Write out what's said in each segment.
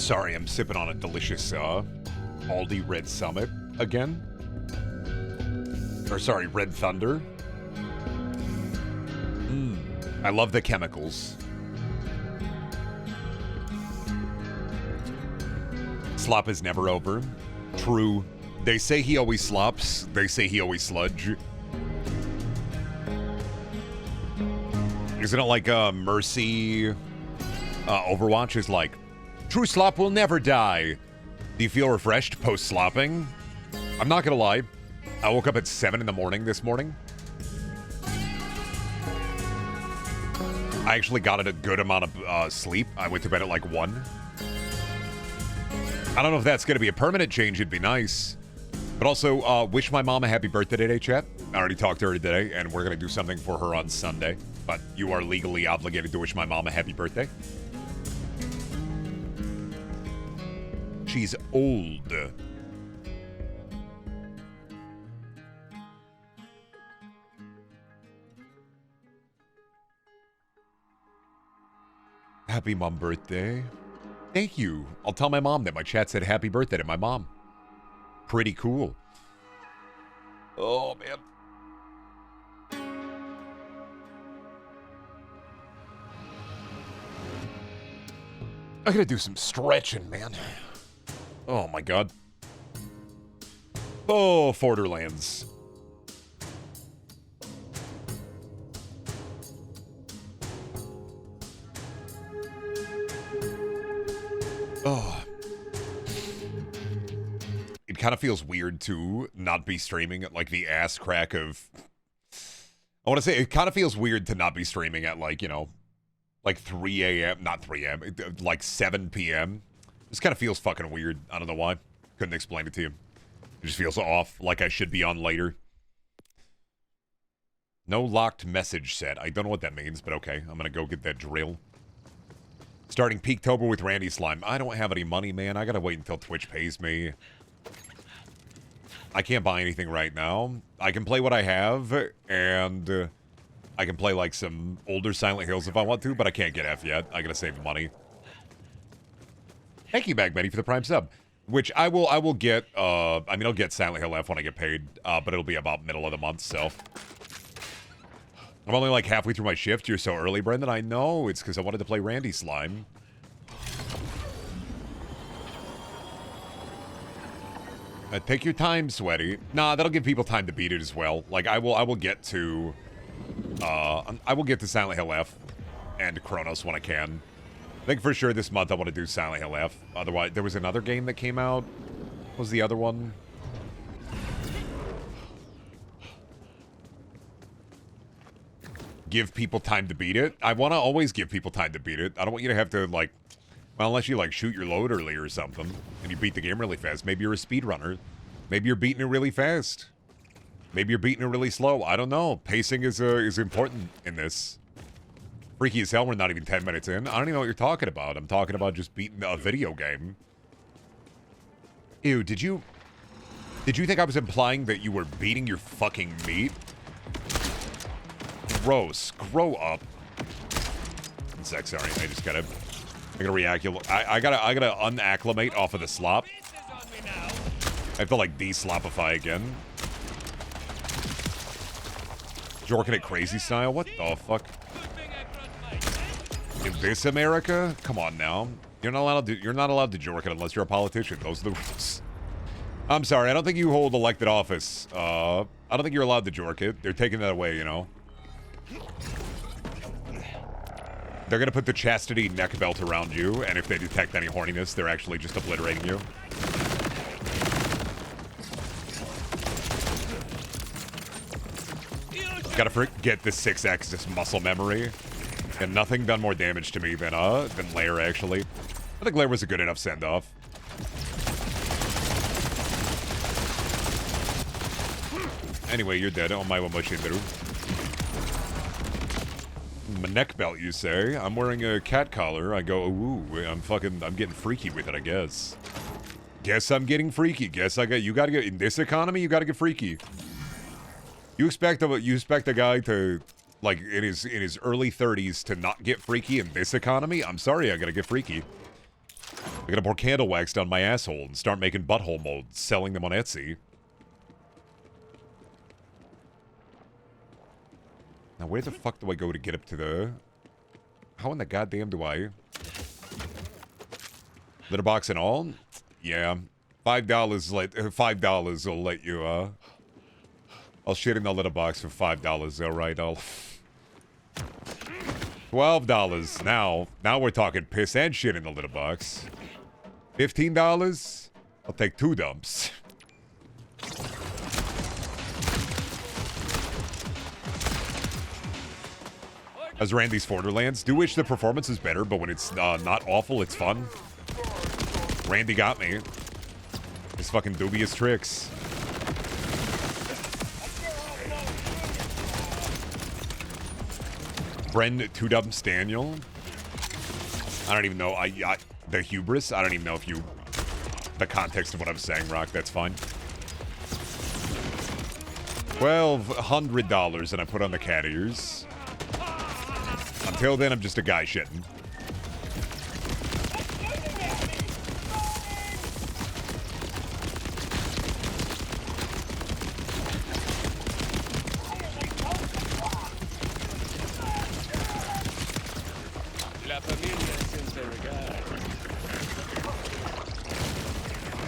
Sorry, I'm sipping on a delicious Aldi Red Summit again. Or sorry, Red Thunder. I love the chemicals. Slop is never over. True. They say he always slops. They say he always sludge. Isn't it like Mercy Overwatch is like, true slop will never die. Do you feel refreshed post-slopping? I'm not gonna lie. I woke up at 7 in the morning this morning. I actually got a good amount of sleep. I went to bed at like 1. I don't know if that's going to be a permanent change. It'd be nice. But also, wish my mom a happy birthday today, chat. I already talked to her today, and we're going to do something for her on Sunday. But you are legally obligated to wish my mom a happy birthday. She's old. Happy mom birthday. Thank you. I'll tell my mom that my chat said happy birthday to my mom. Pretty cool. Oh, man. I gotta do some stretching, man. Oh, my God. Oh, Borderlands. Oh. It kind of feels weird to not be streaming at like the ass crack of... I want to say it kind of feels weird to not be streaming at like, you know, like 3 a.m. Not 3 a.m. Like 7 p.m. This kind of feels fucking weird. I don't know why. Couldn't explain it to you. It just feels off, like I should be on later. No locked message set. I don't know what that means, but okay. I'm going to go get that drill. Starting Peaktober with Randy Slime. I don't have any money, man. I gotta wait until Twitch pays me. I can't buy anything right now. I can play what I have, and I can play like some older Silent Hills if I want to, but I can't get F yet. I gotta save money. Thank you, Bagbenny, for the Prime sub. Which I will get, I mean, I'll get Silent Hill F when I get paid, but it'll be about middle of the month, so... I'm only like halfway through my shift. You're so early, Brendan. I know. It's because I wanted to play Randy Slime. Take your time, Sweaty. Nah, that'll give people time to beat it as well. Like, I will get to... I will get to Silent Hill F and Chronos when I can. I think for sure this month I want to do Silent Hill F. Otherwise, there was another game that came out. What was the other one? Give people time to beat it. I want to always give people time to beat it. I don't want you to have to, like... Well, unless you, like, shoot your load early or something, and you beat the game really fast. Maybe you're a speedrunner. Maybe you're beating it really fast. Maybe you're beating it really slow. I don't know. Pacing is important in this. Freaky as hell, we're not even 10 minutes in. I don't even know what you're talking about. I'm talking about just beating a video game. Ew, did you think I was implying that you were beating your fucking meat? Gross. Grow up. One sec, sorry. I gotta reacclimate. I gotta unacclimate off of the slop. I have to like de-slopify again. Jorking it crazy style? What the fuck? In this America? Come on now. You're not allowed to jork it unless you're a politician. Those are the rules. I'm sorry, I don't think you hold elected office. I don't think you're allowed to jork it. They're taking that away, you know. They're gonna put the chastity neck belt around you, and if they detect any horniness, they're actually just obliterating you. Gotta forget the 6-axis muscle memory. And nothing done more damage to me than Lair, actually. I think Lair was a good enough send-off. Anyway, you're dead. Oh my Wamushinderu. My neck belt, you say? I'm wearing a cat collar. I go, ooh, I'm getting freaky with it, I guess. Guess I'm getting freaky. Guess you gotta get, in this economy, you gotta get freaky. You expect a guy to, like, in his early 30s to not get freaky in this economy? I'm sorry, I gotta get freaky. I'm gonna pour candle wax down my asshole and start making butthole molds, selling them on Etsy. Now, where the fuck do I go to get up to the... How in the goddamn do I... Litter box and all? Yeah. $5 will let you, I'll shit in the litter box for $5, alright, I'll... $12 now. Now we're talking piss and shit in the litter box. $15? I'll take 2 dumps. As Randy's Borderlands, do wish the performance is better, but when it's not awful, it's fun. Randy got me. His fucking dubious tricks. Brendaniel. I don't even know. The hubris. I don't even know if you... The context of what I'm saying, Rock. That's fine. $1,200 and I put on the cat ears. Until then, I'm just a guy shitting.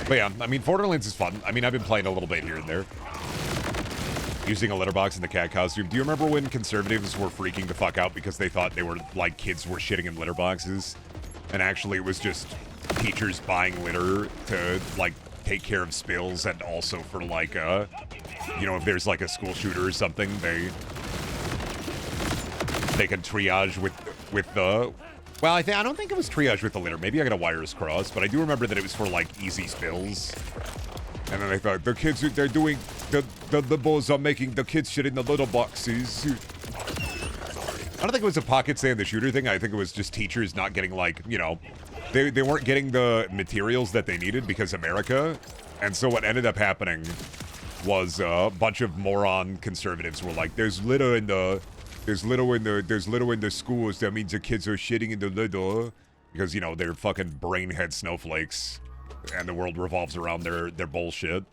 But yeah, I mean, Borderlands is fun. I mean, I've been playing a little bit here and there. Using a litter box in the cat costume. Do you remember when conservatives were freaking the fuck out because they thought they were, like, kids were shitting in litter boxes? And actually it was just teachers buying litter to, like, take care of spills and also for, like, you know, if there's, like, a school shooter or something, they can triage with the... Well, I don't think it was triage with the litter. Maybe I got a wires cross, but I do remember that it was for, like, easy spills. And then they thought, the kids, they're doing... The boys are making the kids shit in the little boxes. I don't think it was a pocket sand the shooter thing. I think it was just teachers not getting, like, you know... They weren't getting the materials that they needed because America. And so what ended up happening was a bunch of moron conservatives were like, there's litter in the schools. That means the kids are shitting in the litter. Because, you know, they're fucking brainhead snowflakes. And the world revolves around their bullshit.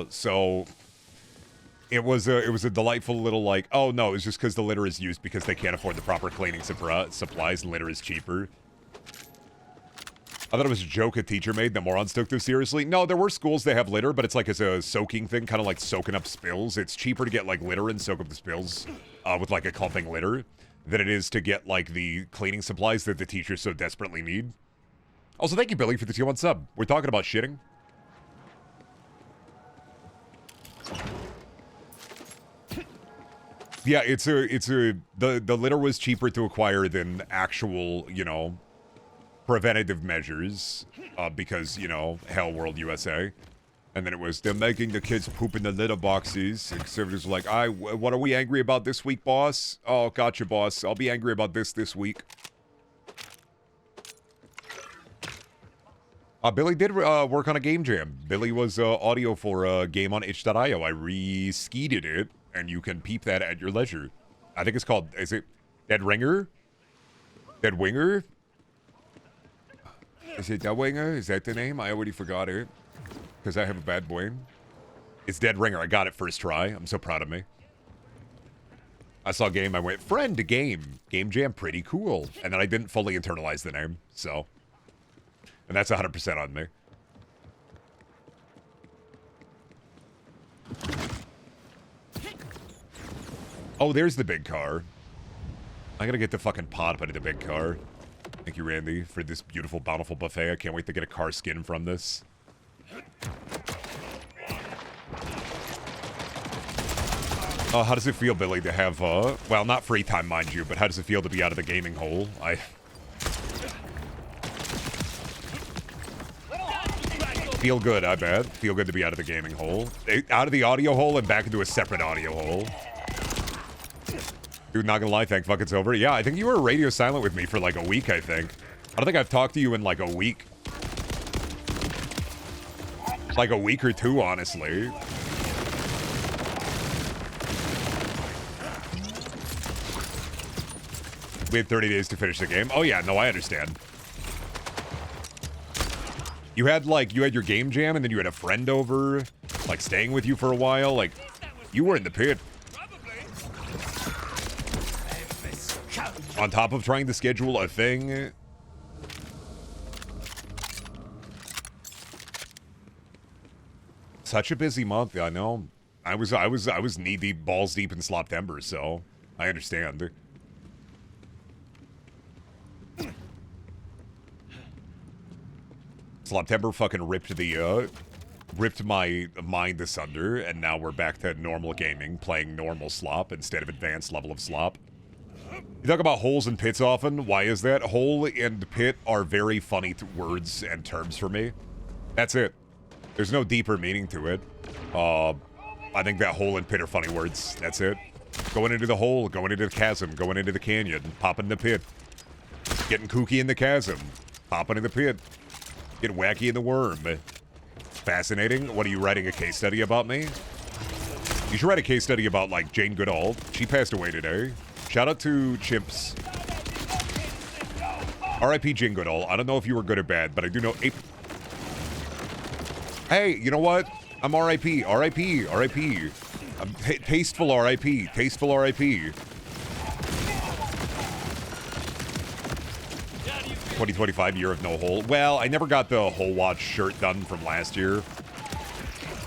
So it was a delightful little, like, oh no, it's just because the litter is used because they can't afford the proper cleaning supplies. Litter is cheaper. I thought it was a joke a teacher made that morons took this seriously. No, there were schools that have litter, but it's like as a soaking thing, kind of like soaking up spills. It's cheaper to get like litter and soak up the spills with like a clumping litter than it is to get like the cleaning supplies that the teachers so desperately need. Also, thank you, Billy, for the tier 1 sub. We're talking about shitting. Yeah, the litter was cheaper to acquire than actual, you know, preventative measures, because, you know, hell, world USA. And then it was, they're making the kids poop in the litter boxes. And conservatives were like, what are we angry about this week, boss? Oh, gotcha, boss. I'll be angry about this week. Billy did work on a game jam. Billy was audio for a game on itch.io. I re-skeeted it, and you can peep that at your leisure. I think it's called, is it Dead Ringer? Dead Winger? Is it Dead Winger? Is that the name? I already forgot it. Because I have a bad brain. It's Dead Ringer. I got it first try. I'm so proud of me. I saw a game. I went, friend, game. Game jam, pretty cool. And then I didn't fully internalize the name, so... And that's 100% on me. Oh, there's the big car. I gotta get the fucking pot up into the big car. Thank you, Randy, for this beautiful, bountiful buffet. I can't wait to get a car skin from this. How does it feel, Billy, to have, well, not free time, mind you, but how does it feel to be out of the gaming hole? Feel good, I bet. Feel good to be out of the gaming hole. Out of the audio hole and back into a separate audio hole. Dude, not gonna lie, thank fucking Silver. Yeah, I think you were radio silent with me for like a week, I think. I don't think I've talked to you in like a week. Like a week or two, honestly. We had 30 days to finish the game. Oh yeah, no, I understand. You had your game jam, and then you had a friend over, like staying with you for a while. Like, you were in the pit. On top of trying to schedule a thing. Such a busy month, I know. I was knee deep, balls deep in Sloptember, so I understand. Sloptember fucking ripped my mind asunder, and now we're back to normal gaming, playing normal slop instead of advanced level of slop. You talk about holes and pits often. Why is that? Hole and pit are very funny words and terms for me. That's it. There's no deeper meaning to it. I think that hole and pit are funny words. That's it. Going into the hole, going into the chasm, going into the canyon, popping in the pit. Getting kooky in the chasm, popping in the pit. Getting wacky in the worm. Fascinating. What are you writing a case study about me? You should write a case study about, like, Jane Goodall. She passed away today. Shout out to Chimps. R.I.P. Jane Goodall. I don't know if you were good or bad, but I do know... Hey, you know what? I'm R.I.P. R.I.P. R.I.P. I'm tasteful R.I.P. Tasteful R.I.P. 2025 year of no hole. Well, I never got the Hole Watch shirt done from last year.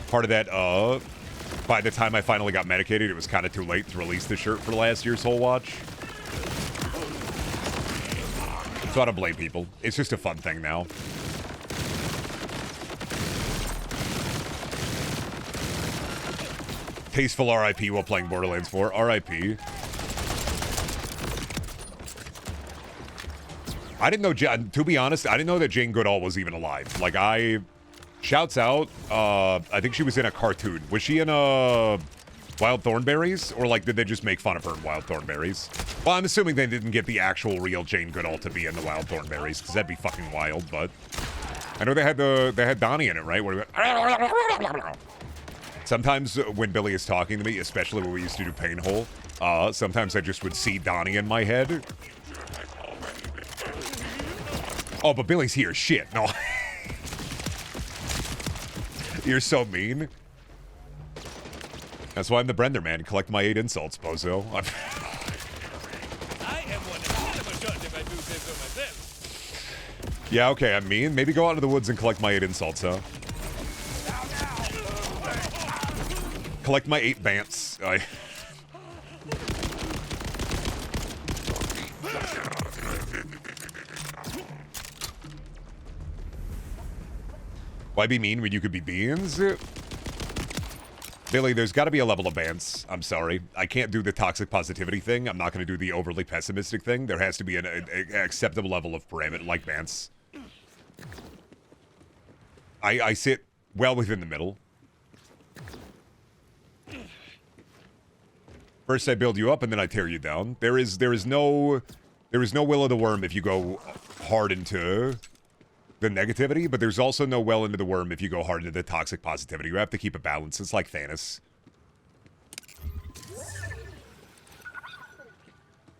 Part of that, by the time I finally got medicated, it was kind of too late to release the shirt for last year's Hole Watch. So I don't blame people. It's just a fun thing now. Tasteful R.I.P. while playing Borderlands 4. R.I.P. I didn't know, to be honest, I didn't know that Jane Goodall was even alive. Like, shouts out, I think she was in a cartoon. Was she in Wild Thornberries? Or, like, did they just make fun of her in Wild Thornberries? Well, I'm assuming they didn't get the actual real Jane Goodall to be in the Wild Thornberries, because that'd be fucking wild, but... I know they had Donnie in it, right? Where sometimes when Billy is talking to me, especially when we used to do Painhole, sometimes I just would see Donnie in my head. Oh, but Billy's here. Shit. No. You're so mean. That's why I'm the Brender man. Collect my 8 insults, bozo. I am one hell of a judge if I do say so myself. Yeah, okay, I'm mean. Maybe go out into the woods and collect my 8 insults, huh? Collect my 8 bants. Why be mean when you could be beans? Billy, there's got to be a level of bants. I'm sorry. I can't do the toxic positivity thing. I'm not going to do the overly pessimistic thing. There has to be an acceptable level of parameter, like bants. I sit well within the middle. First I build you up and then I tear you down. There is no will of the worm if you go hard into the negativity, but there's also no well into the worm if you go hard into the toxic positivity. You have to keep a balance. It's like Thanos.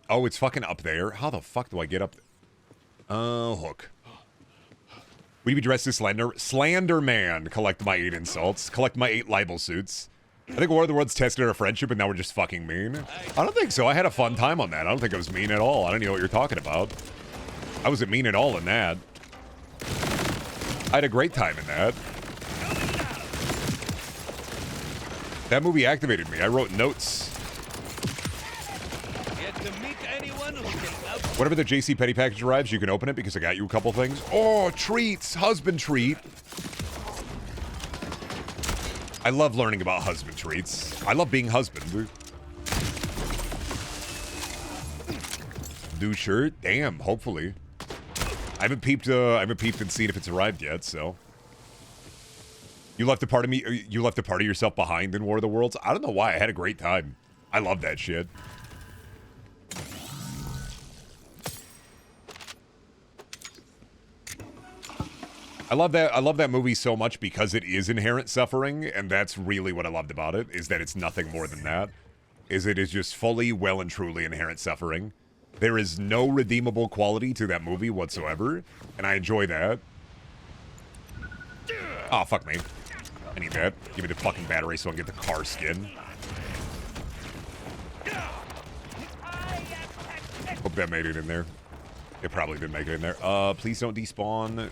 Oh, it's fucking up there. How the fuck do I get up? Hook. Would you be dressed as Slender Man? Collect my 8 insults. Collect my 8 libel suits. I think War of the Worlds tested our friendship and now we're just fucking mean. I don't think so. I had a fun time on that. I don't think I was mean at all. I don't know what you're talking about. I wasn't mean at all in that. I had a great time in that. That movie activated me. I wrote notes. Whenever the JC Petty package arrives, you can open it because I got you a couple things. Oh, treats! Husband treat! I love learning about husband treats. I love being husband. New shirt? Damn, hopefully. I haven't peeped and seen if it's arrived yet, so. You left a part of me, you left a part of yourself behind in War of the Worlds? I don't know why, I had a great time. I love that shit. I love that movie so much because it is inherent suffering, and that's really what I loved about it, is that it's nothing more than that. Is it is just fully, well and truly inherent suffering. There is no redeemable quality to that movie whatsoever, and I enjoy that. Oh, fuck me. I need that. Give me the fucking battery so I can get the car skin. Hope that made it in there. It probably did make it in there. Please don't despawn.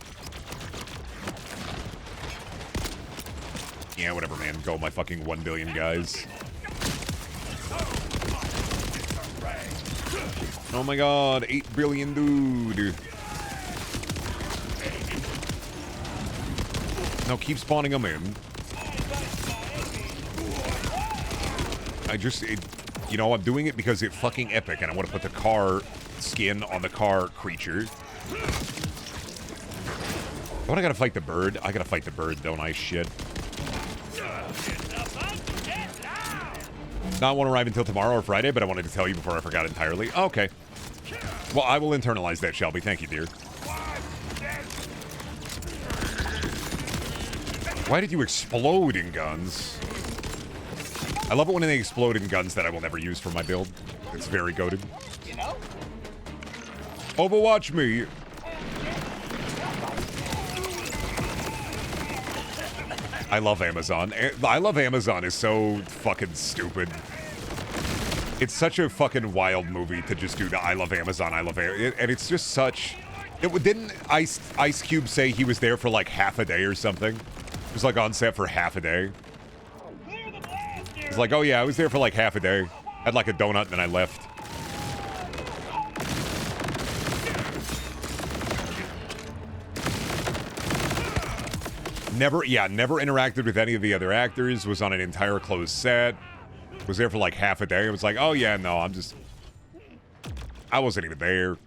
Yeah, whatever, man. Go, my fucking 1 billion guys. Oh my god, 8 billion, dude. No, keep spawning them in. You know, I'm doing it because it's fucking epic, and I want to put the car skin on the car creature. Don't I gotta fight the bird? I gotta fight the bird, don't I? Shit. Not want to arrive until tomorrow or Friday, but I wanted to tell you before I forgot entirely. Okay. Well, I will internalize that, Shelby. Thank you, dear. Why did you explode in guns? I love it when they explode in guns that I will never use for my build. It's very goated. You know? Overwatch me. I love Amazon. I love Amazon is so fucking stupid. It's such a fucking wild movie to just do the I love Amazon, and it's just such... Didn't Ice Cube say he was there for like half a day or something? He was like on set for half a day. He's like, oh yeah, I was there for like half a day. Had like a donut and then I left. Never interacted with any of the other actors, was on an entire closed set, was there for like half a day. It was like, oh yeah, no, I wasn't even there.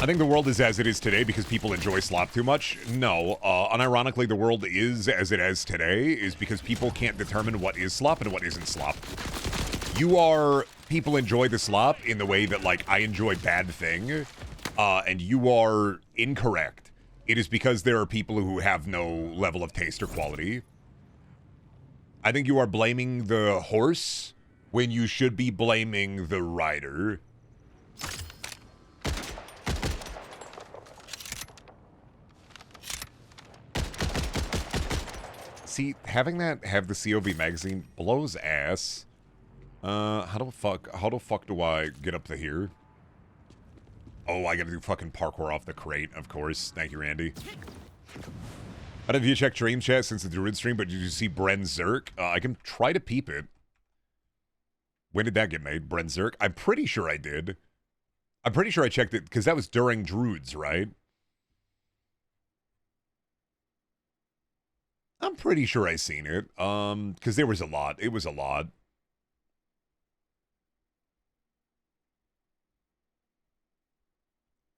I think the world is as it is today because people enjoy slop too much. No, unironically, the world is as it is today is because people can't determine what is slop and what isn't slop. People enjoy the slop in the way that, like, I enjoy bad thing, and you are incorrect. It is because there are people who have no level of taste or quality. I think you are blaming the horse when you should be blaming the rider. See, having that have the COV magazine blows ass. How the fuck do I get up to here? Oh, I gotta do fucking parkour off the crate, of course. Thank you, Randy. I didn't check stream chat since the Druid stream, but did you see Bren Zerk? I can try to peep it. When did that get made? Bren Zerk? I'm pretty sure I did. I'm pretty sure I checked it, because that was during Druids, right? I'm pretty sure I seen it. Because there was a lot. It was a lot.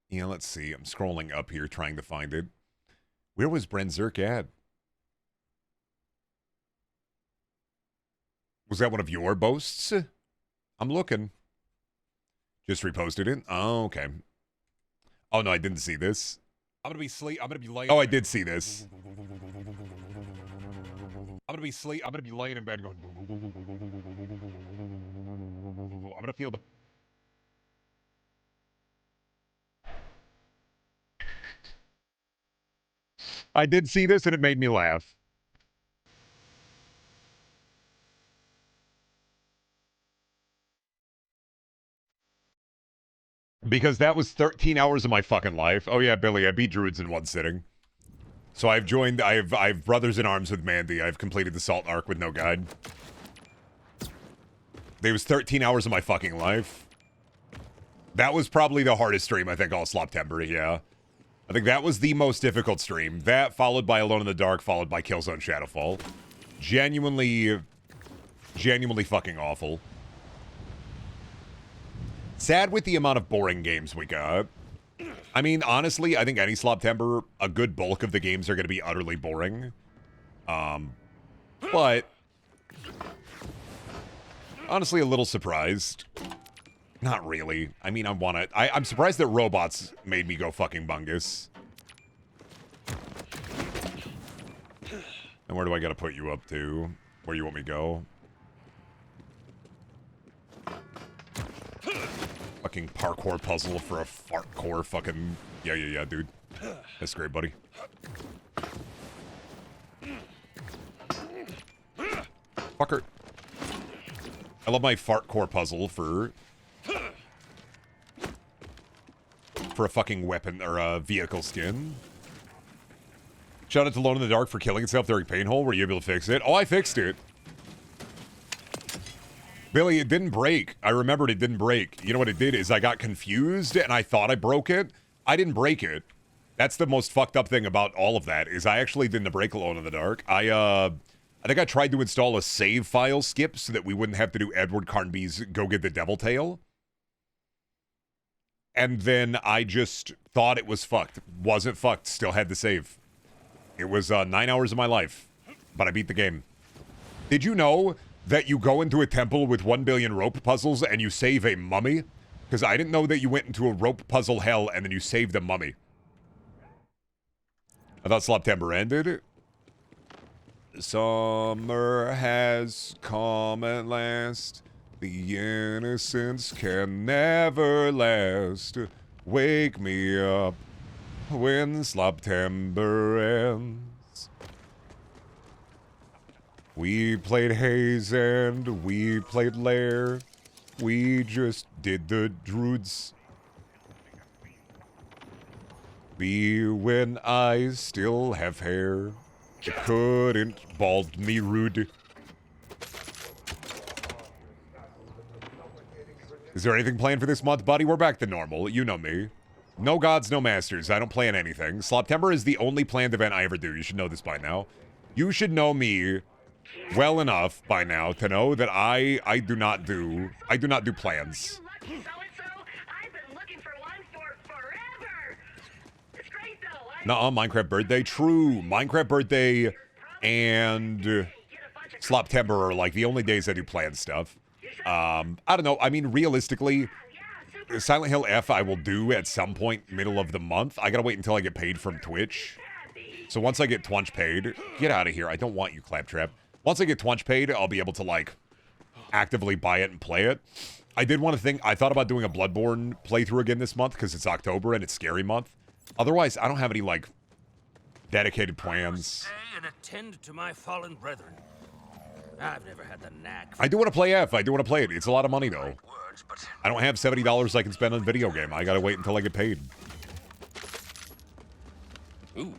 Yeah, let's see. I'm scrolling up here trying to find it. Where was Bren Zerk at? Was that one of your boasts? I'm looking. Just reposted it? Oh, okay. Oh, no, I didn't see this. I'm gonna be laying. Oh, I did see this. I'm gonna be laying in bed going. I'm gonna feel the. I did see this and it made me laugh. Because that was 13 hours of my fucking life. Oh yeah, Billy, I beat Druids in one sitting. So I've joined, I've brothers in arms with Mandy. I've completed the Salt Arc with no guide. There was 13 hours of my fucking life. That was probably the hardest stream, I think, all Sloptember, yeah. I think that was the most difficult stream. That, followed by Alone in the Dark, followed by Killzone Shadowfall. Genuinely fucking awful. Sad with the amount of boring games we got. I mean, honestly, I think any Sloptember, a good bulk of the games are going to be utterly boring. But honestly, a little surprised. Not really. I mean, I'm surprised that robots made me go fucking bungus. And where do I gotta put you up to? Where you want me to go? Fuck fucking parkour puzzle for a fartcore fucking... Yeah, dude. That's great, buddy. Fucker. I love my fartcore puzzle for a fucking weapon or a vehicle skin. Shout out to Alone in the Dark for killing itself during Painhole. Were you able to fix it? Oh, I fixed it. Billy, it didn't break. I remembered it didn't break. You know what it did is I got confused and I thought I broke it. I didn't break it. That's the most fucked up thing about all of that is I actually didn't break Alone in the Dark. I think I tried to install a save file skip so that we wouldn't have to do Edward Carnby's Go Get the Devil Tail. And then I just thought it was fucked. Wasn't fucked. Still had the save. It was 9 hours of my life. But I beat the game. Did you know that you go into a temple with 1 billion rope puzzles and you save a mummy? Because I didn't know that you went into a rope puzzle hell and then you saved a mummy. I thought September ended. Summer has come at last. The innocence can never last. Wake me up when September ends. We played Haze and we played Lair. We just did the Druids. Be when I still have hair. You couldn't bald me rude. Is there anything planned for this month, buddy? We're back to normal. You know me. No gods, no masters. I don't plan anything. Sloptember is the only planned event I ever do. You should know this by now. You should know me well enough by now to know that I do not do plans. Nuh-uh, Minecraft birthday. True. Minecraft birthday and Sloptember are like the only days I do planned stuff. I don't know. I mean, realistically, Silent Hill F I will do at some point middle of the month. I gotta wait until I get paid from Twitch. So once I get Twunch paid, get out of here. I don't want you, Claptrap. Once I get Twunch paid, I'll be able to, like, actively buy it and play it. I did want to think, I thought about doing a Bloodborne playthrough again this month because it's October and it's scary month. Otherwise, I don't have any, like, dedicated plans. Stay and attend to my fallen brethren. I've never had the knack. I do want to play F. I do want to play it. It's a lot of money, though. I don't have $70 I can spend on a video game. I gotta wait until I get paid. Ooh,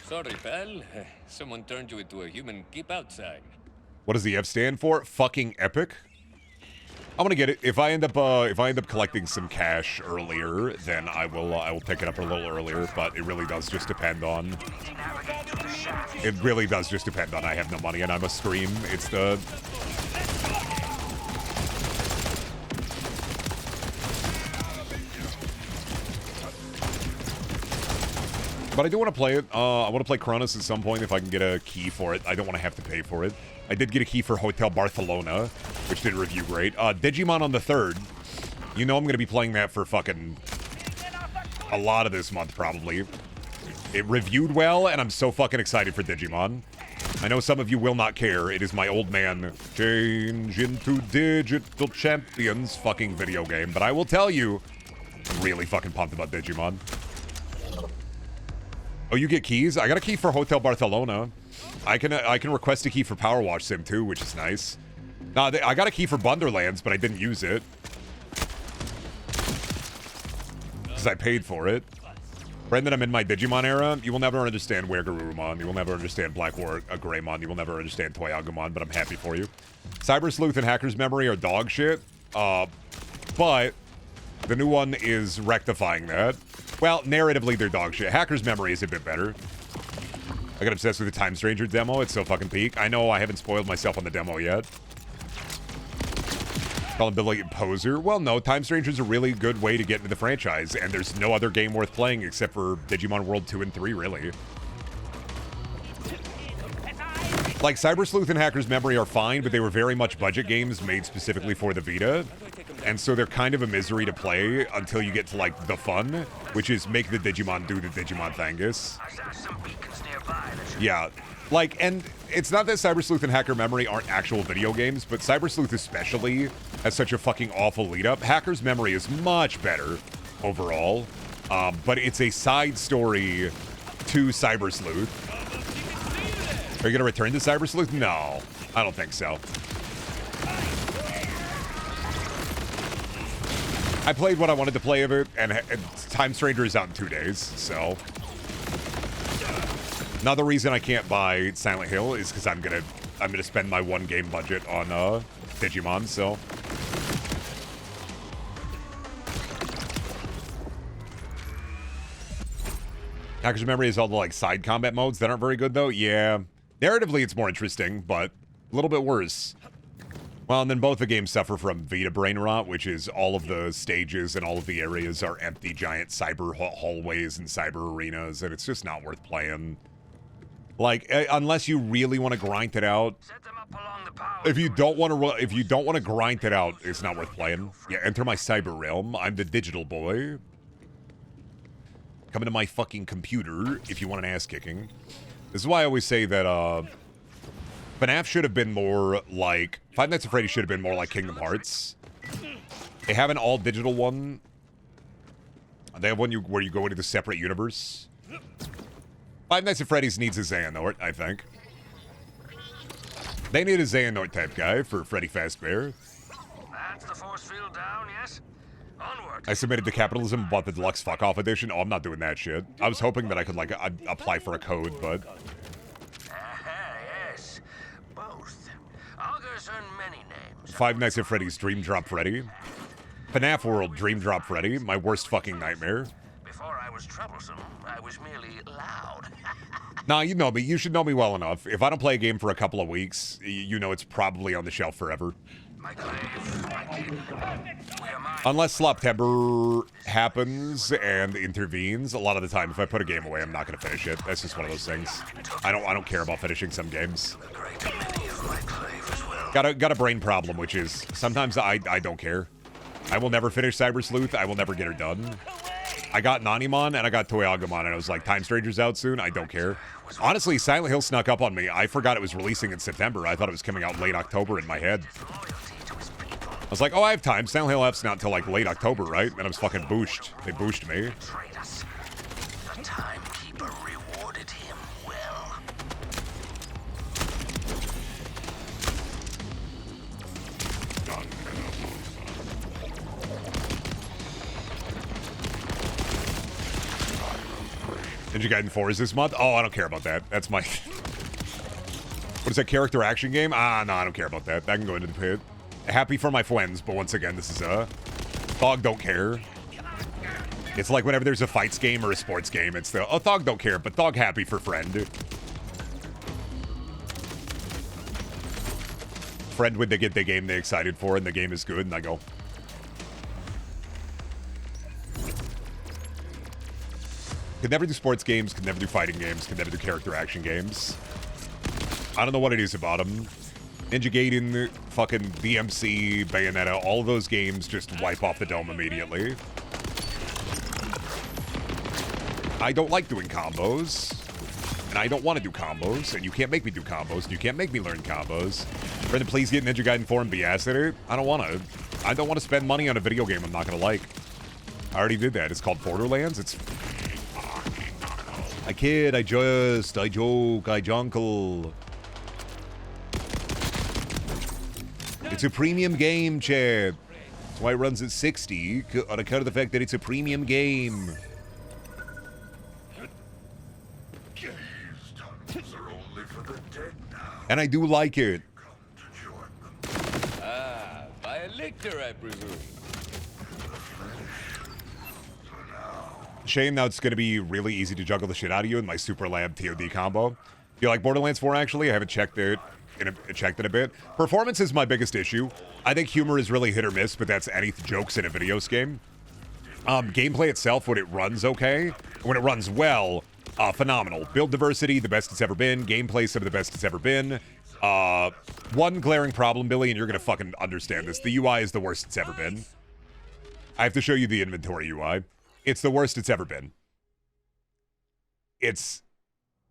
sorry, pal. Someone turned you into a human. Keep outside. What does the F stand for? Fucking epic. I'm gonna get it. If I end up collecting some cash earlier, then I will pick it up a little earlier. But it really does just depend on. It really does just depend on I have no money and I'm a stream. It's the. But I do want to play it. I want to play Cronus at some point if I can get a key for it. I don't want to have to pay for it. I did get a key for Hotel Barcelona, which did review great. Digimon on the 3rd. You know I'm going to be playing that for fucking a lot of this month, probably. It reviewed well, and I'm so fucking excited for Digimon. I know some of you will not care. It is my old man change into digital champions fucking video game. But I will tell you, I'm really fucking pumped about Digimon. Oh, you get keys? I got a key for Hotel Barcelona. I can request a key for Power Wash Sim too, which is nice. Nah, I got a key for Borderlands, but I didn't use it because I paid for it. Brendan, I'm in my Digimon era. You will never understand Wergarurumon. You will never understand Black War Greymon. You will never understand Toyagumon, but I'm happy for you. Cyber Sleuth and Hacker's Memory are dog shit. But the new one is rectifying that. Well, narratively, they're dog shit. Hacker's Memory is a bit better. I got obsessed with the Time Stranger demo. It's so fucking peak. I know I haven't spoiled myself on the demo yet. Call him Billy Poser. Well, no, Time Stranger's a really good way to get into the franchise, and there's no other game worth playing except for Digimon World 2 and 3, really. Like, Cyber Sleuth and Hacker's Memory are fine, but they were very much budget games made specifically for the Vita. And so they're kind of a misery to play until you get to, like, the fun, which is make the Digimon do the Digimon thangus. Yeah. Like, and it's not that Cyber Sleuth and Hacker Memory aren't actual video games, but Cyber Sleuth especially has such a fucking awful lead up. Hacker's Memory is much better overall, but it's a side story to Cyber Sleuth. Are you gonna return to Cyber Sleuth? No, I don't think so. I played what I wanted to play of it, and Time Stranger is out in 2 days, so. Another reason I can't buy Silent Hill is because I'm gonna spend my 1 game budget on Digimon, so. Hacker's Memory is all the like side combat modes that aren't very good though. Yeah, narratively it's more interesting, but a little bit worse. Well, and then both the games suffer from Vita brain rot, which is all of the stages and all of the areas are empty, giant cyber hallways and cyber arenas, and it's just not worth playing. Like, unless you really want to grind it out. If you don't want to grind it out, it's not worth playing. Yeah, enter my cyber realm. I'm the digital boy. Come into my fucking computer if you want an ass kicking. This is why I always say that FNAF should have been more like... Five Nights at Freddy's should have been more like Kingdom Hearts. They have an all-digital one. They have one where you go into the separate universe. Five Nights at Freddy's needs a Xehanort, I think. They need a Xehanort type guy for Freddy Fazbear. That's the force field down, yes? Onward. I submitted to capitalism and bought the deluxe fuck off edition. Oh, I'm not doing that shit. I was hoping that I could like apply for a code, but Yes. Both. Augurs earn many names. Five Nights at Freddy's Dream Drop Freddy. FNAF World Dream Drop Freddy. My worst fucking nightmare. Before I was troublesome, I was merely loud. Nah, you know me. You should know me well enough. If I don't play a game for a couple of weeks, you know it's probably on the shelf forever. My clave, my kid. We are mine. Unless Sloptember happens and intervenes, a lot of the time, if I put a game away, I'm not going to finish it. That's just one of those things. I don't care about finishing some games. A great many of my clave as well. Got a brain problem, which is sometimes I don't care. I will never finish Cyber Sleuth. I will never get her done. I got Nanimon and I got Toyagumon, and I was like, Time Stranger's out soon. I don't care. Honestly, Silent Hill snuck up on me. I forgot it was releasing in September. I thought it was coming out late October in my head. I was like, oh, I have time. Silent Hill F's not until like late October, right? And I was fucking booshed. They booshed me. Betrayed us. The timekeeper rewarded him well. Ninja Gaiden 4 is this month? Oh, I don't care about that. That's my... What is that, character action game? Ah, no, I don't care about that. That can go into the pit. Happy for my friends, but once again, this is a... Thog don't care. It's like whenever there's a fights game or a sports game, it's the... Oh, Thog don't care, but Thog happy for friend. Friend when they get the game they excited for, and the game is good, and I go... Could never do sports games, could never do fighting games, could never do character action games. I don't know what it is about them. Ninja Gaiden, fucking DMC, Bayonetta, all of those games just wipe off the dome immediately. I don't like doing combos. And I don't want to do combos, and you can't make me do combos, and you can't make me learn combos. Brendan, please get Ninja Gaiden 4 and be ass at it. I don't want to. I don't want to spend money on a video game I'm not going to like. I already did that. It's called Borderlands. It's... I kid, I joke, I junkle. It's a premium game, Chad. That's why it runs at 60, on account of the fact that it's a premium game. And I do like it. Ah, by a lictor, I presume. Shame now it's going to be really easy to juggle the shit out of you in my Super Lab TOD combo. Do you like Borderlands 4, actually? I haven't checked it in a bit. Performance is my biggest issue. I think humor is really hit or miss, but that's any jokes in a video game. Gameplay itself, when it runs okay, when it runs well, phenomenal. Build diversity, the best it's ever been. Gameplay, some of the best it's ever been. One glaring problem, Billy, and you're going to fucking understand this. The UI is the worst it's ever been. I have to show you the inventory UI. It's the worst it's ever been. It's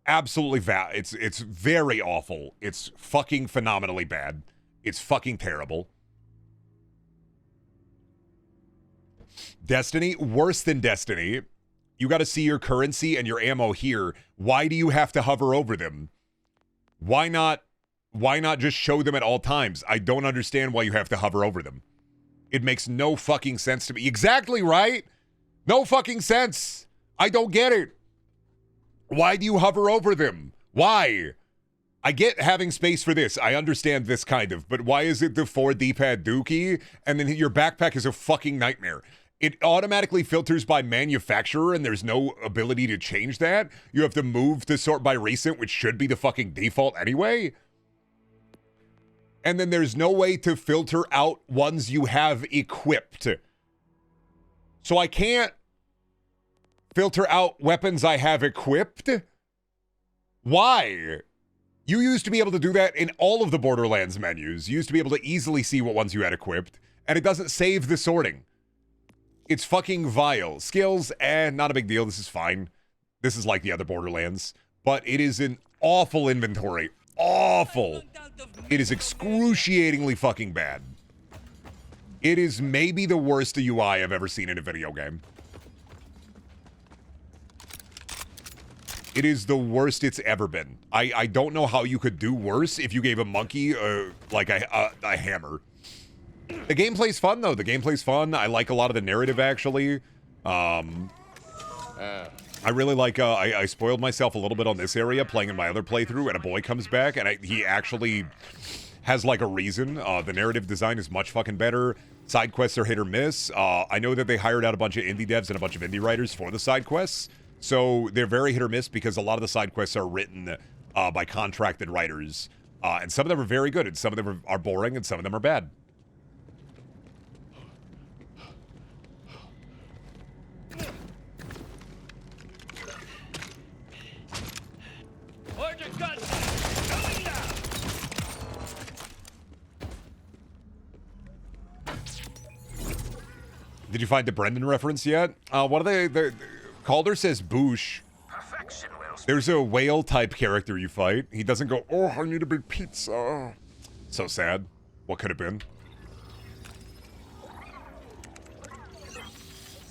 absolutely it's very awful. It's fucking phenomenally bad. It's fucking terrible. Destiny, worse than Destiny. You got to see your currency and your ammo here. Why do you have to hover over them? Why not just show them at all times? I don't understand why you have to hover over them. It makes no fucking sense to me. Exactly, right? No fucking sense. I don't get it. Why do you hover over them? Why? I get having space for this. I understand this kind of, but why is it the 4 D-pad dookie and then your backpack is a fucking nightmare? It automatically filters by manufacturer and there's no ability to change that. You have to move to sort by recent, which should be the fucking default anyway. And then there's no way to filter out ones you have equipped. So I can't filter out weapons I have equipped? Why? You used to be able to do that in all of the Borderlands menus. You used to be able to easily see what ones you had equipped, and it doesn't save the sorting. It's fucking vile. Skills, not a big deal. This is fine. This is like the other Borderlands. But it is an awful inventory. Awful. It is excruciatingly fucking bad. It is maybe the worst UI I've ever seen in a video game. It is the worst it's ever been. I don't know how you could do worse if you gave a monkey like a hammer. The gameplay's fun, though. The gameplay's fun. I like a lot of the narrative, actually. I really like, I spoiled myself a little bit on this area playing in my other playthrough, and a boy comes back, and he actually has, like, a reason. The narrative design is much fucking better. Side quests are hit or miss. I know that they hired out a bunch of indie devs and a bunch of indie writers for the side quests, so they're very hit or miss because a lot of the side quests are written by contracted writers. And some of them are very good, and some of them are boring, and some of them are bad. Did you find the Brendan reference yet? What are they? Calder says boosh. There's a whale-type character you fight. He doesn't go, oh, I need a big pizza. So sad. What could have been?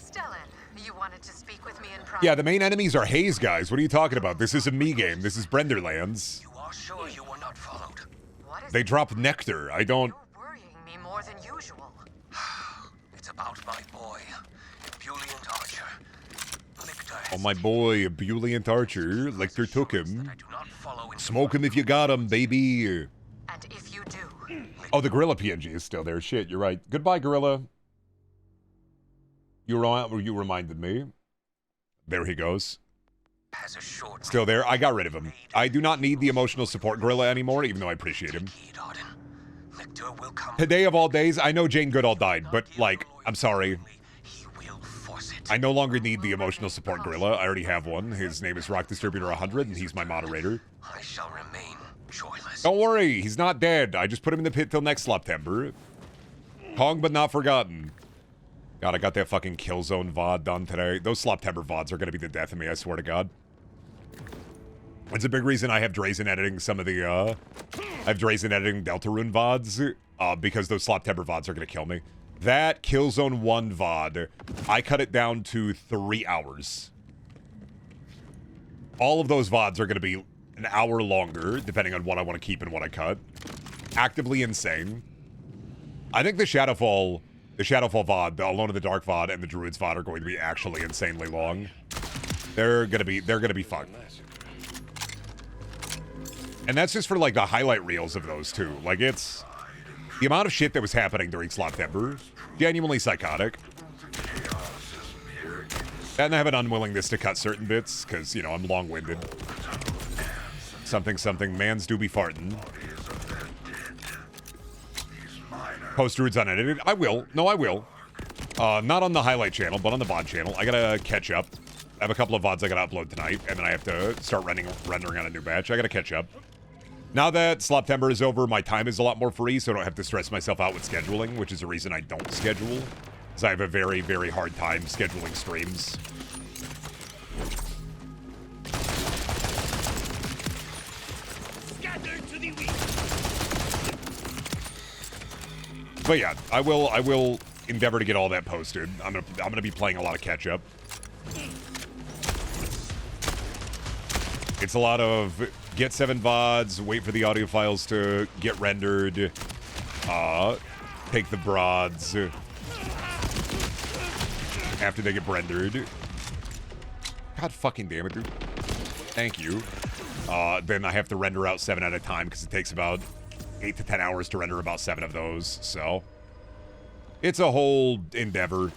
Stellan, you wanted to speak with me in private? Yeah, the main enemies are Haze guys. What are you talking about? This is a me game. This is Brenderlands. You are sure you were not followed? What is They drop nectar. I don't... You're worrying me more than usual. It's about my boy, Ebullient Archer. Lictor Oh, has my boy, Ebullient Archer. Lictor took him. that I do not follow in Smoke him if you got him, baby. And if you do, Oh, the Gorilla PNG is still there. Shit, you're right. Goodbye, Gorilla. You reminded me. There he goes. has a short Still there. I got rid of him. I do not need the emotional support Gorilla anymore, even though I appreciate him. key, Arden. Lictor will come. Today of all days, I know Jane Goodall died, but, like, I'm sorry. He will force it. I no longer need the emotional support Gorilla. I already have one. His name is Rock Distributor 100, and he's my moderator. I shall remain joyless. Don't worry, he's not dead. I just put him in the pit till next September. Kong but not forgotten. God, I got that fucking Killzone VOD done today. Those Sloptember VODs are going to be the death of me, I swear to God. It's a big reason I have Drazen editing some of the, I have Drazen editing Deltarune VODs, because those Sloptember VODs are going to kill me. That Killzone 1 VOD, I cut it down to 3 hours. All of those VODs are going to be an hour longer, depending on what I want to keep and what I cut. Actively insane. I think the Shadowfall VOD, the Alone in the Dark VOD, and the Druids VOD are going to be actually insanely long. They're gonna be fun. And that's just for like the highlight reels of those two. Like it's the amount of shit that was happening during Sloptember, genuinely psychotic. And I have an unwillingness to cut certain bits, because, you know, I'm long-winded. Something, mans do be farting. Post Druids unedited? I will. No, I will. Not on the highlight channel, but on the VOD channel. I gotta catch up. I have a couple of VODs I gotta upload tonight, and then I have to start rendering on a new batch. I gotta catch up. Now that Sloptember is over, my time is a lot more free, so I don't have to stress myself out with scheduling, which is the reason I don't schedule. Because I have a very, very hard time scheduling streams. But yeah, I will endeavor to get all that posted. I'm gonna be playing a lot of catch up. It's a lot of get 7 VODs, wait for the audio files to get rendered, take the broads after they get rendered. God fucking damn it, dude. Thank you. Then I have to render out 7 at a time because it takes about 8 to 10 hours to render about 7 of those, so it's a whole endeavor.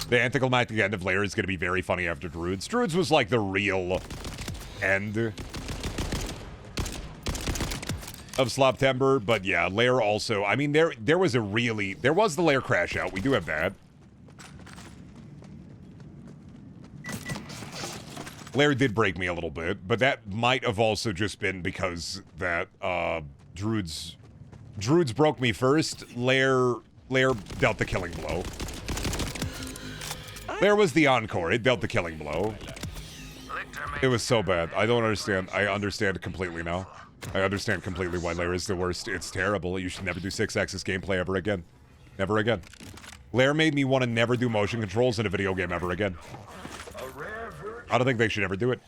The anticlimactic end of Lair is going to be very funny after Druids. Druids was like the real end of Sloptember, but yeah, Lair also. I mean, there was the Lair crash out. We do have that. Lair did break me a little bit, but that might have also just been because that Druids broke me first. Lair dealt the killing blow. There was the encore. It dealt the killing blow. It was so bad. I don't understand. I understand completely now. I understand completely why Lair is the worst. It's terrible. You should never do 6-axis gameplay ever again. Never again. Lair made me want to never do motion controls in a video game ever again. I don't think they should ever do it.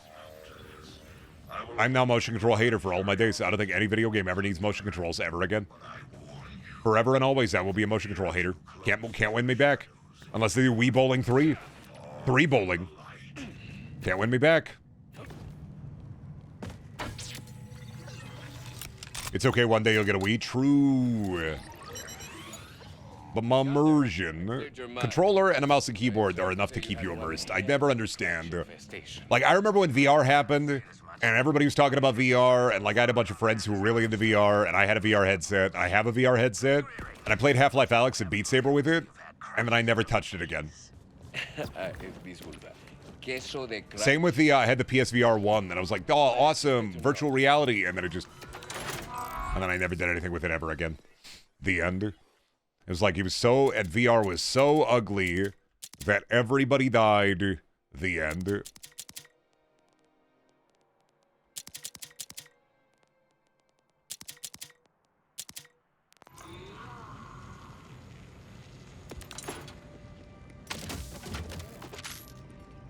I'm now motion control hater for all my days. I don't think any video game ever needs motion controls ever again. Forever and always, I will be a motion control hater. Can't win me back. Unless they do Wii Bowling 3. 3 bowling. Can't win me back. It's okay, one day you'll get a Wii. True. But my immersion. Controller and a mouse and keyboard are enough to keep you immersed. I never understand. Like, I remember when VR happened, and everybody was talking about VR, and like I had a bunch of friends who were really into VR, and I had a VR headset. I have a VR headset, and I played Half-Life Alyx and Beat Saber with it. And then I never touched it again. Same with the, I had the PSVR 1, and I was like, oh, awesome, virtual reality, and then and then I never did anything with it ever again. The end. It was like, VR was so ugly that everybody died. The end.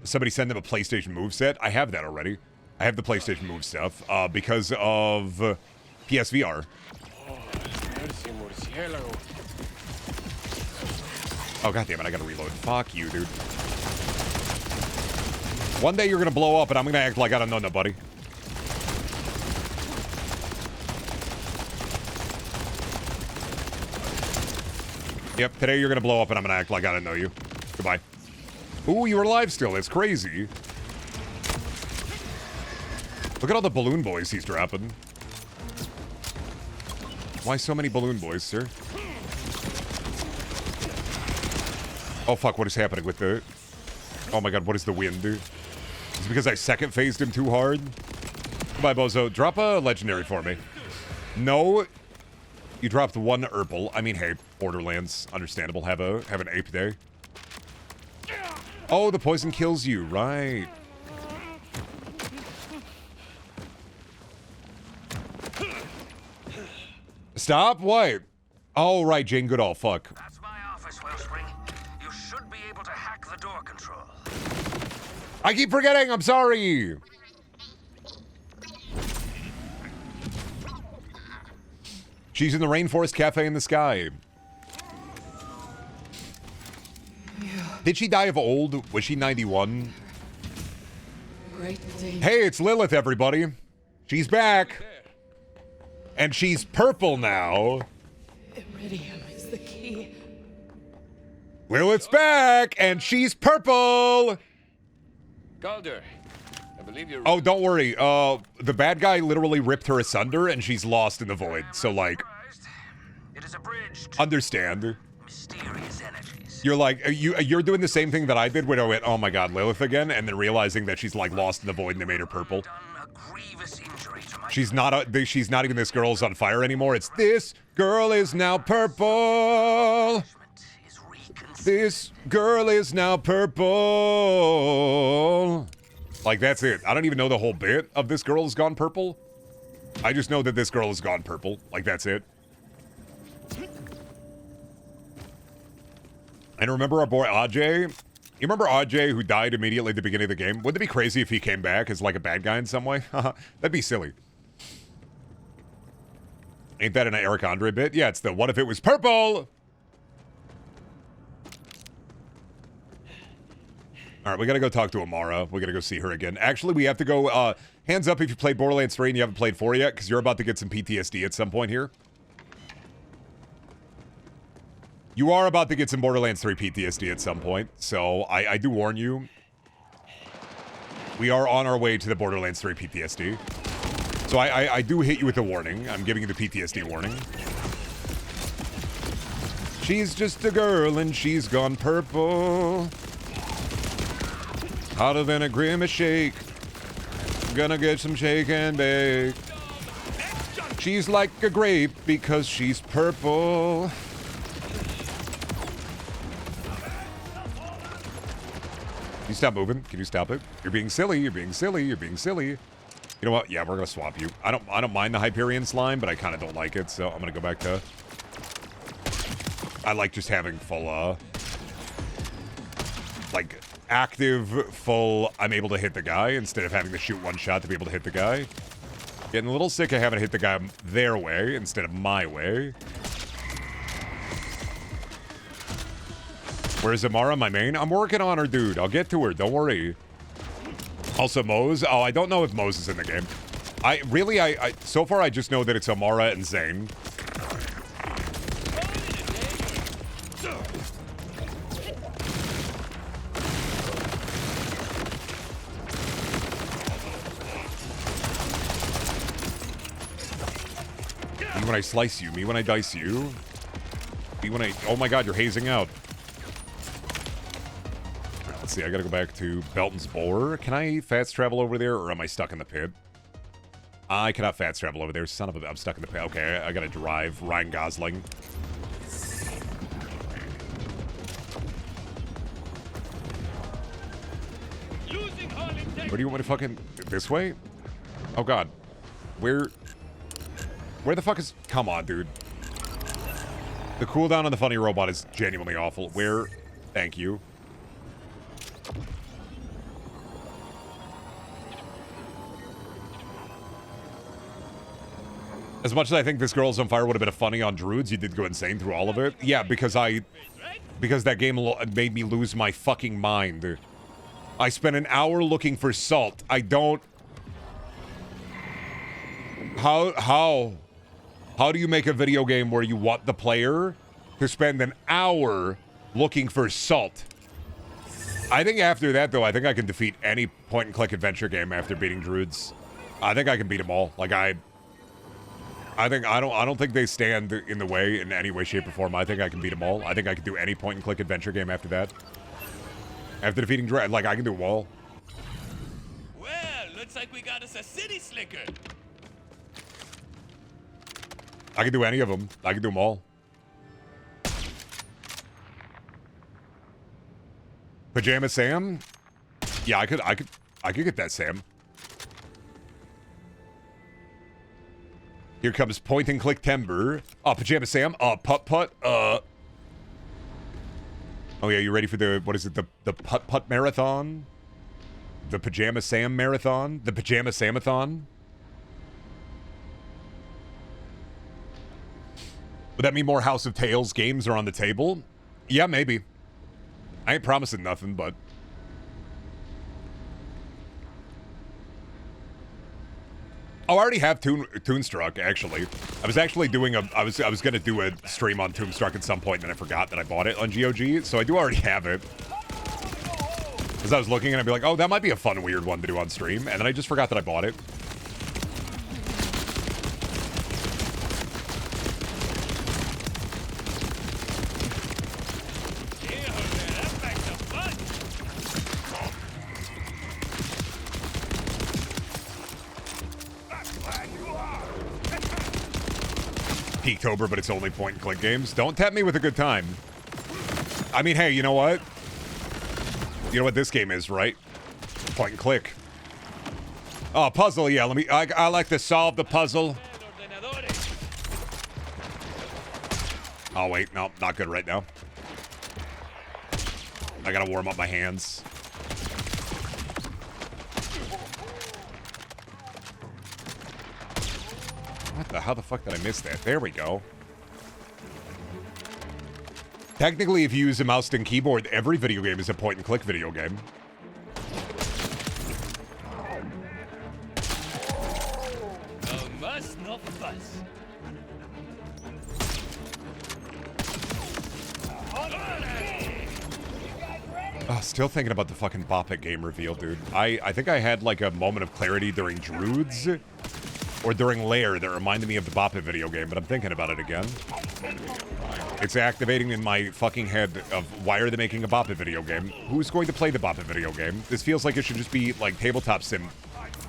Somebody send them a PlayStation Move set. I have that already. I have the PlayStation Move stuff because of PSVR. Oh, goddammit, I gotta reload. Fuck you, dude. One day you're gonna blow up and I'm gonna act like I don't know nobody. Yep, today you're gonna blow up and I'm gonna act like I don't know you. Goodbye. Ooh, you're alive still. It's crazy. Look at all the balloon boys he's dropping. Why so many balloon boys, sir? Oh, fuck. What is happening with the... Oh, my God. What is the wind, dude? Is it because I second phased him too hard? Goodbye, Bozo. Drop a legendary for me. No. You dropped 1 Urple. I mean, hey, Borderlands. Understandable. Have an ape day. Oh, the poison kills you, right. Stop? What? Oh, right, Jane Goodall, fuck. That's my office, Wellspring. You should be able to hack the door control. I keep forgetting, I'm sorry. She's in the Rainforest Cafe in the Sky. Did she die of old? Was she 91? Hey, it's Lilith, everybody. She's back. And she's purple now. Iridium is the key. Lilith's back, and she's purple. Calder, I believe you're... Oh, don't worry. The bad guy literally ripped her asunder, and she's lost in the void. So, like, It is a bridge to understand. mysterious energies. You're like, you're doing the same thing that I did when I went, oh my god, Lilith again, and then realizing that she's like lost in the void and they made her purple. Done a grievous injury to my She's not even this girl's on fire anymore. It's this girl is now purple. is reconsidered. This girl is now purple. Like, that's it. I don't even know the whole bit of this girl has gone purple. I just know that this girl has gone purple. Like, that's it. And remember our boy Ajay? You remember Ajay who died immediately at the beginning of the game? Wouldn't it be crazy if he came back as like a bad guy in some way? That'd be silly. Ain't that an Eric Andre bit? Yeah, it's the what if it was purple? All right, we gotta go talk to Amara. We gotta go see her again. Actually, we have to go, hands up if you played Borderlands 3 and you haven't played 4 yet, because you're about to get some PTSD at some point here. You are about to get some Borderlands 3 PTSD at some point, so I do warn you. We are on our way to the Borderlands 3 PTSD. So I do hit you with a warning. I'm giving you the PTSD warning. She's just a girl and she's gone purple. Hotter than a grimace shake. Gonna get some shake and bake. She's like a grape because she's purple. Can you stop moving? Can you stop it? You're being silly. You're being silly. You're being silly. You know what? Yeah, we're gonna swap you. I don't mind the Hyperion slime, but I kind of don't like it, so I'm gonna go back to. I like just having full, like active full. I'm able to hit the guy instead of having to shoot one shot to be able to hit the guy. Getting a little sick of having to hit the guy their way instead of my way. Where's Amara, my main? I'm working on her, dude. I'll get to her. Don't worry. Also, Mose. Oh, I don't know if Mose is in the game. I so far, I just know that it's Amara and Zane. Me when I slice you. Me when I dice you. Me when I... Oh my god, you're hazing out. Let's see, I gotta go back to Belton's Boar. Can I fast travel over there, or am I stuck in the pit? I cannot fast travel over there. Son of a... I'm stuck in the pit. Okay, I gotta drive Ryan Gosling. Where do you want me to fucking... This way? Oh god. Where the fuck is... Come on, dude. The cooldown on the funny robot is genuinely awful. Where... Thank you. As much as I think This Girl's on Fire would have been a funny on Druids, you did go insane through all of it. Yeah, because that game made me lose my fucking mind. I spent an hour looking for salt. I don't... How do you make a video game where you want the player to spend an hour looking for salt? I think after that, though, I think I can defeat any point-and-click adventure game after beating Druids. I think I can beat them all. Like, I don't think they stand in the way in any way, shape, or form. I think I can beat them all. I think I can do any point-and-click adventure game after that. After defeating Dread, like, I can do them all. Well, looks like we got us a city slicker. I can do any of them. I can do them all. Pajama Sam? Yeah, I could get that, Sam. Here comes point and click timber. Oh, Pajama Sam. Putt. Oh yeah, you ready for the, what is it, the putt marathon? The Pajama Sam marathon? The Pajama Samathon? Would that mean more House of Tales games are on the table? Yeah, maybe. I ain't promising nothing, but... Oh, I already have Toonstruck, actually. I was actually doing I was gonna do a stream on Toonstruck at some point, and then I forgot that I bought it on GOG, so I do already have it. As I was looking, and I'd be like, oh, that might be a fun, weird one to do on stream, and then I just forgot that I bought it. Peaktober, but it's only point-and-click games. Don't tempt me with a good time. I mean, hey, you know what? You know what this game is, right? Point-and-click. Oh, puzzle, yeah, I like to solve the puzzle. Oh, wait, no, not good right now. I gotta warm up my hands. How the fuck did I miss that? There we go. Technically, if you use a mouse and keyboard, every video game is a point-and-click video game. Oh, still thinking about the fucking Bop It game reveal, dude. I think I had like a moment of clarity during Druids or during Lair that reminded me of the Bop It video game, but I'm thinking about it again. It's activating in my fucking head of why are they making a Bop It video game? Who's going to play the Bop It video game? This feels like it should just be like tabletop sim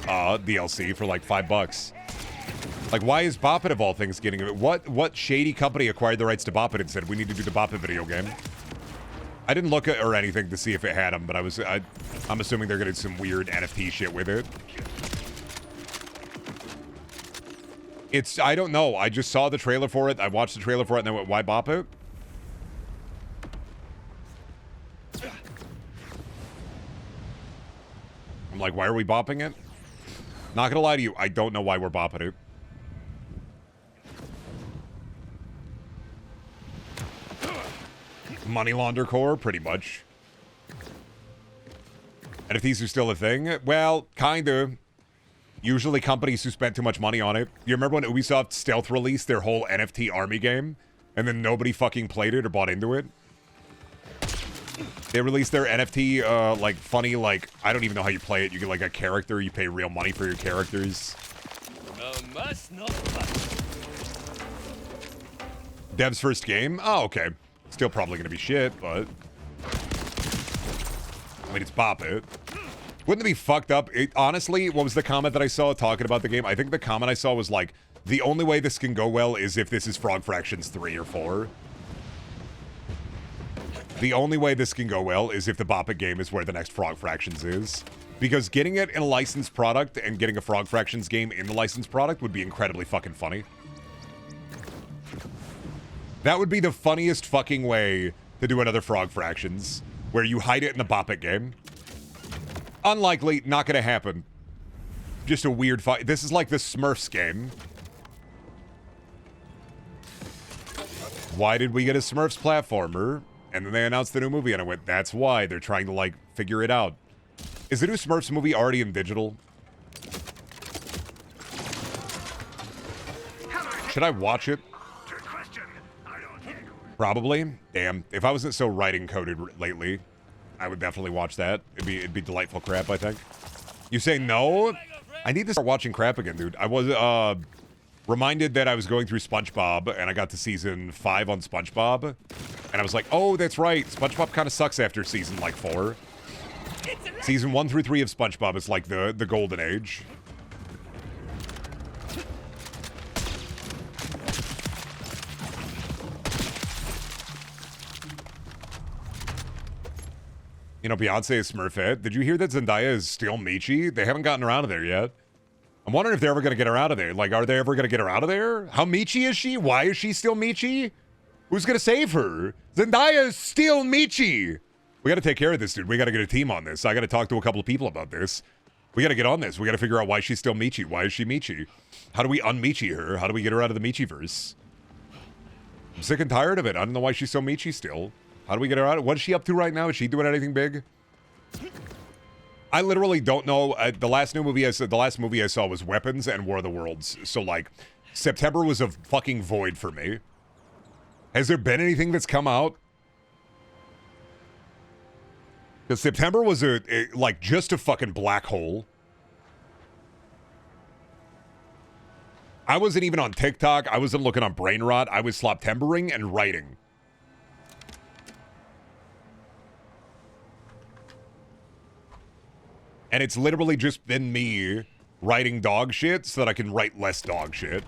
DLC for like $5. Like, why is Bop It of all things getting it? What shady company acquired the rights to Bop It and said we need to do the Bop It video game? I didn't look at or anything to see if it had them, but I'm assuming they're gonna do some weird NFT shit with it. I don't know. I just saw the trailer for it. I watched the trailer for it and then went, why Bop It? I'm like, why are we bopping it? Not gonna lie to you, I don't know why we're bopping it. Money launder core, pretty much. NFTs are still a thing? Well, kinda. Usually companies who spent too much money on it. You remember when Ubisoft stealth released their whole NFT army game? And then nobody fucking played it or bought into it? They released their NFT, like, funny, like, I don't even know how you play it. You get, like, a character. You pay real money for your characters. Dev's first game? Oh, okay. Still probably gonna be shit, but... I mean, it's Bop It. Wouldn't it be fucked up? Honestly, what was the comment that I saw talking about the game? I think the comment I saw was like, the only way this can go well is if this is Frog Fractions 3 or 4. The only way this can go well is if the Bop It game is where the next Frog Fractions is. Because getting it in a licensed product and getting a Frog Fractions game in the licensed product would be incredibly fucking funny. That would be the funniest fucking way to do another Frog Fractions, where you hide it in the Bop It game. Unlikely, not gonna happen. Just a weird fight. This is like the Smurfs game. Why did we get a Smurfs platformer? And then they announced the new movie, and I went, that's why. They're trying to, like, figure it out. Is the new Smurfs movie already in digital? Should I watch it? Probably. Damn. If I wasn't so writing coded lately, I would definitely watch that. It'd be delightful crap, I think. You say no? I need to start watching crap again, dude. I was reminded that I was going through SpongeBob, and I got to season 5 on SpongeBob, and I was like, oh, that's right. SpongeBob kind of sucks after season, like, 4. Season 1 through 3 of SpongeBob is like the golden age. You know, Beyonce is Smurfette. Did you hear that Zendaya is still Michi? They haven't gotten her out of there yet. I'm wondering if they're ever going to get her out of there. Like, are they ever going to get her out of there? How Michi is she? Why is she still Michi? Who's going to save her? Zendaya is still Michi. We got to take care of this, dude. We got to get a team on this. I got to talk to a couple of people about this. We got to get on this. We got to figure out why she's still Michi. Why is she Michi? How do we un-Michi her? How do we get her out of the Michiverse? I'm sick and tired of it. I don't know why she's so Michi still. How do we get her out? What is she up to right now? Is she doing anything big? I literally don't know. The last movie I saw was Weapons and War of the Worlds. So, like, September was a fucking void for me. Has there been anything that's come out? Because September was like just a fucking black hole. I wasn't even on TikTok. I wasn't looking on Brain Rot. I was sloptembering and writing. And it's literally just been me writing dog shit so that I can write less dog shit.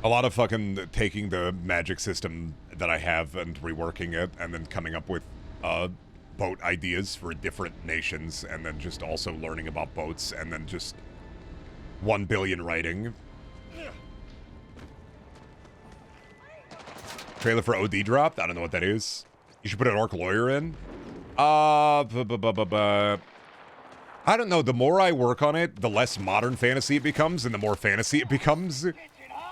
A lot of fucking taking the magic system that I have and reworking it, and then coming up with boat ideas for different nations, and then just also learning about boats, and then just 1 billion writing. Trailer for OD dropped? I don't know what that is. You should put an orc lawyer in. I don't know. The more I work on it, the less modern fantasy it becomes, and the more fantasy it becomes.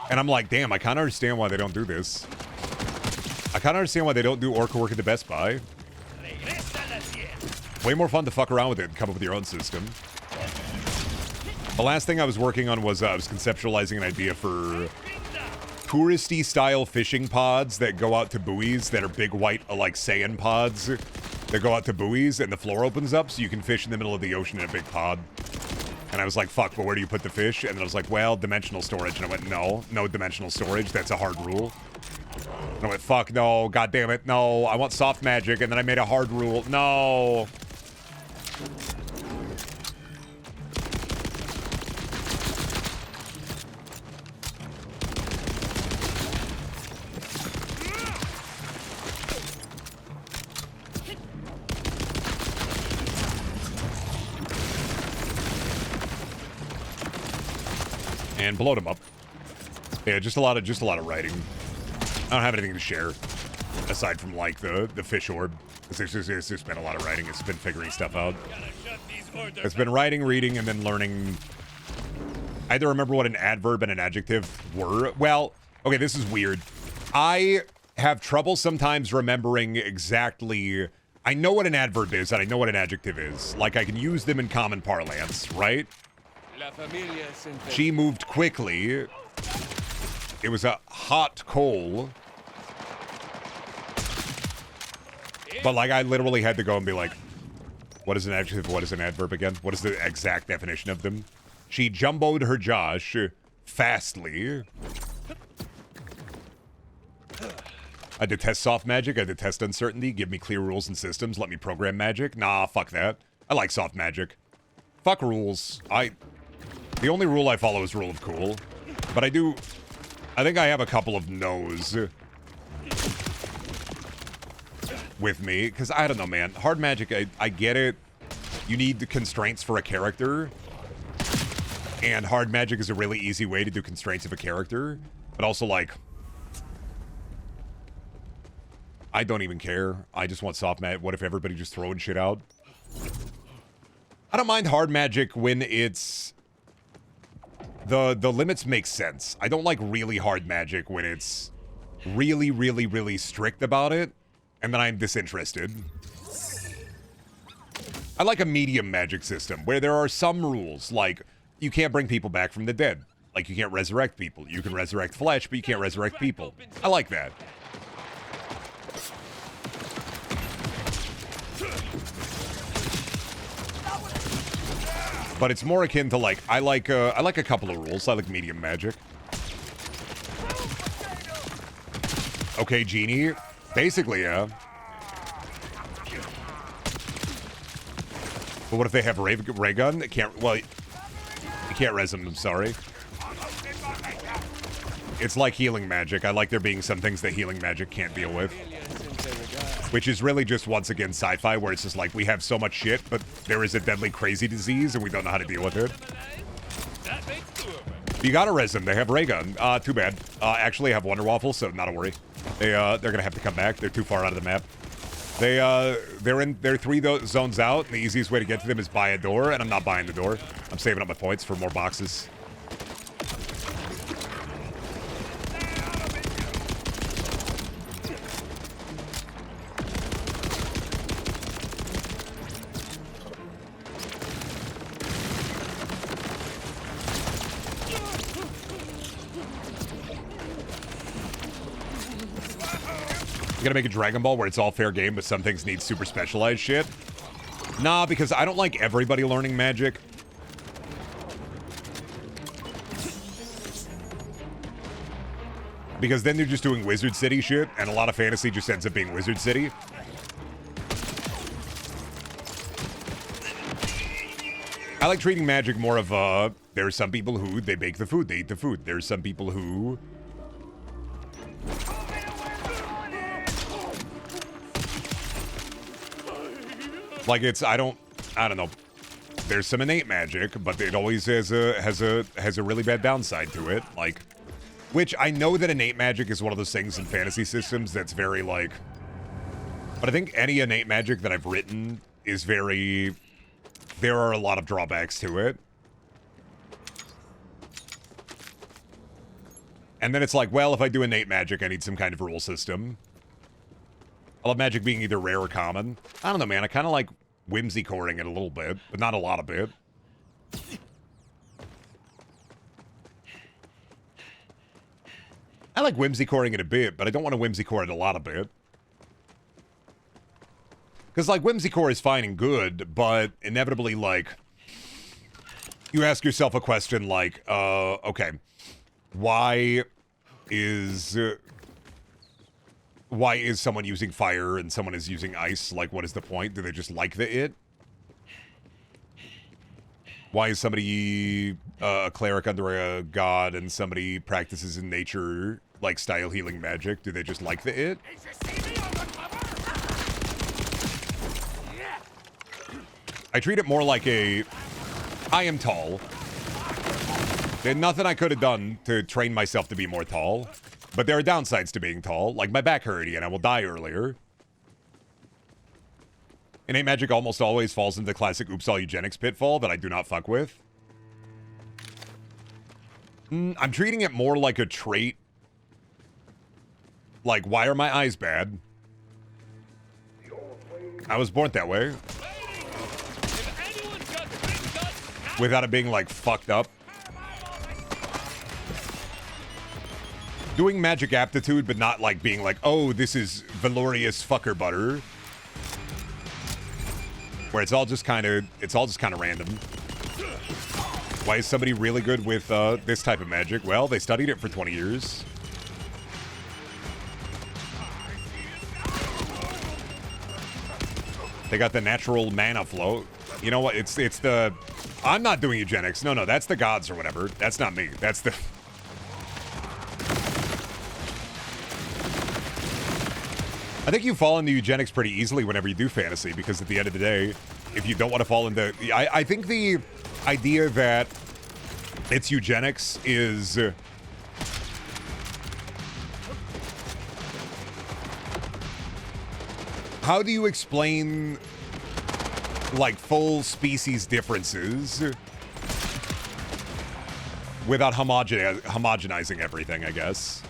And I'm like, damn, I kind of understand why they don't do this. I kind of understand why they don't do orc work at the Best Buy. Way more fun to fuck around with it and come up with your own system. The last thing I was working on was I was conceptualizing an idea for touristy style fishing pods that go out to buoys that are big white, like Saiyan pods that go out to buoys, and the floor opens up so you can fish in the middle of the ocean in a big pod. And I was like, fuck, but where do you put the fish? And then I was like, well, dimensional storage. And I went, no dimensional storage. That's a hard rule. And I went, fuck, no, god damn it, no. I want soft magic. And then I made a hard rule. No. And blowed him up. Yeah, just a lot of writing. I don't have anything to share aside from like the fish orb. It's just been a lot of writing. It's been figuring stuff out. It's been writing, reading, and then learning. I had to remember what an adverb and an adjective were. Well, okay, this is weird. I have trouble sometimes remembering exactly. I know what an adverb is and I know what an adjective is. Like I can use them in common parlance, right? She moved quickly. It was a hot coal. But like I literally had to go and be like, what is an adjective? What is an adverb again? What is the exact definition of them? She jumboed her Josh fastly. I detest soft magic. I detest uncertainty. Give me clear rules and systems. Let me program magic. Nah, fuck that. I like soft magic. Fuck rules. The only rule I follow is rule of cool. But I think I have a couple of no's with me. Because I don't know, man. Hard magic, I get it. You need the constraints for a character. And hard magic is a really easy way to do constraints of a character. But also, like, I don't even care. I just want soft magic. What if everybody just throwing shit out? I don't mind hard magic when it's... The limits make sense. I don't like really hard magic when it's really, really, really strict about it, and then I'm disinterested. I like a medium magic system where there are some rules, like you can't bring people back from the dead. Like you can't resurrect people. You can resurrect flesh, but you can't resurrect people. I like that. But it's more akin to like I like a couple of rules. I like medium magic. Okay, Genie. Basically, yeah. But what if they have ray gun? It can't. Well, you can't res them. I'm sorry. It's like healing magic. I like there being some things that healing magic can't deal with. Which is really just, once again, sci-fi, where it's just like, we have so much shit, but there is a deadly crazy disease, and we don't know how to deal with it. You gotta res them. They have ray gun. Too bad. Actually, I have Wonder Waffle, so not a worry. They're gonna have to come back. They're too far out of the map. They're 3 zones out, and the easiest way to get to them is buy a door, and I'm not buying the door. I'm saving up my points for more boxes. You gonna make a Dragon Ball where it's all fair game, but some things need super specialized shit? Nah, because I don't like everybody learning magic. Because then they're just doing Wizard City shit, and a lot of fantasy just ends up being Wizard City. I like treating magic more of, there are some people who, they bake the food, they eat the food. There's some people who Like I don't know. There's some innate magic, but it always has a really bad downside to it. Like, which I know that innate magic is one of those things in fantasy systems that's very like. But I think any innate magic that I've written is very. There are a lot of drawbacks to it. And then it's like, well, if I do innate magic, I need some kind of rule system. I love magic being either rare or common. I don't know, man. I kind of like whimsy-coring it a little bit, but not a lot of it. I like whimsy-coring it a bit, but I don't want to whimsy-core it a lot of bit. Because, like, whimsy-core is fine and good, but inevitably, like, you ask yourself a question like, okay, why is someone using fire and someone is using ice? Like, what is the point? Do they just like it? Why is somebody a cleric under a god and somebody practices in nature, like, style healing magic? Do they just like it? I treat it more like I am tall. There's nothing I could have done to train myself to be more tall. But there are downsides to being tall, like my back hurting and I will die earlier. Innate magic almost always falls into the classic oops all eugenics pitfall that I do not fuck with. I'm treating it more like a trait. Like, why are my eyes bad? I was born that way. Without it being, like, fucked up. Doing magic aptitude, but not, like, being like, oh, this is valorious fucker butter. Where it's all just kind of random. Why is somebody really good with this type of magic? Well, they studied it for 20 years. They got the natural mana flow. You know what? It's the... I'm not doing eugenics. No, that's the gods or whatever. That's not me. That's the... I think you fall into eugenics pretty easily whenever you do fantasy, because at the end of the day, if you don't want to fall into... I think the idea that it's eugenics is... How do you explain, like, full species differences without homogenizing everything, I guess?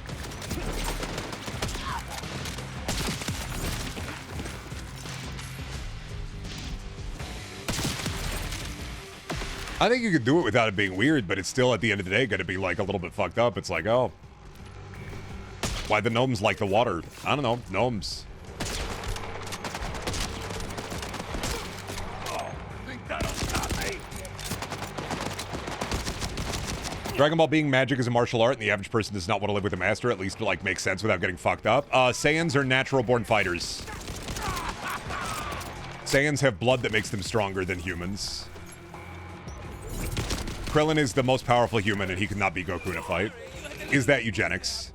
I think you could do it without it being weird, but it's still, at the end of the day, going to be, like, a little bit fucked up. It's like, oh, why the gnomes like the water? I don't know. Gnomes. Dragon Ball being magic is a martial art, and the average person does not want to live with a master, at least to, like, make sense without getting fucked up. Saiyans are natural-born fighters. Saiyans have blood that makes them stronger than humans. Krillin is the most powerful human, and he could not beat Goku in a fight. Is that eugenics?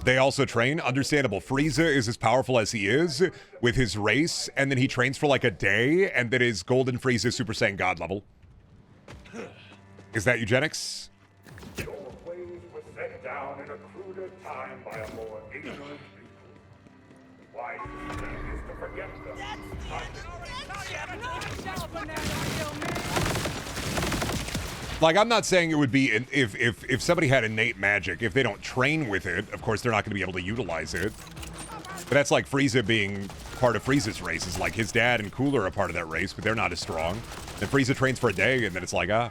They also train. Understandable. Frieza is as powerful as he is with his race, and then he trains for, like, a day, and then his Golden Frieza Super Saiyan God level. Is that eugenics? Your ways were set down in a cruder time by a more ignorant people. Why is to forget them? Like, I'm not saying it would be if somebody had innate magic, if they don't train with it, of course they're not going to be able to utilize it. But that's like Frieza being part of Frieza's race. Is like his dad and Cooler are a part of that race, but they're not as strong. And Frieza trains for a day, and then it's like, I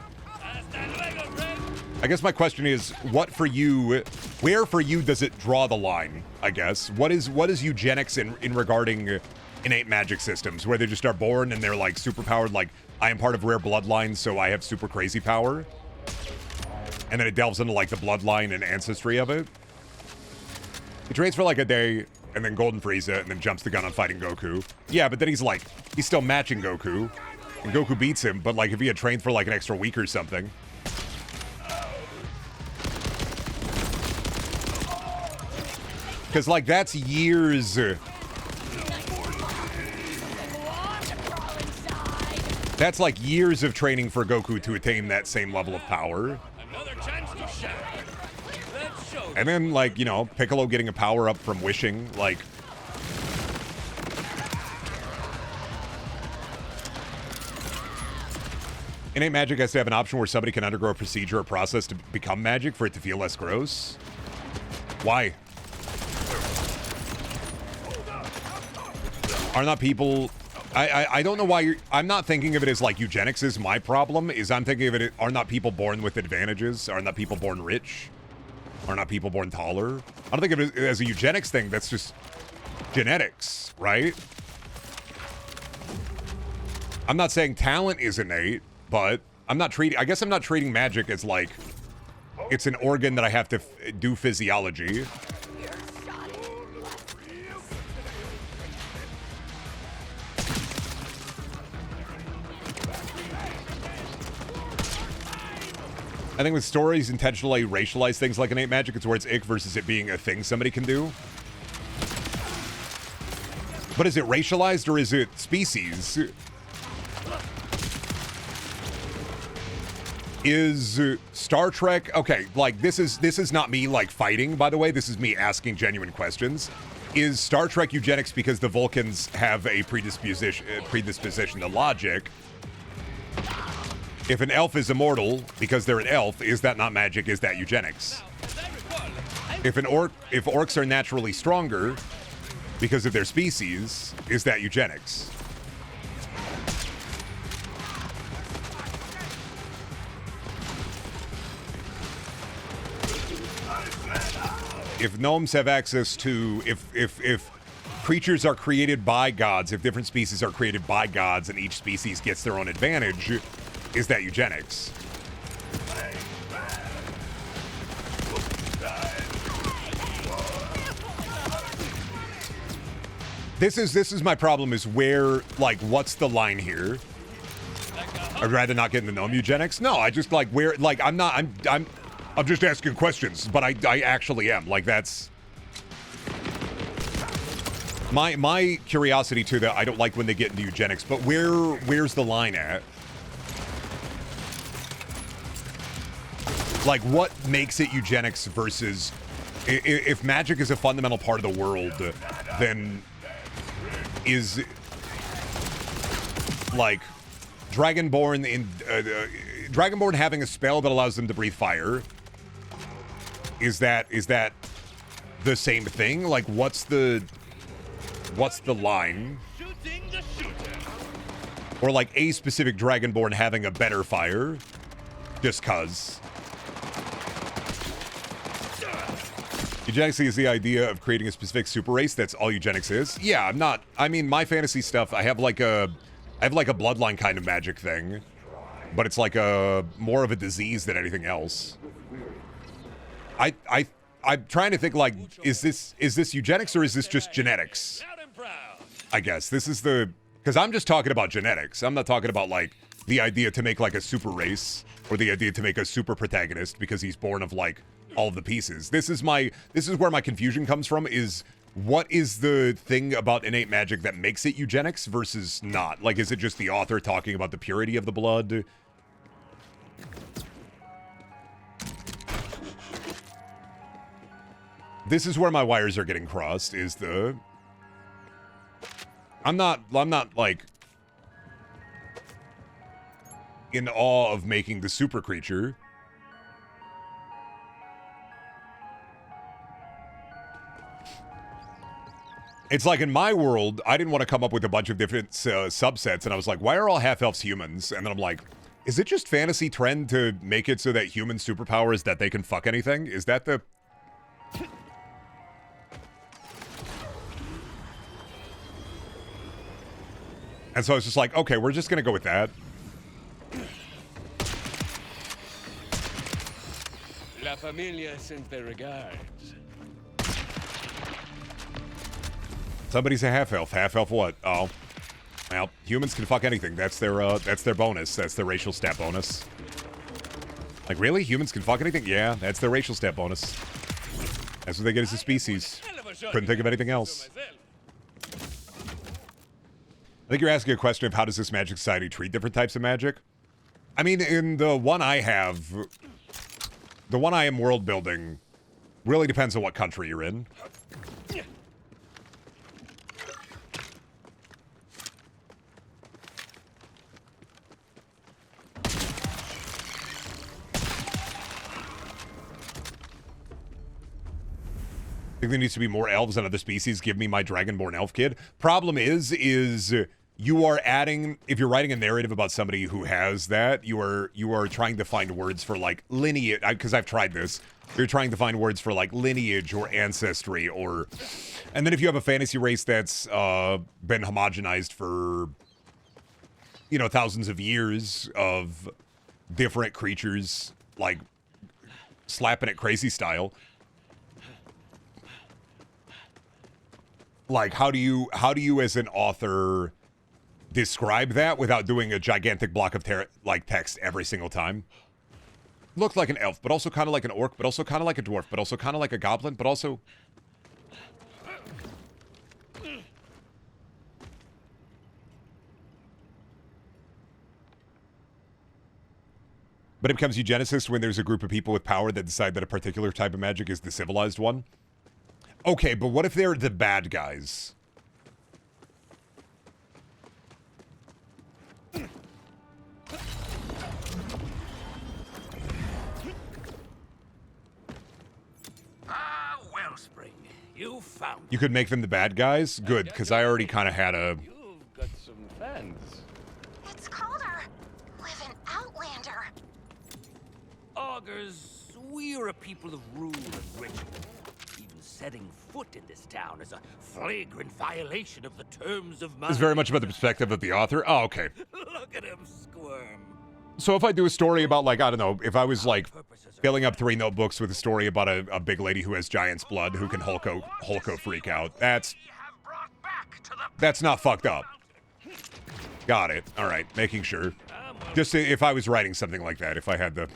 guess my question is, what for you, where for you does it draw the line, I guess? What is eugenics in regarding innate magic systems, where they just are born and they're, like, super powered, like, I am part of rare bloodlines, so I have super crazy power? And then it delves into, like, the bloodline and ancestry of it. He trains for, like, a day, and then Golden Frieza, and then jumps the gun on fighting Goku. Yeah, but then he's still matching Goku, and Goku beats him, but, like, if he had trained for, like, an extra week or something... Because, like, that's years That's like years of training for Goku to attain that same level of power. Another chance to shine. Let's show And then, like, you know, Piccolo getting a power up from wishing, like... Innate magic has to have an option where somebody can undergo a procedure or process to become magic for it to feel less gross. Why? Are not people... I don't know why you're... I'm not thinking of it as, like, eugenics is my problem. I'm thinking of it... Are not people born with advantages? Are not people born rich? Are not people born taller? I don't think of it as a eugenics thing. That's just genetics, right? I'm not saying talent is innate, but I'm not treating... I guess I'm not treating magic as, like... It's an organ that I have to do physiology. I think with stories intentionally racialize things like innate magic, it's where it's ick versus it being a thing somebody can do. But is it racialized or is it species? Is Star Trek... Okay, like, this is not me, like, fighting, by the way. This is me asking genuine questions. Is Star Trek eugenics because the Vulcans have a predisposition to logic? If an elf is immortal because they're an elf, is that not magic? Is that eugenics? If orcs are naturally stronger because of their species, is that eugenics? If gnomes have access to, if creatures are created by gods, if different species are created by gods and each species gets their own advantage, is that eugenics? This is my problem, is where, like, what's the line here? I'd rather not get into gnome eugenics. No, I just, like, where, like, I'm just asking questions, but I actually am. Like, that's my curiosity to that. I don't like when they get into eugenics, but where's the line at? Like, what makes it eugenics versus... If magic is a fundamental part of the world, then is... Like, Dragonborn Dragonborn having a spell that allows them to breathe fire, is that the same thing? Like, what's the line? Or, like, a specific Dragonborn having a better fire, just 'cause. Eugenics is the idea of creating a specific super race. That's all eugenics is. Yeah, I'm not... I mean, my fantasy stuff, I have like a bloodline kind of magic thing, but it's like more of a disease than anything else. I'm trying to think, like, is this eugenics or is this just genetics? I guess this is because I'm just talking about genetics. I'm not talking about, like, the idea to make, like, a super race or the idea to make a super protagonist because he's born of, like, all of the pieces. This is where my confusion comes from, is what is the thing about innate magic that makes it eugenics versus not? Like, is it just the author talking about the purity of the blood? This is where my wires are getting crossed, is the... I'm not, like, in awe of making the super creature. It's like, in my world, I didn't want to come up with a bunch of different subsets, and I was like, why are all half-elves humans? And then I'm like, is it just fantasy trend to make it so that human superpower is that they can fuck anything? Is that the... And so I was just like, okay, we're just going to go with that. La familia sends their regards. Somebody's a half-elf. Half-elf what? Oh. Well, humans can fuck anything. That's their bonus. That's their racial stat bonus. Like, really? Humans can fuck anything? Yeah, that's their racial stat bonus. That's what they get as a species. Couldn't think of anything else. I think you're asking a question of how does this Magic Society treat different types of magic? I mean, in the one I have, the one I am world building, really depends on what country you're in. I think there needs to be more elves and other species. Give me my Dragonborn elf kid. Problem is you are adding, if you're writing a narrative about somebody who has that, you are trying to find words for like lineage, because I've tried this. You're trying to find words for like lineage or ancestry or, and then if you have a fantasy race that's been homogenized for, you know, thousands of years of different creatures, like slapping it crazy style. Like, how do you as an author describe that without doing a gigantic block of text every single time? Looked like an elf, but also kind of like an orc, but also kind of like a dwarf, but also kind of like a goblin, but also... But it becomes eugenicist when there's a group of people with power that decide that a particular type of magic is the civilized one. Okay, but what if they're the bad guys? Ah, Wellspring. You found You could make them the bad guys? Good, because I already kind of had a... You've got some fans. It's colder. Live an outlander. augurs. We're a people of rule and ritual. Even setting foot in this town is a flagrant violation of the terms of my... It's very much about the perspective of the author. Oh, okay. Look at him squirm. So if I do a story about, like, I don't know, if I was, like, filling up 3 notebooks with a story about a big lady who has giant's blood who can Hulko freak out, that's not fucked up. Got it. All right, making sure. Just if I was writing something like that, if I had the...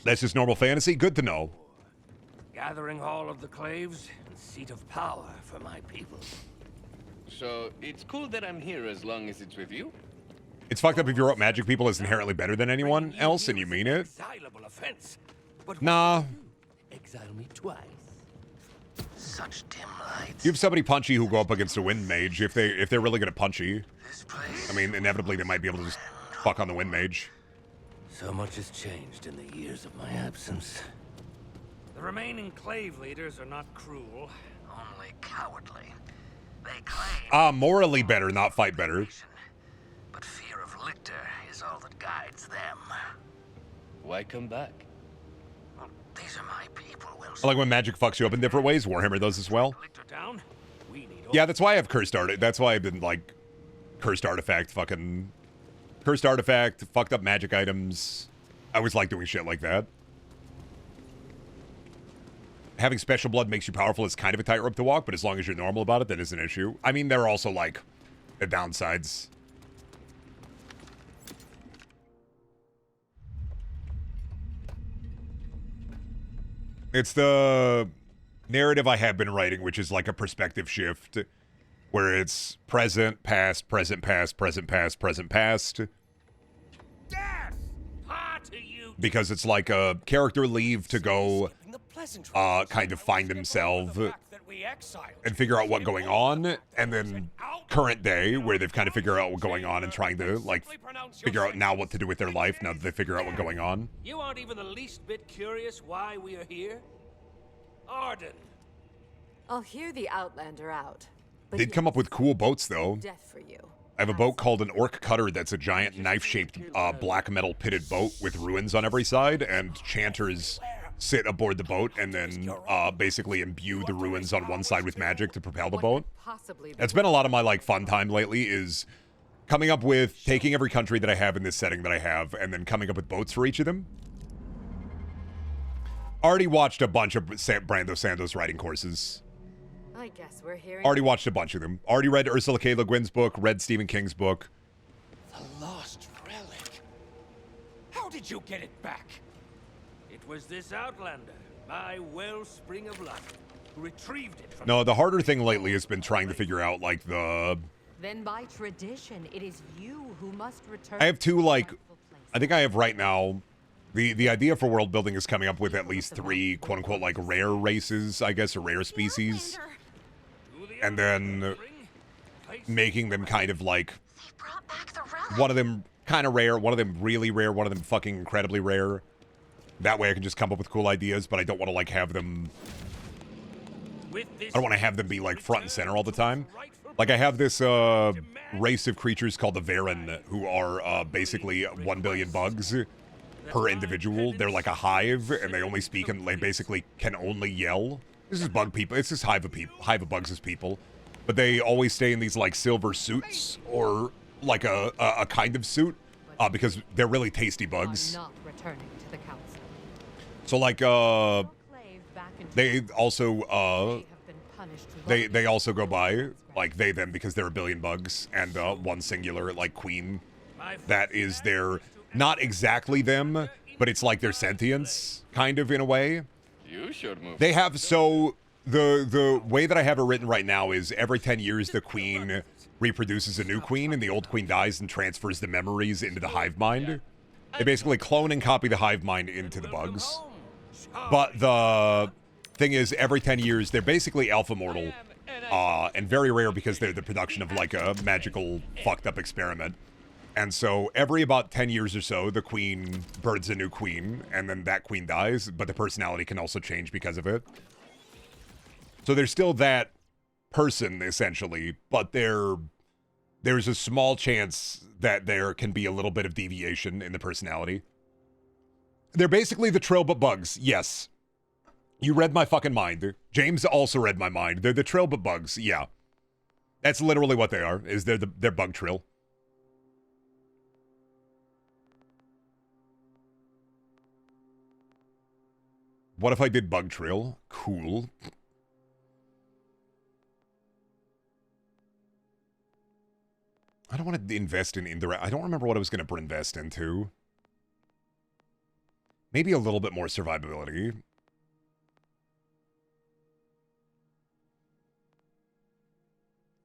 That's just normal fantasy? Good to know. Gathering hall of the Claves and seat of power for my people. So, it's cool that I'm here as long as it's with you? It's fucked up if you wrote magic people as inherently better than anyone else and you mean it. Exilable offense. But Nah. exile me twice. Such dim lights. You have somebody punchy who go up against a wind mage. If they're really good at punchy, This place. I mean, inevitably they might be able to just fuck on the wind mage. So much has changed in the years of my absence. The remaining Clave leaders are not cruel, only cowardly. They claim Morally better, not fight better. but fear of Lictor is all that guides them. Why come back? Well, these are my people, I like when magic fucks you up in different ways. Warhammer does as well. Lictor down. We need Yeah, that's why I have cursed art. That's why I've been like cursed artifact, fucked up magic items. I always like doing shit like that. Having special blood makes you powerful is kind of a tightrope to walk, but as long as you're normal about it, that is an issue. I mean, there are also like the downsides. It's the narrative I have been writing, which is like a perspective shift, where it's present, past, present, past, present, past, present, past. death. Part of you. Because it's like a character leave to go kind of find himself and figure out what's going on, and then current day where they've kind of figured out what's going on and trying to like figure out now what to do with their life now that they figure out what's going on. You aren't even the least bit curious why we are here? Arden. I'll hear the Outlander out. But They'd come up with cool boats though. death for you. I have a boat called an Orc Cutter that's a giant knife-shaped black metal pitted boat with ruins on every side, and chanters sit aboard the boat and then basically imbue the ruins on one side with magic to propel the boat. It's been a lot of my like fun time lately is coming up with taking every country that I have in this setting that I have and then coming up with boats for each of them. Already watched a bunch of Brando Sando's writing courses. I guess we're hearing. Already watched a bunch of them. Already read Ursula K. Le Guin's book, read Stephen King's book. The lost relic. How did you get it back? It was this Outlander, my wellspring of life. who retrieved it from No, the harder thing lately has been trying to figure out, like, the... Then by tradition, it is you who must return. I have two, to the like... rightful place. I think I have right now... The idea for world building is coming up with at least 3, quote-unquote, like, rare races, I guess, or rare species. And then making them kind of, like... They brought back the relic. One of them kind of rare, one of them really rare, one of them fucking incredibly rare. That way I can just come up with cool ideas, but I don't want to, like, have them... I don't want to have them be, like, front and center all the time. Like, I have this, race of creatures called the Varen, who are, basically 1 billion bugs per individual. They're like a hive, and they only speak and they basically can only yell. This is bug people. It's this hive of bugs as people. But they always stay in these, like, silver suits, or, like, a kind of suit, because they're really tasty bugs. I'm not returning to the council. So, like, they also, they also go by, like, they, them, because they're a billion bugs, and, one singular, like, queen. That is their, not exactly them, but it's like their sentience, kind of, in a way. You should move. They have, so, the way that I have it written right now is every 10 years the queen reproduces a new queen, and the old queen dies and transfers the memories into the hive mind. They basically clone and copy the hive mind into the bugs. But the thing is, every 10 years, they're basically alpha mortal, and very rare because they're the production of, like, a magical fucked up experiment. And so every about 10 years or so, the queen births a new queen, and then that queen dies, but the personality can also change because of it. So there's still that person, essentially, but there's a small chance that there can be a little bit of deviation in the personality. They're basically the Trill but bugs, yes. You read my fucking mind. James also read my mind. They're the Trill but bugs, yeah. That's literally what they are, is they're bug Trill. What if I did bug Trill? Cool. I don't want to invest in indirect. I don't remember what I was going to invest into. Maybe a little bit more survivability.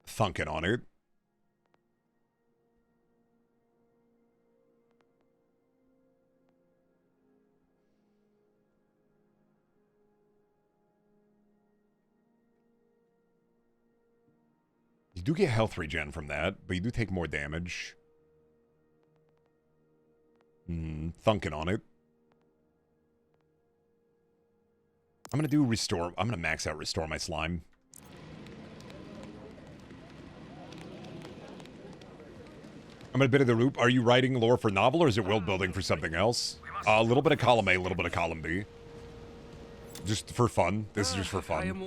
Thunking on it. You do get health regen from that, but you do take more damage. Thunking on it. I'm gonna do restore. I'm gonna max out restore my slime. I'm a bit of the loop. Are you writing lore for novel, or is it world building for something else? A little bit of column A, a little bit of column B. Just for fun. This is just for fun.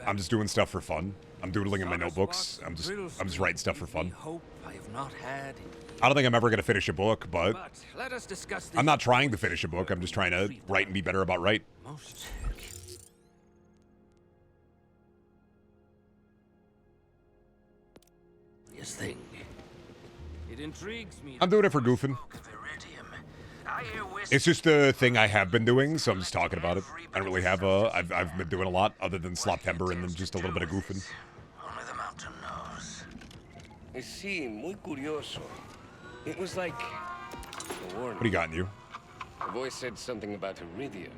I'm just doing stuff for fun. I'm doodling in my notebooks. I'm just writing stuff for fun. I don't think I'm ever going to finish a book, but I'm not trying to finish a book. I'm just trying to write and be better about write. Thing. It intrigues me. I'm doing it for goofing. It's just a thing I have been doing, so I'm just talking about it. I don't really have I've been doing a lot other than Sloptember and then just a little bit of goofing. Only the mountain knows. Sí, muy curioso. It was like a warning. What do you got in you? The voice said something about Iridium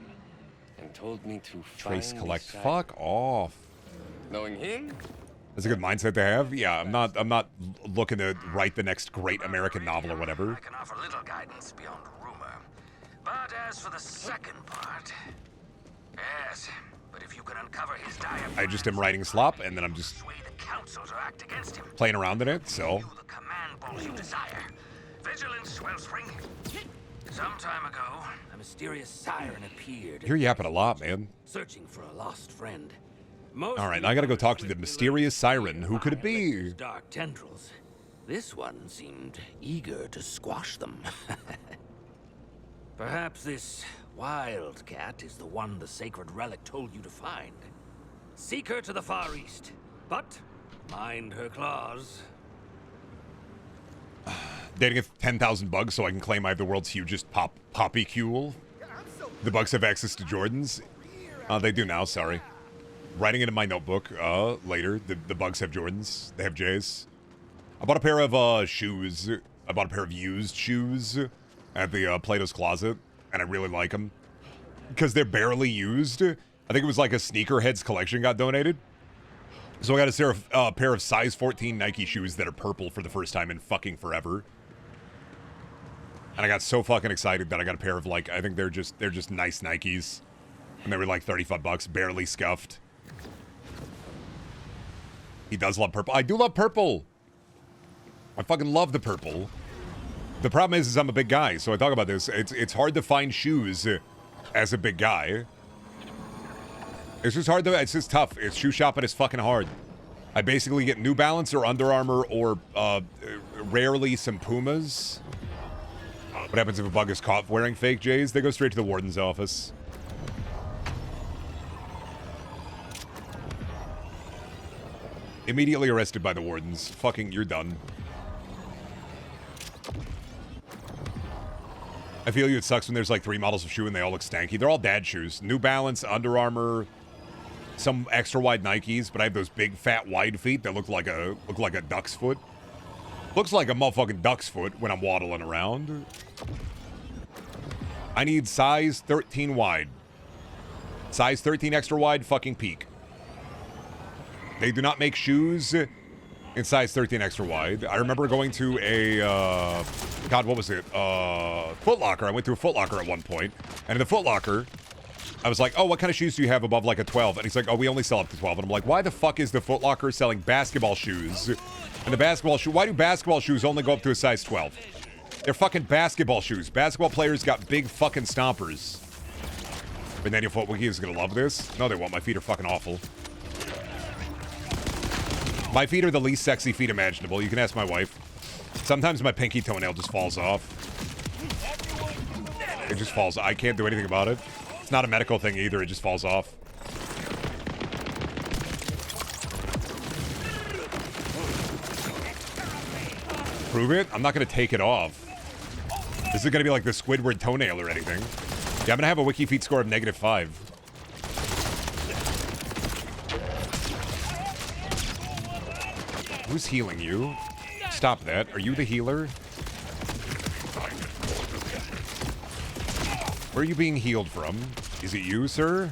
and told me to Trace find collect. the Fuck off. Knowing him? That's a good mindset to have. Yeah, I'm not looking to write the next great American novel or whatever. I can offer little guidance beyond rumor. But as for the second part, yes. But if you can uncover his diaphragm, I just am writing slop, and then I'm just sway the council to act against him. playing around in it, so. You the command balls you desire. Vigilance, Wellspring. Some time ago, a mysterious siren appeared. You're yapping a lot, man. Searching for a lost friend. All right, now I gotta go talk to the mysterious siren. Who could it be? Dark tendrils. This one seemed eager to squash them. Perhaps this wildcat is the one the sacred relic told you to find. Seek her to the far east, but mind her claws. Dating 10,000 bugs so I can claim I have the world's hugest poppycule. The bugs have access to Jordans. They do now, sorry. writing it in my notebook later. The Bugs have Jordans. They have J's. I bought a pair of shoes. I bought a pair of used shoes at the Plato's Closet, and I really like them because they're barely used. I think it was like a Sneakerheads collection got donated. So I got a pair of size 14 Nike shoes that are purple for the first time in fucking forever. And I got so fucking excited that I got a pair of, like, I think they're just nice Nikes. And they were like 35 bucks, barely scuffed. He does love purple. I do love purple. I fucking love the purple. The problem is I'm a big guy, so I talk about this. It's hard to find shoes as a big guy. It's just hard to, it's just tough. It's shoe shopping is fucking hard. I basically get New Balance or Under Armour or rarely some Pumas. What happens if a bug is caught wearing fake J's? They go straight to the warden's office. Immediately arrested by the wardens. Fucking, you're done. I feel you, it sucks when there's like 3 models of shoe and they all look stanky. They're all dad shoes. New Balance, Under Armour, some extra wide Nikes, but I have those big fat wide feet that look like a duck's foot. Looks like a motherfucking duck's foot when I'm waddling around. I need size 13 wide. Size 13 extra wide, fucking peak. They do not make shoes in size 13 extra wide. I remember going to a, God, what was it? Foot Locker. I went to a Foot Locker at one point. And in the Foot Locker, I was like, oh, what kind of shoes do you have above like a 12? And he's like, oh, we only sell up to 12. And I'm like, why the fuck is the Foot Locker selling basketball shoes? And the basketball shoe, why do basketball shoes only go up to a size 12? They're fucking basketball shoes. Basketball players got big fucking stompers. Brendaniel Foot Wiki is gonna love this. No, they won't. My feet are fucking awful. My feet are the least sexy feet imaginable. You can ask my wife. Sometimes my pinky toenail just falls off. It just falls. I can't do anything about it. It's not a medical thing either. It just falls off. Prove it? I'm not going to take it off. This is going to be like the Squidward toenail or anything. Yeah, I'm going to have a wiki feet score of -5. Who's healing you? Stop that. Are you the healer? Where are you being healed from? Is it you, sir?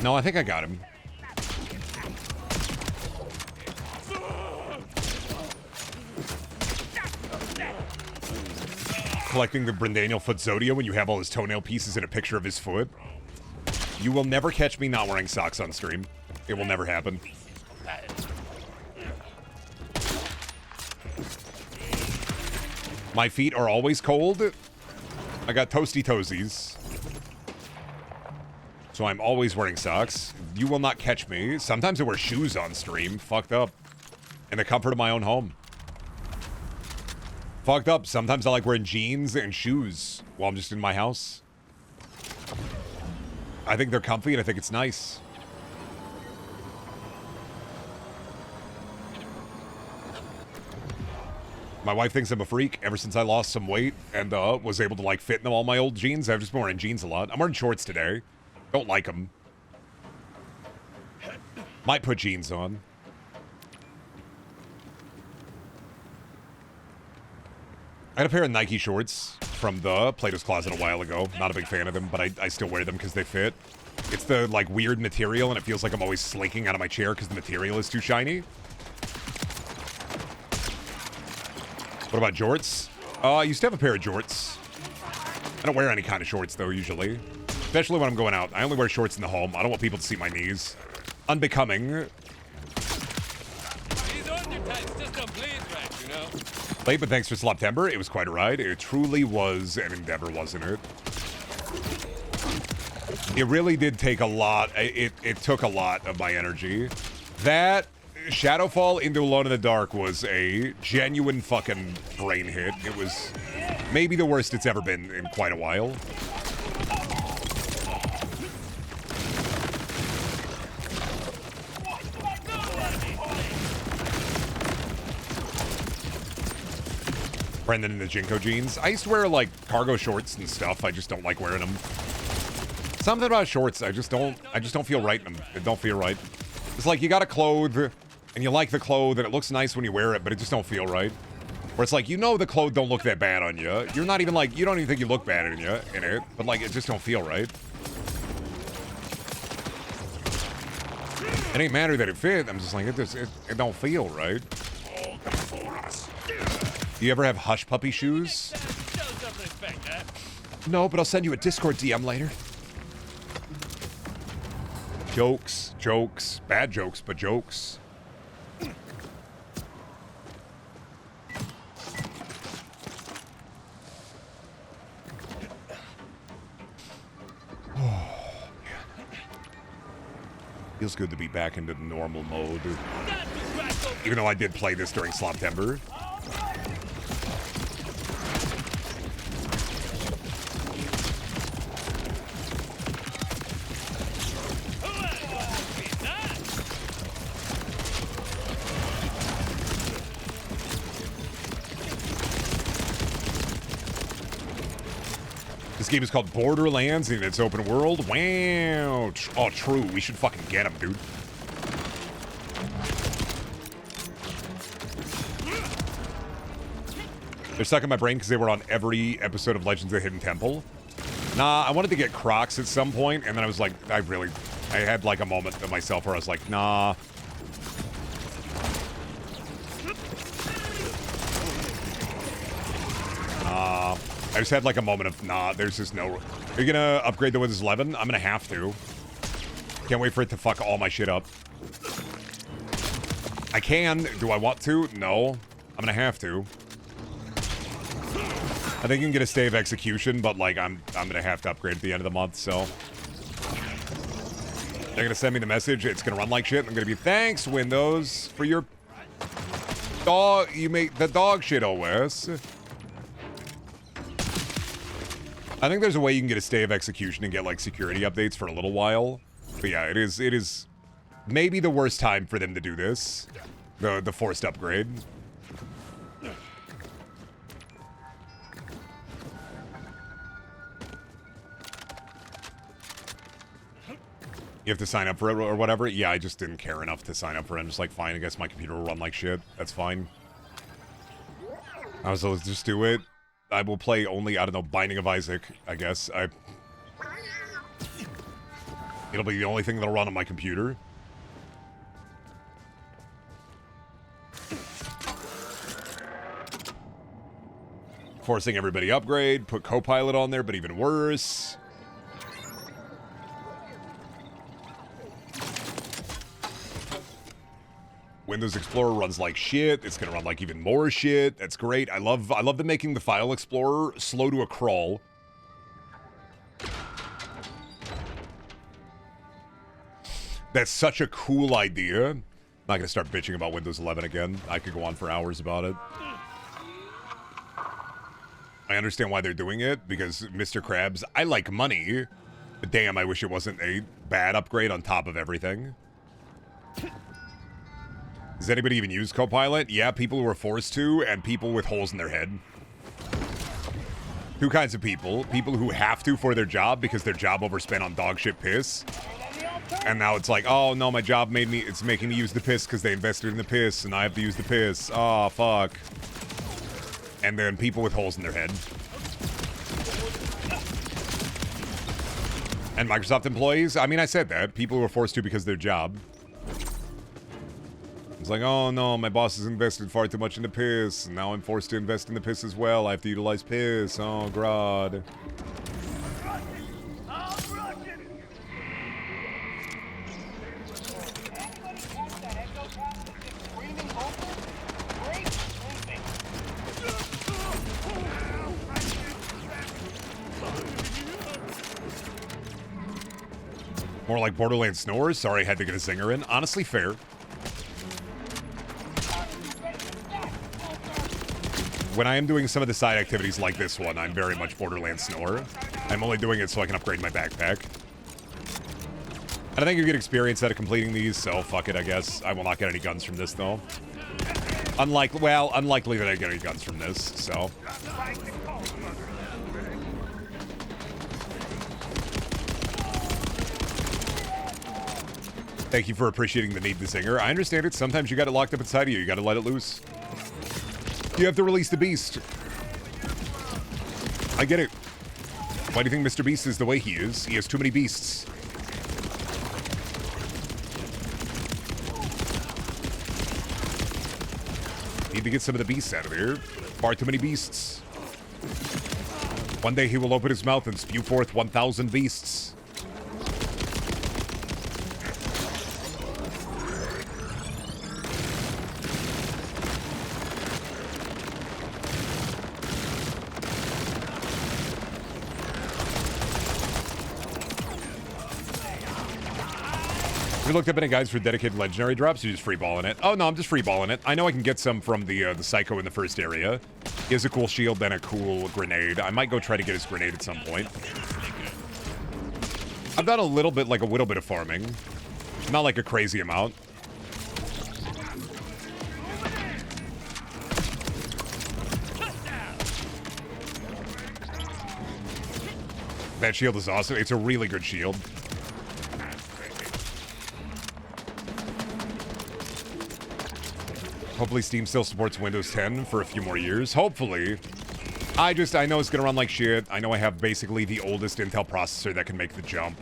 No, I think I got him. Collecting the Brendaniel foot Zodia when you have all his toenail pieces and a picture of his foot. You will never catch me not wearing socks on stream. It will never happen. My feet are always cold. I got toasty toesies. So I'm always wearing socks. You will not catch me. Sometimes I wear shoes on stream. Fucked up. In the comfort of my own home. Fucked up. Sometimes I like wearing jeans and shoes while I'm just in my house. I think they're comfy and I think it's nice. My wife thinks I'm a freak ever since I lost some weight and was able to like fit in all my old jeans. I've just been wearing jeans a lot. I'm wearing shorts today. Don't like them. Might put jeans on. I had a pair of Nike shorts from the Plato's Closet a while ago. Not a big fan of them, but I still wear them because they fit. It's the like weird material and it feels like I'm always slinking out of my chair because the material is too shiny. What about jorts? I used to have a pair of jorts. I don't wear any kind of shorts though usually. Especially when I'm going out. I only wear shorts in the home. I don't want people to see my knees. Unbecoming. These undertypes just don't bleed right, you know? Late, but thanks for Sloptember. It was quite a ride. It truly was an endeavor, wasn't it? It really did take a lot. It took a lot of my energy. That Shadowfall into Alone in the Dark was a genuine fucking brain hit. It was maybe the worst it's ever been in quite a while. Brendan in the Jinko jeans. I used to wear like cargo shorts and stuff. I just don't like wearing them. Something about shorts, I just don't feel right in them. It don't feel right. It's like you got a clothe and you like the clothes and it looks nice when you wear it, but it just don't feel right. Where it's like, you know the clothes don't look that bad on you. You're not even like, you don't even think you look bad in it, but like it just don't feel right. It ain't matter that it fit. I'm just like, it don't feel right. Do you ever have hush puppy shoes? No, but I'll send you a Discord DM later. Jokes, jokes, bad jokes, but jokes. Feels good to be back into the normal mode. Even though I did play this during Sloptember. This game is called Borderlands and it's open world. Wow. Oh, true. We should fucking get him, dude. They're stuck in my brain because they were on every episode of Legends of the Hidden Temple. Nah, I wanted to get Crocs at some point, and then I was like, I had like a moment of myself where I was like, nah. I just had like a moment of, nah, there's just no... Are you gonna upgrade the Windows 11? I'm gonna have to. Can't wait for it to fuck all my shit up. I can. Do I want to? No. I'm gonna have to. I think you can get a stay of execution, but like I'm gonna have to upgrade at the end of the month, so... They're gonna send me the message, it's gonna run like shit, and I'm gonna be, thanks, Windows, for your... dog... You make the dog shit OS. I think there's a way you can get a stay of execution and get like security updates for a little while. But yeah, it is maybe the worst time for them to do this. The forced upgrade. You have to sign up for it or whatever. Yeah, I just didn't care enough to sign up for it. I'm just like, fine, I guess my computer will run like shit. That's fine. I was like, just do it. I will play only, I don't know, Binding of Isaac, I guess. It'll be the only thing that'll run on my computer. Forcing everybody upgrade, put Copilot on there, but even worse. Windows Explorer runs like shit. It's gonna run like even more shit. That's great. I love them making the File Explorer slow to a crawl. That's such a cool idea. I'm not gonna start bitching about Windows 11 again. I could go on for hours about it. I understand why they're doing it, because Mr. Krabs, I like money, but damn, I wish it wasn't a bad upgrade on top of everything. Does anybody even use Copilot? Yeah, people who are forced to, and people with holes in their head. Two kinds of people. People who have to for their job because their job overspent on dog shit piss. And now it's like, oh no, my job it's making me use the piss because they invested in the piss, and I have to use the piss. Oh, fuck. And then people with holes in their head. And Microsoft employees, I mean, I said that. People who are forced to because of their job. It's like, oh no, my boss has invested far too much in the piss, and now I'm forced to invest in the piss as well. I have to utilize piss. Oh, God. More like Borderlands snores. Sorry, I had to get a zinger in. Honestly, fair. When I am doing some of the side activities like this one, I'm very much Borderlands snore. I'm only doing it so I can upgrade my backpack. And I think you get experience out of completing these, so fuck it, I guess. I will not get any guns from this, though. Unlikely that I get any guns from this, so. Thank you for appreciating the need to singer. I understand it. Sometimes you got it locked up inside of you. You got to let it loose. You have to release the beast. I get it. Why do you think Mr. Beast is the way he is? He has too many beasts. Need to get some of the beasts out of there. Far too many beasts. One day he will open his mouth and spew forth 1,000 beasts. You looked up any guides for dedicated legendary drops? You're just freeballing it. Oh no, I'm just freeballing it. I know I can get some from the Psycho in the first area. He has a cool shield, then a cool grenade. I might go try to get his grenade at some point. I've done a little bit of farming. Not like a crazy amount. That shield is awesome. It's a really good shield. Hopefully Steam still supports Windows 10 for a few more years. Hopefully. I know it's gonna run like shit. I know I have basically the oldest Intel processor that can make the jump.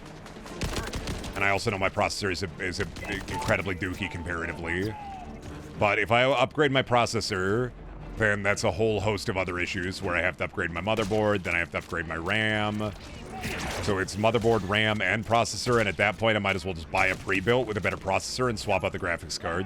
And I also know my processor is incredibly dookie comparatively. But if I upgrade my processor, then that's a whole host of other issues where I have to upgrade my motherboard, then I have to upgrade my RAM. So it's motherboard, RAM, and processor, and at that point I might as well just buy a pre-built with a better processor and swap out the graphics card.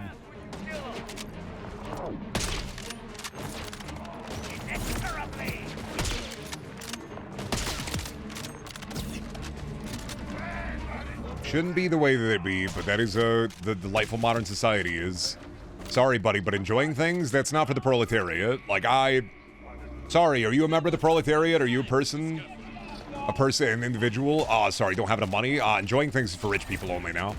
Shouldn't be the way that it be, but that is the delightful modern society is. Sorry, buddy, but enjoying things, that's not for the proletariat. Sorry, are you a member of the proletariat? Are you a person? An individual? Oh, sorry, don't have enough money? Enjoying things is for rich people only now.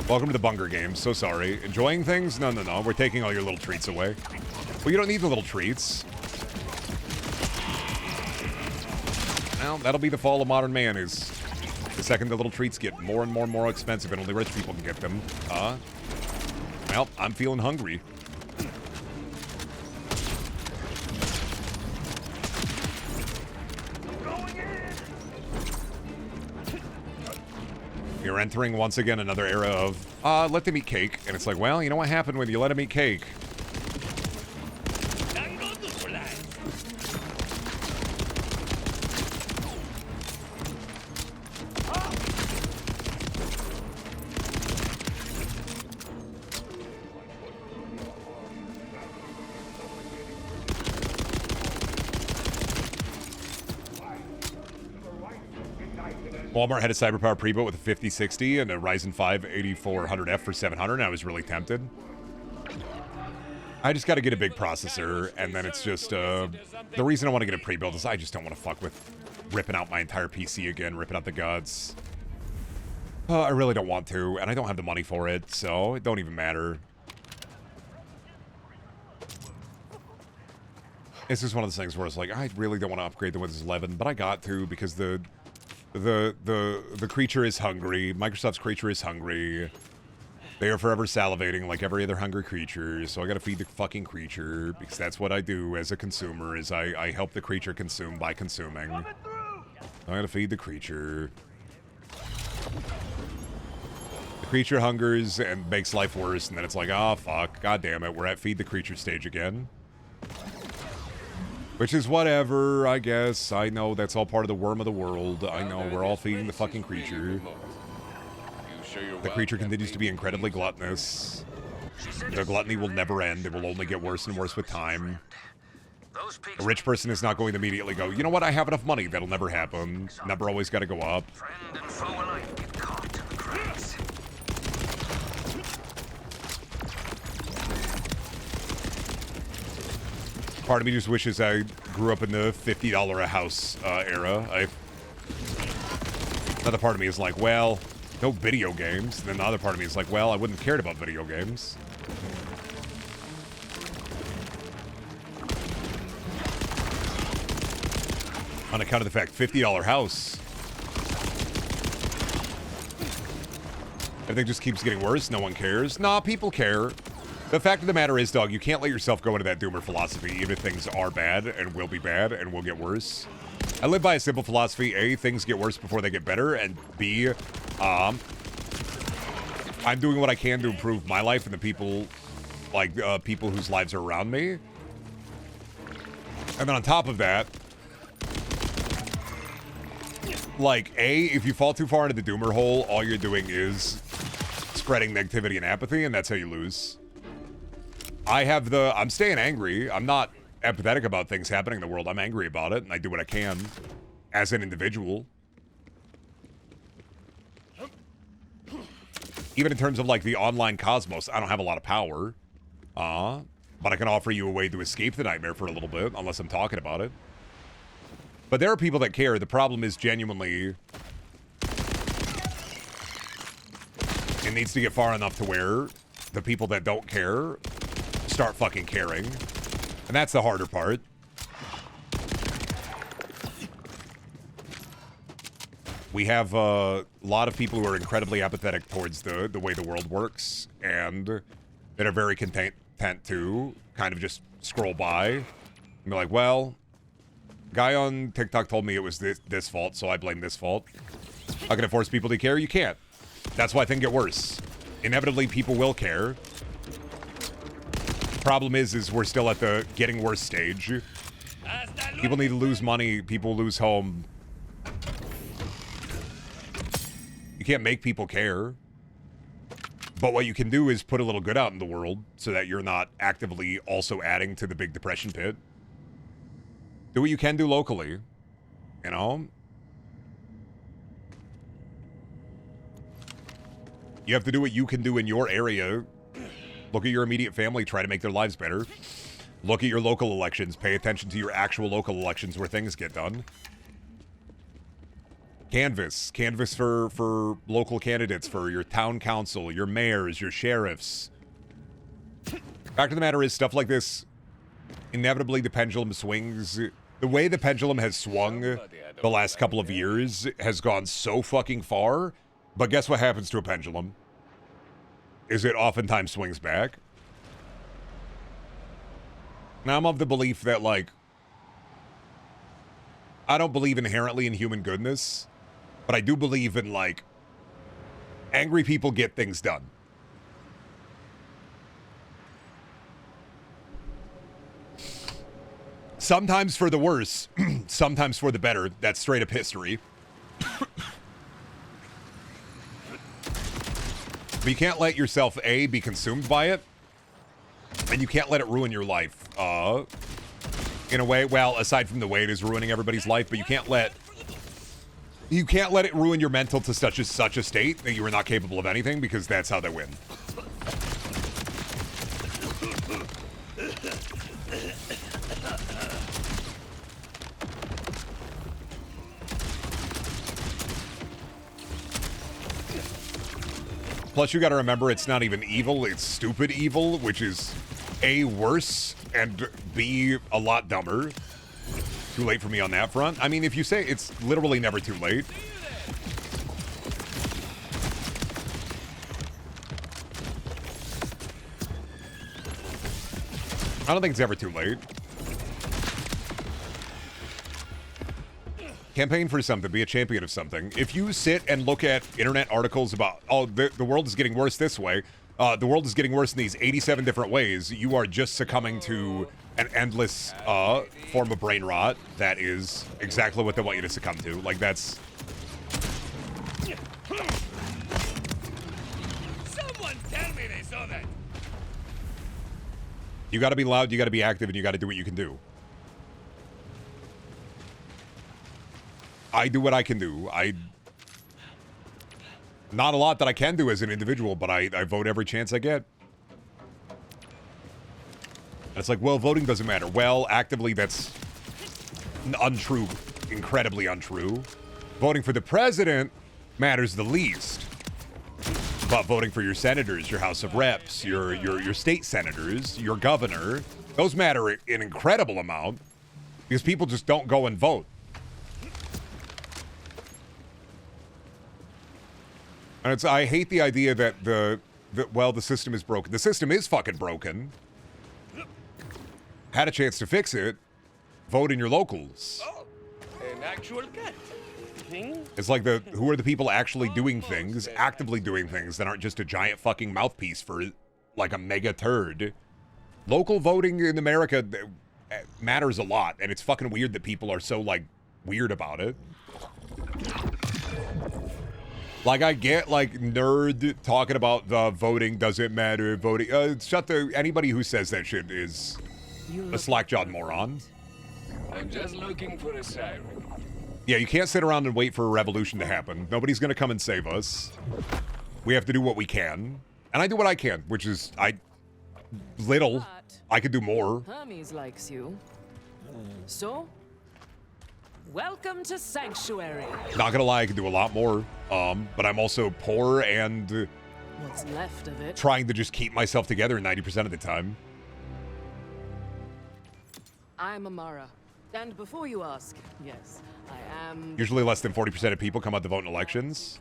Welcome to the Bunger Games, so sorry. Enjoying things? No, we're taking all your little treats away. Well, you don't need the little treats. Well, that'll be the fall of modern man is... The second the little treats get more and more expensive and only rich people can get them. Well, I'm feeling hungry. You're entering once again another era of, let them eat cake. And it's like, well, you know what happened when you let them eat cake? Walmart had a CyberPower pre-built with a 5060 and a Ryzen 5 8400F for 700, and I was really tempted. I just got to get a big processor, and then it's just, the reason I want to get a pre-built is I just don't want to fuck with ripping out my entire PC again, ripping out the guts. I really don't want to, and I don't have the money for it, so it don't even matter. It's just one of those things where it's like, I really don't want to upgrade the Windows 11, but I got to because the creature is hungry. Microsoft's creature is hungry. They are forever salivating like every other hungry creature, so I gotta feed the fucking creature, because that's what I do as a consumer, is I help the creature consume by consuming. I gotta feed the creature. The creature hungers and makes life worse, and then it's like, oh fuck, god damn it, we're at feed the creature stage again. Which is whatever, I guess. I know that's all part of the worm of the world. I know, we're all feeding the fucking creature. The creature continues to be incredibly gluttonous. The gluttony will never end. It will only get worse and worse with time. A rich person is not going to immediately go, you know what, I have enough money. That'll never happen. Number always got to go up. Part of me just wishes I grew up in the $50 a house era. Another part of me is like, well, no video games. And then the other part of me is like, well, I wouldn't have cared about video games. On account of the fact, $50 house. Everything just keeps getting worse. No one cares. Nah, people care. The fact of the matter is, dog, you can't let yourself go into that doomer philosophy, even if things are bad and will be bad and will get worse. I live by a simple philosophy. A, things get worse before they get better. And B, I'm doing what I can to improve my life and the people, like, people whose lives are around me. And then on top of that, like, A, if you fall too far into the doomer hole, all you're doing is spreading negativity and apathy, and that's how you lose. I'm staying angry. I'm not empathetic about things happening in the world. I'm angry about it, and I do what I can as an individual. Even in terms of, like, the online cosmos, I don't have a lot of power. But I can offer you a way to escape the nightmare for a little bit, unless I'm talking about it. But there are people that care. The problem is genuinely, it needs to get far enough to where the people that don't care start fucking caring. And that's the harder part. We have a lot of people who are incredibly apathetic towards the way the world works, and that are very content to kind of just scroll by and be like, well, guy on TikTok told me it was this fault, so I blame this fault. How can I force people to care? You can't. That's why things get worse. Inevitably, people will care. Problem is we're still at the getting worse stage. People need to lose money. People lose home. You can't make people care. But what you can do is put a little good out in the world so that you're not actively also adding to the big depression pit. Do what you can do locally, you know? You have to do what you can do in your area. Look at your immediate family, try to make their lives better. Look at your local elections, pay attention to your actual local elections where things get done. Canvas for local candidates, for your town council, your mayors, your sheriffs. Fact of the matter is, stuff like this, inevitably the pendulum swings. The way the pendulum has swung the last couple of years has gone so fucking far, but guess what happens to a pendulum? Is it oftentimes swings back. Now, I'm of the belief that, like, I don't believe inherently in human goodness, but I do believe in, like, angry people get things done. Sometimes for the worse, sometimes for the better. That's straight up history. But you can't let yourself, A, be consumed by it, and you can't let it ruin your life. In a way, well, aside from the way it is ruining everybody's life, but you can't let it ruin your mental to such a state that you are not capable of anything, because that's how they win. Plus, you got to remember, it's not even evil, it's stupid evil, which is A, worse, and B, a lot dumber. Too late for me on that front. I mean, if you say it's literally never too late. I don't think it's ever too late. Campaign for something. Be a champion of something. If you sit and look at internet articles about, oh, the world is getting worse this way, the world is getting worse in these 87 different ways, you are just succumbing to an endless form of brain rot that is exactly what they want you to succumb to. Like, that's... Someone tell me they saw that. You gotta be loud, you gotta be active, and you gotta do what you can do. I do what I can do. Not a lot that I can do as an individual, but I vote every chance I get. And it's like, well, voting doesn't matter. Well, actively, that's untrue. Incredibly untrue. Voting for the president matters the least. But voting for your senators, your House of Reps, your state senators, your governor, those matter an incredible amount. Because people just don't go and vote. And I hate the idea that well, the system is broken. The system is fucking broken. Had a chance to fix it. Vote in your locals. Oh, an actual cat. Thing? It's like who are the people actually doing things, actively doing things that aren't just a giant fucking mouthpiece for like a mega turd. Local voting in America matters a lot, and it's fucking weird that people are so like weird about it. Like, I get, like, nerd talking about the voting doesn't matter, voting. Anybody who says that shit is a slack-jawed moron. I'm just looking for a siren. Yeah, you can't sit around and wait for a revolution to happen. Nobody's gonna come and save us. We have to do what we can. And I do what I can, which is, I could do more. Hermes likes you. So, welcome to Sanctuary. Not gonna lie, I could do a lot more. But I'm also poor and What's left of it? trying to just keep myself together 90% of the time. I'm Amara. And before you ask, yes, I am. Usually less than 40% of people come out to vote in elections.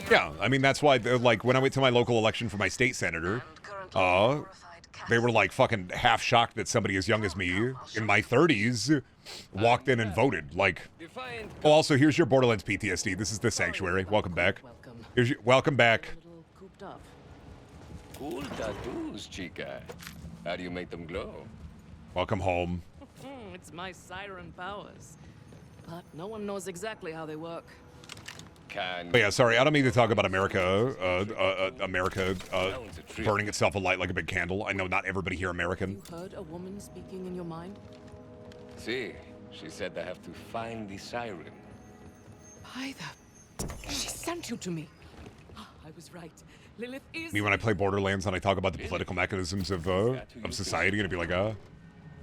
Yeah, I mean, that's why, like, when I went to my local election for my state senator, they were, like, fucking half shocked that somebody as young as me, in my 30s, walked in and voted. Like, oh, also, here's your Borderlands PTSD. This is the Sanctuary. Welcome back. Welcome back. A little cooped up. Cool tattoos, chica. How do you make them glow? Welcome home. It's my siren powers. But no one knows exactly how they work. But yeah, sorry, I don't mean to talk about America, burning itself alight like a big candle. I know not everybody here American. You heard a woman speaking in your mind? See, she said I have to find the siren. By the... She sent you to me. I was right. Lilith is... Me when I play Borderlands and I talk about the political mechanisms of society, and it'd be like,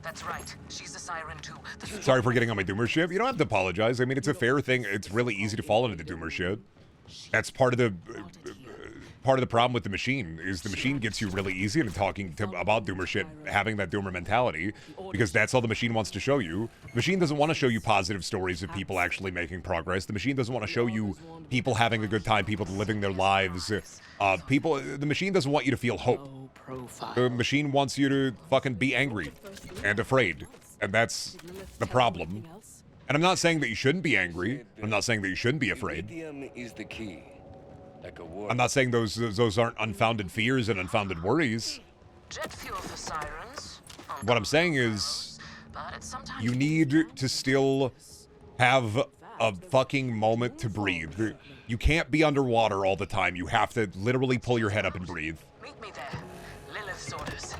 That's right. She's a siren too. sorry for getting on my doomer shit. You don't have to apologize. I mean, it's a fair thing. It's really easy to fall into the doomer shit. That's part of the problem with the machine, is the machine gets you really easy into talking about doomer shit, having that doomer mentality, because that's all the machine wants to show you. The machine doesn't want to show you positive stories of people actually making progress. The machine doesn't want to show you people having a good time, people living their lives. The machine doesn't want you to feel hope. The machine wants you to fucking be angry and afraid, and that's the problem. And I'm not saying that you shouldn't be angry. I'm not saying that you shouldn't be afraid. Iridium is the key. Like a word. I'm not saying those aren't unfounded fears and unfounded worries. Jet fuel for sirens. What I'm saying is, you need to still have a fucking moment to breathe. You can't be underwater all the time. You have to literally pull your head up and breathe. Meet me there. Lilith's orders.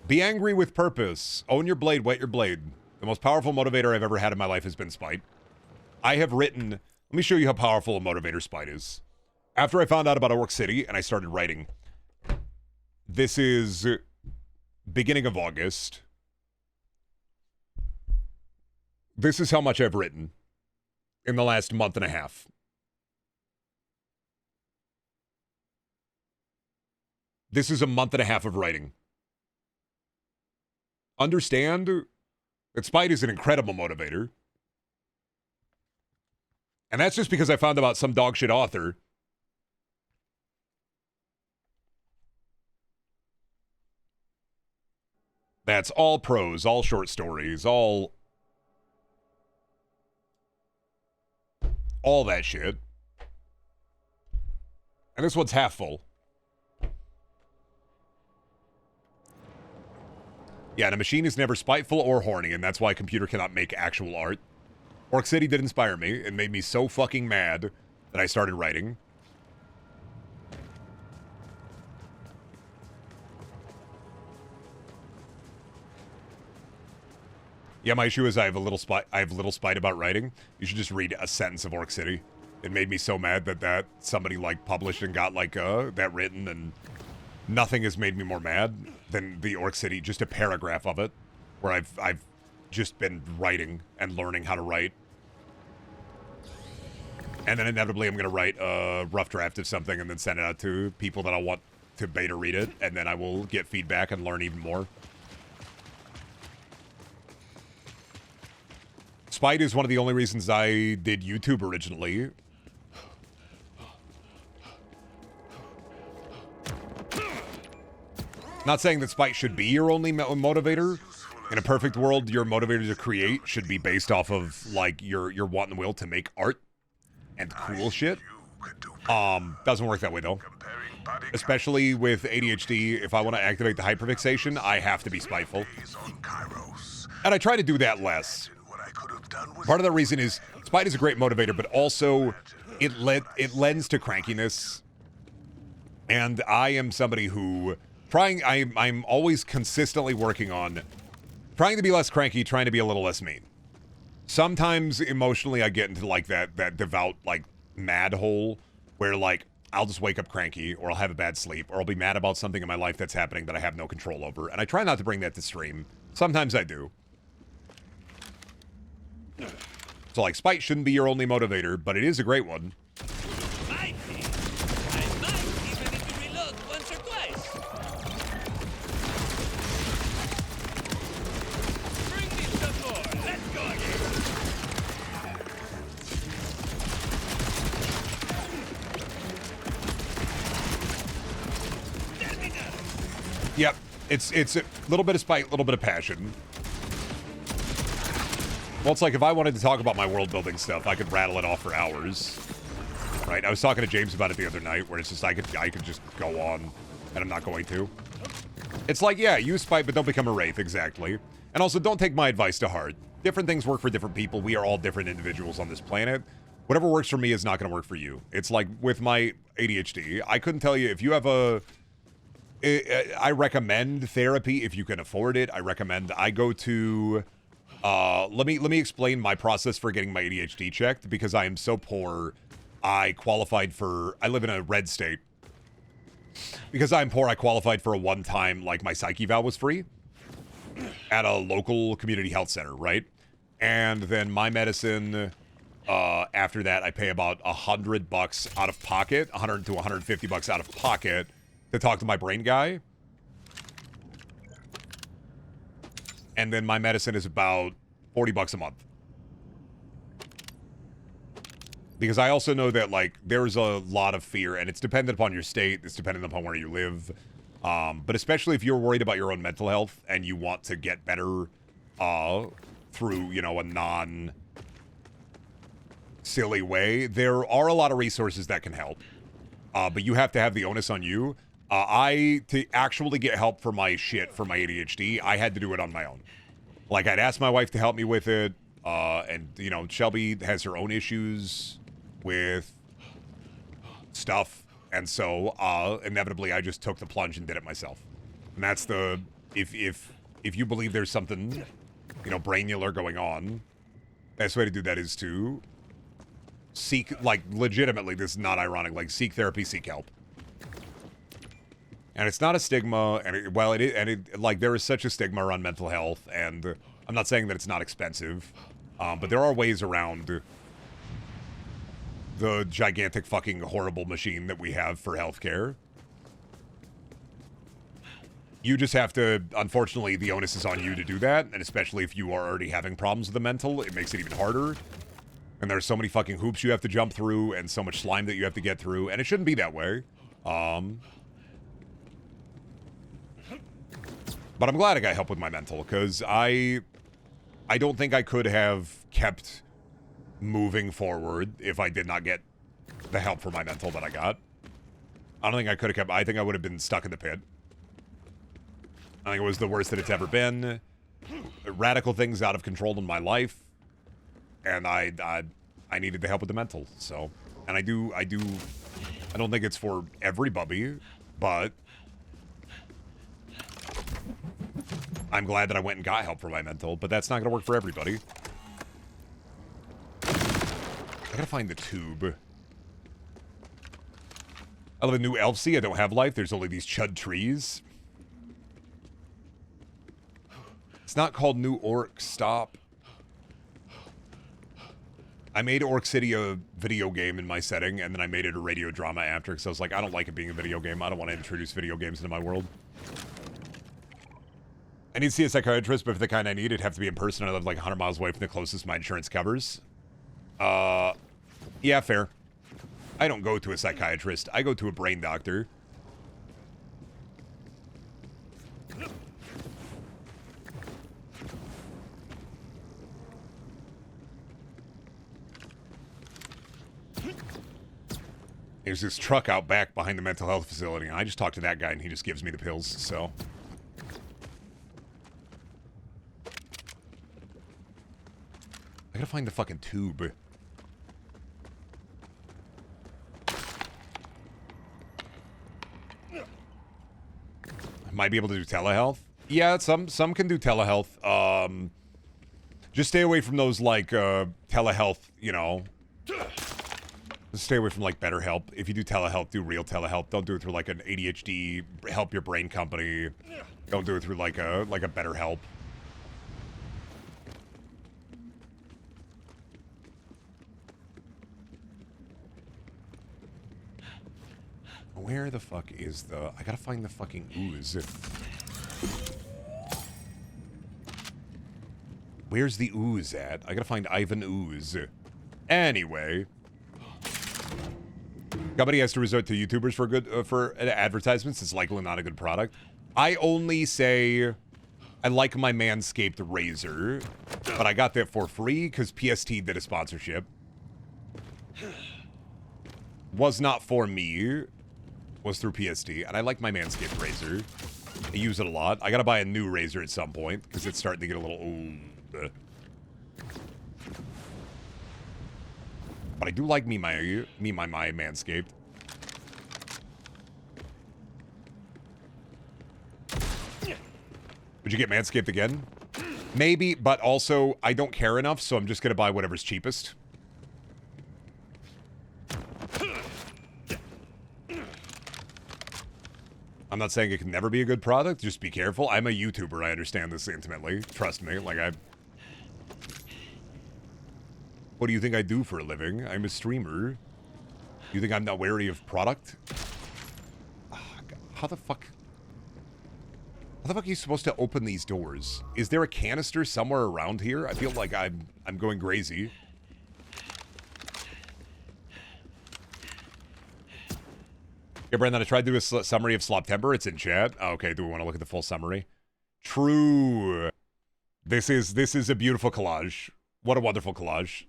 Be angry with purpose. Own your blade, wet your blade. The most powerful motivator I've ever had in my life has been spite. I have written... Let me show you how powerful a motivator spite is. After I found out about Orc City and I started writing, this is beginning of August. This is how much I've written in the last month and a half. This is a month and a half of writing. Understand that spite is an incredible motivator. And that's just because I found about some dog shit author. That's all prose, all short stories, all that shit. And this one's half full. Yeah, and a machine is never spiteful or horny, and that's why a computer cannot make actual art. Orc City did inspire me. It made me so fucking mad that I started writing. Yeah, my issue is I have little spite about writing. You should just read a sentence of Orc City. It made me so mad that somebody like published and got like that written, and nothing has made me more mad than the Orc City, just a paragraph of it, where I've just been writing and learning how to write. And then inevitably I'm going to write a rough draft of something and then send it out to people that I want to beta read it, and then I will get feedback and learn even more. Spite is one of the only reasons I did YouTube originally. Not saying that spite should be your only motivator. In a perfect world, your motivator to create should be based off of, like, your want and will to make art and cool shit. Doesn't work that way, though. Especially with ADHD, if I want to activate the hyperfixation, I have to be spiteful. And I try to do that less. Part of the reason is, spite is a great motivator, but also it lends to crankiness. And I am somebody who, I'm always consistently working on trying to be less cranky, trying to be a little less mean. Sometimes emotionally I get into like that devout, like, mad hole where, like, I'll just wake up cranky, or I'll have a bad sleep, or I'll be mad about something in my life that's happening that I have no control over. And I try not to bring that to stream. Sometimes I do. So, like, spite shouldn't be your only motivator, but it is a great one. Might be. I might even need to reload once or twice. Bring me some more. Let's go again. Yep, it's a little bit of spite, a little bit of passion. Well, it's like if I wanted to talk about my world building stuff, I could rattle it off for hours. Right? I was talking to James about it the other night, where it's just I could just go on, and I'm not going to. It's like, yeah, use spite, but don't become a wraith, exactly. And also, don't take my advice to heart. Different things work for different people. We are all different individuals on this planet. Whatever works for me is not going to work for you. It's like with my ADHD. I couldn't tell you if you have a... I recommend therapy if you can afford it. I go to... let me explain my process for getting my ADHD checked, because I am so poor. I live in a red state. Because I'm poor, I qualified for a one-time, like, my psyche eval was free at a local community health center, right? And then my medicine, after that, I pay about $100 out of pocket, 100 to 150 bucks out of pocket to talk to my brain guy. And then my medicine is about 40 bucks a month. Because I also know that, like, there's a lot of fear, and it's dependent upon your state, it's dependent upon where you live. But especially if you're worried about your own mental health and you want to get better through, you know, a non-silly way, there are a lot of resources that can help. But you have to have the onus on you. To actually get help for my shit, for my ADHD, I had to do it on my own. Like, I'd ask my wife to help me with it, and, you know, Shelby has her own issues with stuff, and so, inevitably, I just took the plunge and did it myself. And that's the, if you believe there's something, you know, brainular going on, the best way to do that is to seek, like, legitimately, this is not ironic, like, seek therapy, seek help. And it's not a stigma, and like, there is such a stigma around mental health, and I'm not saying that it's not expensive, but there are ways around the gigantic fucking horrible machine that we have for healthcare. You just have to, unfortunately, the onus is on you to do that, and especially if you are already having problems with the mental, it makes it even harder. And there's so many fucking hoops you have to jump through, and so much slime that you have to get through, and it shouldn't be that way. But I'm glad I got help with my mental, because I don't think I could have kept moving forward if I did not get the help for my mental that I got. I don't think I could have kept... I think I would have been stuck in the pit. I think it was the worst that it's ever been. Radical things out of control in my life. And I needed the help with the mental, so... And I don't think it's for everybody, but... I'm glad that I went and got help for my mental, but that's not going to work for everybody. I gotta find the tube. I live in New Elfsea. I don't have life. There's only these chud trees. It's not called New Orc. Stop. I made Orc City a video game in my setting, and then I made it a radio drama after, because I was like, I don't like it being a video game. I don't want to introduce video games into my world. I need to see a psychiatrist, but for the kind I need, it'd have to be in person. I live like 100 miles away from the closest my insurance covers. Yeah, fair. I don't go to a psychiatrist. I go to a brain doctor. There's this truck out back behind the mental health facility, and I just talk to that guy, and he just gives me the pills, so. I gotta find the fucking tube. I might be able to do telehealth. Yeah, some can do telehealth. Just stay away from those, like, telehealth, you know. Just stay away from, like, BetterHelp. If you do telehealth, do real telehealth. Don't do it through, like, an ADHD help your brain company. Don't do it through, like a BetterHelp. Where the fuck is the... I gotta find the fucking ooze. Where's the ooze at? I gotta find Ivan Ooze. Anyway... Company has to resort to YouTubers for good for advertisements. It's likely not a good product. I only say I like my Manscaped razor, but I got that for free because PST did a sponsorship. Was not for me. Was through PST, and I like my Manscaped razor. I use it a lot. I gotta buy a new razor at some point because it's starting to get a little old. But I do like my Manscaped. Would you get Manscaped again? Maybe, but also I don't care enough, so I'm just gonna buy whatever's cheapest. I'm not saying it can never be a good product. Just be careful. I'm a YouTuber. I understand this intimately. Trust me. Like, what do you think I do for a living? I'm a streamer. You think I'm not wary of product? How the fuck are you supposed to open these doors? Is there a canister somewhere around here? I feel like I'm going crazy. Yeah, Brandon, I tried to do a summary of Sloptember. It's in chat. Okay, do we want to look at the full summary? True. This is a beautiful collage. What a wonderful collage.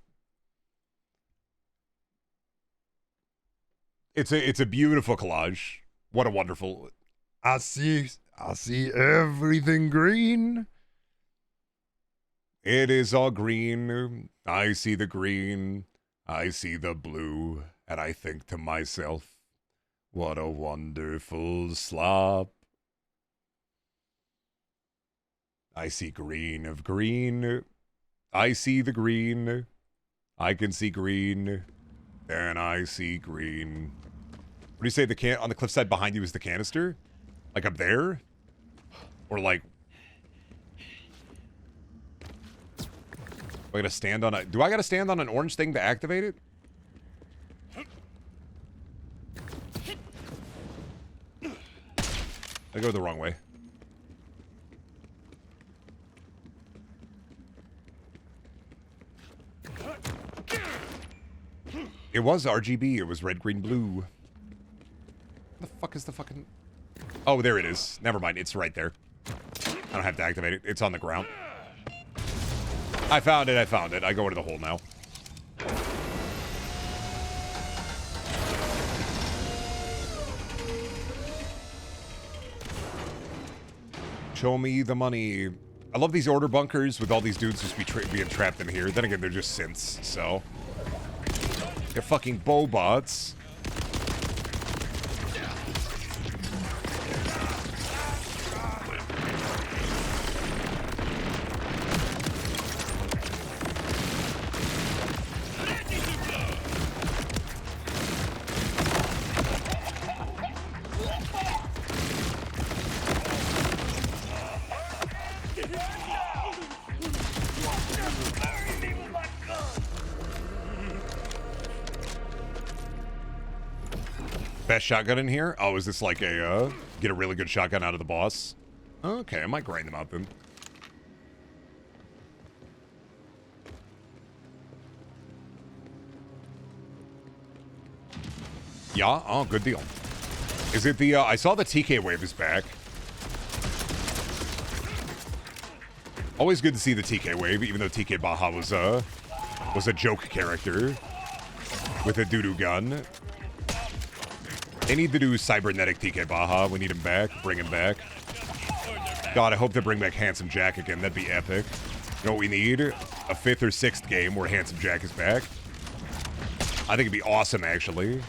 It's a beautiful collage. What a wonderful... I see everything green. It is all green. I see the green. I see the blue. And I think to myself, what a wonderful slop. I see green of green. I see the green. I can see green. And I see green. What do you say on the cliffside behind you is the canister? Like up there? Or like... Do I gotta stand on an orange thing to activate it? I go the wrong way. It was RGB. It was red, green, blue. The fuck is the fucking... Oh, there it is. Never mind. It's right there. I don't have to activate it. It's on the ground. I found it. I go into the hole now. Show me the money. I love these order bunkers with all these dudes just being trapped in here. Then again, they're just synths, so... They're fucking bobots. Best shotgun in here? Oh, is this like a, get a really good shotgun out of the boss? Okay, I might grind them out then. Yeah? Oh, good deal. Is it the, I saw the TK wave is back. Always good to see the TK wave, even though TK Baja was a joke character with a doo-doo gun. They need to do cybernetic TK Baja. We need him back. Bring him back. God, I hope they bring back Handsome Jack again. That'd be epic. You know what we need? A 5th or 6th game where Handsome Jack is back. I think it'd be awesome, actually.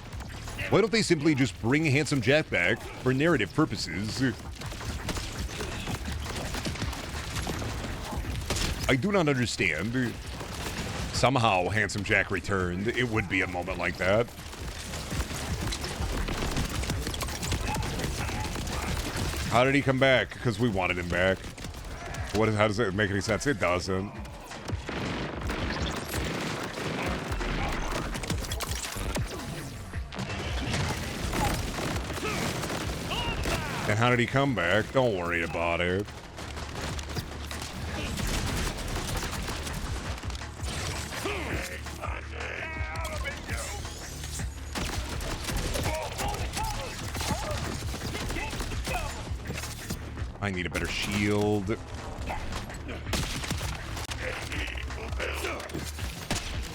Why don't they simply just bring Handsome Jack back for narrative purposes? I do not understand. Somehow Handsome Jack returned. It would be a moment like that. How did he come back? Because we wanted him back. How does it make any sense? It doesn't. And how did he come back? Don't worry about it. I need a better shield.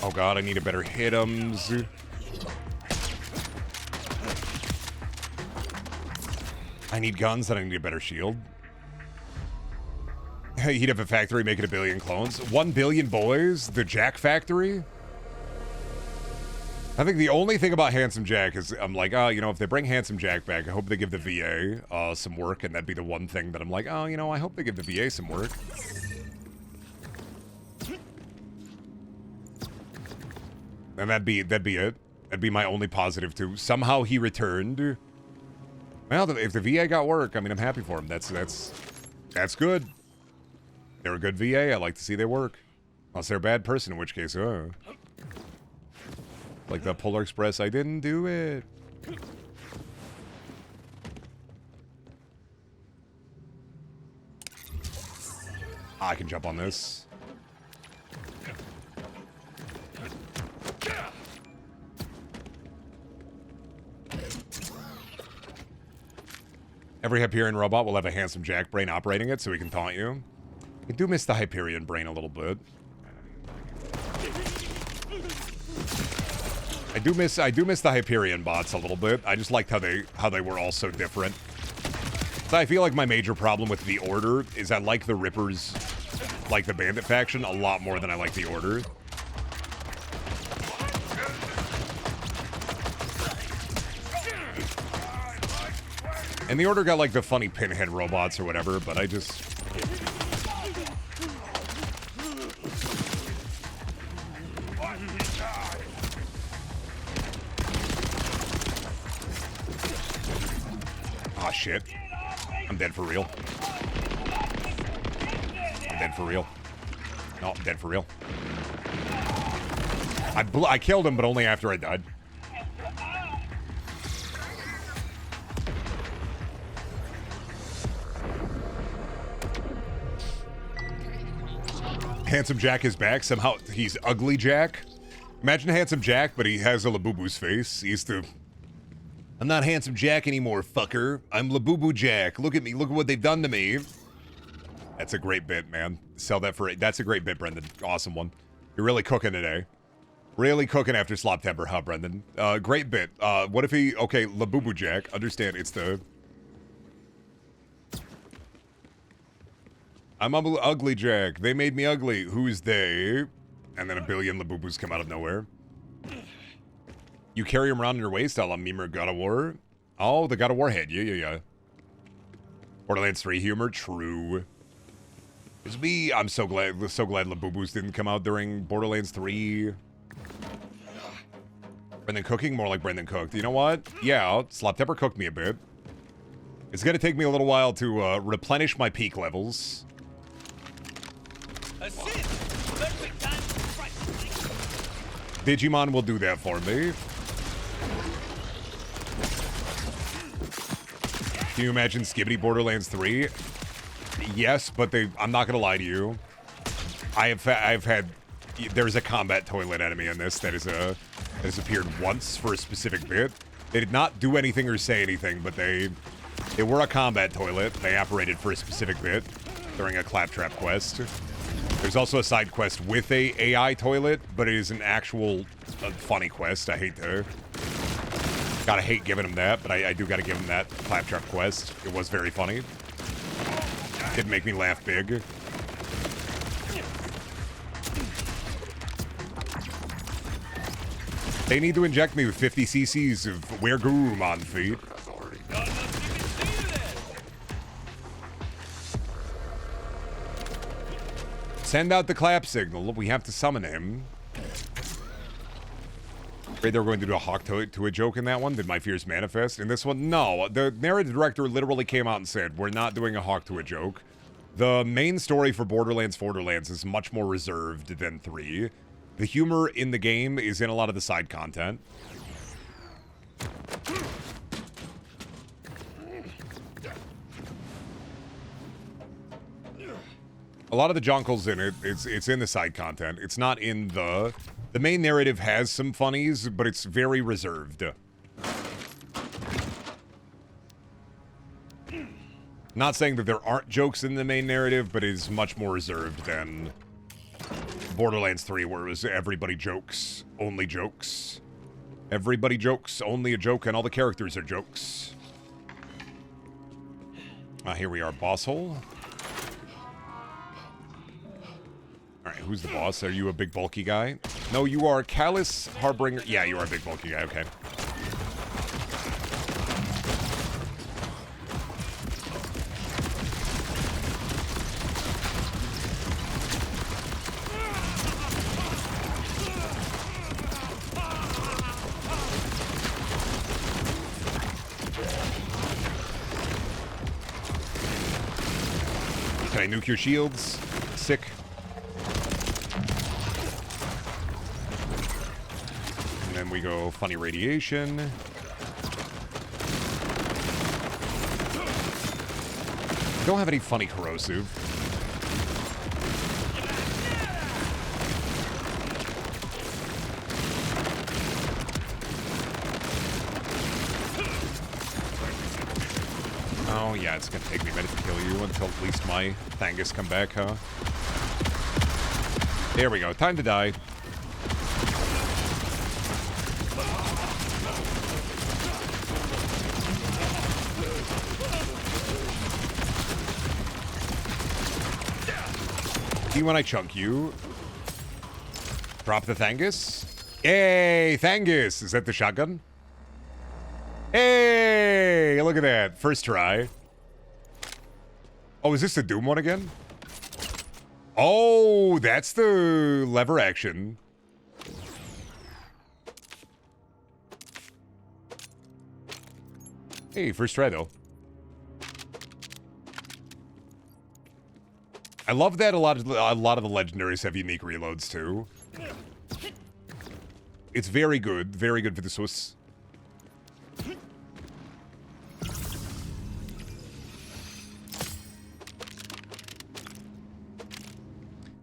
Oh god, I need a better hit'ems. I need guns and I need a better shield. He'd have a factory making 1 billion clones. 1 billion boys? The Jack factory? I think the only thing about Handsome Jack is I'm like, oh, you know, if they bring Handsome Jack back, I hope they give the VA some work, and that'd be the one thing that I'm like, oh, you know, I hope they give the VA some work. And that'd be it. That'd be my only positive too. Somehow he returned. Well, if the VA got work, I mean, I'm happy for him. That's good. They're a good VA. I like to see they work. Unless they're a bad person, in which case, like the Polar Express, I didn't do it. I can jump on this. Every Hyperion robot will have a Handsome Jack brain operating it, so we can taunt you. I do miss the Hyperion brain a little bit. I do miss the Hyperion bots a little bit. I just liked how they were all so different. So I feel like my major problem with the Order is I like the Rippers, like the Bandit faction, a lot more than I like the Order. And the Order got like the funny pinhead robots or whatever, but I just... Aw, shit. I'm dead for real. I'm dead for real. No, I'm dead for real. I killed him, but only after I died. Handsome Jack is back. Somehow he's Ugly Jack. Imagine Handsome Jack, but he has a Labubu's face. He's the... I'm not Handsome Jack anymore, fucker. I'm Labubu Jack. Look at me. Look at what they've done to me. That's a great bit, man. Sell that for... That's a great bit, Brendan. Awesome one. You're really cooking today. Really cooking after Slop Temper, huh, Brendan? Great bit. What if he... Okay, Labubu Jack. Understand, it's the... I'm Ugly Jack. They made me ugly. Who's they? And then 1 billion Labubus come out of nowhere. You carry him around in your waist, a la Mimer God of War. Oh, the God of War head. Yeah. Borderlands 3 humor. True. It's me. I'm so glad Labubus didn't come out during Borderlands 3. Brendan cooking? More like Brendan cooked. You know what? Yeah, Slop Temper cooked me a bit. It's going to take me a little while to replenish my peak levels. Digimon will do that for me. Can you imagine Skibbity Borderlands 3? Yes, but I'm not gonna lie to you. I've had there's a combat toilet enemy in this that has appeared once for a specific bit. They did not do anything or say anything, but they were a combat toilet. They operated for a specific bit during a Claptrap quest. There's also a side quest with a AI toilet, but it is an actual funny quest. I hate to Gotta hate giving him that, but I do gotta give him that claptrap quest. It was very funny. Did make me laugh big. They need to inject me with 50 cc's of Wergoo on feet. Send out the clap signal. We have to summon him. Afraid they were going to do a hawk to a joke in that one. Did my fears manifest? In this one, no. The narrative director literally came out and said, we're not doing a hawk to a joke. The main story for Borderlands is much more reserved than 3. The humor in the game is in a lot of the side content. A lot of the jonkles in it, it's in the side content. It's not in the... The main narrative has some funnies, but it's very reserved. Not saying that there aren't jokes in the main narrative, but it is much more reserved than Borderlands 3, where it was everybody jokes, only jokes. Everybody jokes, only a joke, and all the characters are jokes. Here we are, boss hole. Alright, who's the boss? Are you a big bulky guy? No, you are Callous Harbinger. Yeah, you are a big bulky guy, okay. Can I nuke your shields? Sick. And then we go funny radiation. Don't have any funny corrosive. Oh yeah, it's gonna take me a minute to kill you until at least my Thangus come back, huh? There we go, time to die. See when I chunk you. Drop the Thangus. Hey, Thangus! Is that the shotgun? Hey, look at that. First try. Oh, is this the Doom one again? Oh, that's the lever action. Hey, first try though. I love that a lot of the legendaries have unique reloads too. It's very good for the Swiss.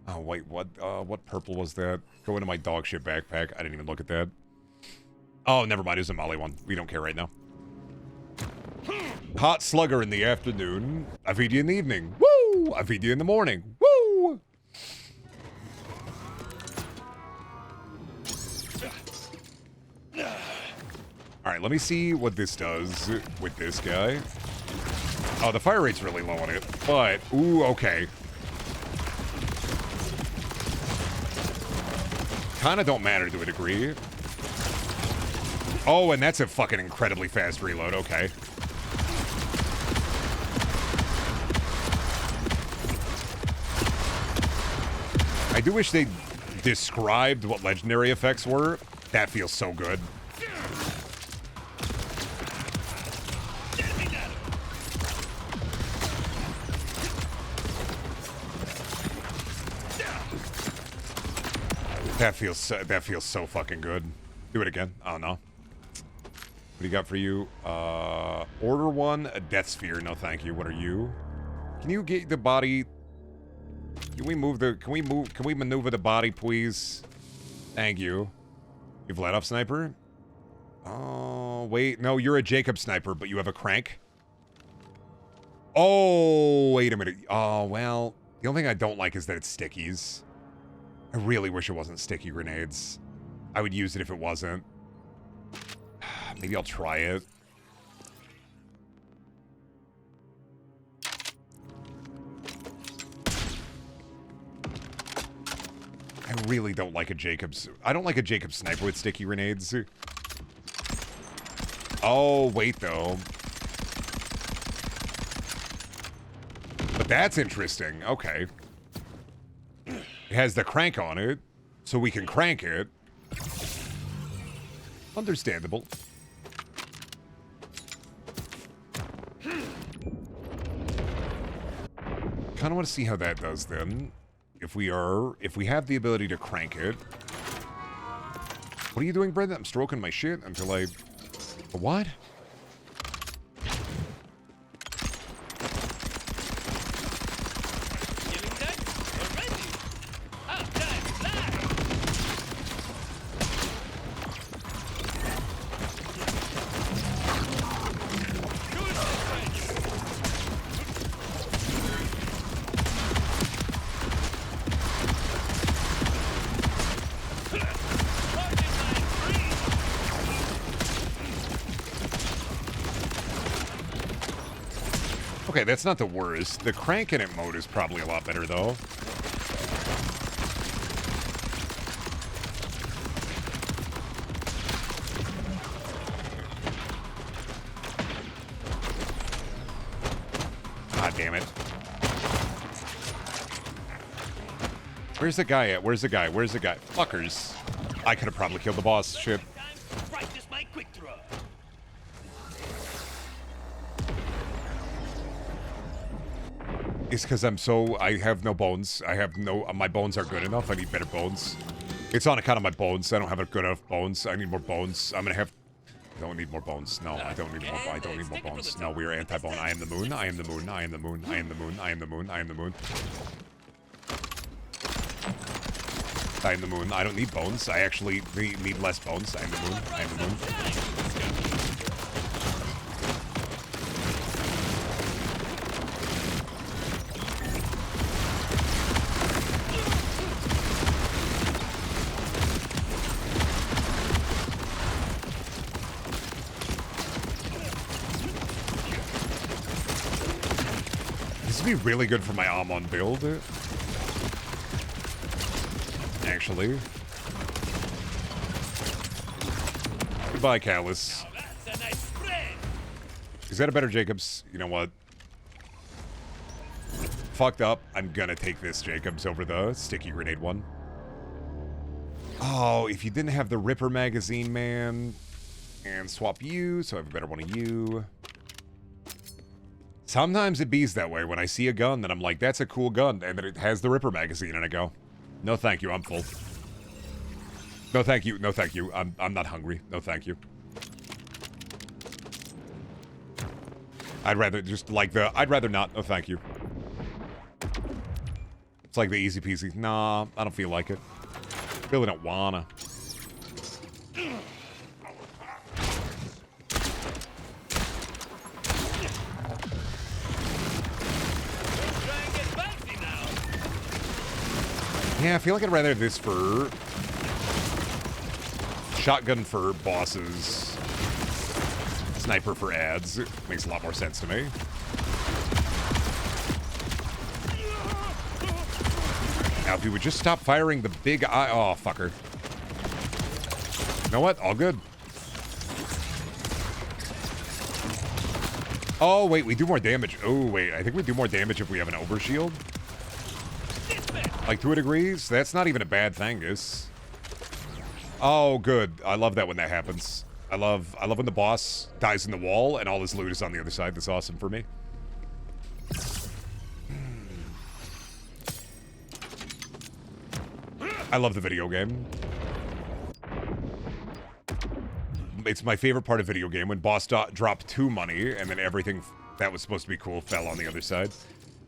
Oh wait, what purple was that? Go into my dog shit backpack. I didn't even look at that. Oh, never mind. It was a Molly one. We don't care right now. Hot slugger in the afternoon. I feed you in the evening. Woo! I feed you in the morning. Woo! Alright, let me see what this does with this guy. Oh, the fire rate's really low on it. But, ooh, okay. Kinda don't matter to a degree. Oh, and that's a fucking incredibly fast reload. Okay. I do wish they described what legendary effects were. That feels so good. That feels so fucking good. Do it again. Oh no. What do you got for you? Order one, a death sphere. No, thank you. What are you? Can you get the body? Can we maneuver the body, please? Thank you. You've let off sniper? Oh, wait. No, you're a Jacob sniper, but you have a crank. Oh, wait a minute. Oh, well, the only thing I don't like is that it's stickies. I really wish it wasn't sticky grenades. I would use it if it wasn't. Maybe I'll try it. I really don't like a Jacobs. I don't like a Jacobs sniper with sticky grenades. Oh, wait, though. But that's interesting. Okay. It has the crank on it, so we can crank it. Understandable. Kind of want to see how that does then. If we have the ability to crank it. What are you doing, Brenda? I'm stroking my shit until I... What? Killing that already. Half time fly. Okay, that's not the worst. The cranking it mode is probably a lot better, though. God damn it. Where's the guy at? Where's the guy? Where's the guy? Fuckers. I could have probably killed the boss. Shit. Time to practice my quick throw. It's because I have no bones. My bones are good enough. I need better bones. It's on account of my bones. I don't have good enough bones. I need more bones. I'm gonna have... Don't need more bones. No, I don't need more. I don't need more bones. No, we are anti-bone. I am the moon. I am the moon. I am the moon. I am the moon. I am the moon. I am the moon. I am the moon. I don't need bones. I actually need less bones. I am the moon. I am the moon. This would be really good for my Amon build. Actually. Goodbye, Callus. That's a nice spread. Is that a better Jacobs? You know what? Fucked up. I'm gonna take this Jacobs over the sticky grenade one. Oh, if you didn't have the Ripper magazine, man. And swap you, so I have a better one of you. Sometimes it bees that way when I see a gun that I'm like, that's a cool gun, and then it has the Ripper magazine, and I go, no thank you, I'm full. No thank you, no thank you, I'm not hungry, no thank you. I'd rather just like I'd rather not, no thank you. It's like the easy peasy, nah, I don't feel like it. Really don't wanna. Yeah, I feel like I'd rather have this for shotgun for bosses, sniper for ads. It makes a lot more sense to me. Now, if you would just stop firing the big eye... Oh, fucker. You know what? All good. Oh, wait, we do more damage. Oh, wait, I think we do more damage if we have an overshield. Like, to a degree, so that's not even a bad thing, this. Oh, good. I love that when that happens. I love when the boss dies in the wall and all his loot is on the other side. That's awesome for me. I love the video game. It's my favorite part of video game when boss dropped 2 money and then everything that was supposed to be cool fell on the other side.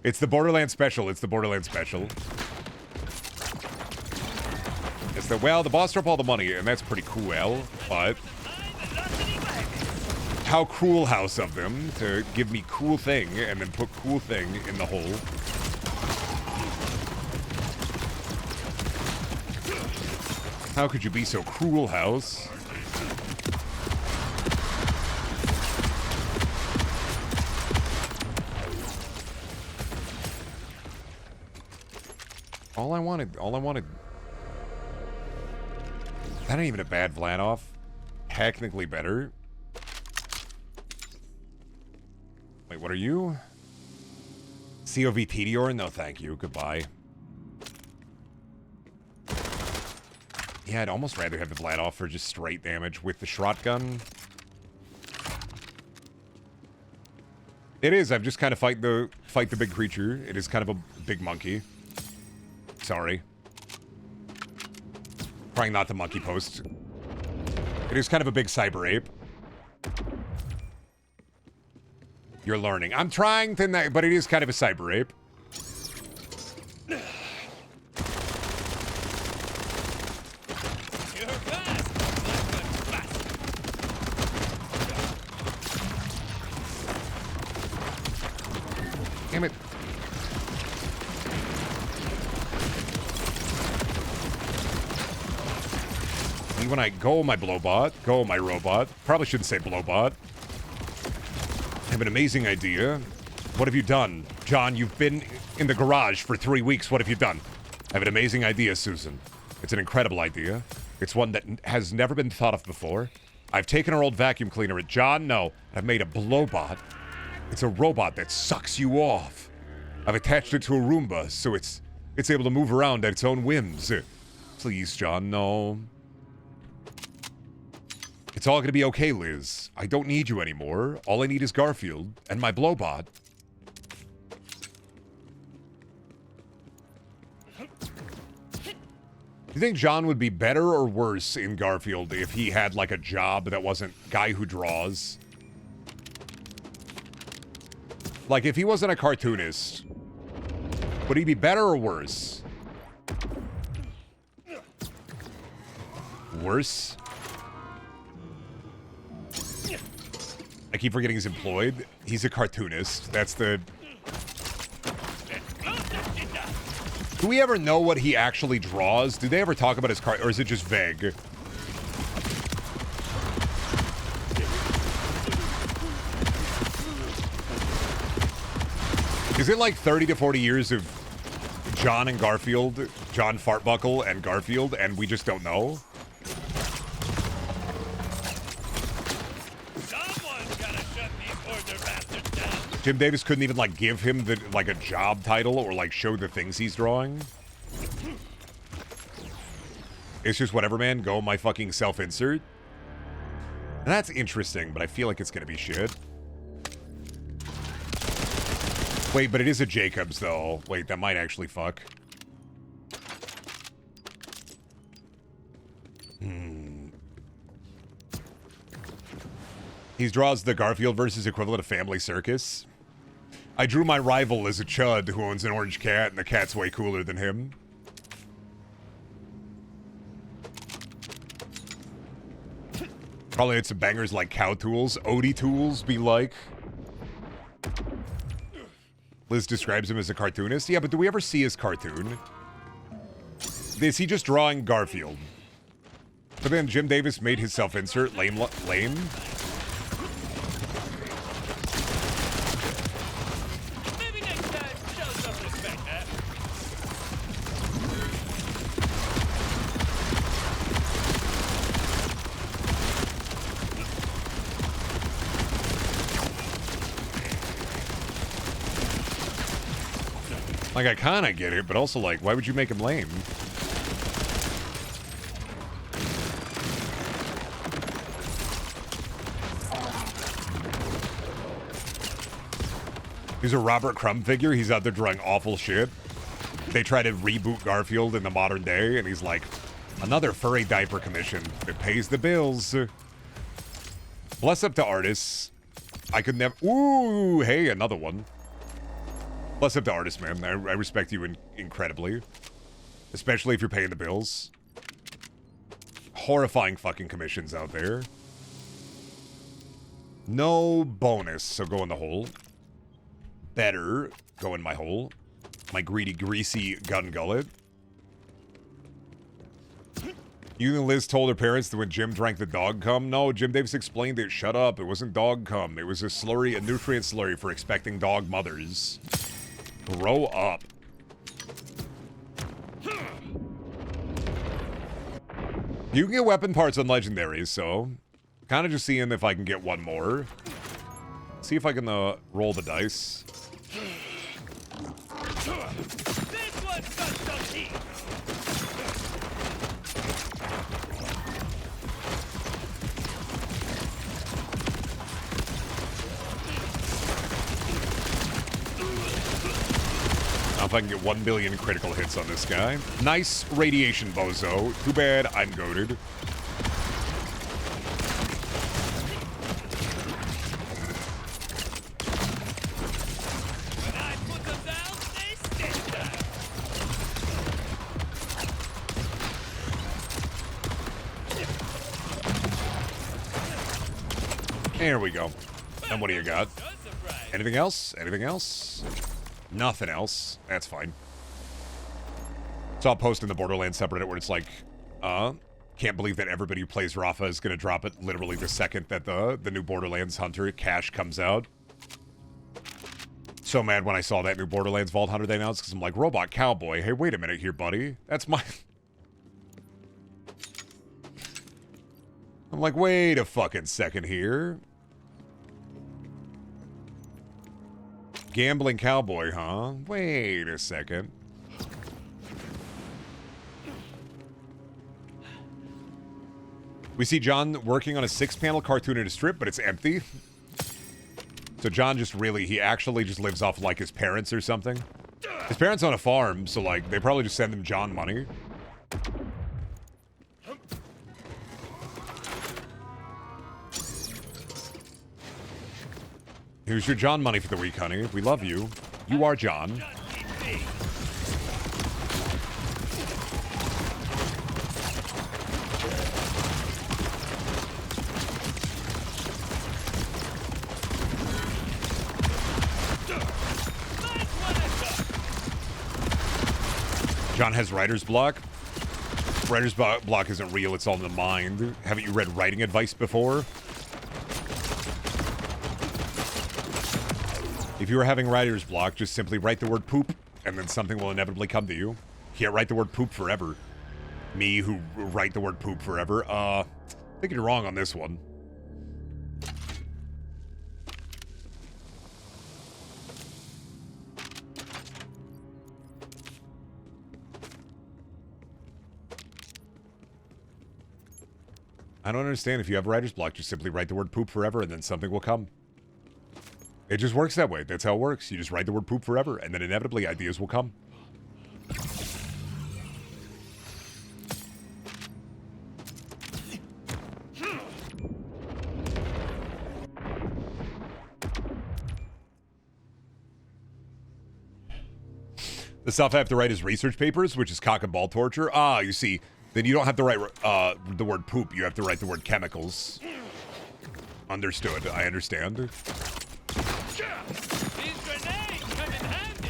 It's the Borderlands special. It's the Borderlands special. It's the, well, the boss dropped all the money, and that's pretty cool, but how cruel house of them to give me cool thing and then put cool thing in the hole. How could you be so cruel, house? All I wanted. That ain't even a bad Vlanov. Technically better. Wait, what are you? COV Tedior? No, thank you. Goodbye. Yeah, I'd almost rather have the Vlanov for just straight damage with the shotgun. It is. I'm just kind of fight the big creature. It is kind of a big monkey. Sorry. Trying not to monkey post. It is kind of a big cyber ape. You're learning. I'm trying to, but it is kind of a cyber ape. You're fast. Like a fast. Damn it. And when I go my blowbot, go my robot. Probably shouldn't say blowbot. I have an amazing idea. What have you done? John, you've been in the garage for 3 weeks. What have you done? I have an amazing idea, Susan. It's an incredible idea. It's one that has never been thought of before. I've taken our old vacuum cleaner. John, no. I've made a blowbot. It's a robot that sucks you off. I've attached it to a Roomba, so it's able to move around at its own whims. Please, John, no. It's all gonna be okay, Liz. I don't need you anymore. All I need is Garfield and my blowbot. You think John would be better or worse in Garfield if he had, like, a job that wasn't guy who draws? Like, if he wasn't a cartoonist, would he be better or worse? Worse? I keep forgetting he's employed. He's a cartoonist. That's the... Do we ever know what he actually draws? Do they ever talk about his car, or is it just vague? Is it like 30 to 40 years of John and Garfield, John Fartbuckle and Garfield, and we just don't know? Someone's gotta shut these order bastards down. Jim Davis couldn't even, like, give him the, like, a job title or, like, show the things he's drawing. It's just whatever, man. Go my fucking self-insert. And that's interesting, but I feel like it's gonna be shit. Wait, but it is a Jacobs, though. Wait, that might actually fuck. He draws the Garfield versus equivalent of Family Circus. I drew my rival as a chud who owns an orange cat, and the cat's way cooler than him. Probably had some bangers like Cow Tools. Odie Tools be like. Liz describes him as a cartoonist. Yeah, but do we ever see his cartoon? Is he just drawing Garfield? But then Jim Davis made his self-insert lame. Maybe next time, show some respect, huh? Like, I kinda get it, but also, like, why would you make him lame? He's a Robert Crumb figure. He's out there drawing awful shit. They try to reboot Garfield in the modern day, and he's like, another furry diaper commission. It pays the bills. Bless up to artists. I could never... Ooh, hey, another one. Bless up to artists, man. I respect you incredibly. Especially if you're paying the bills. Horrifying fucking commissions out there. No bonus, so go in the hole. Better go in my hole. My greedy, greasy gun gullet. You and Liz told her parents that when Jim drank the dog cum? No, Jim Davis explained it. Shut up. It wasn't dog cum. It was a slurry, a nutrient slurry for expecting dog mothers. Grow up. You can get weapon parts on legendaries, so kind of just seeing if I can get one more. See if I can roll the dice. This one's got some heat. Now if I can get 1 billion critical hits on this guy. Nice radiation, bozo. Too bad I'm goated. When I put them down, they stay down. There we go. And what do you got? No surprise. Anything else? Anything else? Nothing else. That's fine. Saw a post in the Borderlands subreddit where it's like, can't believe that everybody who plays Rafa is going to drop it literally the second that the new Borderlands Hunter cache comes out. So mad when I saw that new Borderlands Vault Hunter they announced because I'm like, Robot Cowboy, hey, wait a minute here, buddy. That's my... I'm like, wait a fucking second here. Gambling cowboy, huh? Wait a second. We see John working on a 6-panel cartoon in a strip, but it's empty. So John just really, he actually just lives off like his parents or something. His parents own a farm, so like they probably just send him John money. Here's your John money for the week, honey. We love you. You are John. John has writer's block. Writer's block isn't real, it's all in the mind. Haven't you read writing advice before? If you were having writer's block, just simply write the word poop, and then something will inevitably come to you. You can't write the word poop forever. Me, who write the word poop forever. I think you're wrong on this one. I don't understand. If you have writer's block, just simply write the word poop forever, and then something will come. It just works that way. That's how it works. You just write the word poop forever, and then inevitably ideas will come. The stuff I have to write is research papers, which is cock and ball torture. Ah, you see. Then you don't have to write the word poop. You have to write the word chemicals. Understood. I understand. These grenades come in handy.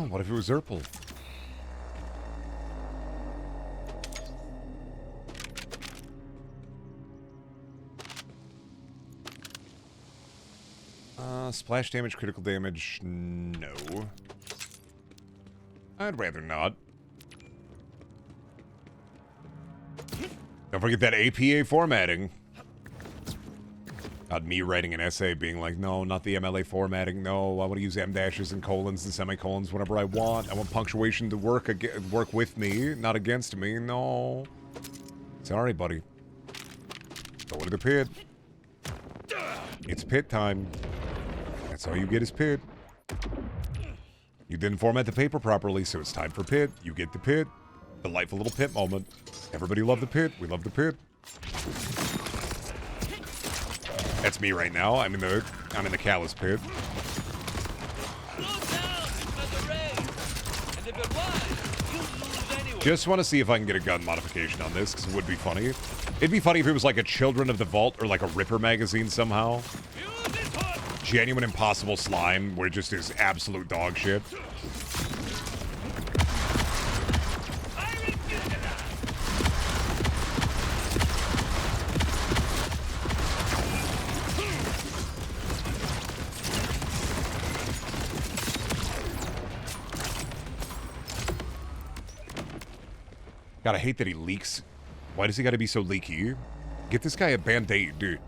What if it was Zerpal? Splash damage, critical damage, no. I'd rather not. Don't forget that APA formatting. Not me writing an essay being like, no, not the MLA formatting. No, I want to use M-dashes and colons and semicolons whenever I want. I want punctuation to work with me, not against me. No. Sorry, buddy. Go to the pit. It's pit time. That's all you get is pit. You didn't format the paper properly, so it's time for pit. You get the pit. Delightful little pit moment. Everybody love the pit. We love the pit. That's me right now. I'm in the callous pit. Just want to see if I can get a gun modification on this, because it would be funny. It'd be funny if it was like a Children of the Vault or like a Ripper magazine somehow. Genuine Impossible Slime, where it just is absolute dog shit. God, I hate that he leaks. Why does he gotta be so leaky? Get this guy a band-aid, dude.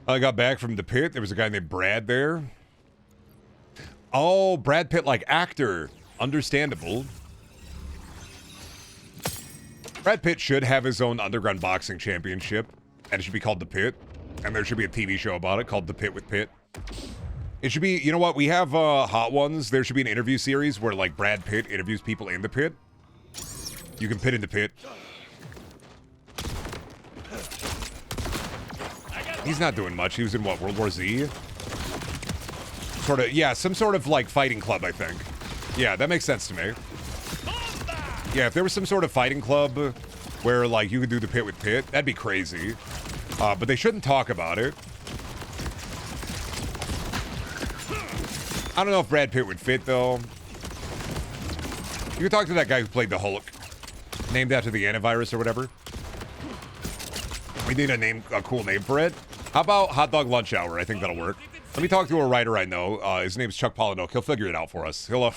I got back from the pit. There was a guy named Brad there. Oh, Brad Pitt like actor. Understandable. Brad Pitt should have his own underground boxing championship, and it should be called The Pit. And there should be a TV show about it called The Pit with Pitt. It should be, you know what, we have Hot Ones. There should be an interview series where, like, Brad Pitt interviews people in the pit. You can pit in the pit. He's not doing much. He was in, what, World War Z? Sort of, yeah, some sort of, like, fighting club, I think. Yeah, that makes sense to me. Yeah, if there was some sort of fighting club where, like, you could do the pit with Pitt, that'd be crazy. But they shouldn't talk about it. I don't know if Brad Pitt would fit, though. You could talk to that guy who played the Hulk. Named after the antivirus or whatever. We need a cool name for it. How about Hot Dog Lunch Hour? I think that'll work. Let me talk to a writer I know. His name's Chuck Palahniuk. He'll figure it out for us. He'll,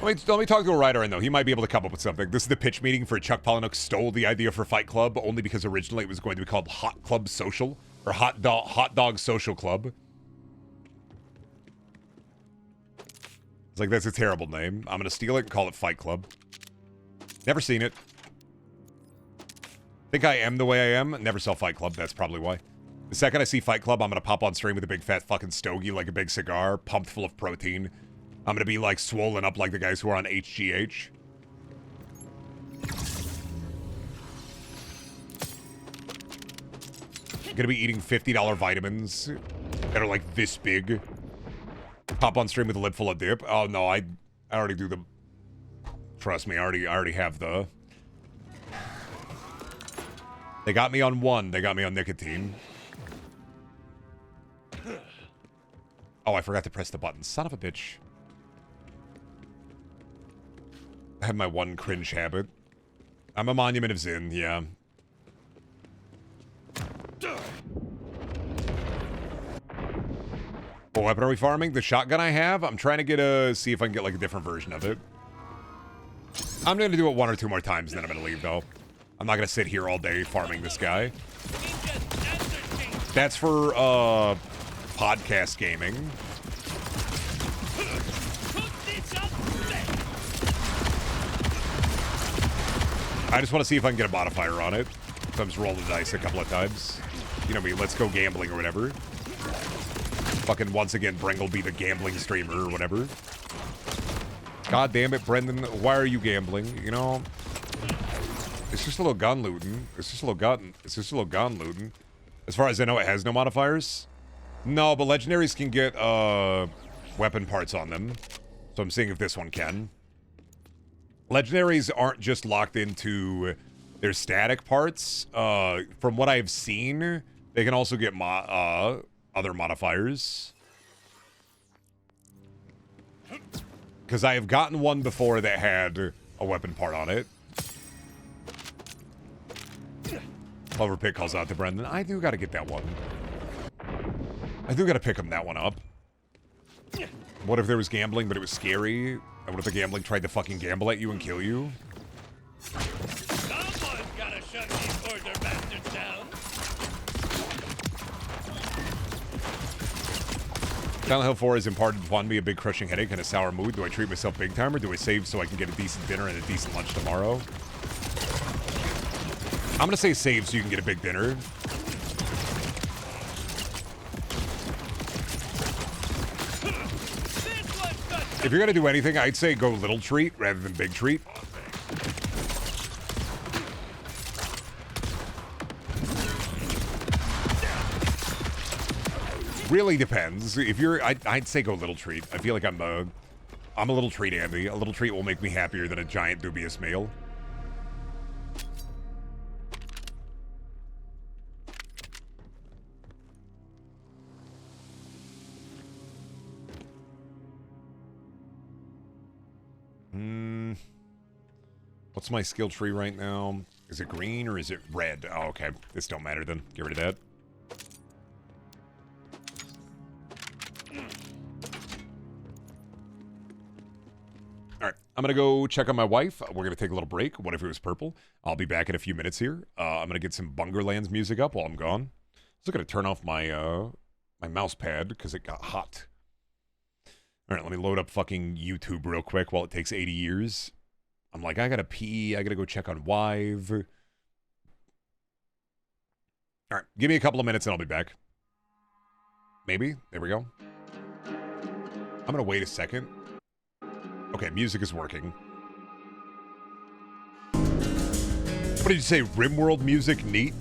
let me talk to a writer I know. He might be able to come up with something. This is the pitch meeting for Chuck Palahniuk stole the idea for Fight Club, only because originally it was going to be called Hot Club Social. Or Hot Dog Social Club. It's like, that's a terrible name. I'm going to steal it and call it Fight Club. Never seen it. Think I am the way I am. Never saw Fight Club. That's probably why. The second I see Fight Club, I'm going to pop on stream with a big fat fucking stogie like a big cigar, pumped full of protein. I'm going to be like swollen up like the guys who are on HGH. I'm going to be eating $50 vitamins that are like this big. Pop on stream with a lip full of dip. Oh no, I already do the. Trust me, I already have the. They got me on one. They got me on nicotine. Oh, I forgot to press the button. Son of a bitch. I have my one cringe habit. I'm a monument of Zin, yeah. What weapon are we farming? The shotgun I have? I'm trying to get see if I can get like a different version of it. I'm going to do it one or two more times and then I'm going to leave though. I'm not going to sit here all day farming this guy. That's for podcast gaming. I just want to see if I can get a modifier on it. So I'm just rolling the dice a couple of times. You know me, let's go gambling or whatever. Fucking once again, Brendel be the gambling streamer or whatever. God damn it, Brendan, why are you gambling? You know, it's just a little gun looting. It's just a little gun looting. As far as I know, it has no modifiers. No, but legendaries can get weapon parts on them. So I'm seeing if this one can. Legendaries aren't just locked into their static parts. From what I've seen, they can also get other modifiers. Because I have gotten one before that had a weapon part on it. Clover Pit calls out to Brendan. I do gotta get that one. I do gotta pick him that one up. What if there was gambling, but it was scary? And what if the gambling tried to fucking gamble at you and kill you? Someone's gotta shut these border bastards down. Silent Hill 4 has imparted upon me a big crushing headache and a sour mood. Do I treat myself big time or do I save so I can get a decent dinner and a decent lunch tomorrow? I'm gonna say save so you can get a big dinner. If you're gonna do anything, I'd say go little treat rather than big treat. Really depends. If you're, I'd say go little treat. I feel like I'm a little treat, Andy. A little treat will make me happier than a giant dubious meal. What's my skill tree right now? Is it green or is it red? Oh, okay. This don't matter then. Get rid of that. All right. I'm going to go check on my wife. We're going to take a little break. What if it was purple? I'll be back in a few minutes here. I'm going to get some Borderlands music up while I'm gone. I was going to turn off my my mouse pad because it got hot. All right, let me load up fucking YouTube real quick while it takes 80 years. I'm like, I gotta pee. I gotta go check on Wive. All right, give me a couple of minutes and I'll be back. Maybe. There we go. I'm gonna wait a second. Okay, music is working. What did you say? RimWorld music? Neat.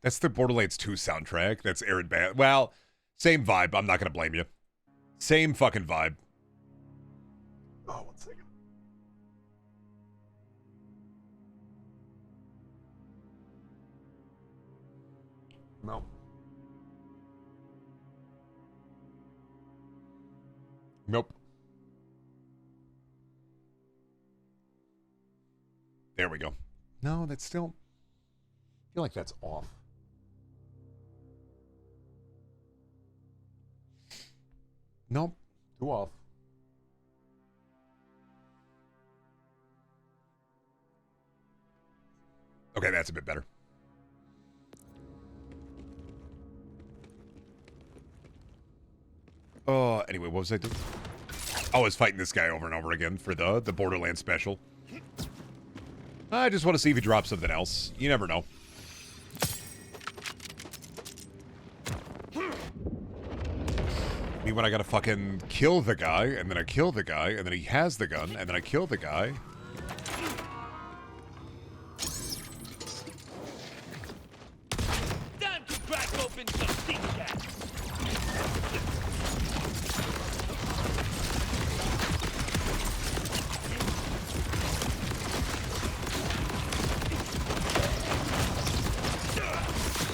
That's the Borderlands 2 soundtrack. That's Aaron Bad. Well, same vibe. I'm not gonna blame you. Same fucking vibe. Oh, 1 second. No. Nope. There we go. No, that's still... I feel like that's off. Nope. Too off. Okay, that's a bit better. Anyway, what was I doing? Oh, I was fighting this guy over and over again for the Borderlands special. I just want to see if he drops something else. You never know. Me when I gotta fucking kill the guy, and then I kill the guy, and then he has the gun, and then I kill the guy. Time to crack open some sea cats.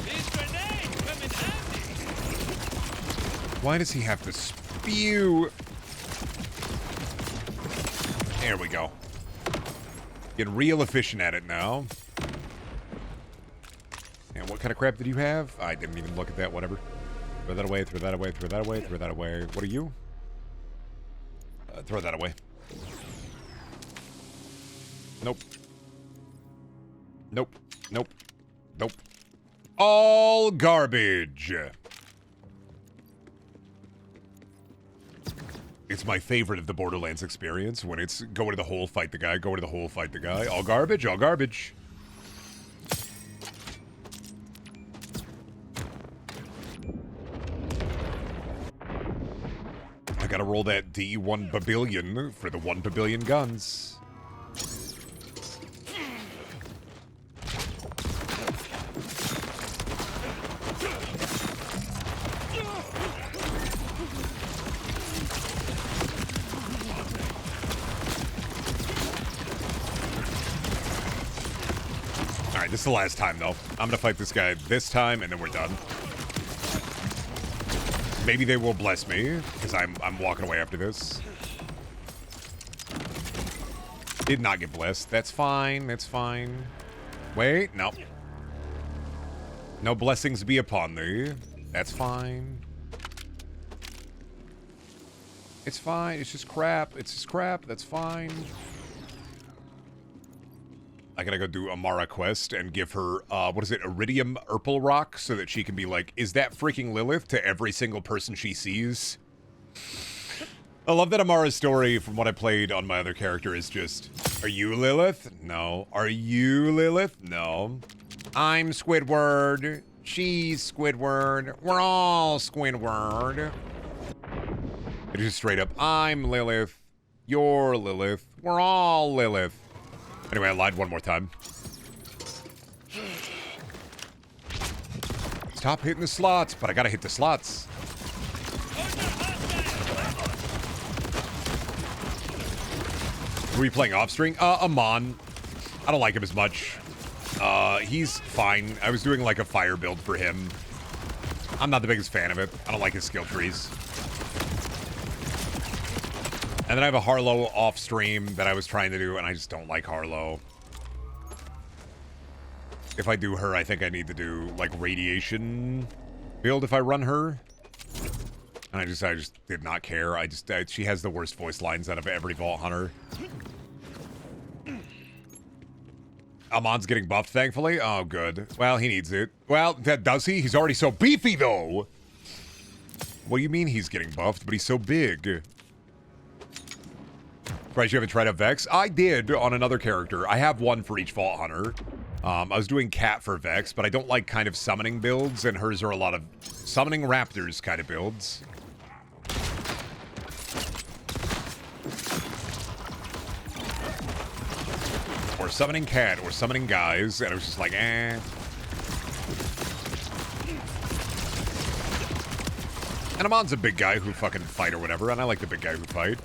This grenade come in handy. Why does he have to spew? There we go. Getting real efficient at it now. And what kind of crap did you have? I didn't even look at that, whatever. Throw that away, throw that away, throw that away, throw that away. What are you? Throw that away. Nope. Nope. Nope. Nope. All garbage. It's my favorite of the Borderlands experience when it's go into the hole, fight the guy, go into the hole, fight the guy. All garbage, all garbage. I gotta roll that D1 babillion for the 1 babillion guns. Alright, this is the last time, though. I'm gonna fight this guy this time, and then we're done. Maybe they will bless me, because I'm walking away after this. Did not get blessed. That's fine, that's fine. Wait, no. No blessings be upon thee. That's fine. It's fine, it's just crap. It's just crap, that's fine. I gotta go do Amara quest and give her, what is it, Iridium Urple Rock, so that she can be like, is that freaking Lilith to every single person she sees? I love that Amara's story, from what I played on my other character, is just, are you Lilith? No. Are you Lilith? No. I'm Squidward. She's Squidward. We're all Squidward. It is straight up, I'm Lilith. You're Lilith. We're all Lilith. Anyway, I lied one more time. It's stop hitting the slots, but I gotta hit the slots. Were we playing off-string? Amon. I don't like him as much. He's fine. I was doing like a fire build for him. I'm not the biggest fan of it. I don't like his skill trees. And then I have a Harlow off-stream that I was trying to do, and I just don't like Harlow. If I do her, I think I need to do, like, radiation build if I run her. And I just did not care. She has the worst voice lines out of every Vault Hunter. Amon's getting buffed, thankfully. Oh, good. Well, he needs it. Well, does he? He's already so beefy, though. What do you mean he's getting buffed, but he's so big? Surprised you haven't tried out Vex? I did on another character. I have one for each Vault Hunter. I was doing Cat for Vex, but I don't like kind of summoning builds, and hers are a lot of summoning raptors kind of builds. Or summoning Cat, or summoning guys, and I was just like, eh. And Amon's a big guy who fucking fight or whatever, and I like the big guy who fight.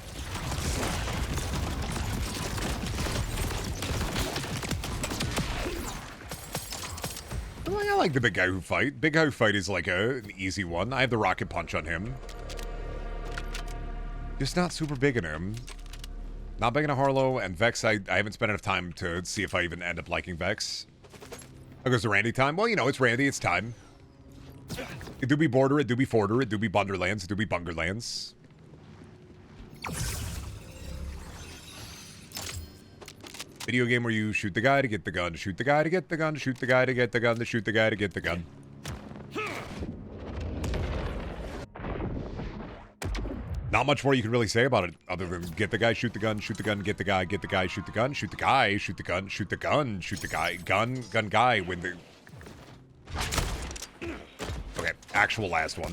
I like the big guy who fight. Big guy who fight is like an easy one. I have the rocket punch on him. Just not super big in him. Not big in a Harlow, and Vex, I haven't spent enough time to see if I even end up liking Vex. How goes the Randy time? Well, you know, it's Randy, it's time. It do be Border, it do be Forder, it do be Borderlands, it do be Bungerlands. Video game where you shoot the guy to get the gun, shoot the guy to get the gun, shoot the guy to get the gun, to shoot the guy to get the gun. Not much more you can really say about it other than get the guy, shoot the gun, get the guy, shoot the gun, shoot the guy, shoot the gun, shoot the gun, shoot the guy, gun, guy, when the... Okay, actual last one.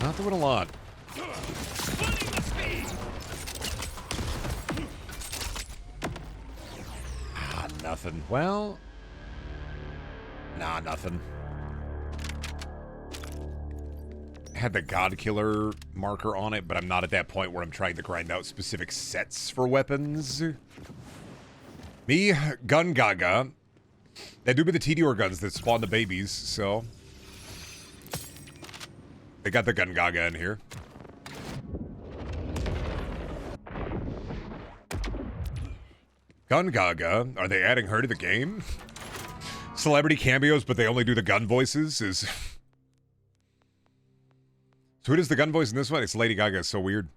Not doing a lot. Nothing. Well, nah, nothing. I had the God Killer marker on it, but I'm not at that point where I'm trying to grind out specific sets for weapons. Me, Gun Gaga. They do be the TDR guns that spawn the babies, so... They got the Gun Gaga in here. Gun Gaga? Are they adding her to the game? Celebrity cameos, but they only do the gun voices? Is... So who does the gun voice in this one? It's Lady Gaga. It's so weird.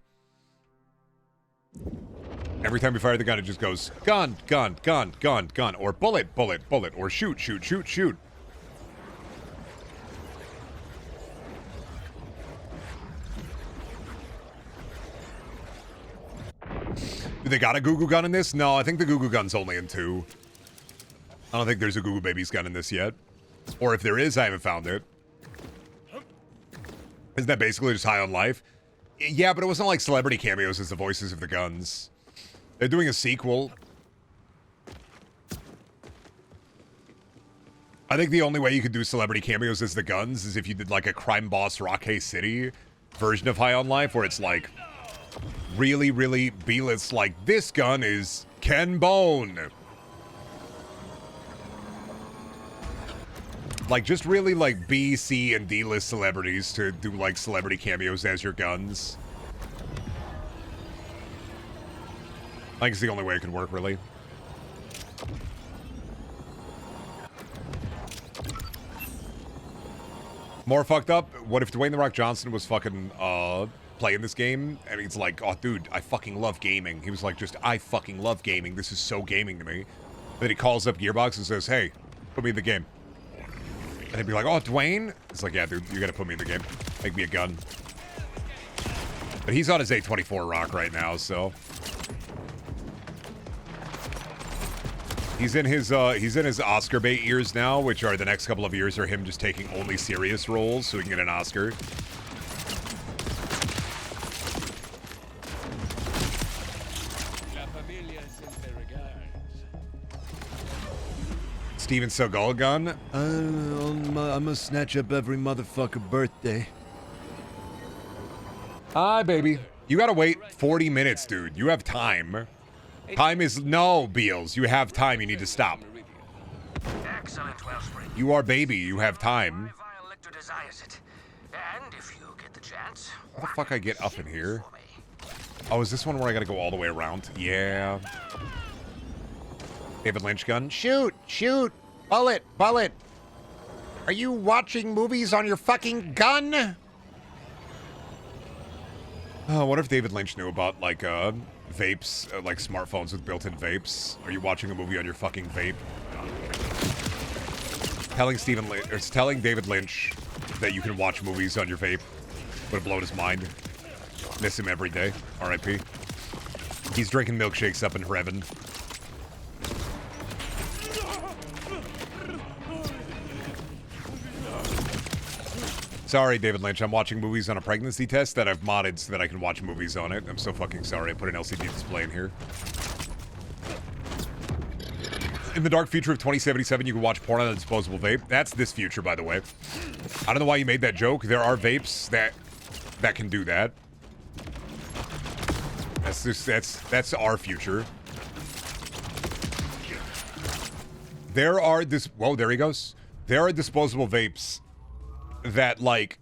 Every time you fire the gun, it just goes, gun, gun, gun, gun, gun, or bullet, bullet, bullet, or shoot, shoot, shoot, shoot. Do they got a Goo Goo gun in this? No, I think the Goo Goo gun's only in 2. I don't think there's a Goo Goo Babies gun in this yet. Or if there is, I haven't found it. Isn't that basically just High on Life? Yeah, but it wasn't like celebrity cameos as the voices of the guns. They're doing a sequel. I think the only way you could do celebrity cameos as the guns is if you did like a Crime Boss Rockay City version of High on Life, where it's like really, really B-list, like, this gun is Ken Bone. Like, just really, like, B, C, and D-list celebrities to do, like, celebrity cameos as your guns. I think it's the only way it could work, really. More fucked up, what if Dwayne The Rock Johnson was fucking, playing this game, and he's like, oh, dude, I fucking love gaming. He was like, just, I fucking love gaming. This is so gaming to me. Then he calls up Gearbox and says, hey, put me in the game. And he'd be like, oh, Dwayne? It's like, yeah, dude, you gotta put me in the game. Make me a gun. But he's on his A24 rock right now, so he's in his Oscar bait years now, which are the next couple of years are him just taking only serious roles so he can get an Oscar. Steven Seagal gun. I'm gonna snatch up every motherfucker birthday. Hi, baby. You gotta wait 40 minutes, dude. You have time. Time is no, Beals. You have time. You need to stop. Excellent, Wellspring. You are baby. You have time. Vile lictor desires it. And if you get the chance, How the fuck I get up in here? Oh, is this one where I gotta go all the way around? Yeah. David Lynch gun. Shoot! Shoot! Bullet! Bullet! Are you watching movies on your fucking gun? Oh, what if David Lynch knew about, like, vapes, like smartphones with built-in vapes? Are you watching a movie on your fucking vape? Telling David Lynch that you can watch movies on your vape would have blown his mind. Miss him every day. R.I.P. He's drinking milkshakes up in heaven. Sorry, David Lynch. I'm watching movies on a pregnancy test that I've modded so that I can watch movies on it. I'm so fucking sorry. I put an LCD display in here. In the dark future of 2077, you can watch porn on a disposable vape. That's this future, by the way. I don't know why you made that joke. There are vapes that can do that. That's our future. There are whoa, there he goes. There are disposable vapes that, like,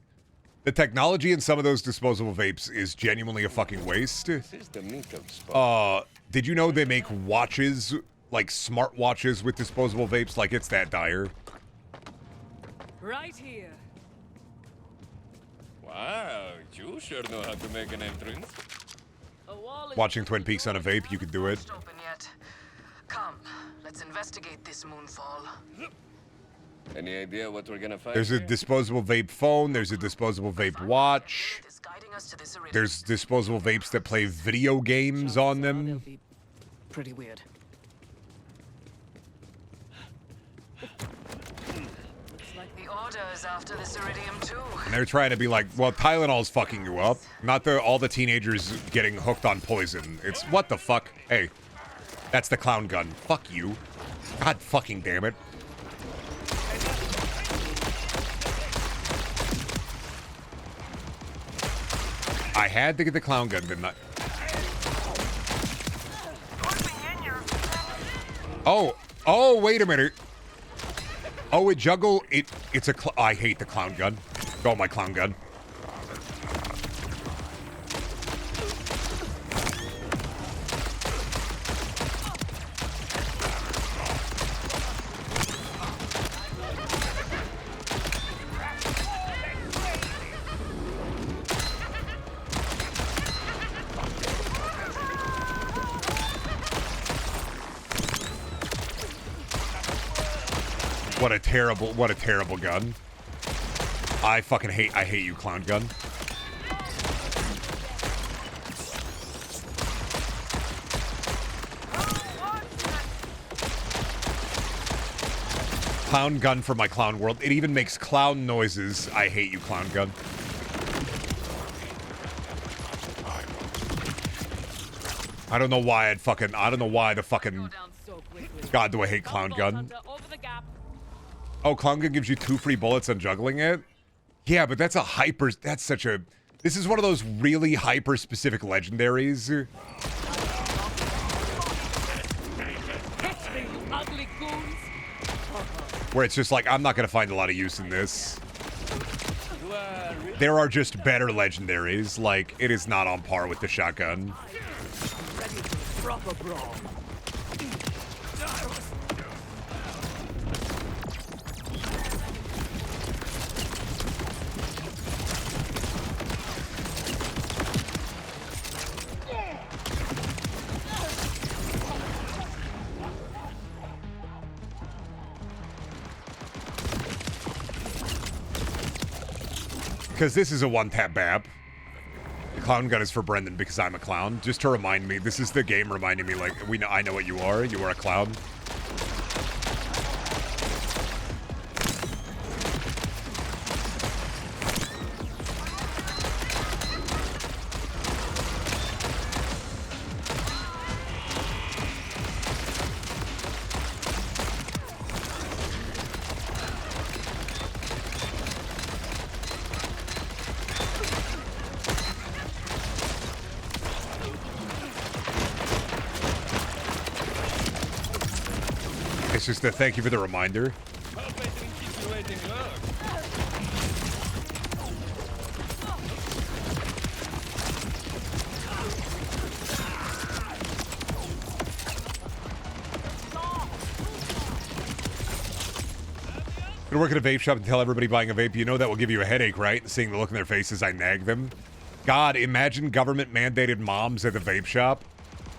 the technology in some of those disposable vapes is genuinely a fucking waste. This is the meetup spot. Did you know they make watches, like smart watches with disposable vapes? Like, it's that dire. Right here. Wow, you sure know how to make an entrance. A wall is Watching Twin Peaks on a vape, you could do it. open yet. Come, let's investigate this moonfall. Any idea what we're gonna find? There's a here? disposable vape phone. There's a disposable vape watch. It's guiding us to this iridium. There's disposable vapes that play video games on They'll them. be pretty weird. Looks like the order is after this iridium too. And they're trying to be like, well, Tylenol's fucking you up. Not all the teenagers getting hooked on poison. It's what the fuck? Hey, that's the clown gun. Fuck you. God fucking damn it. I had to get the clown gun, didn't I? Oh, wait a minute. Oh, it juggle. It's a. I hate the clown gun. Oh, my clown gun. What a terrible gun. I hate you, clown gun. Clown gun for my clown world. It even makes clown noises. I hate you, clown gun. I don't know why the fucking... God, do I hate clown gun. Oh, clown gun gives you 2 free bullets on juggling it? Yeah, but that's such a... This is one of those really hyper-specific legendaries. Where it's just like, I'm not going to find a lot of use in this. There are just better legendaries. Like, it is not on par with the shotgun. Ready for proper brawl. Because this is a one-tap bap. Clown gun is for Brendan because I'm a clown. Just to remind me, this is the game reminding me, like, I know what you are. You are a clown. It's just a thank you for the reminder. Hope I didn't keep you waiting long. Gonna work at a vape shop and tell everybody buying a vape, you know that will give you a headache, right? Seeing the look in their faces, I nag them. God, imagine government-mandated moms at the vape shop.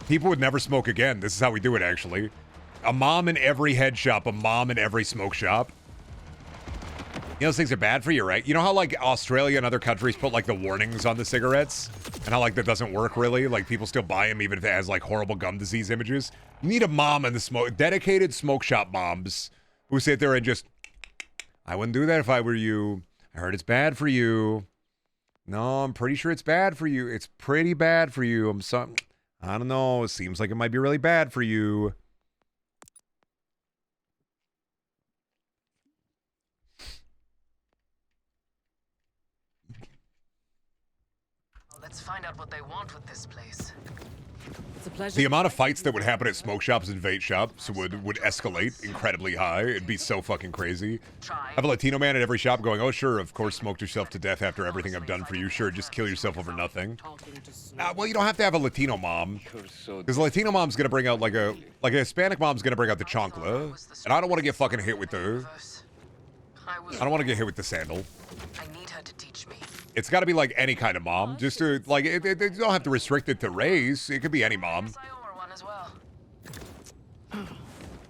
People would never smoke again. This is how we do it, actually. A mom in every head shop, a mom in every smoke shop. You know, those things are bad for you, right? You know how, like, Australia and other countries put, like, the warnings on the cigarettes? And how, like, that doesn't work, really? Like, people still buy them even if it has, like, horrible gum disease images? You need a mom in the smoke... Dedicated smoke shop moms who sit there and just... I wouldn't do that if I were you. I heard it's bad for you. No, I'm pretty sure it's bad for you. It's pretty bad for you. I don't know. It seems like it might be really bad for you. Let's find out what they want with this place. It's a pleasure. The amount of fights that would happen at smoke shops and vape shops would escalate incredibly high. It'd be so fucking crazy. Have a Latino man at every shop going, oh, sure, of course, smoked yourself to death after everything I've done for you. Sure, just kill yourself over nothing. Well, you don't have to have a Latino mom. Because a Latino mom's going to bring out, like a Hispanic mom's going to bring out the chancla. And I don't want to get fucking hit with the... I don't want to get hit with the sandal. I need her to teach me. It's got to be like any kind of mom. Just to, like, you don't have to restrict it to race. It could be any mom.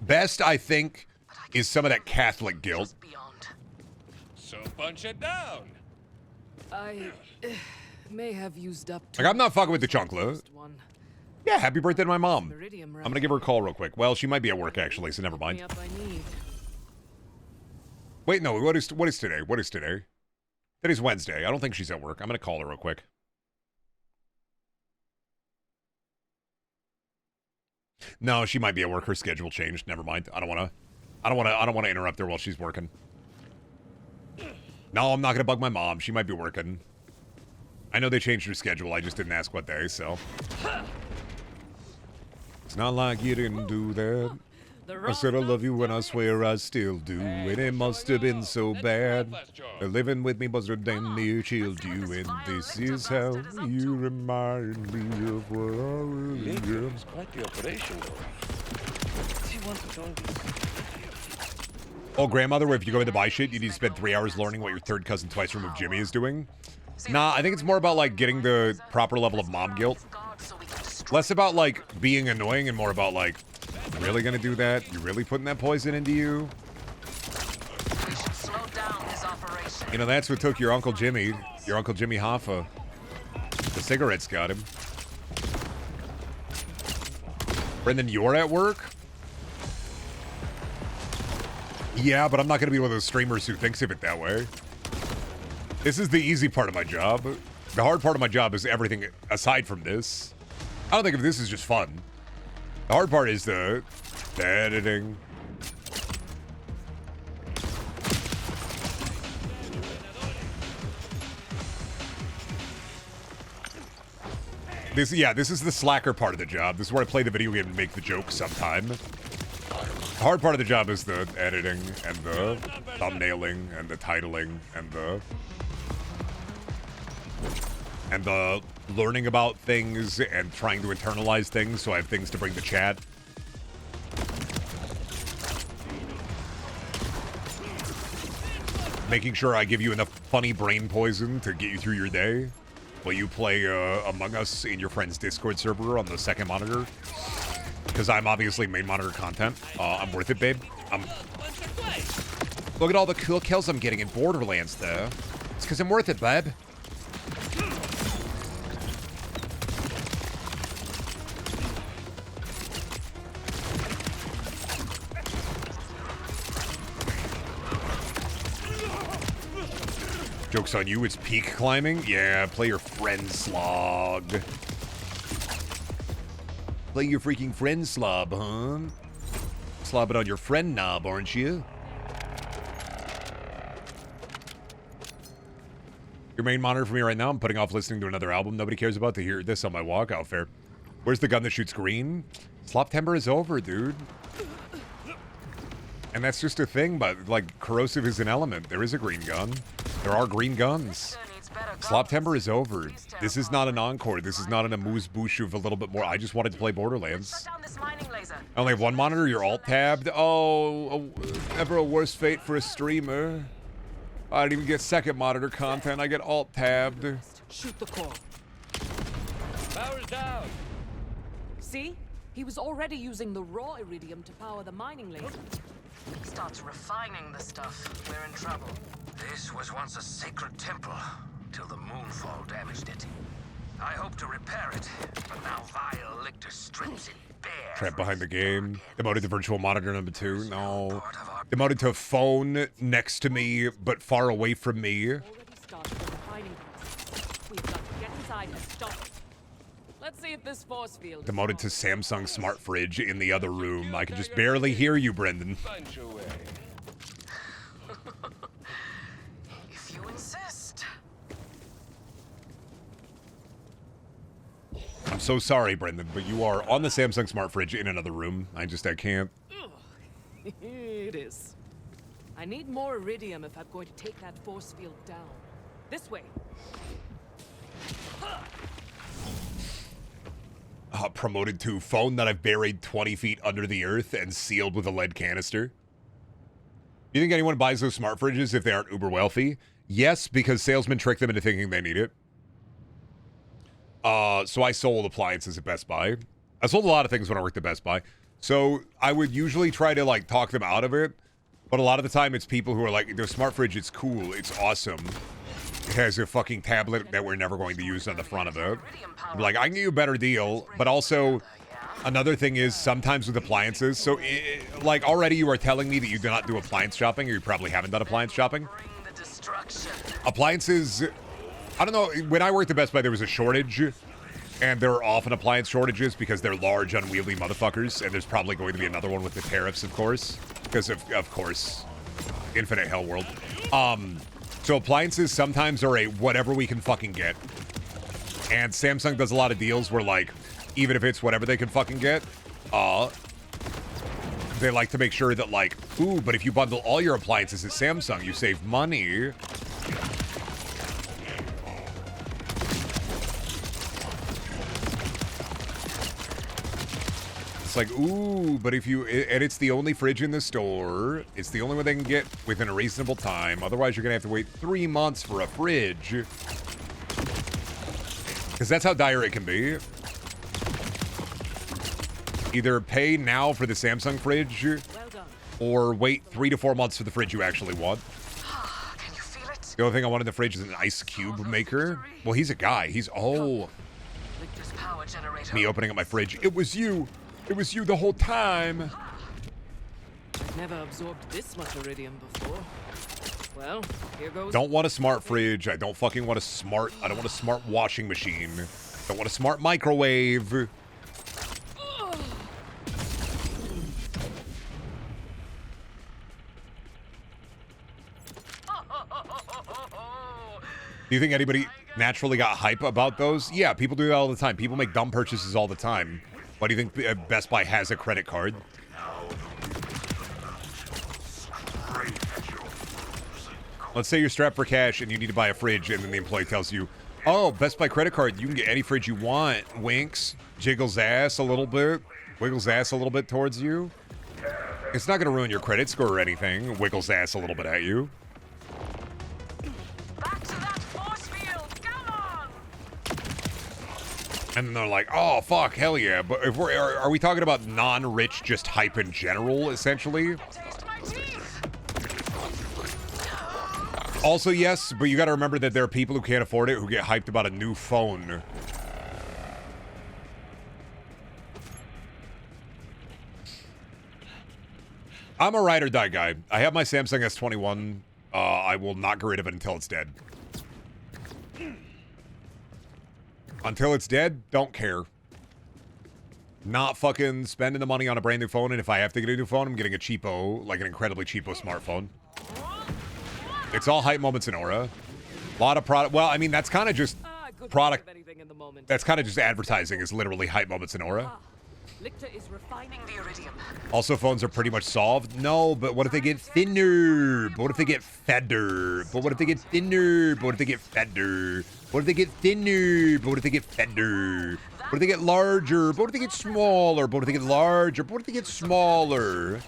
Best, I think, is some of that Catholic guilt. So punch it down. I may have used up. Like, I'm not fucking with the chancla. Yeah, happy birthday to my mom. I'm going to give her a call real quick. Well, she might be at work, actually, so never mind. Wait, no, what is today? What is today? Today's Wednesday. I don't think she's at work. I'm going to call her real quick. No, she might be at work. Her schedule changed. Never mind. I don't want to interrupt her while she's working. No, I'm not going to bug my mom. She might be working. I know they changed her schedule. I just didn't ask what day, so. It's not like you didn't do that. I said I love you and I swear I still do. And it must have been so bad. Living with me was a damn near chilled you. And this is how you remind me of what I really am. It's quite the operation, though. Does he want to join this? Oh, grandmother, if you go in to buy shit, you need to spend 3 hours learning what your third cousin twice removed Jimmy is doing. Nah, I think it's more about, like, getting the proper level of mom guilt. Less about, like, being annoying and more about, like, you really gonna do that? You really putting that poison into you? You know, that's what took your Uncle Jimmy Hoffa. The cigarettes got him. Brendan, you're at work? Yeah, but I'm not gonna be one of those streamers who thinks of it that way. This is the easy part of my job. The hard part of my job is everything aside from this. I don't think of this as just fun. The hard part is the editing. This is the slacker part of the job. This is where I play the video game and make the joke sometime. The hard part of the job is the editing and the thumbnailing and the titling and the learning about things and trying to internalize things so I have things to bring to chat. Making sure I give you enough funny brain poison to get you through your day while you play Among Us in your friend's Discord server on the second monitor. Because I'm obviously main monitor content. I'm worth it, babe. Look at all the cool kills I'm getting in Borderlands, though. It's because I'm worth it, babe. Joke's on you, it's peak climbing? Yeah, play your friend slog. Play your freaking friend slob, huh? Slob it on your friend knob, aren't you? Your main monitor for me right now, I'm putting off listening to another album nobody cares about to hear this on my walkout fair. Where's the gun that shoots green? Slop timber is over, dude. And that's just a thing, but like corrosive is an element. There is a green gun. There are green guns. Slop timber is over. This is not an encore. This is not an amuse bouche of a little bit more. I just wanted to play Borderlands. I only have one monitor. You're alt tabbed. Oh, ever a worse fate for a streamer. I don't even get second monitor content. I get alt tabbed. Shoot the core. Power's down. See? He was already using the raw iridium to power the mining laser. Starts refining the stuff, we're in trouble. This was once a sacred temple, till the moonfall damaged it. I hope to repair it, but now vile Lictor strips it bare. Trapped behind the game. Demoted to virtual monitor number 2. No. Demoted to phone next to me, but far away from me. Already started the refining process. We've got to get inside and stop it. Let's see if this force field. Demoted to Samsung smart fridge in the other room. I can just barely hear you, Brendan. Punch away. If you insist. I'm so sorry, Brendan, but you are on the Samsung smart fridge in another room. I can't. It is. I need more iridium if I'm going to take that force field down. This way. Promoted to phone that I've buried 20 feet under the earth and sealed with a lead canister. Do you think anyone buys those smart fridges if they aren't uber wealthy? Yes, because salesmen trick them into thinking they need it. So I sold appliances at Best Buy. I sold a lot of things when I worked at Best Buy. So I would usually try to like talk them out of it. But a lot of the time it's people who are like, the smart fridge, it's cool, it's awesome. It has a fucking tablet that we're never going to use on the front of it. I'm like, I can get you a better deal. But also, another thing is sometimes with appliances. So, like, already you are telling me that you do not do appliance shopping, or you probably haven't done appliance shopping. Appliances, I don't know. When I worked at Best Buy, there was a shortage. And there are often appliance shortages because they're large, unwieldy motherfuckers. And there's probably going to be another one with the tariffs, of course. Because, of course, infinite hell world. So appliances sometimes are a whatever we can fucking get. And Samsung does a lot of deals where, like, even if it's whatever they can fucking get, they like to make sure that, like, ooh, but if you bundle all your appliances at Samsung, you save money. It's like, ooh, but if you, and it's the only fridge in the store. It's the only one they can get within a reasonable time. Otherwise, you're going to have to wait 3 months for a fridge. Because that's how dire it can be. Either pay now for the Samsung fridge, or wait 3 to 4 months for the fridge you actually want. Can you feel it? The only thing I want in the fridge is an ice cube maker. Well, he's a guy. He's, oh. Victor's power generator. Me opening up my fridge. It was you. It was you the whole time. I've never absorbed this much iridium before. Well, here goes. Don't want a smart fridge. I don't fucking want a smart. I don't want a smart washing machine. Don't want a smart microwave. Do you think anybody naturally got hype about those? Yeah, people do that all the time. People make dumb purchases all the time. Why do you think Best Buy has a credit card? Let's say you're strapped for cash and you need to buy a fridge, and then the employee tells you, oh, Best Buy credit card, you can get any fridge you want. Winks, jiggles ass a little bit, wiggles ass a little bit towards you. It's not going to ruin your credit score or anything. Wiggles ass a little bit at you. Back to that force field. Come on. And then they're like, oh, fuck, hell yeah. But if are we talking about non-rich just hype in general, essentially? Taste my teeth. Also, yes, but you got to remember that there are people who can't afford it who get hyped about a new phone. I'm a ride or die guy. I have my Samsung S21. I will not get rid of it until it's dead. Until it's dead, don't care. Not fucking spending the money on a brand new phone, and if I have to get a new phone, I'm getting a cheapo, like an incredibly cheapo smartphone. It's all hype moments in Aura. A lot of product. Well, I mean, that's kind of just product. That's kind of just advertising. Is literally hype moments in Aura. Lictor is refining the iridium. Also, phones are pretty much solved. No, but what if they get thinner? But what if they get fatter? But what if they get thinner? But what if they get fatter? What if they get thinner? But what if they get fatter? What if they get larger? But what if they get smaller? But what if they get larger? But what if they get smaller?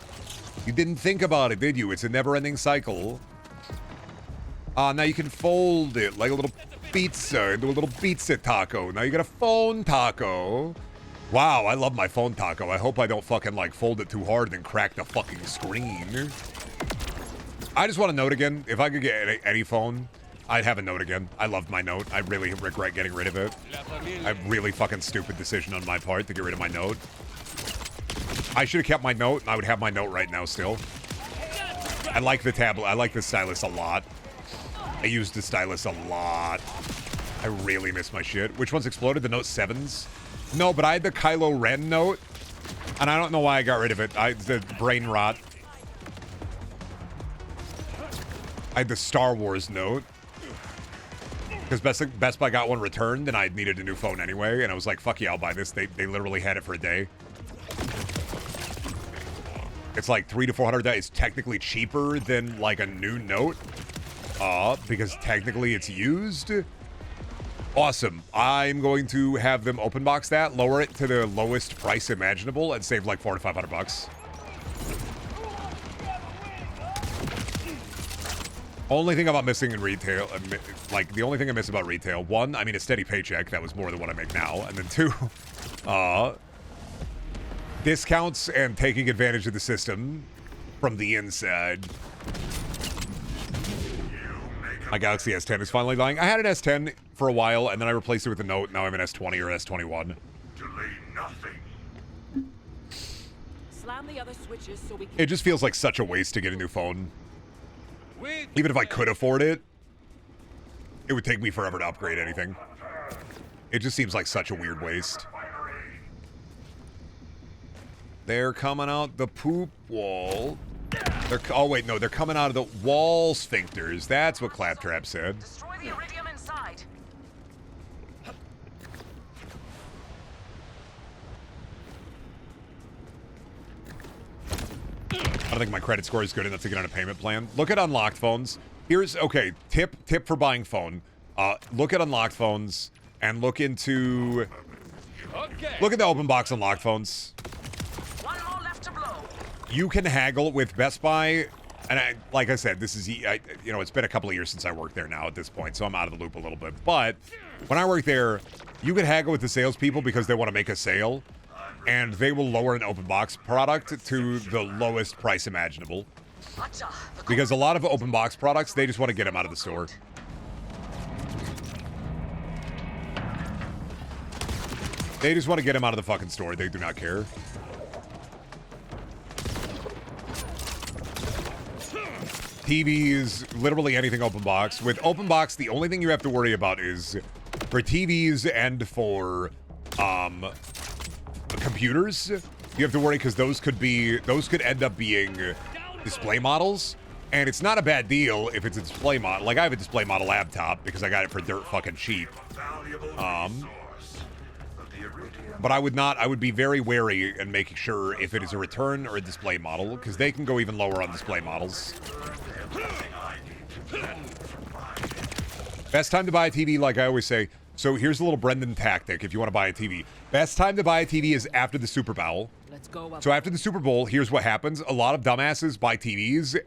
You didn't think about it, did you? It's a never-ending cycle. Now you can fold it like a little pizza into a little pizza taco. Now you got a phone taco. Wow, I love my phone taco. I hope I don't fucking, like, fold it too hard and then crack the fucking screen. I just want a Note again. If I could get any phone, I'd have a Note again. I loved my Note. I really regret getting rid of it. A really fucking stupid decision on my part to get rid of my Note. I should have kept my Note, and I would have my Note right now still. I like the tablet. I like the stylus a lot. I used the stylus a lot. I really miss my shit. Which one's exploded? The Note 7s? No, but I had the Kylo Ren Note, and I don't know why I got rid of it. The brain rot. I had the Star Wars Note. Because Best Buy got one returned, and I needed a new phone anyway, and I was like, fuck yeah, I'll buy this. They literally had it for a day. It's like $300 to $400. It's technically cheaper than, like, a new Note. Because technically it's used. Awesome. I'm going to have them open box that, lower it to the lowest price imaginable, and save like $400 to $500. Only thing about missing in retail, like the only thing I miss about retail, one, I mean a steady paycheck. That was more than what I make now, and then two, discounts and taking advantage of the system from the inside. My Galaxy S10 is finally dying. I had an S10 for a while, and then I replaced it with a Note. Now I have an S20 or S21. Delay nothing. Slam the other switches so we can... It just feels like such a waste to get a new phone. Even if I could afford it, it would take me forever to upgrade anything. It just seems like such a weird waste. They're coming out the poop wall. Oh, wait, no, they're coming out of the wall sphincters. That's what Claptrap said. Destroy the iridium inside. I don't think my credit score is good enough to get on a payment plan. Look at unlocked phones. Here's, okay, tip for buying phone. Look at unlocked phones and look into... Look at the open box unlocked phones. One more left to blow. You can haggle with Best Buy, and like I said, this is, you know, it's been a couple of years since I worked there now at this point, so I'm out of the loop a little bit. But when I worked there, you could haggle with the salespeople because they want to make a sale, and they will lower an open box product to the lowest price imaginable. Because a lot of open box products, they just want to get them out of the store. They just want to get them out of the fucking store. They do not care. TVs, literally anything open box. With open box, the only thing you have to worry about is for TVs and for computers, you have to worry because those could end up being display models. And it's not a bad deal if it's a display model. Like, I have a display model laptop because I got it for dirt fucking cheap. But I would be very wary and making sure if it is a return or a display model, because they can go even lower on display models. Best time to buy a TV, like I always say. So here's a little Brendan tactic if you want to buy a TV. Best time to buy a TV is after the Super Bowl. Let's go. So after the Super Bowl, here's what happens. A lot of dumbasses buy TVs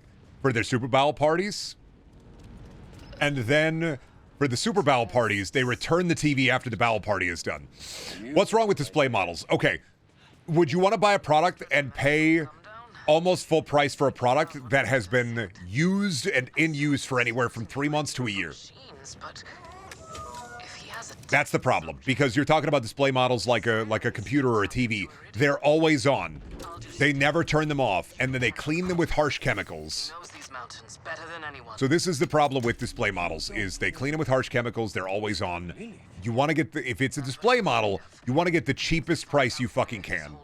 for their Super Bowl parties. And then for the Super Bowl parties, they return the TV after the Bowl party is done. What's wrong with display models? Okay, would you want to buy a product and pay almost full price for a product that has been used and in use for anywhere from 3 months to a year? That's the problem, because you're talking about display models like a computer or a TV. They're always on. They never turn them off, and then they clean them with harsh chemicals. Knows these mountains better than anyone. So this is the problem with display models, is they clean them with harsh chemicals, they're always on. You want to get the, if it's a display model, you want to get the cheapest price you fucking can.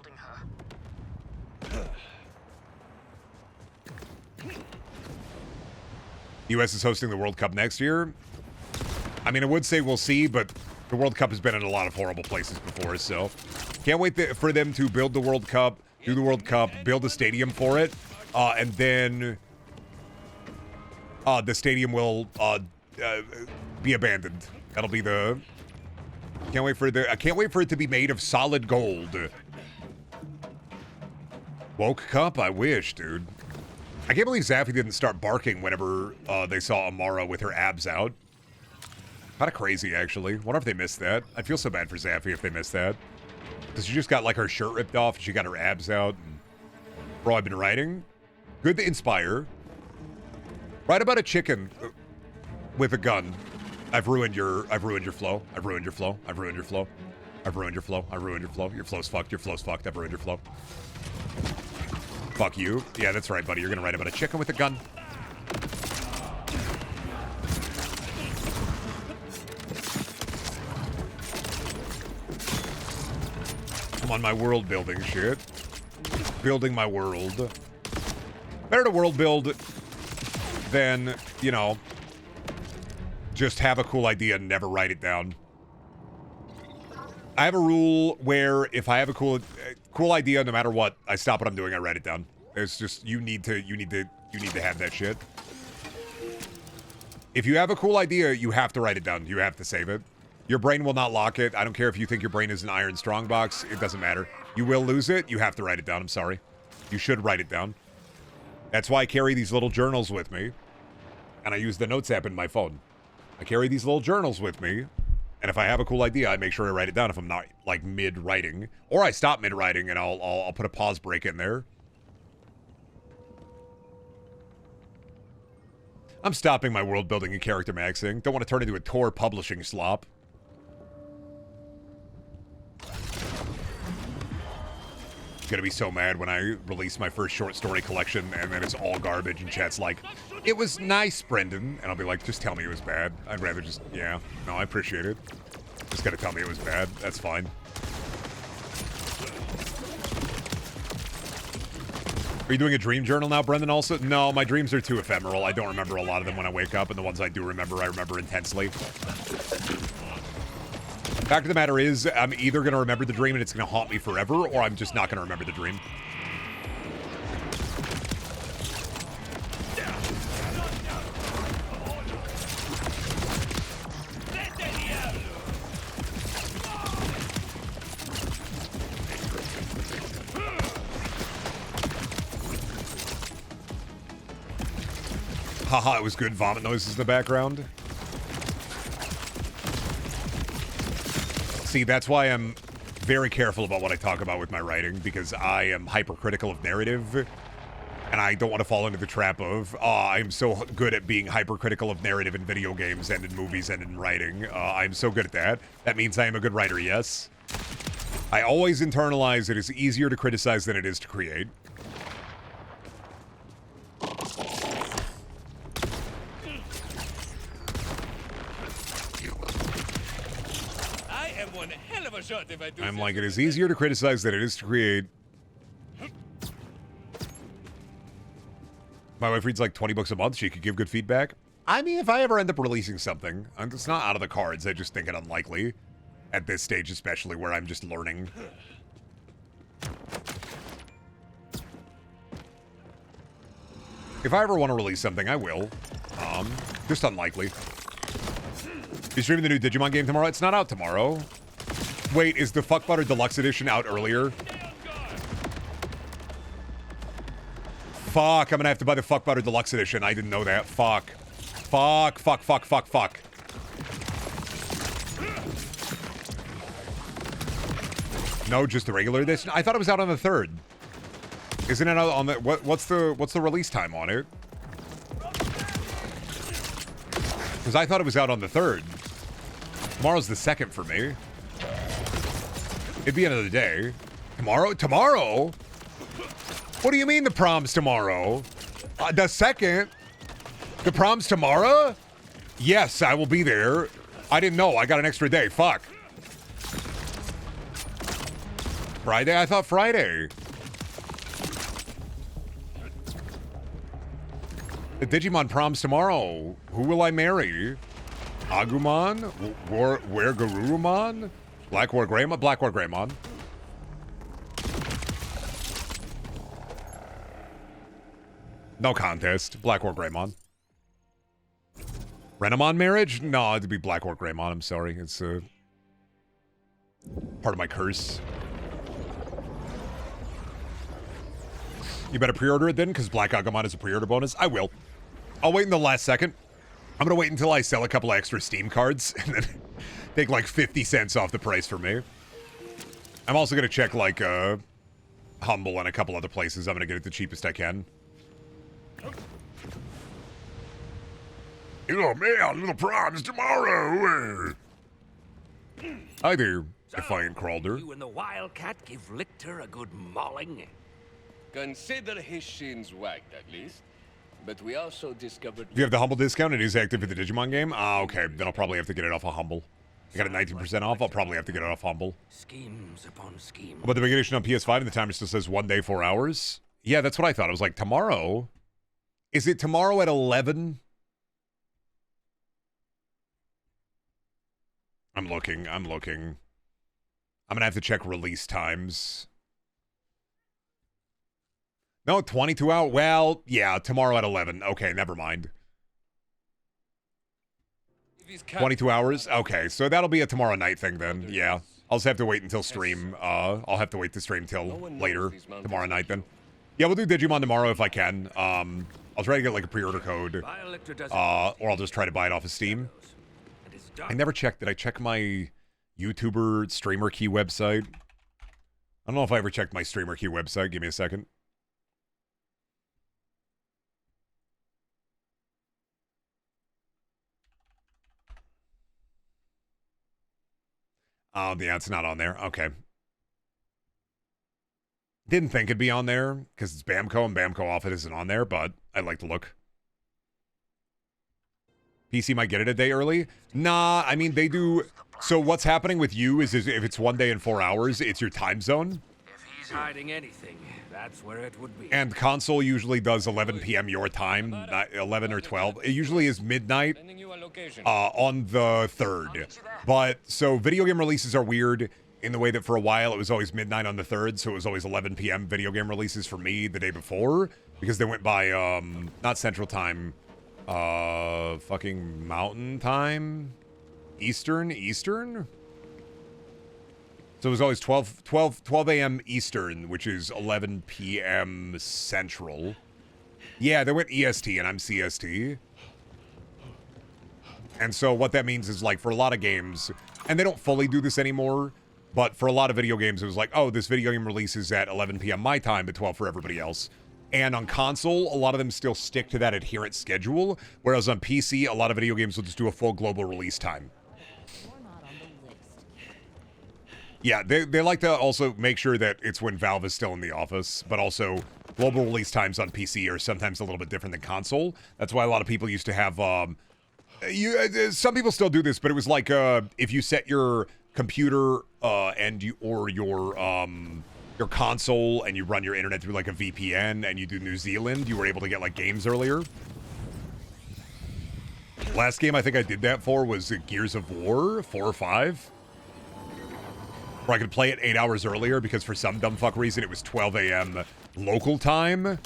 US is hosting the World Cup next year. I mean, I would say we'll see, but the World Cup has been in a lot of horrible places before, so can't wait for them to build the World Cup, do the World Cup, build a stadium for it, and then the stadium will be abandoned. That'll be the. Can't wait for I can't wait for it to be made of solid gold. Woke Cup, I wish, dude. I can't believe Zaffy didn't start barking whenever they saw Amara with her abs out. Kind of crazy, actually. Wonder if they missed that. I feel so bad for Zaffy if they missed that. Because she just got, like, her shirt ripped off and she got her abs out. And... Bro, I've been writing. Good to inspire. Write about a chicken with a gun. I've ruined your flow. I've ruined your flow. I've ruined your flow. I've ruined your flow. I've ruined your flow. I ruined your flow. Your flow's fucked. Your flow's fucked. I've ruined your flow. Fuck you. Yeah, that's right, buddy. You're gonna write about a chicken with a gun. I'm on my world building shit. Building my world. Better to world build than, you know, just have a cool idea and never write it down. I have a rule where if I have a cool idea, no matter what, I stop what I'm doing, I write it down. It's just you need to have that shit. If you have a cool idea, you have to write it down. You have to save it. Your brain will not lock it. I don't care if you think your brain is an iron strongbox. It doesn't matter. You will lose it. You have to write it down. I'm sorry. You should write it down. That's why I carry these little journals with me. And I use the notes app in my phone. I carry these little journals with me. And if I have a cool idea, I make sure I write it down if I'm not, like, mid-writing. Or I stop mid-writing and I'll put a pause break in there. I'm stopping my world building and character maxing. Don't want to turn into a Tor publishing slop. Gonna be so mad when I release my first short story collection and then it's all garbage and chat's like, it was nice, Brendan. And I'll be like, just tell me it was bad. I'd rather just, yeah. No, I appreciate it. Just gotta tell me it was bad. That's fine. Are you doing a dream journal now, Brendan, also? No, my dreams are too ephemeral. I don't remember a lot of them when I wake up, and the ones I do remember, I remember intensely. Fact of the matter is, I'm either going to remember the dream and it's going to haunt me forever, or I'm just not going to remember the dream. Haha, it was good vomit noises in the background. See, that's why I'm very careful about what I talk about with my writing, because I am hypercritical of narrative, and I don't want to fall into the trap of, I'm so good at being hypercritical of narrative in video games and in movies and in writing. I'm so good at that. That means I am a good writer, yes. I always internalize it is easier to criticize than it is to create. I'm like, it is easier to criticize than it is to create. My wife reads like 20 books a month. She could give good feedback. I mean, if I ever end up releasing something, it's not out of the cards. I just think it unlikely at this stage, especially where I'm just learning. If I ever want to release something, I will. Just unlikely. You streaming the new Digimon game tomorrow? It's not out tomorrow. Wait, is the Fuck Butter Deluxe Edition out earlier? Fuck, I'm gonna have to buy the Fuck Butter Deluxe Edition. I didn't know that. Fuck. Fuck, fuck, fuck, fuck, fuck. No, just the regular edition? I thought it was out on the 3rd. Isn't it out on the... What's the release time on it? Because I thought it was out on the 3rd. Tomorrow's the 2nd for me. It'd be another day. Tomorrow? Tomorrow? What do you mean the prom's tomorrow? The 2nd? The prom's tomorrow? Yes, I will be there. I didn't know. I got an extra day. Fuck. Friday? I thought Friday. The Digimon prom's tomorrow. Who will I marry? Agumon? Where Garurumon? Black War Greymon? Black War Greymon. No contest. Black War Greymon. Renamon marriage? No, it'd be Black War Greymon. I'm sorry. It's part of my curse. You better pre-order it then, because Black Agumon is a pre-order bonus. I will. I'll wait in the last second. I'm going to wait until I sell a couple extra Steam cards and then take like 50 cents off the price for me. I'm also going to check like Humble and a couple other places. I'm going to get it the cheapest I can. Oh man, little proms tomorrow. Hi there, Defiant Crawler. You and the Wildcat give Lichter a good mauling. Consider his shins whacked, at least. But we also discovered... If you have the Humble discount, it is active for the Digimon game. Ah, okay. Then I'll probably have to get it off of Humble. I got it 19% off. I'll probably have to get it off Humble. Schemes upon schemes. But the big edition on PS5 and the timer still says 1 day, 4 hours. Yeah, that's what I thought. I was like, tomorrow? Is it tomorrow at 11? I'm looking. I'm going to have to check release times. No, 22 hours. Well, yeah, tomorrow at 11. Okay, never mind. 22 hours? Okay, so that'll be a tomorrow night thing then. Yeah. I'll just have to wait until stream. I'll have to wait to stream till later tomorrow night then. Yeah, we'll do Digimon tomorrow if I can. I'll try to get like a pre-order code. Or I'll just try to buy it off of Steam. I never checked. Did I check my YouTuber streamer key website? I don't know if I ever checked my streamer key website. Give me a second. Oh, yeah, it's not on there. Okay. Didn't think it'd be on there because it's Bamco and Bamco Office isn't on there, but I'd like to look. PC might get it a day early. Nah, I mean, they do. So what's happening with you is if it's 1 day and 4 hours, it's your time zone. If he's hiding anything, that's where it would be. And console usually does 11 p.m. your time, not 11 or 12. It usually is midnight on the 3rd. But so video game releases are weird in the way that for a while it was always midnight on the 3rd, so it was always 11 p.m. video game releases for me the day before because they went by not Central Time. Fucking Mountain Time? Eastern? So it was always 12 a.m. Eastern, which is 11 p.m. Central. Yeah, they went EST and I'm CST. And so what that means is like for a lot of games, and they don't fully do this anymore, but for a lot of video games it was like, oh, this video game releases at 11 p.m. my time, but 12 for everybody else. And on console, a lot of them still stick to that adherent schedule, whereas on PC, a lot of video games will just do a full global release time. Yeah, they like to also make sure that it's when Valve is still in the office, but also global release times on PC are sometimes a little bit different than console. That's why a lot of people used to have, some people still do this, but it was like if you set your computer or your console and you run your internet through like a VPN and you do New Zealand, you were able to get like games earlier. Last game I think I did that for was Gears of War 4 or 5. Where I could play it 8 hours earlier because for some dumb fuck reason it was 12 a.m. local time.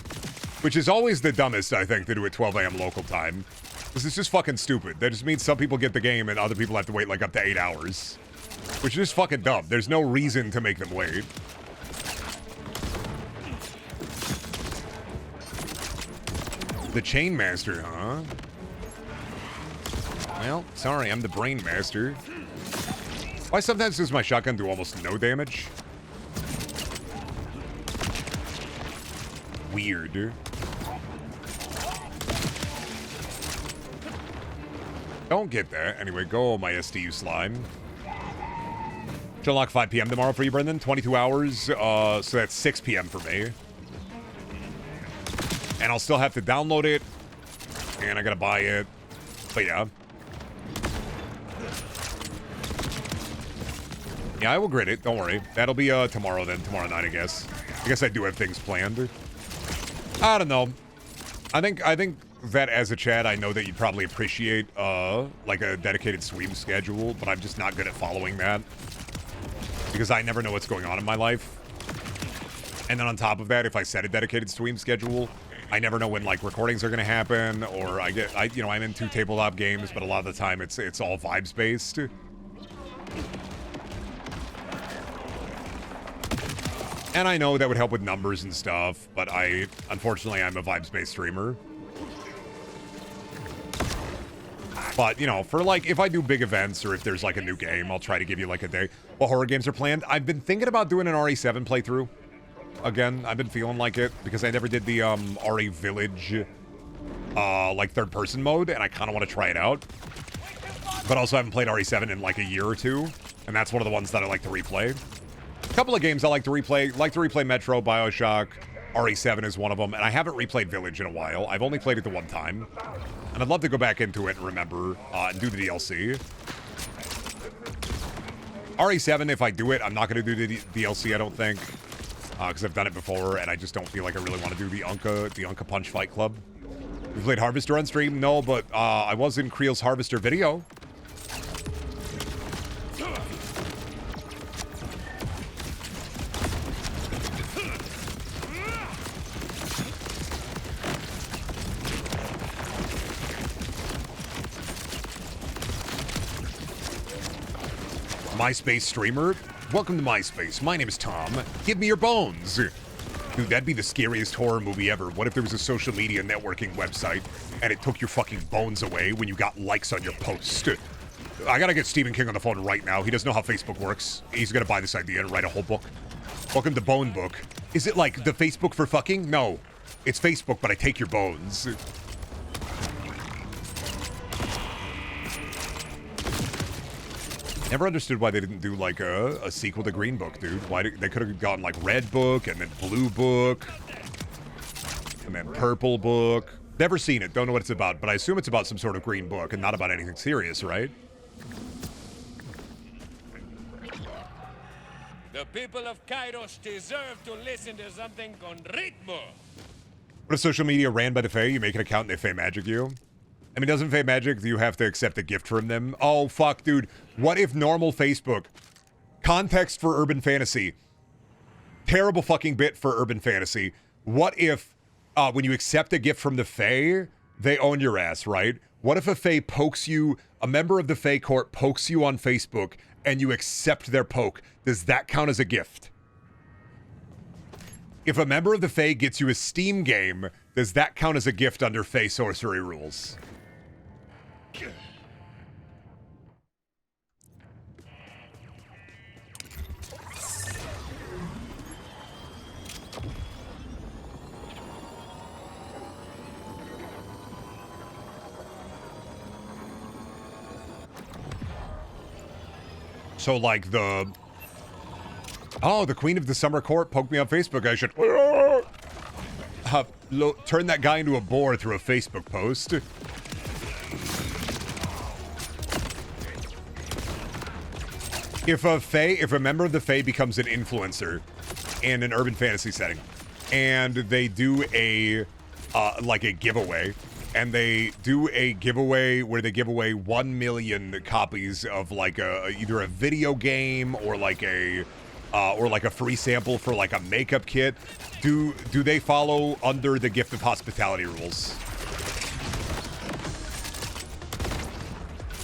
Which is always the dumbest, I think, to do it 12 a.m. local time. Because it's just fucking stupid. That just means some people get the game and other people have to wait like up to 8 hours. Which is just fucking dumb. There's no reason to make them wait. The Chain Master, huh? Well, sorry, I'm the Brain Master. Why sometimes does my shotgun do almost no damage? Weird. Don't get that. Anyway, go my SDU slime. Should unlock 5 p.m. tomorrow for you, Brendan. 22 hours, so that's 6 p.m. for me. And I'll still have to download it. And I gotta buy it. But yeah. Yeah, I will grid it. Don't worry. That'll be tomorrow then. Tomorrow night, I guess. I guess I do have things planned. I don't know. I think that as a chat, I know that you probably appreciate like a dedicated stream schedule, but I'm just not good at following that because I never know what's going on in my life. And then on top of that, if I set a dedicated stream schedule, I never know when like recordings are going to happen, or I'm into tabletop games, but a lot of the time it's all vibes based. And I know that would help with numbers and stuff, but unfortunately, I'm a vibes-based streamer. But, you know, for like, if I do big events or if there's like a new game, I'll try to give you like a day. What horror games are planned? I've been thinking about doing an RE7 playthrough. Again, I've been feeling like it because I never did the RE Village, like third-person mode, and I kind of want to try it out. But also haven't played RE7 in like a year or two, and that's one of the ones that I like to replay. A couple of games I like to replay Metro, BioShock, RE7 is one of them, and I haven't replayed Village in a while. I've only played it the one time, and I'd love to go back into it and remember and do the DLC. RE7, if I do it, I'm not going to do the DLC, I don't think, because I've done it before, and I just don't feel like I really want to do the Unca Punch Fight Club. You played Harvester on stream? No, but I was in Creel's Harvester video. MySpace streamer? Welcome to MySpace. My name is Tom. Give me your bones. Dude, that'd be the scariest horror movie ever. What if there was a social media networking website and it took your fucking bones away when you got likes on your post? I gotta get Stephen King on the phone right now. He doesn't know how Facebook works. He's gonna buy this idea and write a whole book. Welcome to Bone Book. Is it like the Facebook for fucking? No. It's Facebook, but I take your bones. Never understood why they didn't do like a sequel to Green Book, dude. Why they could have gotten like Red Book and then Blue Book and then Purple Book. Never seen it, don't know what it's about, but I assume it's about some sort of Green Book and not about anything serious, right? The people of Kairos deserve to listen to something con ritmo. What if social media ran by the Fae? You make an account and they Fae magic you? I mean, doesn't Fae magic, do you have to accept a gift from them? Oh, fuck, dude. What if normal Facebook? Context for urban fantasy. Terrible fucking bit for urban fantasy. What if, when you accept a gift from the Fae, they own your ass, right? What if a Fae pokes you, a member of the Fae court pokes you on Facebook, and you accept their poke? Does that count as a gift? If a member of the Fae gets you a Steam game, does that count as a gift under Fae sorcery rules? So like the Queen of the Summer Court poked me on Facebook. I should turn that guy into a boar through a Facebook post. If a member of the Fae becomes an influencer in an urban fantasy setting, and they do a like a giveaway, and they do a giveaway where they give away 1 million copies of like either a video game or like a free sample for like a makeup kit, do they follow under the gift of hospitality rules?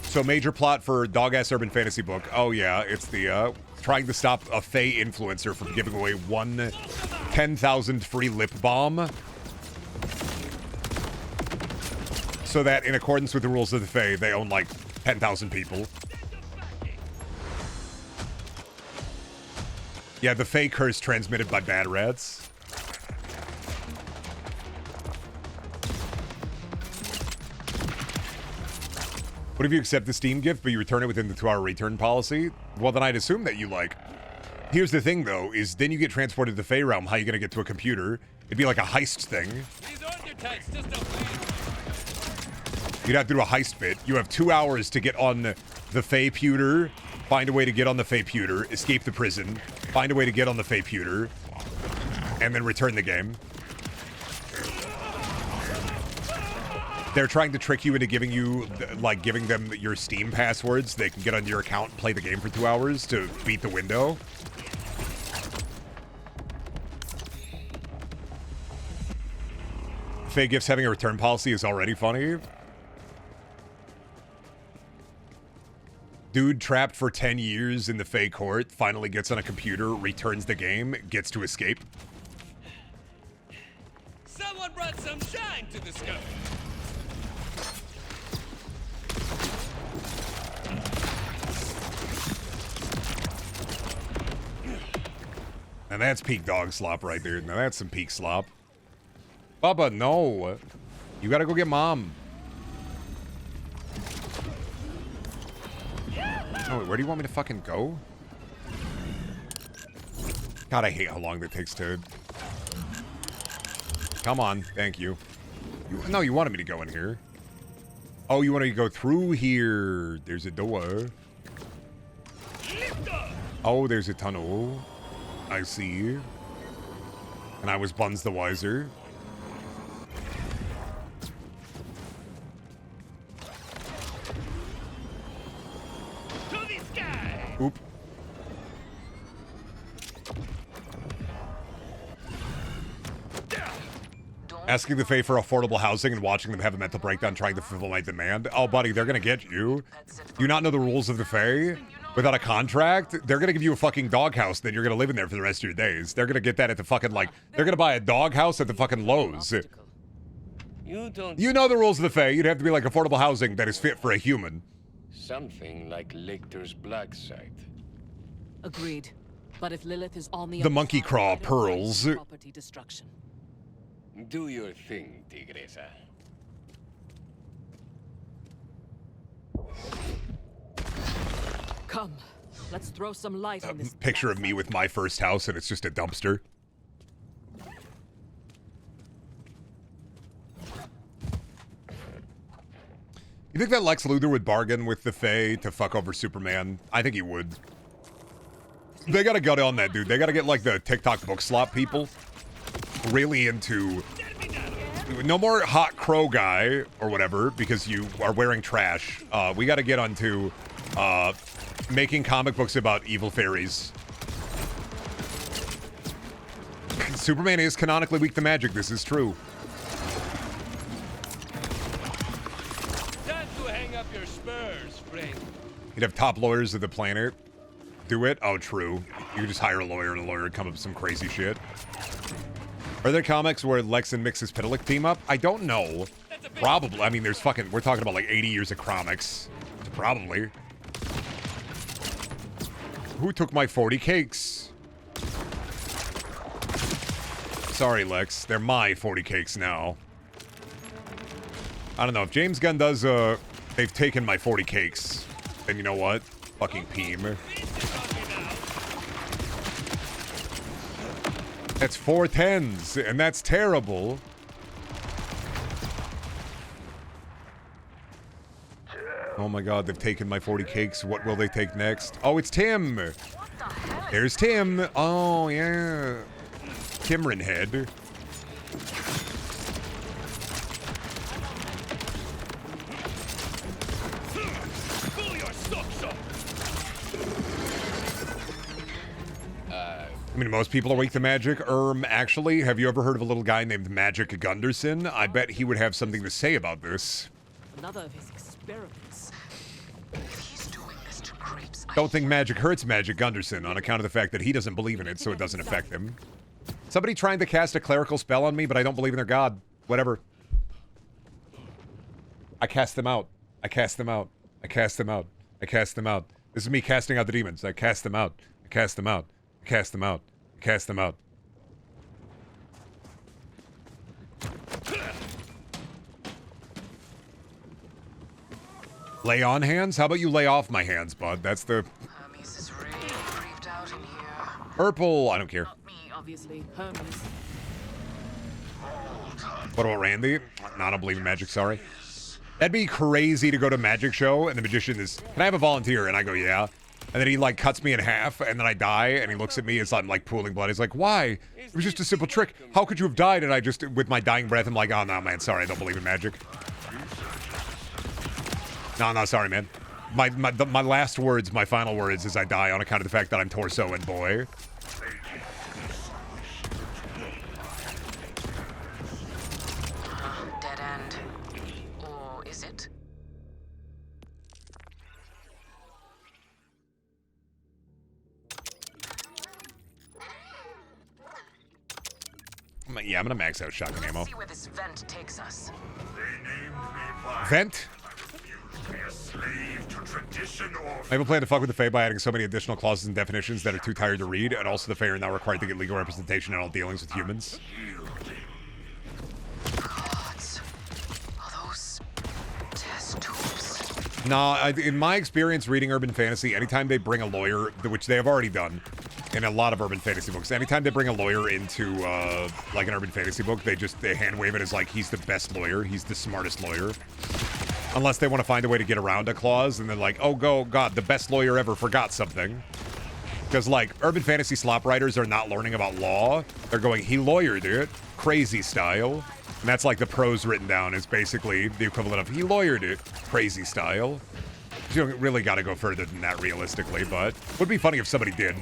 So major plot for dog-ass urban fantasy book. Oh yeah, it's the trying to stop a Fae influencer from giving away 10,000 free lip balm. So that in accordance with the rules of the Fae, they own like 10,000 people. Yeah, the Fae curse transmitted by bad rats. What if you accept the Steam gift, but you return it within the 2-hour return policy? Well, then I'd assume that you like. Here's the thing, though, is then you get transported to the Fae realm. How are you going to get to a computer? It'd be like a heist thing. These archetypes just don't You'd have to do a heist bit. You have 2 hours to get on the Fey pewter, find a way to get on the Fey pewter, escape the prison, find a way to get on the Fey pewter, and then return the game. They're trying to trick you into giving you, like, giving them your Steam passwords. They can get on your account and play the game for 2 hours to beat the window. Fey Gifts having a return policy is already funny. Dude trapped for 10 years in the Fey court, finally gets on a computer, returns the game, gets to escape. Someone brought some shine to the scope. And that's peak dog slop right there. Now that's some peak slop. Bubba, no. You gotta go get mom. Oh, where do you want me to fucking go? God, I hate how long that takes to... Come on, thank you. No, you wanted me to go in here. Oh, you want to go through here. There's a door. Oh, there's a tunnel. I see. And I was Buns the Wiser. Oop. Asking the Fae for affordable housing and watching them have a mental breakdown trying to fulfill my demand. Oh, buddy, they're gonna get you. Do you not know the rules of the Fae? Without a contract, they're gonna give you a fucking doghouse, then you're gonna live in there for the rest of your days. They're gonna get that at the fucking, like, they're gonna buy a doghouse at the fucking Lowe's. You know the rules of the Fae. You'd have to be like affordable housing that is fit for a human. Something like Lictor's black site. Agreed. But if Lilith is on the monkey craw pearls. Property destruction. Do your thing, Tigresa. Come, let's throw some light on this. Picture of me with my first house and it's just a dumpster. You think that Lex Luthor would bargain with the Fae to fuck over Superman? I think he would. They gotta gut on that dude. They gotta get like the TikTok book slot people really into no more hot crow guy or whatever because you are wearing trash. We gotta get onto making comic books about evil fairies. Superman is canonically weak to magic. This is true. Time to hang up your spurs, friend. You'd have top lawyers of the planet do it. Oh, true. You could just hire a lawyer and a lawyer would come up with some crazy shit. Are there comics where Lex and Mix's Pitalik team up? I don't know. Probably. I mean, there's fucking... We're talking about like 80 years of comics. Probably. Who took my 40 cakes? Sorry, Lex. They're my 40 cakes now. I don't know. If James Gunn does, they've taken my 40 cakes, then you know what? Fucking Peem. That's 4 10s, and that's terrible. Oh my god, they've taken my 40 cakes. What will they take next? Oh, it's Tim. There's Tim. Oh, yeah. Cameron head. I mean, most people are weak to magic. Actually, have you ever heard of a little guy named Magic Gunderson? I bet he would have something to say about this. Another of his experiments. If he's doing this to creeps, Don't think magic hurts Magic Gunderson on account of the fact that he doesn't believe in it, so it doesn't affect him. Somebody trying to cast a clerical spell on me, but I don't believe in their god. Whatever. I cast them out. I cast them out. I cast them out. I cast them out. This is me casting out the demons. I cast them out. I cast them out. I cast them out. I cast them out. Lay on hands? How about you lay off my hands, bud? That's the... Hermes is really creeped out in here. Purple. I don't care. Not me, obviously. Hermes. What about Randy? No, I don't believe in magic, sorry. That'd be crazy to go to a magic show and the magician is, can I have a volunteer? And I go, yeah. And then he like cuts me in half and then I die and he looks at me as I'm like pooling blood. He's like, why? It was just a simple trick. How could you have died? And I just, with my dying breath, I'm like, oh no, man, sorry, I don't believe in magic. No, sorry, man. My last words, my final words is I die on account of the fact that I'm torso and boy. Dead end. Or is it? Yeah, I'm gonna max out shotgun ammo. Let's see where this vent takes us. Vent? I have a plan to fuck with the Fae by adding so many additional clauses and definitions that are too tired to read, and also the Fae are now required to get legal representation in all dealings with humans. Gods. Are those test tubes? Nah, in my experience reading urban fantasy, anytime they bring a lawyer, which they have already done in a lot of urban fantasy books, anytime they bring a lawyer into like an urban fantasy book, they hand wave it as like he's the best lawyer, he's the smartest lawyer. Unless they want to find a way to get around a clause, and then like, oh god, the best lawyer ever forgot something. Because like urban fantasy slop writers are not learning about law, they're going, he lawyered it, crazy style. And that's like the prose written down is basically the equivalent of he lawyered it, crazy style. You don't really got to go further than that realistically, but it would be funny if somebody did.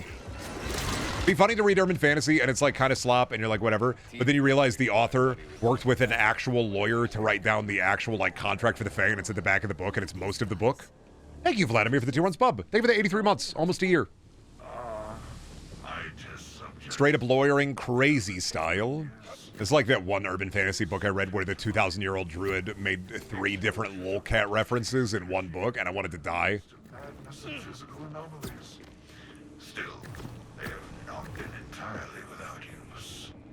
It'd be funny to read urban fantasy and it's like kind of slop and you're like whatever, but then you realize the author worked with an actual lawyer to write down the actual like contract for the Fae, and it's at the back of the book and it's most of the book. Thank you, Vladimir, for the 2 months pub. Thank you for the 83 months, almost a year. Straight up lawyering, crazy style. It's like that one urban fantasy book I read where the 2,000-year-old druid made 3 different lolcat references in one book, and I wanted to die.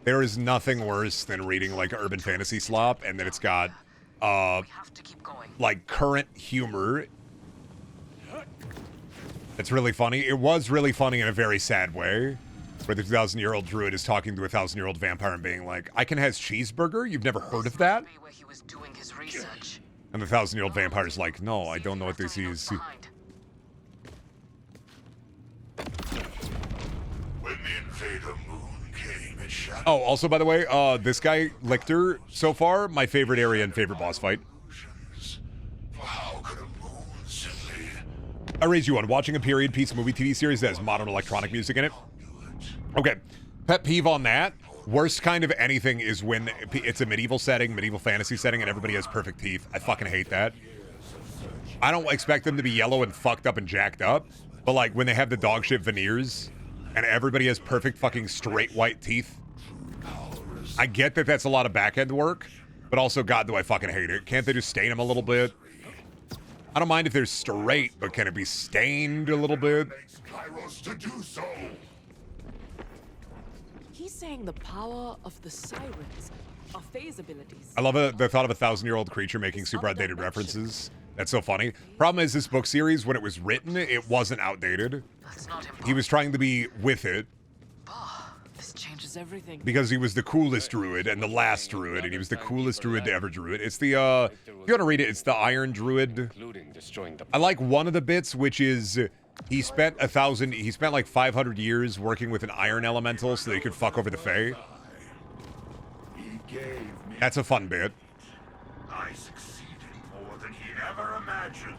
There is nothing worse than reading like urban fantasy slop, and then it's got like current humor. It's really funny. It was really funny in a very sad way, where the 2,000-year-old druid is talking to a 1,000-year-old vampire and being like, I can has cheeseburger? You've never heard of that? And the 1,000-year-old vampire is like, no, I don't know what this is. When the invader moon came, it shot. Oh, also, by the way, this guy, Lictor, so far, my favorite area and favorite boss fight. How could a moon simply... I raise you on watching a period piece movie TV series that has modern electronic music in it. Okay, pet peeve on that. Worst kind of anything is when it's a medieval setting, medieval fantasy setting, and everybody has perfect teeth. I fucking hate that. I don't expect them to be yellow and fucked up and jacked up, but like when they have the dog shit veneers and everybody has perfect fucking straight white teeth. I get that that's a lot of back end work, but also, God, do I fucking hate it. Can't they just stain them a little bit? I don't mind if they're straight, but can it be stained a little bit? To do so. He's saying the power of the sirens are phase abilities. I love the thought of a 1,000-year-old creature making super outdated references. That's so funny. Problem is, this book series, when it was written, it wasn't outdated. He was trying to be with it. This changes everything. Because he was the coolest druid and the last druid, and he was the coolest druid to ever druid. It's the, if you want to read it, it's the Iron Druid. I like one of the bits, which is... He spent like 500 years working with an iron elemental so that he could fuck over the Fae. That's a fun bit. I succeeded more than he ever imagined.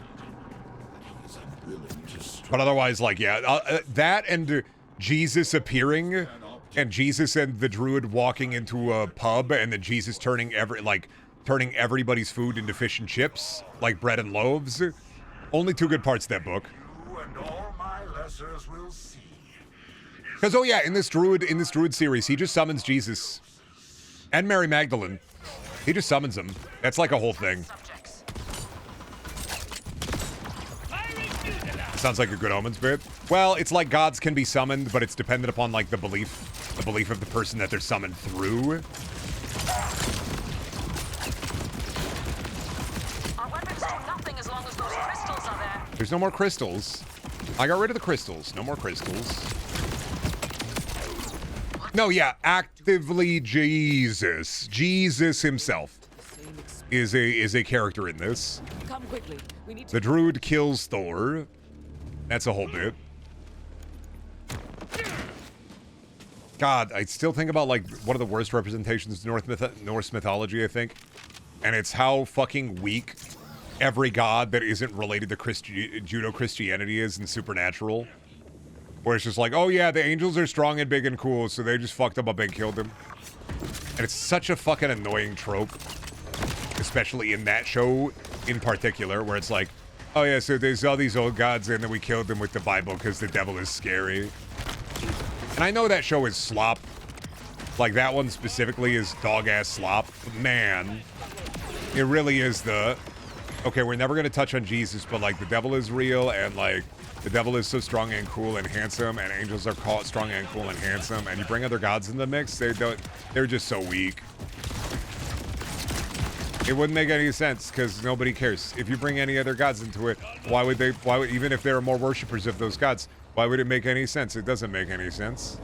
But otherwise, like, yeah, that and Jesus appearing, and Jesus and the druid walking into a pub, and then Jesus turning everybody's food into fish and chips, like bread and loaves. Only 2 good parts of that book. Because, oh yeah, in this druid series, he just summons Jesus and Mary Magdalene. He just summons them. That's like a whole thing. Sounds like a Good Omens bit. Well, it's like gods can be summoned, but it's dependent upon like the belief of the person that they're summoned through. Our weapons do nothing as long as those crystals are there. There's no more crystals. I got rid of the crystals. No more crystals. No, yeah, actively Jesus. Jesus himself. is a character in this. Come quickly. We need to. The druid kills Thor. That's a whole bit. God, I still think about like one of the worst representations of Norse mythology, I think. And it's how fucking weak every god that isn't related to Judeo-Christianity is in Supernatural. Where it's just like, oh yeah, the angels are strong and big and cool, so they just fucked him up and killed him. And it's such a fucking annoying trope. Especially in that show in particular, where it's like, oh yeah, so there's all these old gods and then we killed them with the Bible because the devil is scary. And I know that show is slop. Like, that one specifically is dog-ass slop. But man, it really is the... Okay, we're never going to touch on Jesus, but, like, the devil is real, and, like, the devil is so strong and cool and handsome, and angels are strong and cool and handsome, and you bring other gods in the mix, they're just so weak. It wouldn't make any sense, because nobody cares. If you bring any other gods into it, why would even if there are more worshippers of those gods, why would it make any sense? It doesn't make any sense.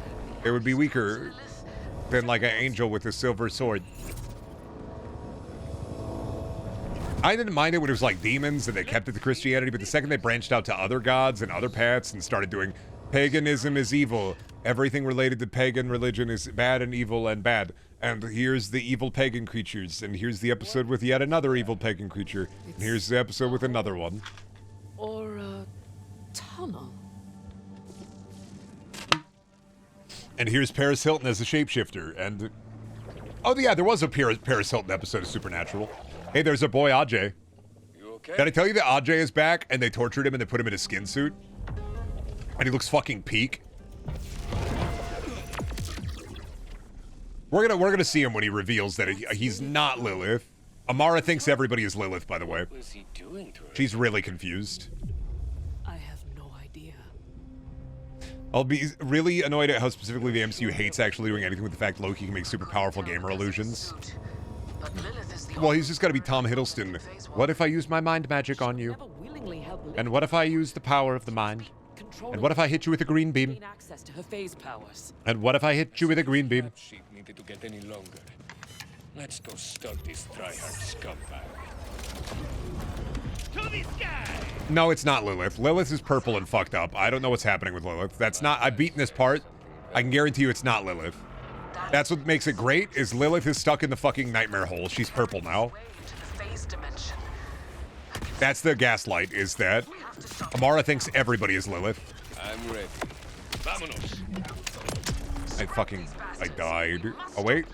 It would be weaker than like an angel with a silver sword. I didn't mind it when it was like demons and they kept it to Christianity, but the second they branched out to other gods and other paths and started doing paganism is evil, everything related to pagan religion is bad and evil and bad, and here's the evil pagan creatures, and here's the episode with yet another evil pagan creature, and here's the episode with another one. Or a tunnel. And here's Paris Hilton as a shapeshifter, and... Oh yeah, there was a Paris Hilton episode of Supernatural. Hey, there's a boy, Ajay. You okay? Did I tell you that Ajay is back, and they tortured him and they put him in a skin suit? And he looks fucking peak. We're gonna see him when he reveals that he's not Lilith. Amara thinks everybody is Lilith, by the way. What was he doing to her? She's really confused. I have no idea. I'll be really annoyed at how specifically the MCU hates actually doing anything with the fact Loki can make super powerful gamer illusions. Well, he's just gotta be Tom Hiddleston. What if I use my mind magic on you? And what if I use the power of the mind? And what if I hit you with a green beam? Gain access to her phase powers. And what if I hit you with a green beam? That sheet needed to get any longer. Let's go stop this tryhard scumbag. To the sky! No, it's not Lilith. Lilith is purple and fucked up. I don't know what's happening with Lilith. That's not... I've beaten this part. I can guarantee you it's not Lilith. That's what makes it great, is Lilith is stuck in the fucking nightmare hole. She's purple now. That's the gaslight, is that Amara thinks everybody is Lilith. I'm ready. Vámonos. I died. Oh, wait.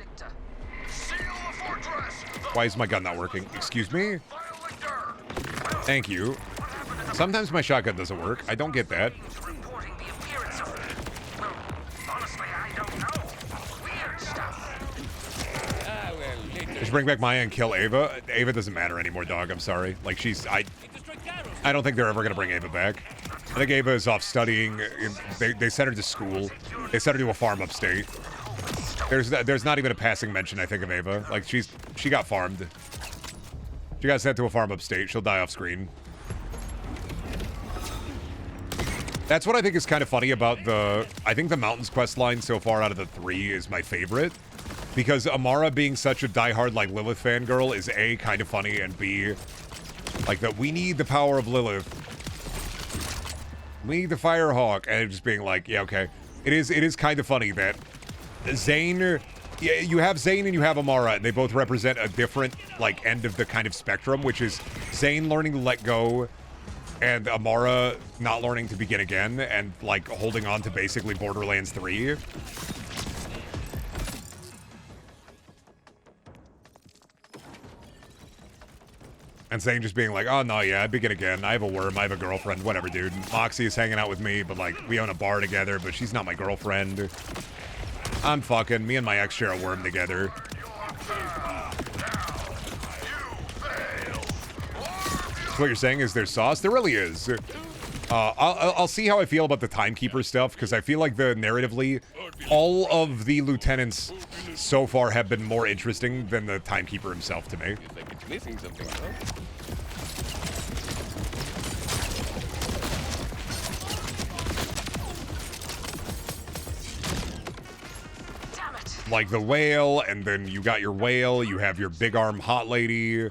Why is my gun not working? Excuse me? Thank you. Sometimes my shotgun doesn't work. I don't get that. Just bring back Maya and kill Ava. Ava doesn't matter anymore, dog. I'm sorry. Like, I don't think they're ever gonna bring Ava back. I think Ava is off studying. They sent her to school. They sent her to a farm upstate. There's not even a passing mention, I think, of Ava. Like, she got farmed. She got sent to a farm upstate. She'll die off screen. That's what I think is kind of funny about I think the Mountains quest line so far out of the 3 is my favorite. Because Amara being such a diehard, like, Lilith fangirl is A, kind of funny, and B, like, that we need the power of Lilith. We need the Firehawk. And just being like, yeah, okay. It is kind of funny that Zane... Yeah, you have Zane and you have Amara, and they both represent a different, like, end of the kind of spectrum, which is Zane learning to let go, and Amara not learning to begin again, and, like, holding on to basically Borderlands 3. And Zane just being like, oh, no, yeah, I begin again. I have a worm. I have a girlfriend. Whatever, dude. Moxie is hanging out with me, but, like, we own a bar together, but she's not my girlfriend. I'm fucking. Me and my ex share a worm together. So what you're saying is there's sauce? There really is. I'll see how I feel about the Timekeeper stuff, because I feel like narratively, all of the lieutenants so far have been more interesting than the Timekeeper himself to me. Like it's missing something, huh? Like the whale, and then you got your whale, you have your big arm hot lady.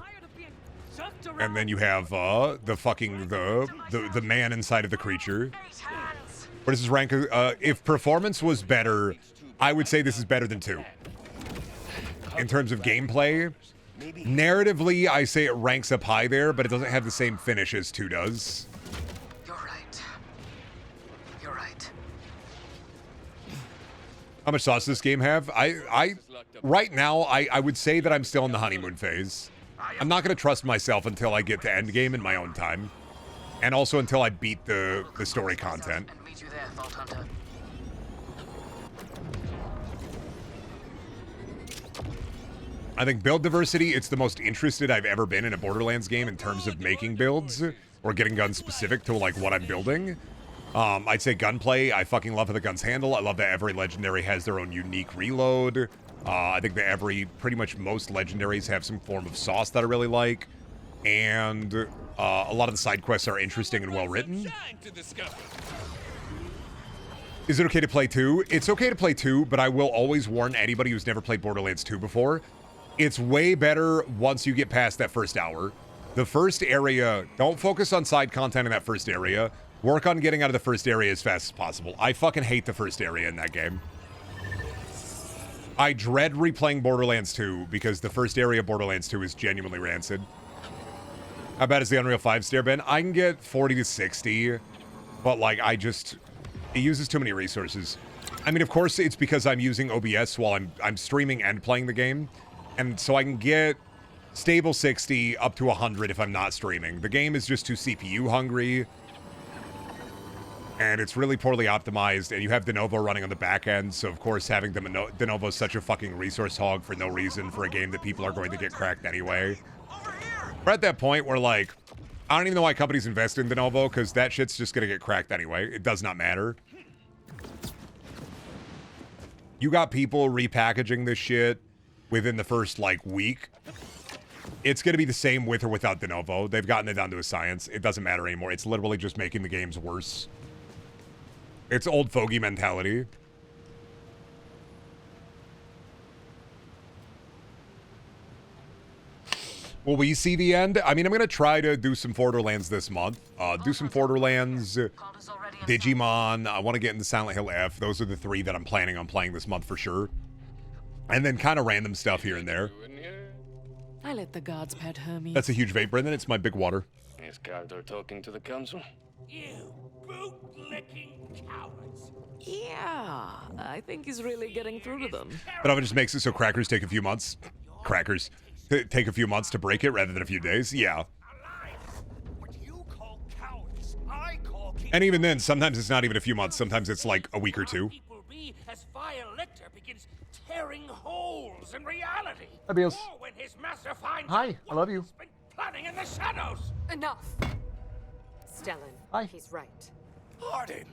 And then you have the fucking the man inside of the creature. What does this rank? If performance was better, I would say this is better than 2. In terms of gameplay, narratively, I say it ranks up high there, but it doesn't have the same finish as 2 does. You're right. You're right. How much sauce does this game have? Right now, I would say that I'm still in the honeymoon phase. I'm not going to trust myself until I get to endgame in my own time. And also until I beat the story content. And meet you there, Vault Hunter. I think build diversity, it's the most interested I've ever been in a Borderlands game in terms of making builds or getting guns specific to like what I'm building. I'd say gunplay, I fucking love how the guns handle. I love that every legendary has their own unique reload. I think that pretty much most legendaries have some form of sauce that I really like. And a lot of the side quests are interesting and well written. Is it okay to play 2? It's okay to play 2, but I will always warn anybody who's never played Borderlands 2 before. It's way better once you get past that first hour. The first area, don't focus on side content in that first area. Work on getting out of the first area as fast as possible. I fucking hate the first area in that game. I dread replaying Borderlands 2 because the first area of Borderlands 2 is genuinely rancid. How bad is the Unreal 5 stair, Ben? I can get 40 to 60, but like it uses too many resources. I mean, of course, it's because I'm using OBS while I'm streaming and playing the game. And so I can get stable 60 up to 100 if I'm not streaming. The game is just too CPU hungry. And it's really poorly optimized. And you have Denuvo running on the back end. So, of course, having Denuvo is such a fucking resource hog for no reason for a game that people are going to get cracked anyway. We're at that point where, like, I don't even know why companies invest in Denuvo because that shit's just going to get cracked anyway. It does not matter. You got people repackaging this shit within the first, like, week. It's going to be the same with or without Denuvo. They've gotten it down to a science. It doesn't matter anymore. It's literally just making the games worse. It's old fogey mentality. Will we see the end? I mean, I'm going to try to do some Borderlands this month. Do some Borderlands, Digimon. I want to get into Silent Hill F. Those are the 3 that I'm planning on playing this month for sure. And then kind of random stuff here and there. I let the gods pet Hermes. That's a huge vape, Brendan. It's my big water. Is Caldor talking to the council? You boot-licking cowards. Yeah, I think he's really getting through to them. But it just makes it so crackers take a few months. Crackers take a few months to break it rather than a few days. Yeah. What you call cowards, I call And even then, sometimes it's not even a few months. Sometimes it's like a week or 2. Will be as Violector begins tearing holes in reality. Hi, Beals. Or when his master finds Hi, I love you. what's been planning in the shadows. Enough! Stellan, Hi. he's right. Pardon.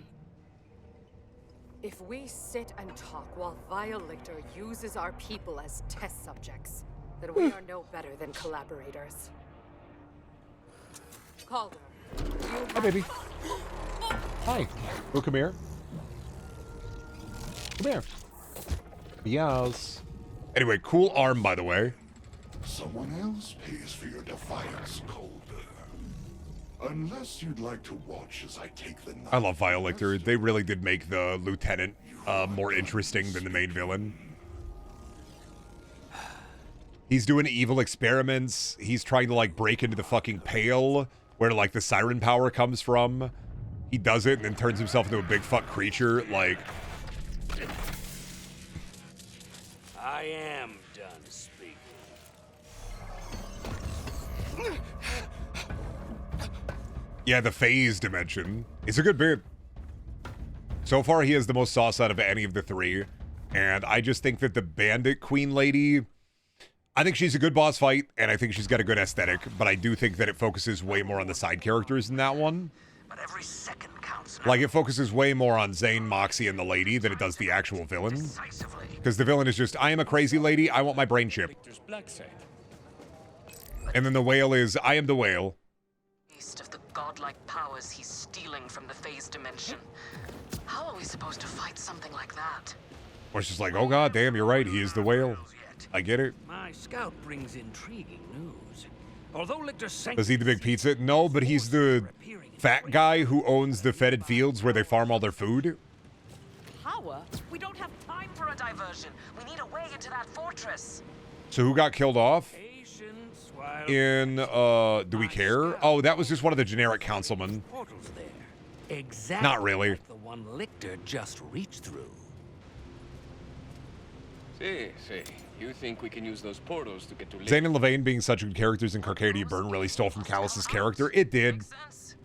If we sit and talk while Violector uses our people as test subjects, then we are no better than collaborators. Calder, Hi, baby. Hi. Oh, come here. Come here. Yes. Anyway, cool arm, by the way. Someone else pays for your defiance, Calder. Unless you'd like to watch as I take the I love Violector. They really did make the lieutenant more interesting than the main villain. He's doing evil experiments. He's trying to, like, break into the fucking Pale, where, like, the siren power comes from. He does it and then turns himself into a big fuck creature. Like, I am done speaking. yeah, the phase dimension. It's a good bit. So far, he has the most sauce out of any of the 3. And I just think that the Bandit Queen lady, I think she's a good boss fight, and I think she's got a good aesthetic, but I do think that it focuses way more on the side characters in that one. But every second counts. Like, it focuses way more on Zane, Moxie, and the lady than it does the actual villain. Because the villain is just, I am a crazy lady, I want my brain chip. And then the whale is, I am the whale. East of the godlike powers he's stealing from the phase dimension. How are we supposed to fight something like that? Or it's just like, oh god damn, you're right, he is the whale. I get it. My scout brings intriguing news. Although Lictor's Does he eat the big pizza? No, but he's the fat guy who owns the fetid fields where they farm all their food. Power? We don't have time for a diversion. We need a way into that fortress. So who got killed off? Patience while In, do we care? Oh, that was just one of the generic councilmen. portals there. Exactly. Not really. Like the one Lictor just reached through. See. You think we can use those portals to get to Zane and Levane being such good characters in Carcadia Burn really stole from Callus's character. It did. Makes sense.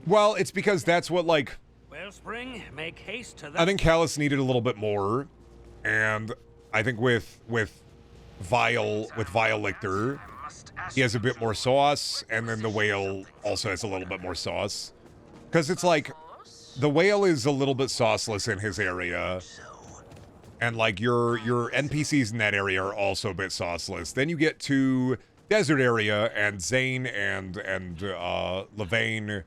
Well, it's because that's what, like, Wellspring, make haste to that. I think Callus needed a little bit more. And I think with Vile Lictor, he has a bit more sauce, and then the whale also has a little bit more sauce. Because it's like, the whale is a little bit sauceless in his area. And like your NPCs in that area are also a bit sauceless. Then you get to desert area, and Zane and Levane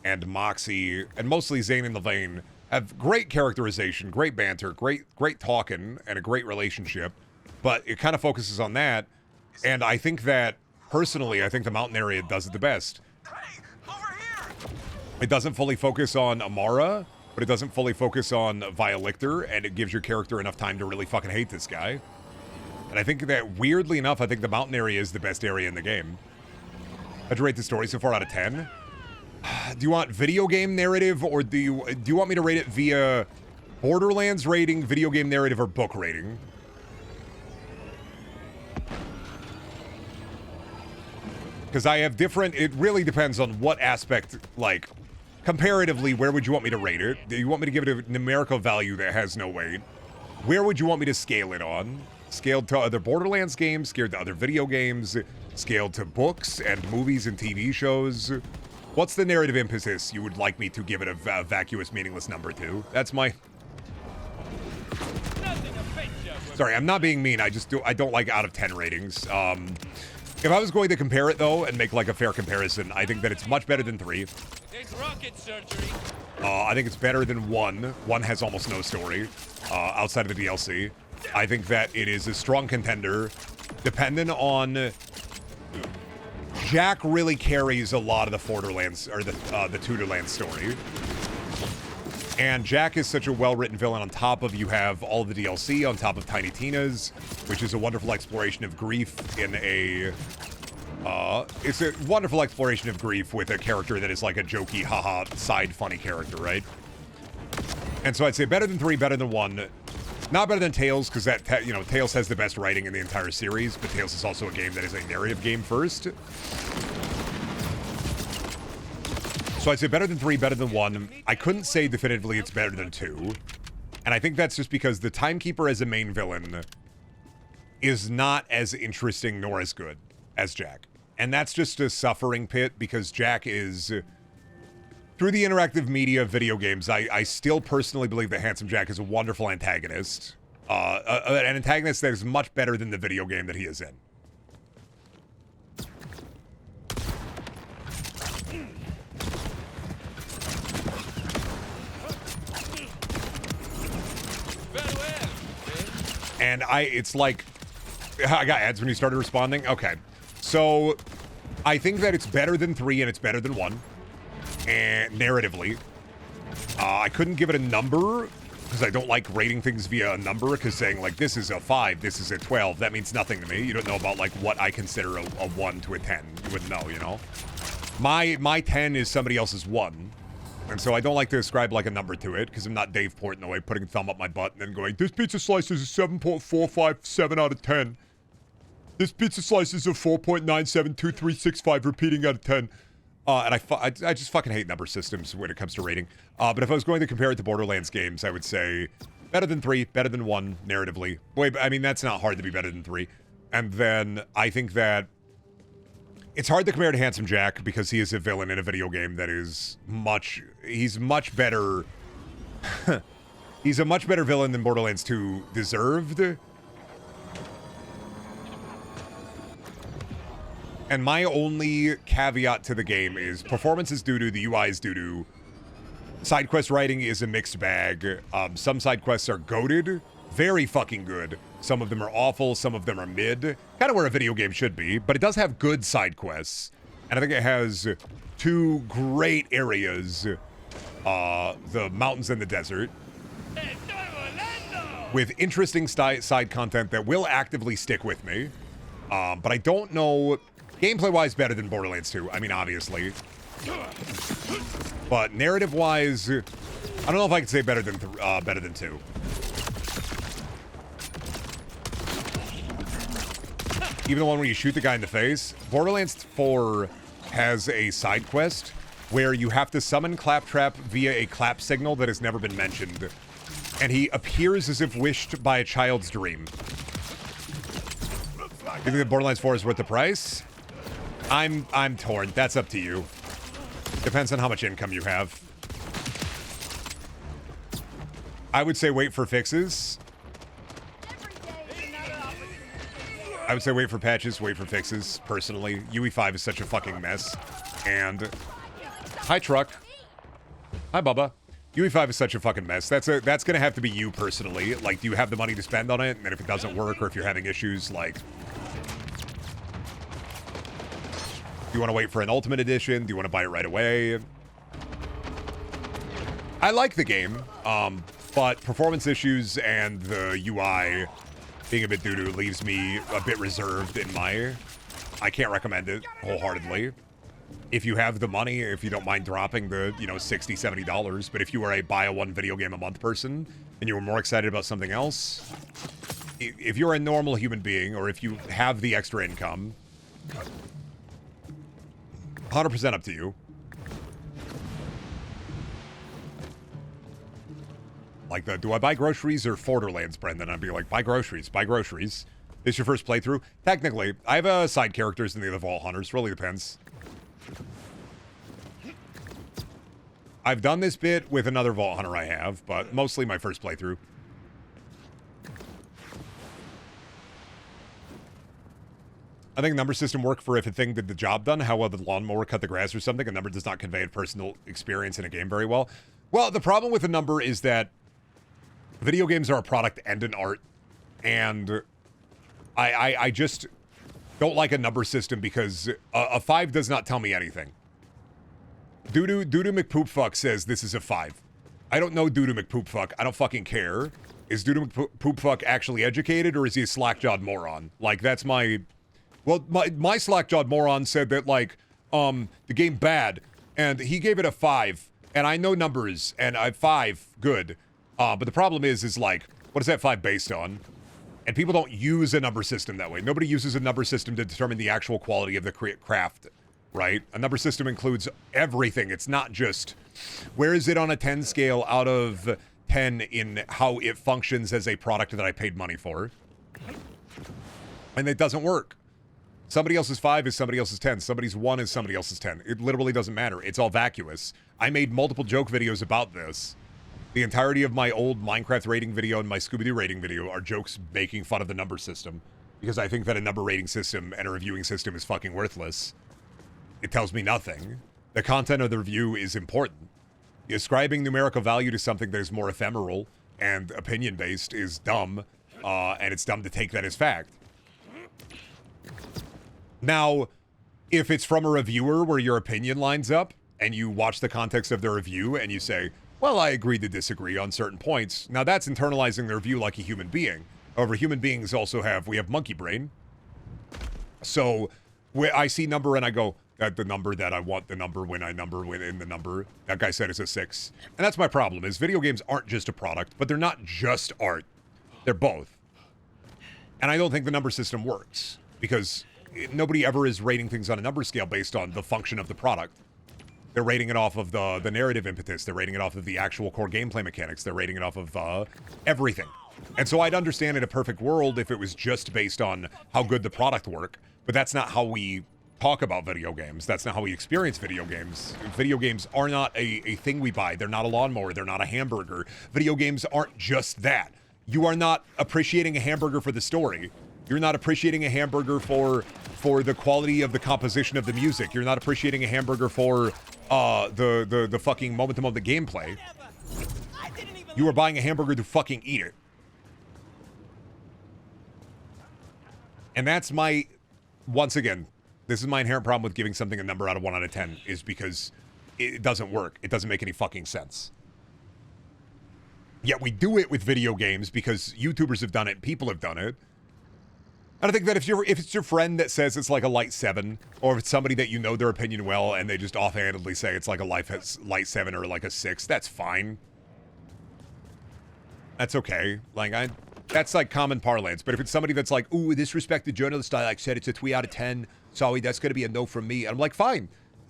and Moxie, and mostly Zane and Levane, have great characterization, great banter, great talking, and a great relationship. But it kind of focuses on that. And I think that, personally, I think the mountain area does it the best. Hey, over here! It doesn't fully focus on Amara, but it doesn't fully focus on Vile Lictor, and it gives your character enough time to really fucking hate this guy. And I think that, weirdly enough, I think the mountain area is the best area in the game. I'd rate the story so far out of 10. Do you want video game narrative, or do you want me to rate it via Borderlands rating, video game narrative, or book rating? Because I have different, it really depends on what aspect, like, comparatively, where would you want me to rate it? Do you want me to give it a numerical value that has no weight? Where would you want me to scale it on? Scaled to other Borderlands games, scaled to other video games, scaled to books and movies and TV shows? What's the narrative emphasis you would like me to give it a vacuous, meaningless number to? That's my... Sorry, I'm not being mean. I don't like out of 10 ratings. If I was going to compare it, though, and make, like, a fair comparison, I think that it's much better than 3. It's rocket surgery. I think it's better than 1. 1 has almost no story, outside of the DLC. I think that it is a strong contender, dependent on... Jack really carries a lot of the Borderlands, or the Tudorlands story. And Jack is such a well-written villain. On top of, you have all of the DLC, on top of Tiny Tina's, which is a wonderful exploration of grief in a... it's a wonderful exploration of grief with a character that is like a jokey, haha, side funny character, right? And so I'd say better than 3, better than 1. Not better than Tales, because that, Tales has the best writing in the entire series, but Tales is also a game that is a narrative game first. So I'd say better than 3, better than 1. I couldn't say definitively it's better than 2. And I think that's just because the Timekeeper as a main villain is not as interesting nor as good as Jack. And that's just a suffering pit, because Jack is... Through the interactive media of video games, I still personally believe that Handsome Jack is a wonderful antagonist. An antagonist that is much better than the video game that he is in. And it's like, I got ads when you started responding? Okay. So, I think that it's better than 3 and it's better than 1. And narratively. I couldn't give it a number, because I don't like rating things via a number, because saying, like, this is a 5, this is a 12, that means nothing to me. You don't know about, like, what I consider a 1 to a 10. You wouldn't know, you know? My 10 is somebody else's 1. And so I don't like to ascribe, like, a number to it, because I'm not Dave Portnoy putting a thumb up my butt and then going, this pizza slice is a 7.457 out of 10. This pizza slice is a 4.972365 repeating out of 10. And I just fucking hate number systems when it comes to rating. But if I was going to compare it to Borderlands games, I would say better than 3, better than 1, narratively. Wait, I mean, that's not hard to be better than 3. And then I think that it's hard to compare to Handsome Jack, because he is a villain in a video game that is he's much better. He's a much better villain than Borderlands 2 deserved. And my only caveat to the game is performance is doo-doo, the UI is doo-doo. Side quest writing is a mixed bag. Some side quests are goated, very fucking good. Some of them are awful. Some of them are mid. Kind of where a video game should be. But it does have good side quests. And I think it has 2 great areas. The mountains and the desert. With interesting side content that will actively stick with me. But I don't know... Gameplay-wise, better than Borderlands 2. I mean, obviously. But narrative-wise, I don't know if I could say better than 2. Even the one where you shoot the guy in the face. Borderlands 4 has a side quest where you have to summon Claptrap via a clap signal that has never been mentioned. And he appears as if wished by a child's dream. You think that Borderlands 4 is worth the price? I'm torn. That's up to you. Depends on how much income you have. I would say wait for fixes. I would say wait for patches, wait for fixes, personally. UE5 is such a fucking mess. And... Hi, Truck. Hi, Bubba. UE5 is such a fucking mess. That's gonna have to be you, personally. Like, do you have the money to spend on it? And then if it doesn't work, or if you're having issues, like... Do you want to wait for an Ultimate Edition? Do you want to buy it right away? I like the game, but performance issues and the UI being a bit doo-doo leaves me a bit reserved in my... I can't recommend it wholeheartedly. If you have the money, if you don't mind dropping the, $60, $70, but if you are a buy a one video game a month person and you were more excited about something else, if you're a normal human being or if you have the extra income... 100% up to you. Like do I buy groceries or Borderlands, Brendan? I'd be like, buy groceries, buy groceries. This your first playthrough? Technically, I have side characters in the other Vault Hunters. Really depends. I've done this bit with another Vault Hunter I have, but mostly my first playthrough. I think number system work for if a thing did the job done. How well the lawnmower cut the grass or something. A number does not convey a personal experience in a game very well. Well, the problem with a number is that video games are a product and an art. And I just don't like a number system because a 5 does not tell me anything. Doodoo McPoopfuck says this is a 5. I don't know Doodoo McPoopfuck. I don't fucking care. Is Doodoo McPoopfuck actually educated or is he a slack-jawed moron? Like, that's my... Well, my slack-jawed moron said that, like, the game bad, and he gave it a 5, and I know numbers, and 5, good. But the problem is like, what is that 5 based on? And people don't use a number system that way. Nobody uses a number system to determine the actual quality of the craft, right? A number system includes everything. It's not just, where is it on a 10 scale out of 10 in how it functions as a product that I paid money for? And it doesn't work. Somebody else's 5 is somebody else's 10. Somebody's 1 is somebody else's 10. It literally doesn't matter. It's all vacuous. I made multiple joke videos about this. The entirety of my old Minecraft rating video and my Scooby-Doo rating video are jokes making fun of the number system. Because I think that a number rating system and a reviewing system is fucking worthless. It tells me nothing. The content of the review is important. Ascribing numerical value to something that is more ephemeral and opinion-based is dumb. And it's dumb to take that as fact. Now, if it's from a reviewer where your opinion lines up and you watch the context of their review and you say, well, I agree to disagree on certain points. Now that's internalizing the review like a human being. However, human beings also we have monkey brain. So I see number and I go, the number that I want, the number when I number within the number. That guy said it's a 6. And that's my problem is video games aren't just a product, but they're not just art. They're both. And I don't think the number system works because nobody ever is rating things on a number scale based on the function of the product. They're rating it off of the narrative impetus. They're rating it off of the actual core gameplay mechanics. They're rating it off of everything. And so I'd understand in a perfect world if it was just based on how good the product worked. But that's not how we talk about video games. That's not how we experience video games. Video games are not a thing we buy. They're not a lawnmower. They're not a hamburger. Video games aren't just that. You are not appreciating a hamburger for the story. You're not appreciating a hamburger for the quality of the composition of the music. You're not appreciating a hamburger for the fucking moment-to-moment gameplay. You are buying a hamburger to fucking eat it. And that's my, once again, this is my inherent problem with giving something a number out of 1 out of 10, is because it doesn't work. It doesn't make any fucking sense. Yet we do it with video games because YouTubers have done it, people have done it. And I think that if it's your friend that says it's like a light 7, or if it's somebody that you know their opinion well and they just offhandedly say it's like a light 7 or like a 6, that's fine. That's okay. Like, that's like common parlance. But if it's somebody that's like, ooh, this respected journalist I like said it's a 3 out of 10. Sorry, that's gonna be a no from me. And I'm like, fine.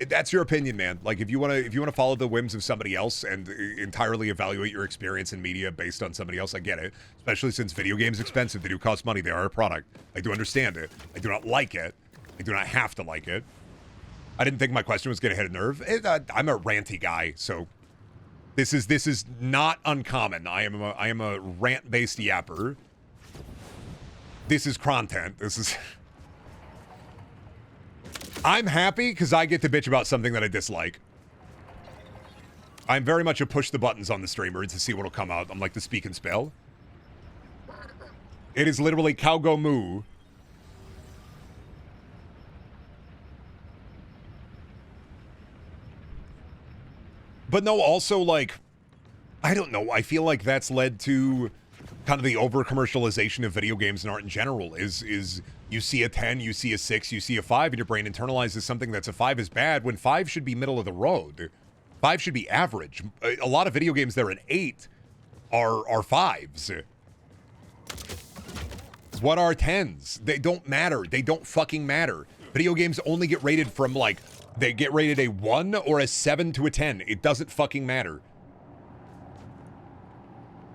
That's your opinion, man. Like, if you wanna follow the whims of somebody else and entirely evaluate your experience in media based on somebody else, I get it. Especially since video games are expensive. They do cost money. They are a product. I do understand it. I do not like it. I do not have to like it. I didn't think my question was gonna hit a nerve. I'm a ranty guy, so this is not uncommon. I am a rant-based yapper. This is content. This is. I'm happy because I get to bitch about something that I dislike. I'm very much a push the buttons on the streamer to see what'll come out. I'm like the speak and spell. It is literally cow go moo. But no, also like, I don't know. I feel like that's led to kind of the over-commercialization of video games and art in general. Is you see a 10, you see a 6, you see a 5, and your brain internalizes something that's a 5 is bad, when 5 should be middle of the road. 5 should be average. A lot of video games that are an 8 are 5s. What are 10s? They don't matter. They don't fucking matter. Video games only get rated from, like, they get rated a 1 or a 7 to a 10. It doesn't fucking matter.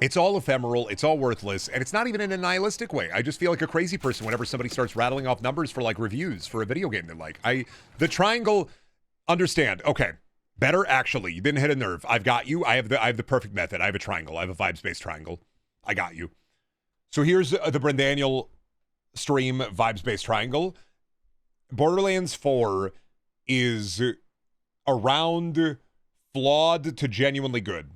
It's all ephemeral, it's all worthless, and it's not even in a nihilistic way. I just feel like a crazy person whenever somebody starts rattling off numbers for, like, reviews for a video game they like. The triangle, understand, okay, better actually, you didn't hit a nerve. I've got you, I have the perfect method. I have a triangle, I have a vibes-based triangle. I got you. So here's the Brendaniel stream vibes-based triangle. Borderlands 4 is around flawed to genuinely good.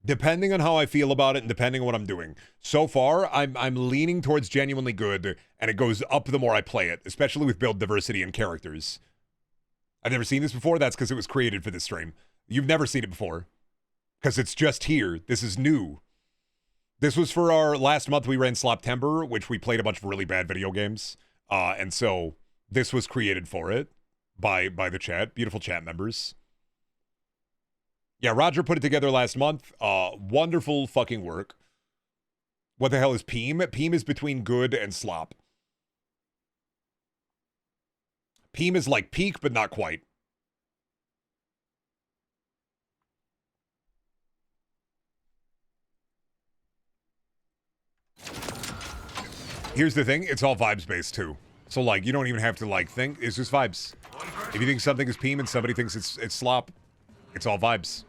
Depending on how I feel about it and depending on what I'm doing. So far, I'm leaning towards genuinely good, and it goes up the more I play it, especially with build diversity and characters. I've never seen this before. That's because it was created for this stream. You've never seen it before. Because it's just here. This is new. This was for our last month we ran Sloptember, which we played a bunch of really bad video games. And so this was created for it by the chat. Beautiful chat members. Yeah, Roger put it together last month. Wonderful fucking work. What the hell is Peem? Peem is between good and slop. Peem is like peak, but not quite. Here's the thing, it's all vibes-based too. So, like, you don't even have to, like, think. It's just vibes. If you think something is Peem and somebody thinks it's slop, it's all vibes.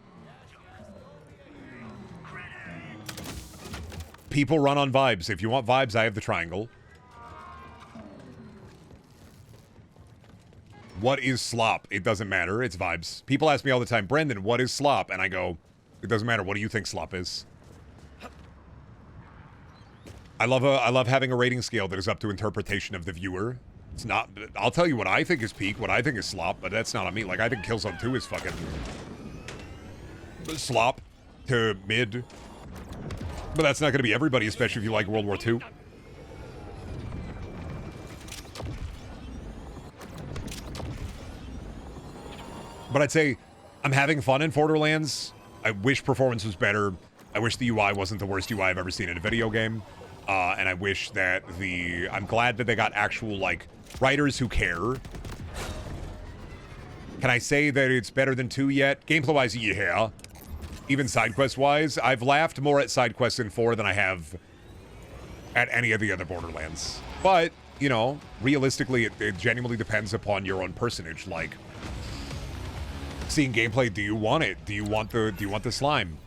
People run on vibes. If you want vibes, I have the triangle. What is slop? It doesn't matter. It's vibes. People ask me all the time, Brendan, what is slop? And I go, it doesn't matter. What do you think slop is? I love having a rating scale that is up to interpretation of the viewer. It's not, I'll tell you what I think is peak, what I think is slop, but that's not on me. Like, I think Killzone 2 is fucking slop to mid. But that's not going to be everybody, especially if you like World War II. But I'd say I'm having fun in Borderlands. I wish performance was better. I wish the UI wasn't the worst UI I've ever seen in a video game. And I wish that I'm glad that they got actual, like, writers who care. Can I say that it's better than 2 yet? Gameplay-wise, yeah. Even side quest-wise, I've laughed more at side quests in 4 than I have at any of the other Borderlands. But, you know, realistically, it genuinely depends upon your own personage. Like, seeing gameplay, do you want it? Do you want the slime?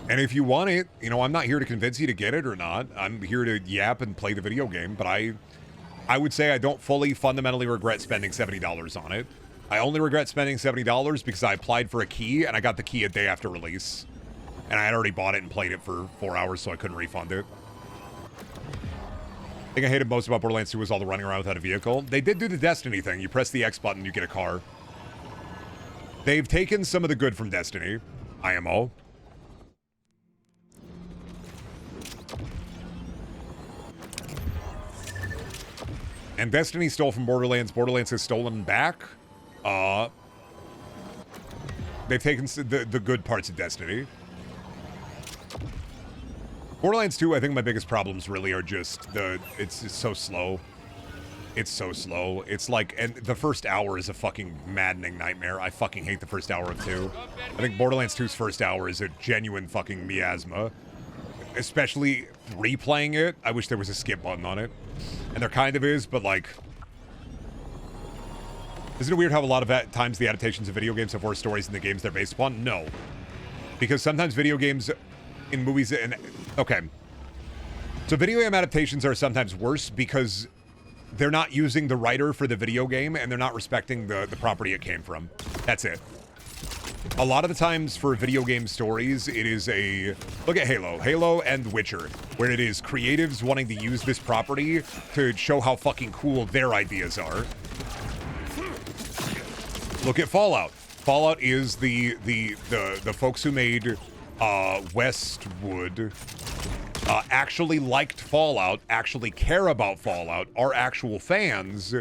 And if you want it, you know, I'm not here to convince you to get it or not. I'm here to yap and play the video game. But I would say I don't fundamentally regret spending $70 on it. I only regret spending $70 because I applied for a key and I got the key a day after release. And I had already bought it and played it for 4 hours, so I couldn't refund it. I think I hated most about Borderlands 2 was all the running around without a vehicle. They did do the Destiny thing. You press the X button, you get a car. They've taken some of the good from Destiny. IMO. And Destiny stole from Borderlands. Borderlands has stolen back. They've taken the good parts of Destiny. Borderlands 2, I think my biggest problems really are just it's so slow. It's so slow. It's like, and the first hour is a fucking maddening nightmare. I fucking hate the first hour of 2. I think Borderlands 2's first hour is a genuine fucking miasma. Especially replaying it, I wish there was a skip button on it. And there kind of is, but like... Isn't it weird how a lot of times the adaptations of video games have worse stories than the games they're based upon? No. Because sometimes video games in movies and... Okay. So video game adaptations are sometimes worse because they're not using the writer for the video game and they're not respecting the property it came from. That's it. A lot of the times for video game stories, it is a... Look at Halo and Witcher, where it is creatives wanting to use this property to show how fucking cool their ideas are. Look at Fallout. Fallout is the folks who made Westwood actually liked Fallout, actually care about Fallout, are actual fans,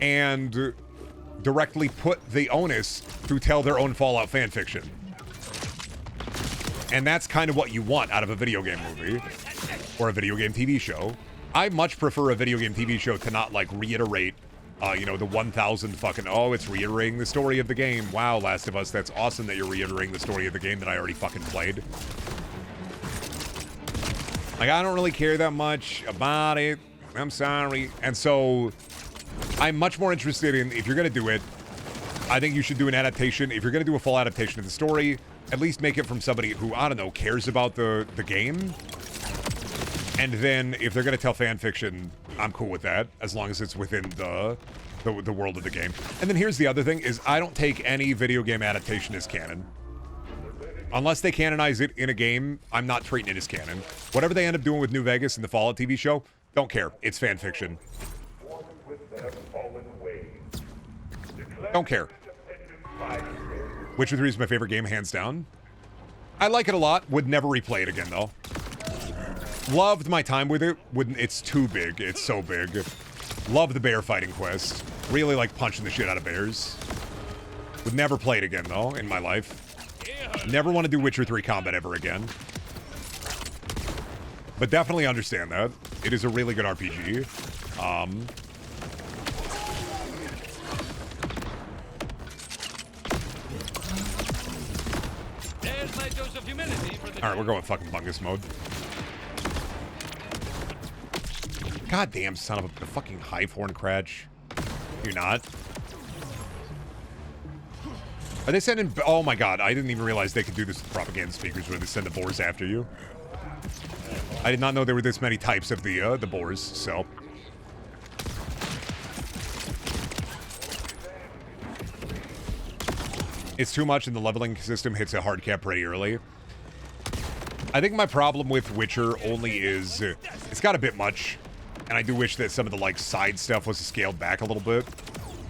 and directly put the onus to tell their own Fallout fanfiction. And that's kind of what you want out of a video game movie or a video game TV show. I much prefer a video game TV show to not like reiterate you know, the 1,000 fucking, oh, it's reiterating the story of the game. Wow, Last of Us, that's awesome that you're reiterating the story of the game that I already fucking played. Like, I don't really care that much about it. I'm sorry. And so, I'm much more interested in, if you're going to do it, I think you should do an adaptation. If you're going to do a full adaptation of the story, at least make it from somebody who, I don't know, cares about the game. And then, if they're going to tell fan fiction, I'm cool with that, as long as it's within the world of the game. And then here's the other thing, is I don't take any video game adaptation as canon. Unless they canonize it in a game, I'm not treating it as canon. Whatever they end up doing with New Vegas and the Fallout TV show, don't care. It's fan fiction. Don't care. Witcher 3 is my favorite game, hands down. I like it a lot. Would never replay it again, though. Loved my time with it. It's too big. It's so big. Love the bear fighting quest. Really like punching the shit out of bears. Would never play it again, though, in my life. Never want to do Witcher 3 combat ever again. But definitely understand that. It is a really good RPG. There's my dose of humility for the Alright, we're going fucking bungus mode. Goddamn son of a fucking hive horn cratch. You're not. Are they sending... Oh my god, I didn't even realize they could do this with propaganda speakers where they send the boars after you. I did not know there were this many types of the boars, so... It's too much and the leveling system hits a hard cap pretty early. I think my problem with Witcher only is... It's got a bit much. And I do wish that some of the, like, side stuff was scaled back a little bit.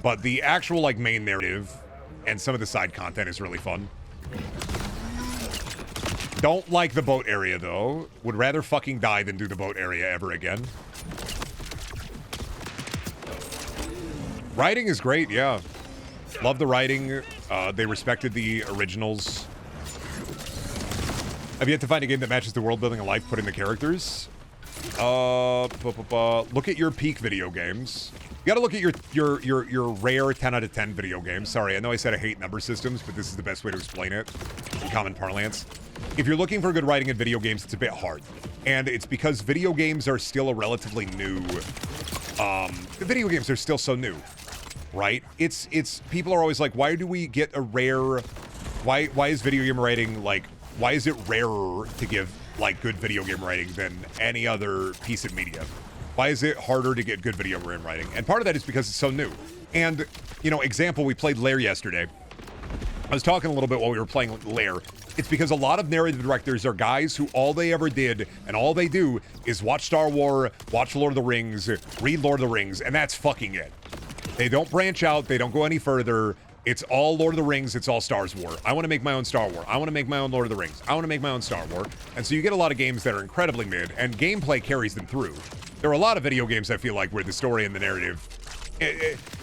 But the actual, like, main narrative and some of the side content is really fun. Don't like the boat area, though. Would rather fucking die than do the boat area ever again. Writing is great, yeah. Love the writing. They respected the originals. I've yet to find a game that matches the world building and life put in the characters. Look at your peak video games. You gotta look at your rare 10 out of 10 video games. Sorry, I know I said I hate number systems, but this is the best way to explain it in common parlance. If you're looking for good writing in video games, it's a bit hard. And it's because video games are still a relatively new... the video games are still so new, right? It's people are always like, why do we get a rare... Why is video game writing, like... Why is it rarer to give, like, good video game writing than any other piece of media? Why is it harder to get good video game writing? And part of that is because it's so new. And, you know, example, we played Lair yesterday. I was talking a little bit while we were playing Lair. It's because a lot of narrative directors are guys who all they ever did and all they do is watch Star Wars, watch Lord of the Rings, read Lord of the Rings, and that's fucking it. They don't branch out. They don't go any further. It's all Lord of the Rings. It's all Star Wars. I want to make my own Star Wars. I want to make my own Lord of the Rings. I want to make my own Star Wars. And so you get a lot of games that are incredibly mid, and gameplay carries them through. There are a lot of video games, I feel like, where the story and the narrative...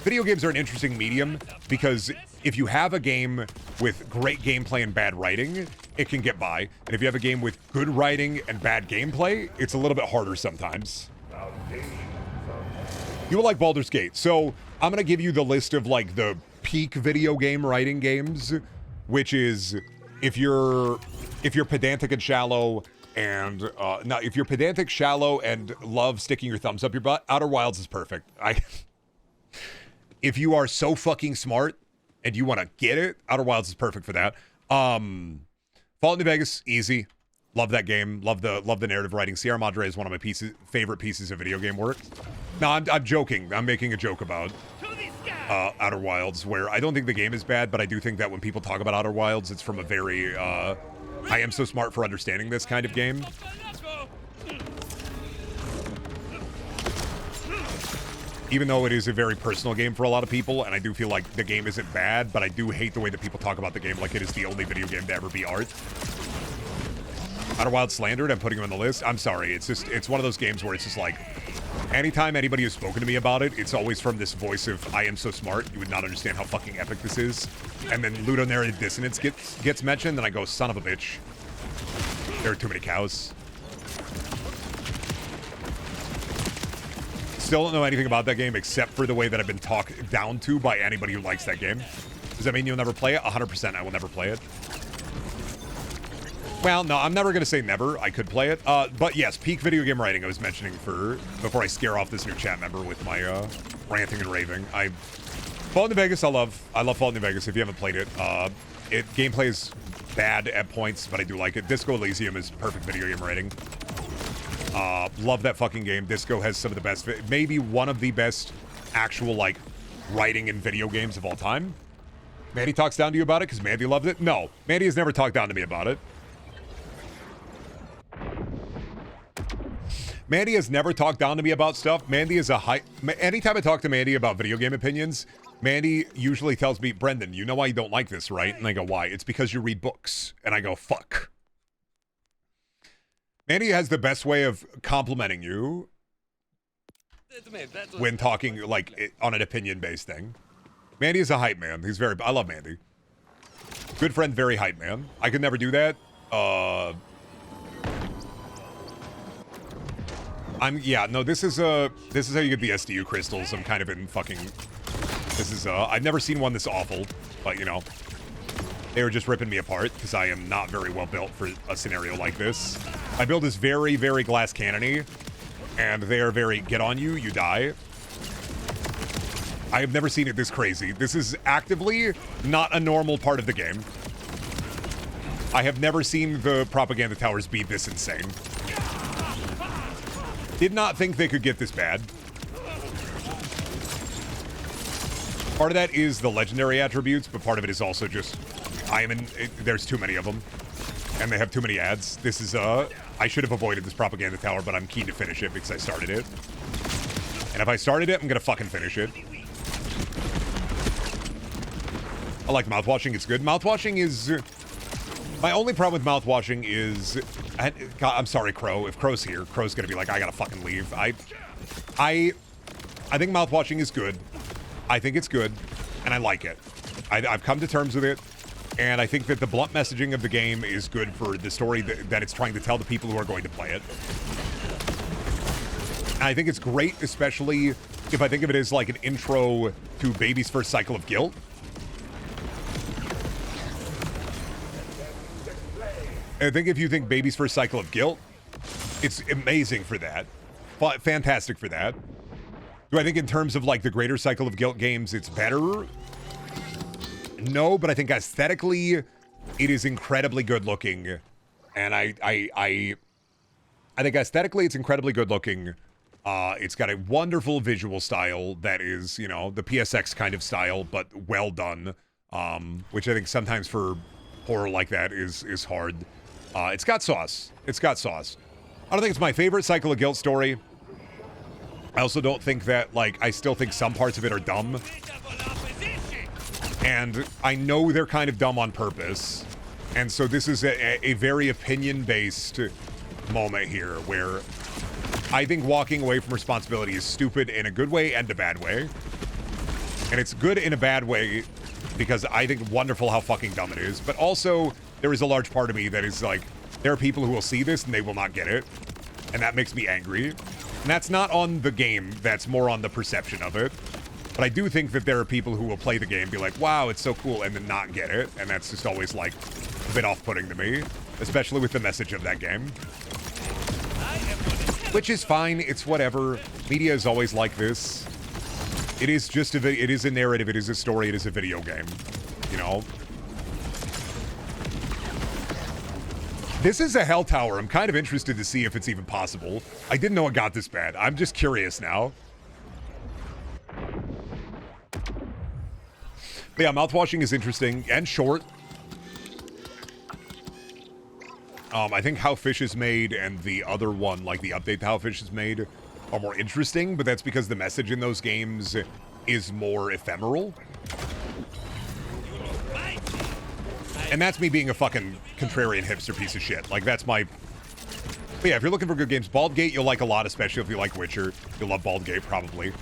video games are an interesting medium because if you have a game with great gameplay and bad writing, it can get by. And if you have a game with good writing and bad gameplay, it's a little bit harder sometimes. You will like Baldur's Gate. So I'm going to give you the list of like the peak video game writing games, which is if you're pedantic and shallow and if you're pedantic, shallow, and love sticking your thumbs up your butt, Outer Wilds is perfect. If you are so fucking smart and you want to get it, Outer Wilds is perfect for that. Fallout New Vegas, easy. Love that game. Love the narrative writing. Sierra Madre is one of my favorite pieces of video game work. No, I'm joking. I'm making a joke about Outer Wilds, where I don't think the game is bad, but I do think that when people talk about Outer Wilds, it's from a very I am so smart for understanding this kind of game. Even though it is a very personal game for a lot of people, and I do feel like the game isn't bad, but I do hate the way that people talk about the game like it is the only video game to ever be art. Outer Wilds slandered, I'm putting him on the list. I'm sorry, it's one of those games where it's just like, anytime anybody has spoken to me about it, it's always from this voice of, I am so smart, you would not understand how fucking epic this is. And then ludonarrative dissonance gets mentioned, and I go, son of a bitch. There are too many cows. Still don't know anything about that game except for the way that I've been talked down to by anybody who likes that game. Does that mean you'll never play it? 100% I will never play it. Well, no, I'm never going to say never. I could play it. But yes, peak video game writing I was mentioning before I scare off this new chat member with my ranting and raving. Fallout New Vegas, I love Fallout New Vegas. If you haven't played it, gameplay is bad at points, but I do like it. Disco Elysium is perfect video game writing. Love that fucking game. Disco has some of the best, maybe one of the best actual, like, writing in video games of all time. Mandy talks down to you about it because Mandy loved it? No, Mandy has never talked down to me about it. Mandy has never talked down to me about stuff. Mandy is anytime I talk to Mandy about video game opinions, Mandy usually tells me, Brendan, you know why you don't like this, right? And I go, why? It's because you read books. And I go, fuck. Mandy has the best way of complimenting you when talking like on an opinion-based thing. Mandy is a hype man. I love Mandy. Good friend, very hype man. I could never do that. This is how you get the SDU crystals. I'm kind of in fucking, I've never seen one this awful, but you know, they were just ripping me apart because I am not very well built for a scenario like this. My build is very, very glass cannon-y, and they are very get on you, you die. I have never seen it this crazy. This is actively not a normal part of the game. I have never seen the propaganda towers be this insane. Did not think they could get this bad. Part of that is the legendary attributes, but part of it is also just there's too many of them, and they have too many ads. This is I should have avoided this propaganda tower, but I'm keen to finish it because I started it. And if I started it, I'm gonna fucking finish it. I like mouthwashing, it's good. Mouthwashing is... My only problem with mouthwashing is... God, I'm sorry, Crow. If Crow's here, Crow's gonna be like, I gotta fucking leave. I think mouthwashing is good. I think it's good, and I like it. I've come to terms with it, and I think that the blunt messaging of the game is good for the story that it's trying to tell the people who are going to play it. And I think it's great, especially if I think of it as like an intro to Baby's first cycle of guilt. I think if you think Baby's first cycle of guilt, it's amazing for that. Fantastic for that. Do I think in terms of like the greater cycle of guilt games, it's better? No, but I think aesthetically, it is incredibly good looking. And I think aesthetically, it's incredibly good looking. It's got a wonderful visual style that is, you know, the PSX kind of style, but well done. Which I think sometimes for horror like that is hard. It's got sauce. It's got sauce. I don't think it's my favorite Cycle of Guilt story. I also don't think that, like, I still think some parts of it are dumb. And I know they're kind of dumb on purpose. And so this is a very opinion-based moment here where I think walking away from responsibility is stupid in a good way and a bad way. And it's good in a bad way because I think wonderful how fucking dumb it is. But also, there is a large part of me that is like, there are people who will see this and they will not get it. And that makes me angry. And that's not on the game, that's more on the perception of it. But I do think that there are people who will play the game, be like, wow, it's so cool, and then not get it. And that's just always, like, a bit off-putting to me. Especially with the message of that game. Which is fine, it's whatever. Media is always like this. It is just it is a narrative, it is a story, it is a video game. You know? This is a hell tower. I'm kind of interested to see if it's even possible. I didn't know it got this bad. I'm just curious now. But yeah, mouthwashing is interesting and short. I think How Fish is Made and the other one, like the update to How Fish is Made, are more interesting, but that's because the message in those games is more ephemeral. And that's me being a fucking contrarian hipster piece of shit. Like, that's my... But yeah, if you're looking for good games, Baldur's Gate you'll like a lot, especially if you like Witcher. You'll love Baldur's Gate, probably.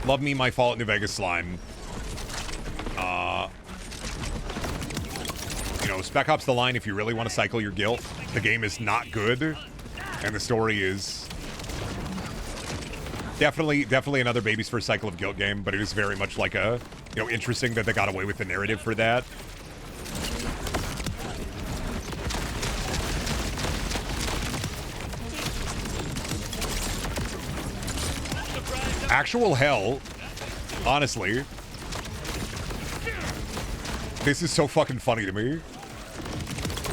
Love me my Fallout New Vegas slime. You know, Spec Ops The Line, if you really want to cycle your guilt, the game is not good, and the story is definitely another Baby's First Cycle of Guilt game, but it is very much like a, you know, interesting that they got away with the narrative for that. Actual hell, honestly. This is so fucking funny to me.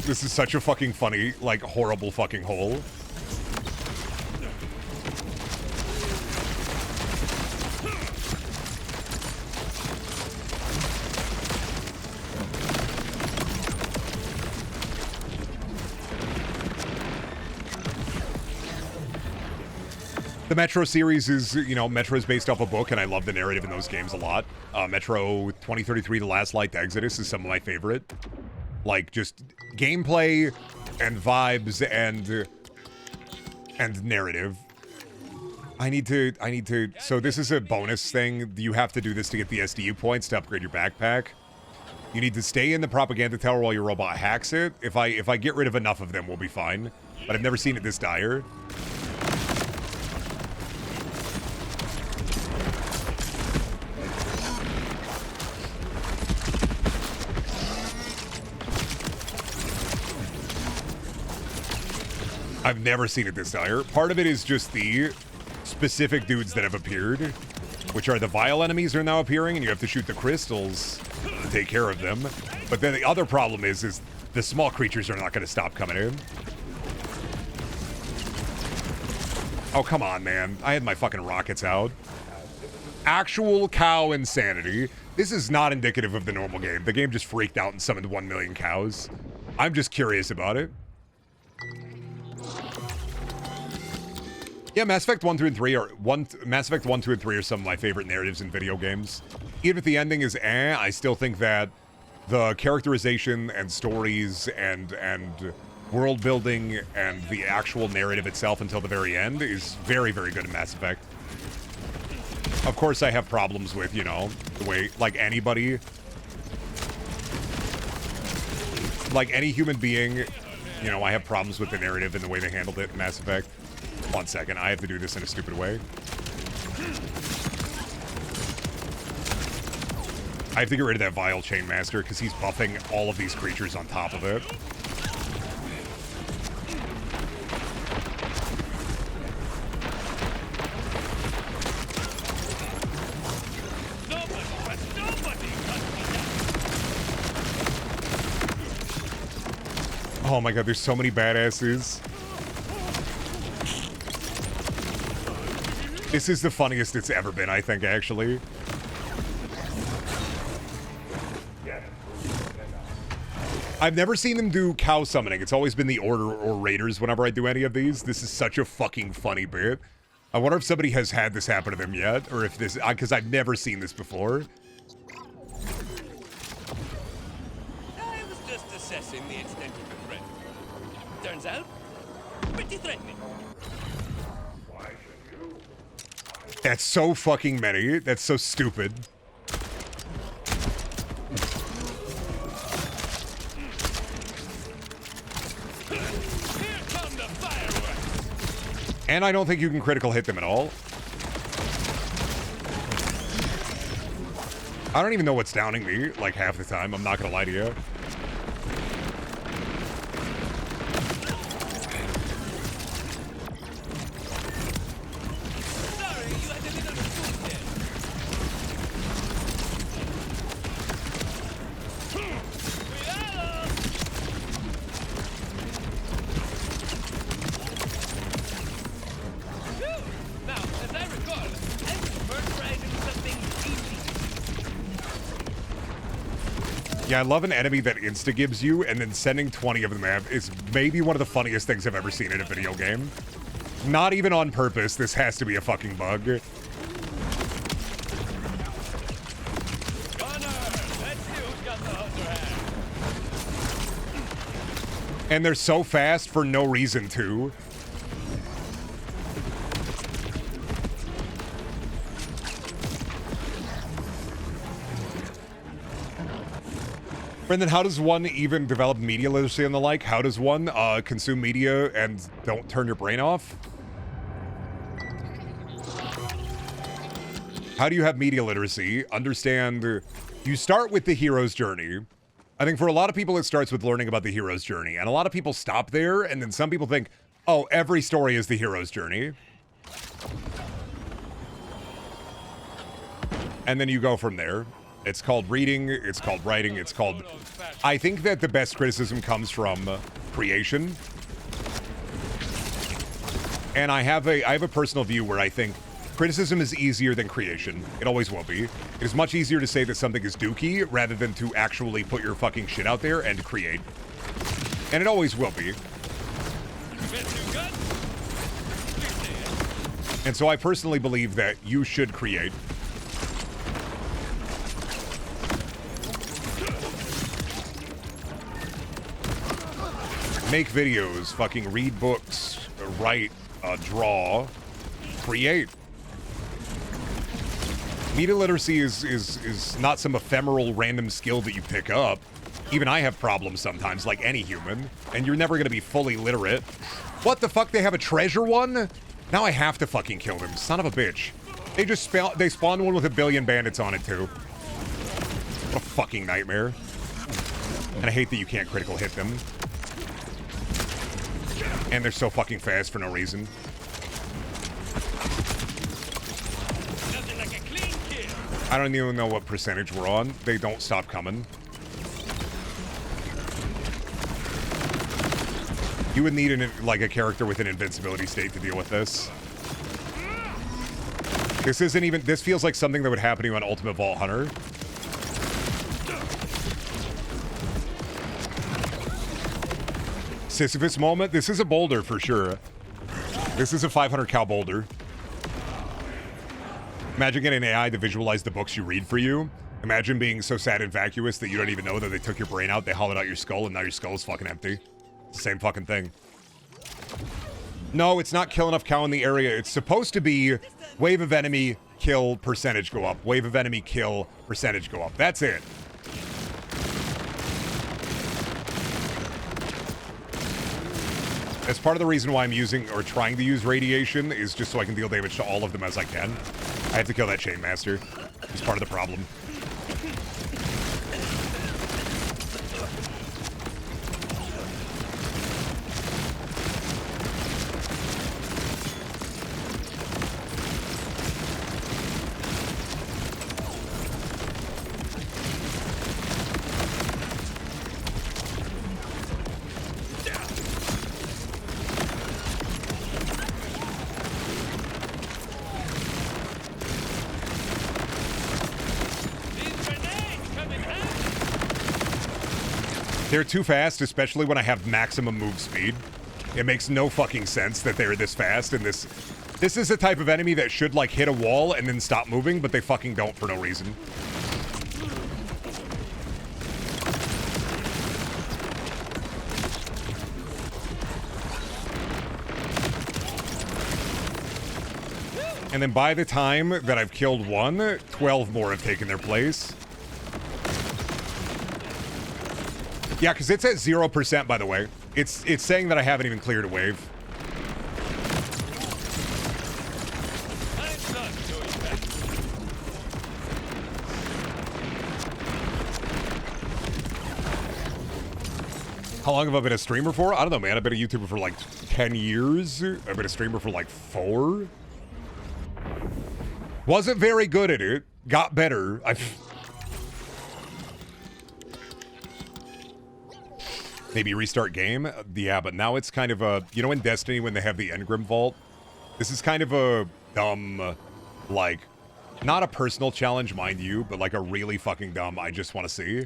This is such a fucking funny, like, horrible fucking hole. The Metro series is, you know, Metro is based off a book, and I love the narrative in those games a lot. Metro 2033, The Last Light, The Exodus is some of my favorite. Like, just gameplay and vibes and narrative. I need to, so this is a bonus thing. You have to do this to get the SDU points to upgrade your backpack. You need to stay in the propaganda tower while your robot hacks it. If I get rid of enough of them, we'll be fine. But I've never seen it this dire. I've never seen it this dire. Part of it is just the specific dudes that have appeared, which are the vile enemies are now appearing, and you have to shoot the crystals to take care of them. But then the other problem is the small creatures are not going to stop coming in. Oh, come on, man. I had my fucking rockets out. Actual cow insanity. This is not indicative of the normal game. The game just freaked out and summoned 1 million cows. I'm just curious about it. Yeah, Mass Effect 1, 2, and 3 are Mass Effect 1, 2, and 3 are some of my favorite narratives in video games. Even if the ending is I still think that the characterization and stories and world building and the actual narrative itself until the very end is very, very good in Mass Effect. Of course, I have problems with, you know, the way, like anybody, like any human being, you know, I have problems with the narrative and the way they handled it in Mass Effect. 1 second, I have to do this in a stupid way. I have to get rid of that Vile Chainmaster because he's buffing all of these creatures on top of it. Oh my god, there's so many badasses. This is the funniest it's ever been, I think, actually. I've never seen them do cow summoning. It's always been the Order or Raiders whenever I do any of these. This is such a fucking funny bit. I wonder if somebody has had this happen to them yet, or if this, because I've never seen this before. I was just assessing the extent of the threat. Turns out, pretty threatening. That's so fucking many. That's so stupid. And I don't think you can critical hit them at all. I don't even know what's downing me, like, half the time. I'm not gonna lie to you. Sorry, you had a little food there. Now, as I recall, I was murderizing something easy. Yeah, I love an enemy that insta-gives you, and then sending 20 of them out is maybe one of the funniest things I've ever seen in a video game. Not even on purpose, this has to be a fucking bug. Connor, let's see who's got the upper hand. And they're so fast for no reason, too. Brendan, how does one even develop media literacy and the like? How does one consume media and don't turn your brain off? How do you have media literacy? Understand, you start with the hero's journey. I think for a lot of people, it starts with learning about the hero's journey. And a lot of people stop there, and then some people think, oh, every story is the hero's journey. And then you go from there. It's called reading, it's called writing, it's called... I think that the best criticism comes from creation. And I have a personal view where I think criticism is easier than creation. It always will be. It is much easier to say that something is dookie rather than to actually put your fucking shit out there and create. And it always will be. And so I personally believe that you should create. Make videos, fucking read books, write, draw, create. Media literacy is not some ephemeral random skill that you pick up. Even I have problems sometimes, like any human, and you're never gonna be fully literate. What the fuck? They have a treasure one? Now I have to fucking kill them, son of a bitch. They just they spawned one with 1 billion bandits on it too. What a fucking nightmare. And I hate that you can't critical hit them. And they're so fucking fast for no reason. Nothing like a clean kill. I don't even know what percentage we're on. They don't stop coming. You would need like a character with an invincibility state to deal with this. This isn't even... This feels like something that would happen to you on Ultimate Vault Hunter. Sisyphus moment. This is a boulder for sure. This is a 500 cal boulder. Imagine getting an AI to visualize the books you read for you. Imagine being so sad and vacuous that you don't even know that they took your brain out, they hollowed out your skull, and now your skull is fucking empty. Same fucking thing. No, it's not kill enough cow in the area. It's supposed to be wave of enemy, kill, percentage go up. Wave of enemy, kill, percentage go up. That's it. That's part of the reason why I'm using, or trying to use radiation, is just so I can deal damage to all of them as I can. I have to kill that Chain Master. It's part of the problem. They're too fast, especially when I have maximum move speed. It makes no fucking sense that they're this fast, and this is the type of enemy that should, like, hit a wall and then stop moving, but they fucking don't for no reason. And then by the time that I've killed one, 12 more have taken their place. Yeah, because it's at 0%, by the way. It's saying that I haven't even cleared a wave. How long have I been a streamer for? I don't know, man. I've been a YouTuber for like 10 years. I've been a streamer for like 4. Wasn't very good at it. Got better. Maybe restart game? Yeah, but now it's kind of a... You know in Destiny when they have the Engram Vault? This is kind of a dumb, like... Not a personal challenge, mind you, but like a really fucking dumb I just want to see.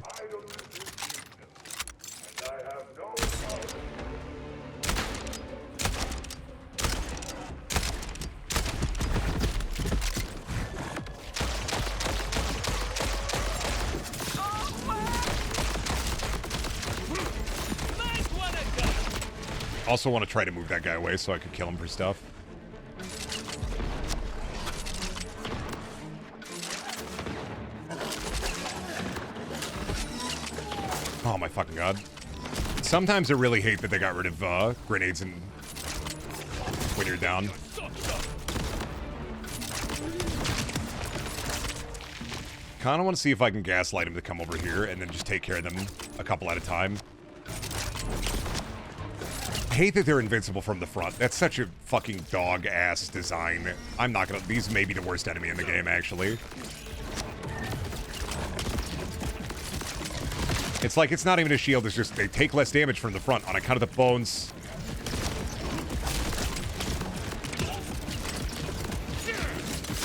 Also want to try to move that guy away so I could kill him for stuff. Oh my fucking god. Sometimes I really hate that they got rid of grenades and when you're down. Kinda want to see if I can gaslight him to come over here and then just take care of them a couple at a time. I hate that they're invincible from the front. That's such a fucking dog-ass design. I'm not gonna... These may be the worst enemy in the game, actually. It's like, it's not even a shield, it's just they take less damage from the front on account of the bones.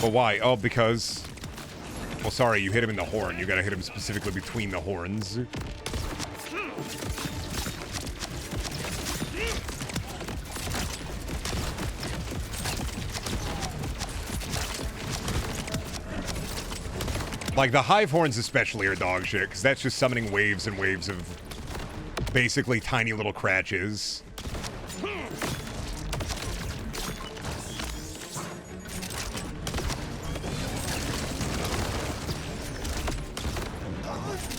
But why? Oh, because... Well, sorry, you hit him in the horn. You gotta hit him specifically between the horns. Like, the hive horns especially are dog shit, because that's just summoning waves and waves of basically tiny little cratches.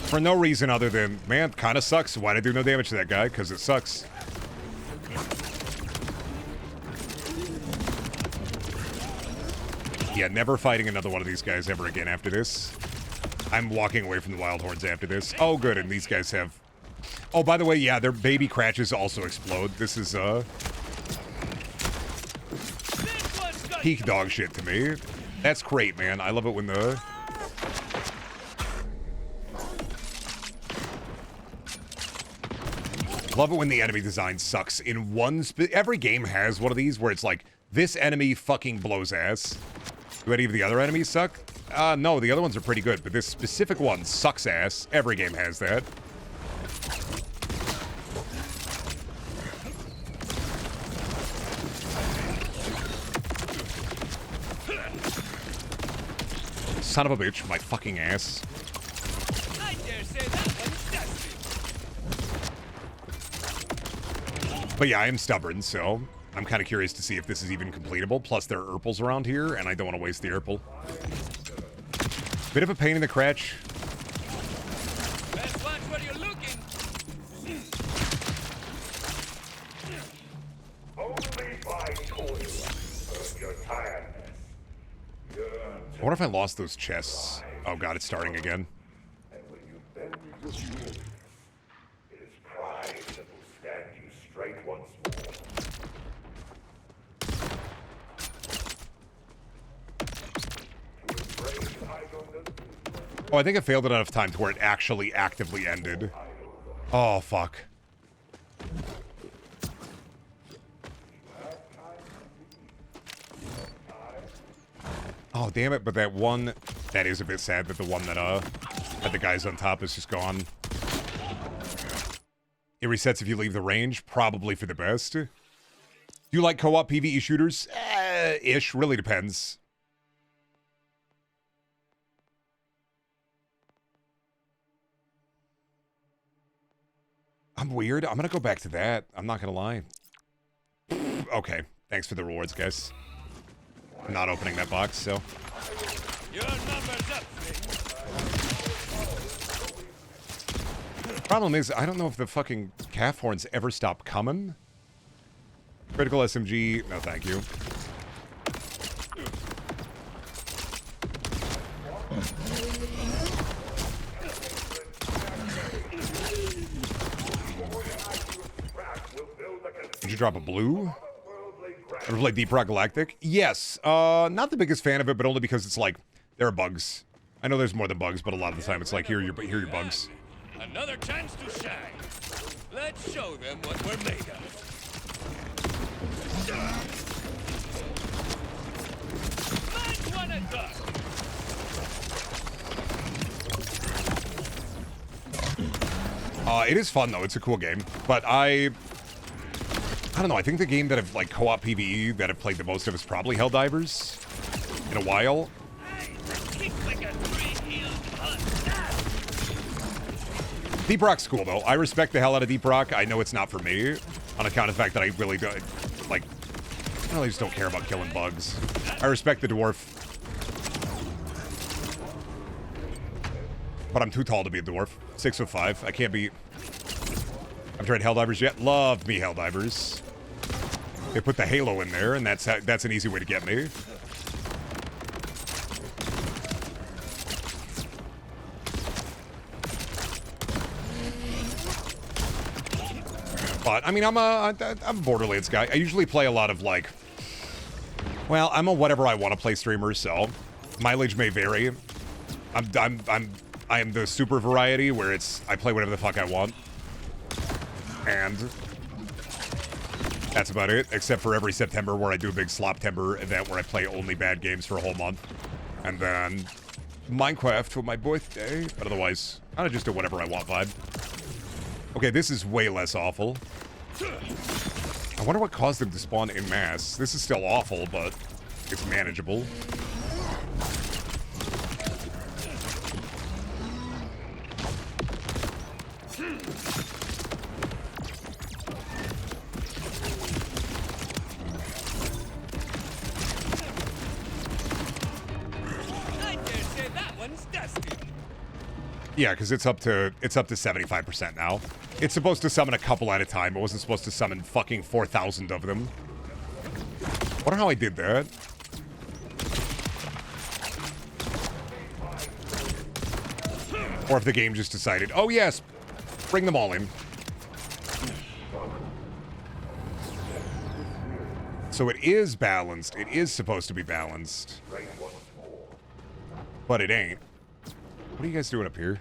For no reason other than, man, kind of sucks. Why'd I do no damage to that guy? Because it sucks. Yeah, never fighting another one of these guys ever again after this. I'm walking away from the wild horns after this. Oh, good, and these guys have... Oh, by the way, yeah, their baby cratches also explode. This is, peak dog shit to me. That's great, man. I love it when the... Love it when the enemy design sucks. In one... Every game has one of these where it's like, this enemy fucking blows ass. Do any of the other enemies suck? No, the other ones are pretty good, but this specific one sucks ass. Every game has that. Son of a bitch, my fucking ass. I dare say that one's dusty. But yeah, I am stubborn, so I'm kind of curious to see if this is even completable. Plus, there are Urpals around here, and I don't want to waste the Urpal. Bit of a pain in the crotch. Best watch where you're looking. Only by toil earn your tiredness. I wonder if I lost those chests. Oh god, it's starting again. And when you bend your rules, it is pride that will stand you straight once more. Oh, I think I failed it enough time to where it actually actively ended. Oh, fuck. Oh, damn it, but that one... That is a bit sad that the one that the guys on top is just gone. It resets if you leave the range, probably for the best. Do you like co-op PvE shooters? Ish, really depends. I'm weird. I'm gonna go back to that. I'm not gonna lie. Okay, thanks for the rewards, guys. I'm not opening that box, so. Your number's up, Problem is, I don't know if the fucking calf horns ever stop coming. Critical SMG, no thank you. Did you drop a blue? Ever play Deep Rock Galactic? Yes. Not the biggest fan of it, but only because it's like, there are bugs. I know there's more than bugs, but a lot of the time it's like, here are your bugs. Another chance to shine. Let's show them what we're made of. Might wanna duck. It is fun though. It's a cool game, but I don't know. I think the game that I've like co-op PvE that I've played the most of is probably Helldivers. In a while. Deep Rock's cool though. I respect the hell out of Deep Rock. I know it's not for me, on account of the fact that I really don't like. I really just don't care about killing bugs. I respect the dwarf, but I'm too tall to be a dwarf. 6'5". I can't be. I've tried Helldivers yet. Love me Helldivers. They put the halo in there, and that's an easy way to get me. But I mean, I'm a Borderlands guy. I usually play a lot of like, well, I'm a whatever I want to play streamer, so mileage may vary. I am the super variety where I play whatever the fuck I want, and that's about it. Except for every September where I do a big Sloptember event where I play only bad games for a whole month, and then Minecraft for my birthday. But otherwise, I just do whatever I want vibe. Okay, this is way less awful. I wonder what caused them to spawn en masse. This is still awful, but it's manageable. I dare say that one's dusty. Yeah, because it's up to 75% now. It's supposed to summon a couple at a time. It wasn't supposed to summon fucking 4,000 of them. Wonder how I did that. Or if the game just decided, oh yes, bring them all in. So it is balanced. It is supposed to be balanced. But it ain't. What are you guys doing up here?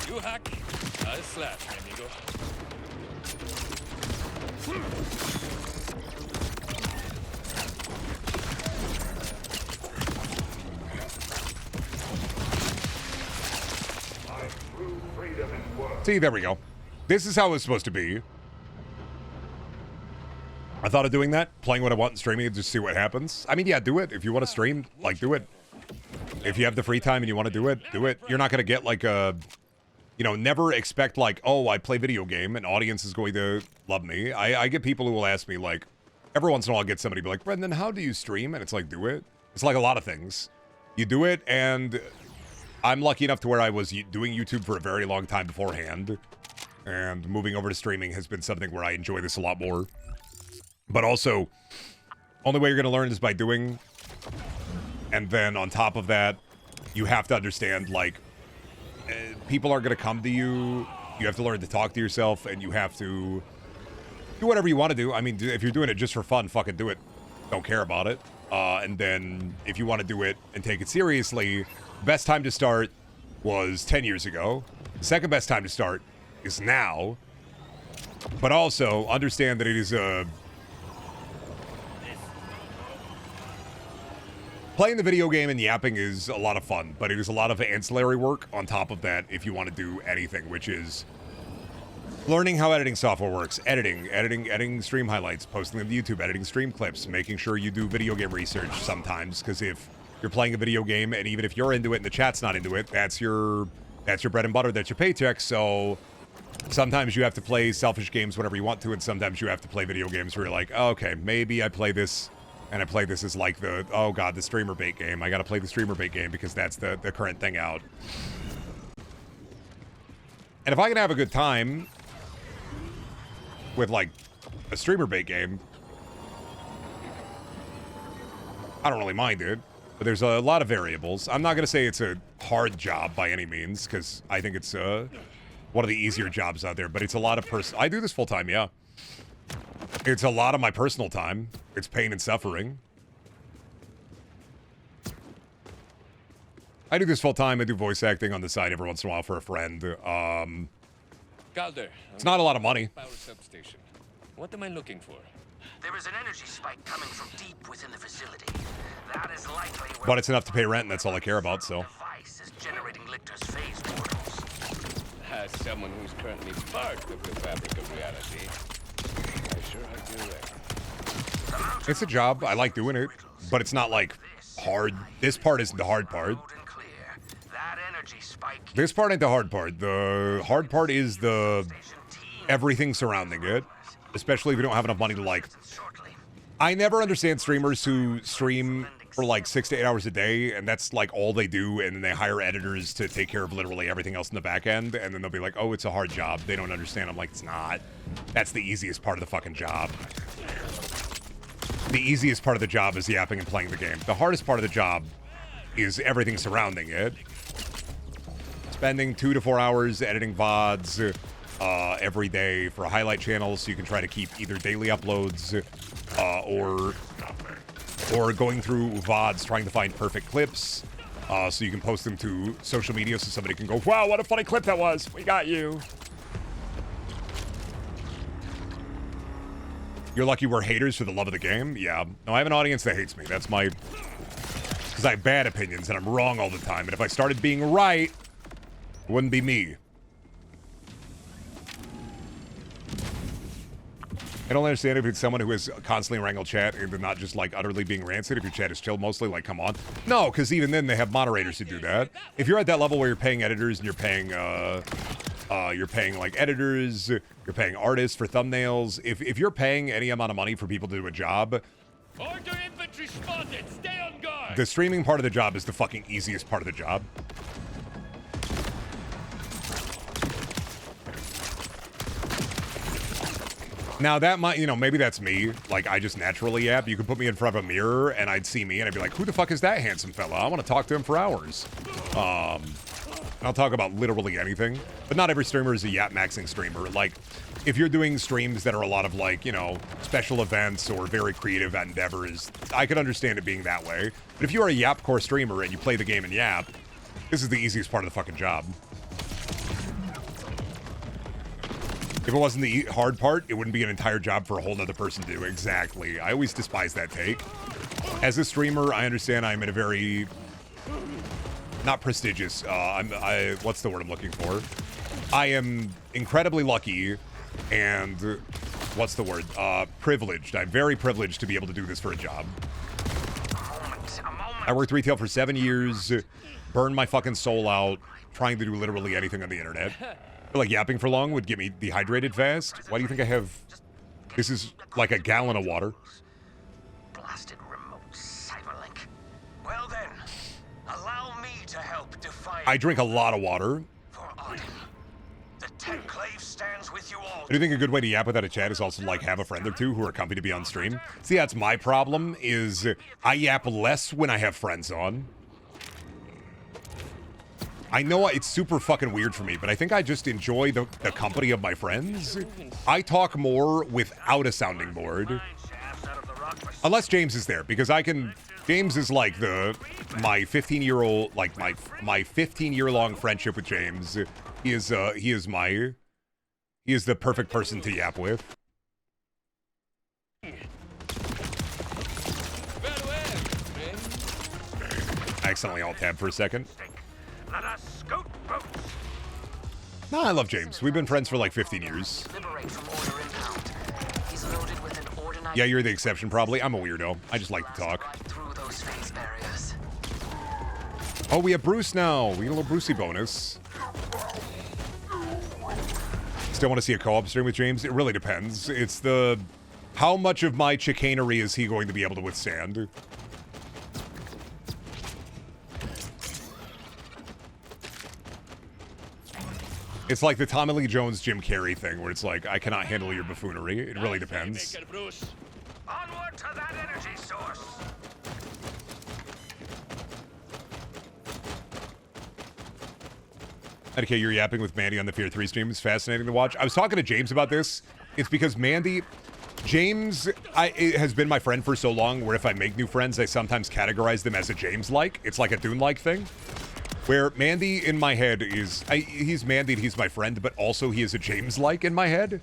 You hack, I'll slash, amigo. See, there we go. This is how it's supposed to be. I thought of doing that, playing what I want and streaming it, just see what happens. I mean, yeah, do it. If you want to stream, like, do it. If you have the free time and you want to do it, do it. You're not going to get, like, a... You know, never expect, like, oh, I play video game, and audience is going to love me. I get people who will ask me, like... Every once in a while, I get somebody be like, Brendan, how do you stream? And it's like, do it. It's like a lot of things. You do it, and... I'm lucky enough to where I was doing YouTube for a very long time beforehand. And moving over to streaming has been something where I enjoy this a lot more. But also, only way you're going to learn is by doing. And then on top of that, you have to understand, like, people are going to come to you. You have to learn to talk to yourself, and you have to do whatever you want to do. I mean, if you're doing it just for fun, fucking do it. Don't care about it. And then if you want to do it and take it seriously, best time to start was 10 years ago. The second best time to start is now. But also, understand that it is a... Playing the video game and yapping is a lot of fun, but it is a lot of ancillary work on top of that if you want to do anything, which is learning how editing software works, editing stream highlights, posting them to YouTube, editing stream clips, making sure you do video game research sometimes, because if you're playing a video game and even if you're into it and the chat's not into it, that's your bread and butter, that's your paycheck. So sometimes you have to play selfish games whenever you want to, and sometimes you have to play video games where you're like, oh, okay, maybe I play this, and I play this as like the, oh god, the streamer bait game. I gotta play the streamer bait game because that's the current thing out. And if I can have a good time with like a streamer bait game, I don't really mind it. But there's a lot of variables. I'm not going to say it's a hard job by any means, because I think it's one of the easier jobs out there, but it's a lot of I do this full time, yeah. It's a lot of my personal time. It's pain and suffering. I do this full time. I do voice acting on the side every once in a while for a friend. Calder. It's not a lot of money. Power substation. What am I looking for? There is an energy spike coming from deep within the facility. That is likely where But it's enough to pay rent, and that's all I care about, so. device is generating Lictor's phase portals. As someone who's currently part of the fabric of reality, I sure hope you're right. It's a job. I like doing it, but it's not like hard. This part isn't the hard part. That energy spike This part ain't the hard part. The hard part is the everything surrounding it, especially if you don't have enough money to like. I never understand streamers who stream for like 6 to 8 hours a day, and that's like all they do, and then they hire editors to take care of literally everything else in the back end, and then they'll be like, oh, it's a hard job. They don't understand. I'm like, it's not. That's the easiest part of the fucking job. The easiest part of the job is yapping and playing the game. The hardest part of the job is everything surrounding it. Spending 2 to 4 hours editing VODs every day for a highlight channel, so you can try to keep either daily uploads or going through VODs trying to find perfect clips so you can post them to social media so somebody can go, wow, what a funny clip that was. We got you. You're lucky we're haters for the love of the game? Yeah. No, I have an audience that hates me. That's my... Because I have bad opinions and I'm wrong all the time. And if I started being right, it wouldn't be me. I don't understand if it's someone who is constantly wrangle chat and not just like utterly being rancid. If your chat is chill mostly, like, come on. No, because even then they have moderators who do that. If you're at that level where you're paying editors and you're paying like editors, you're paying artists for thumbnails. If you're paying any amount of money for people to do a job, Order infantry spotted. Stay on guard. the streaming part of the job is the fucking easiest part of the job. Now that might, you know, maybe that's me. Like, I just naturally yap. You could put me in front of a mirror and I'd see me and I'd be like, who the fuck is that handsome fella? I want to talk to him for hours. I'll talk about literally anything. But not every streamer is a yap maxing streamer. Like, if you're doing streams that are a lot of like, you know, special events or very creative endeavors, I could understand it being that way. But if you're a yap core streamer and you play the game in yap, this is the easiest part of the fucking job. If it wasn't the hard part, it wouldn't be an entire job for a whole nother person to do. Exactly. I always despise that take. As a streamer, I understand I'm in a very... not prestigious. What's the word I'm looking for? I am incredibly lucky and... what's the word? Privileged. I'm very privileged to be able to do this for a job. I worked retail for 7 years, burned my fucking soul out, trying to do literally anything on the internet. I feel like yapping for long would get me dehydrated fast. Why do you think I have... This is like a gallon of water. blasted remote cyberlink. Well then, allow me to help define. I drink a lot of water. For Odin. The Tenclave stands with you all. I do think a good way to yap without a chat is also like have a friend or two who are comfy to be on stream. See, that's my problem, is I yap less when I have friends on. I know it's super fucking weird for me, but I think I just enjoy the company of my friends. I talk more without a sounding board. Unless James is there, because I can... James is like my 15-year-old, like my 15-year-long friendship with James. He is the perfect person to yap with. accidentally alt-tab for a second. Let us scoot boats. No, I love James. We've been friends for like 15 years. Liberate from order impound. He's loaded with an ordinary. Yeah, you're the exception, probably. I'm a weirdo. I just like to talk. Right through those phase barriers. Oh, we have Bruce now. We get a little Brucey bonus. Still want to see a co-op stream with James? It really depends. It's the... How much of my chicanery is he going to be able to withstand? It's like the Tommy Lee Jones, Jim Carrey thing, where it's like, I cannot handle your buffoonery. It really depends. Bruce. Onward to that energy source. Okay, you're yapping with Mandy on the Fear 3 stream. It's fascinating to watch. I was talking to James about this. It's because Mandy... James has been my friend for so long, where if I make new friends, I sometimes categorize them as a James-like. It's like a Dune-like thing. Where Mandy in my head is... he's Mandy and he's my friend, but also he is a James-like in my head.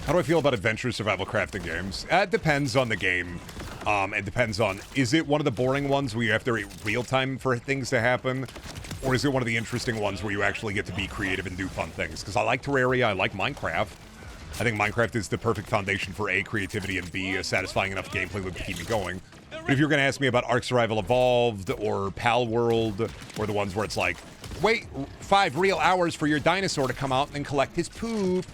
How do I feel about adventure survival crafting games? It depends on the game. It depends on, is it one of the boring ones where you have to wait real time for things to happen? Or is it one of the interesting ones where you actually get to be creative and do fun things? Because I like Terraria, I like Minecraft. I think Minecraft is the perfect foundation for A, creativity, and B, a satisfying enough gameplay loop to keep me going. But if you're going to ask me about Ark Survival Evolved, or Pal World, or the ones where it's like, wait 5 real hours for your dinosaur to come out and collect his poop.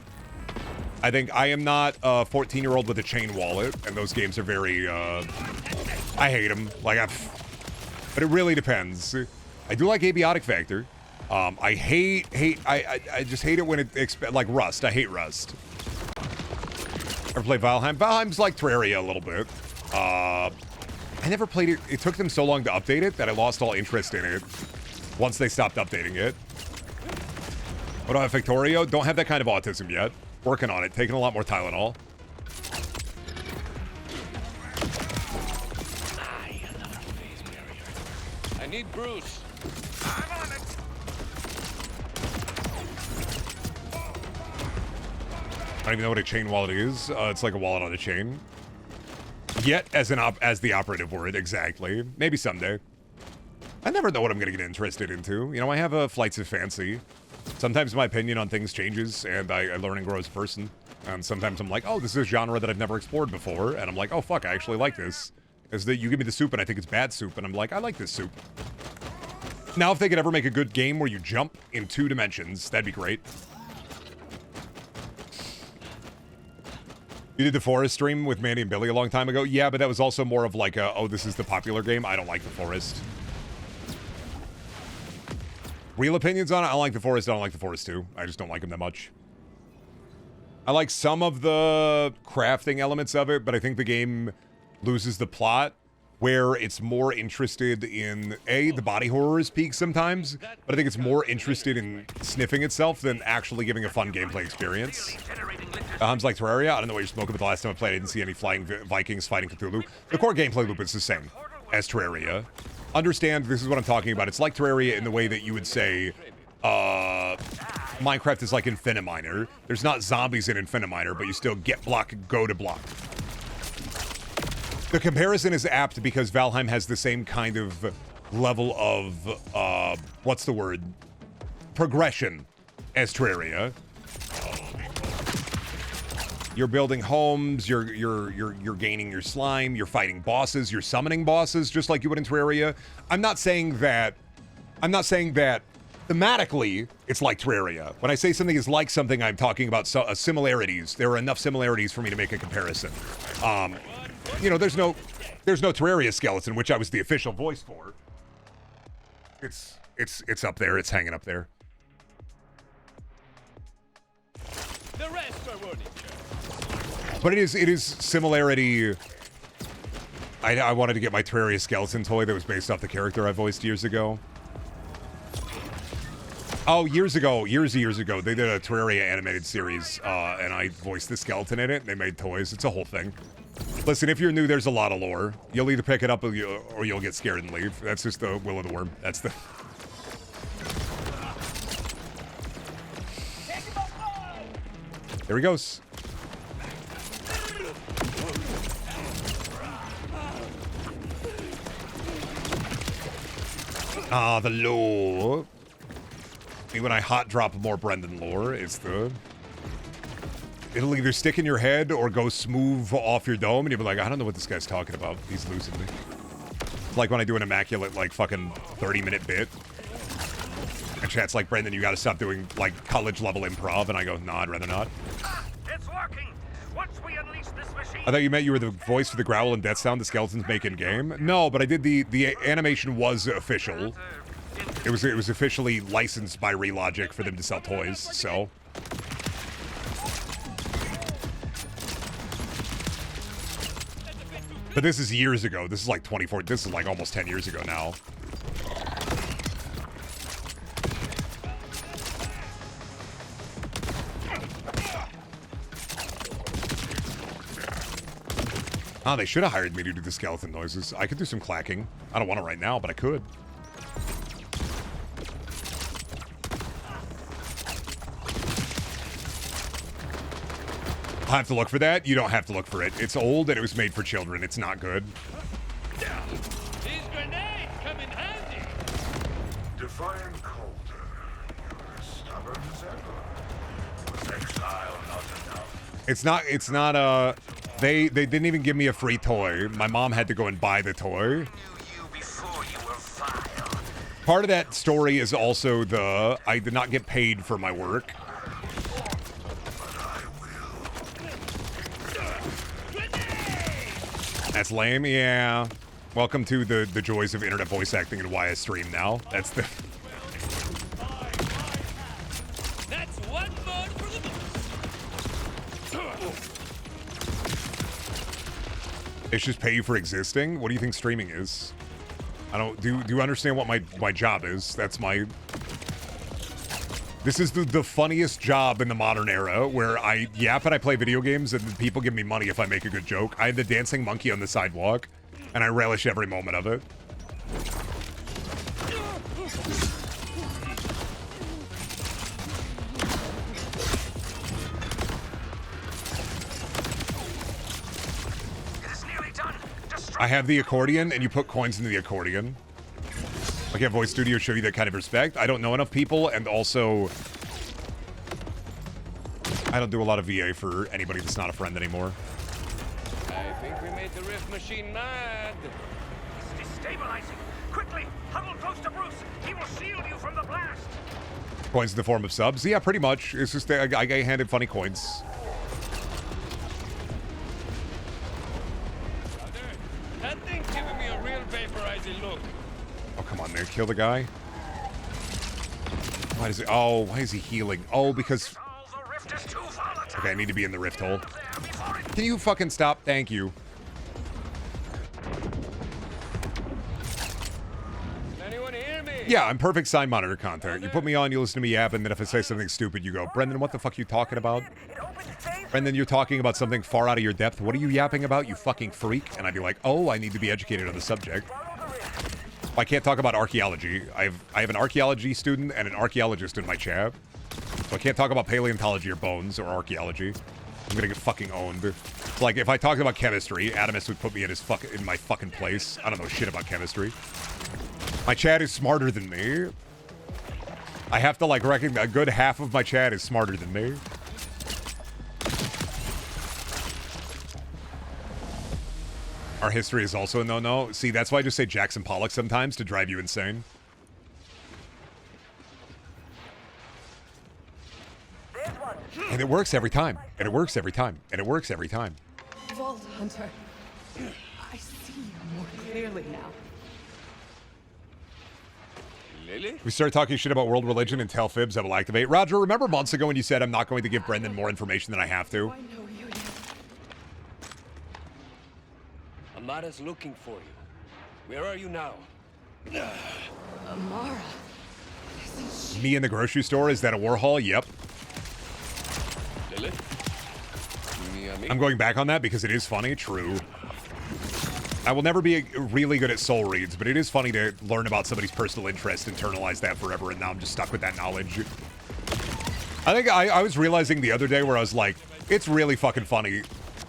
I think I am not a 14-year-old with a chain wallet, and those games are very, I hate them. Like, but it really depends. I do like Abiotic Factor. I just hate it when it, like Rust. I hate Rust. Ever play Valheim? Valheim's like Terraria a little bit. I never played it. It took them so long to update it that I lost all interest in it once they stopped updating it. What about Victorio? Don't have that kind of autism yet. Working on it, taking a lot more Tylenol. I need Bruce. I'm on it. I don't even know what a chain wallet is. It's like a wallet on a chain. Yet as the operative word, exactly. Maybe someday. I never know what I'm gonna get interested into. You know, I have a flights of fancy. Sometimes my opinion on things changes, and I learn and grow as a person. And sometimes I'm like, oh, this is a genre that I've never explored before. And I'm like, oh, fuck, I actually like this. Is that you give me the soup, and I think it's bad soup. And I'm like, I like this soup. Now, if they could ever make a good game where you jump in 2 dimensions, that'd be great. You did the Forest stream with Mandy and Billy a long time ago? Yeah, but that was also more of like a, oh, this is the popular game. I don't like the Forest. Real opinions on it? I don't like the Forest. I don't like the Forest 2. I just don't like them that much. I like some of the crafting elements of it, but I think the game loses the plot where it's more interested in, A, the body horror is peak sometimes, but I think it's more interested in sniffing itself than actually giving a fun gameplay experience. It's like Terraria. I don't know what you're smoking, but the last time I played, I didn't see any flying Vikings fighting Cthulhu. The core gameplay loop is the same as Terraria. Understand, this is what I'm talking about. It's like Terraria in the way that you would say, Minecraft is like Infiniminer. There's not zombies in Infiniminer, but you still get block, go to block. The comparison is apt because Valheim has the same kind of level of, what's the word? Progression as Terraria. You're building homes, you're gaining your slime, you're fighting bosses, you're summoning bosses, just like you would in Terraria. I'm not saying that thematically it's like Terraria. When I say something is like something, I'm talking about similarities. There are enough similarities for me to make a comparison. You know, there's no Terraria skeleton, which I was the official voice for. It's up there, it's hanging up there. The rest are warning. But it is similarity. I wanted to get my Terraria skeleton toy that was based off the character I voiced years ago. Oh, years ago, they did a Terraria animated series, and I voiced the skeleton in it. They made toys. It's a whole thing. Listen, if you're new, there's a lot of lore. You'll either pick it up or you'll get scared and leave. That's just the will of the worm. That's the... Here he goes. Ah, the lore. See, when I hot drop more Brendan lore, it's the... It'll either stick in your head or go smooth off your dome, and you'll be like, I don't know what this guy's talking about. He's losing me. It's like when I do an immaculate, like, fucking 30-minute bit. And chat's like, Brendan, you gotta stop doing, like, college-level improv. And I go, no, I'd rather not. It's working. Once we unleash this machine... I thought you meant you were the voice for the growl and death sound the skeletons make in-game. No, but I did the animation was official. It was officially licensed by Relogic for them to sell toys, so... But this is years ago. This is like 24. This is like almost 10 years ago now. Oh, they should have hired me to do the skeleton noises. I could do some clacking. I don't want it right now, but I could. I have to look for that? You don't have to look for it. It's old and it was made for children. It's not good. These grenades come in handy. Define colder. You're as stubborn as ever. Was exile not enough? It's not, they didn't even give me a free toy. My mom had to go and buy the toy. Part of that story is also I did not get paid for my work. That's lame, yeah. Welcome to the joys of internet voice acting and why I stream now. That's the... That's one more for the books. It's just pay you for existing? What do you think streaming is? I don't... Do you understand what my job is? That's my... This is the funniest job in the modern era, where I yap and I play video games and people give me money if I make a good joke. I am the dancing monkey on the sidewalk, and I relish every moment of it. I have the accordion, and you put coins into the accordion. Like, at Voice Studio show you that kind of respect. I don't know enough people, and also... I don't do a lot of VA for anybody that's not a friend anymore. I think we made the rift machine mad. It's destabilizing. Quickly, huddle close to Bruce. He will shield you from the blast. Coins in the form of subs? Yeah, pretty much. It's just I get handed funny coins. That thing's giving me a real vaporizing look. Oh, come on, man. Kill the guy. Why does it... Oh, why is he healing? Oh, because... Okay, I need to be in the rift hole. Can you fucking stop? Thank you. Does anyone hear me? Yeah, I'm perfect sign monitor content. You put me on, you listen to me yap, and then if I say something stupid, you go, Brendan, what the fuck are you talking about? Brendan, you're talking about something far out of your depth. What are you yapping about, you fucking freak? And I'd be like, oh, I need to be educated on the subject. I can't talk about archaeology. I have an archaeology student and an archaeologist in my chat. So I can't talk about paleontology or bones or archaeology. I'm gonna get fucking owned. It's like, if I talked about chemistry, Adamus would put me in my fucking place. I don't know shit about chemistry. My chat is smarter than me. I have to, like, reckon a good half of my chat is smarter than me. Our history is also a no-no. See, that's why I just say Jackson Pollock sometimes to drive you insane. And it works every time. And it works every time. And it works every time. Vault Hunter, I see you more clearly now. Lily? We start talking shit about world religion and tell fibs that will activate. Roger, remember months ago when you said I'm not going to give Brendan more information than I have to? I know you yet. Amara's looking for you. Where are you now? Amara. Me in the grocery store? Is that a Warhol? Yep. Lily? I'm going back on that because it is funny. True. I will never be really good at soul reads, but it is funny to learn about somebody's personal interest, internalize that forever, and now I'm just stuck with that knowledge. I think I was realizing the other day where I was like, it's really fucking funny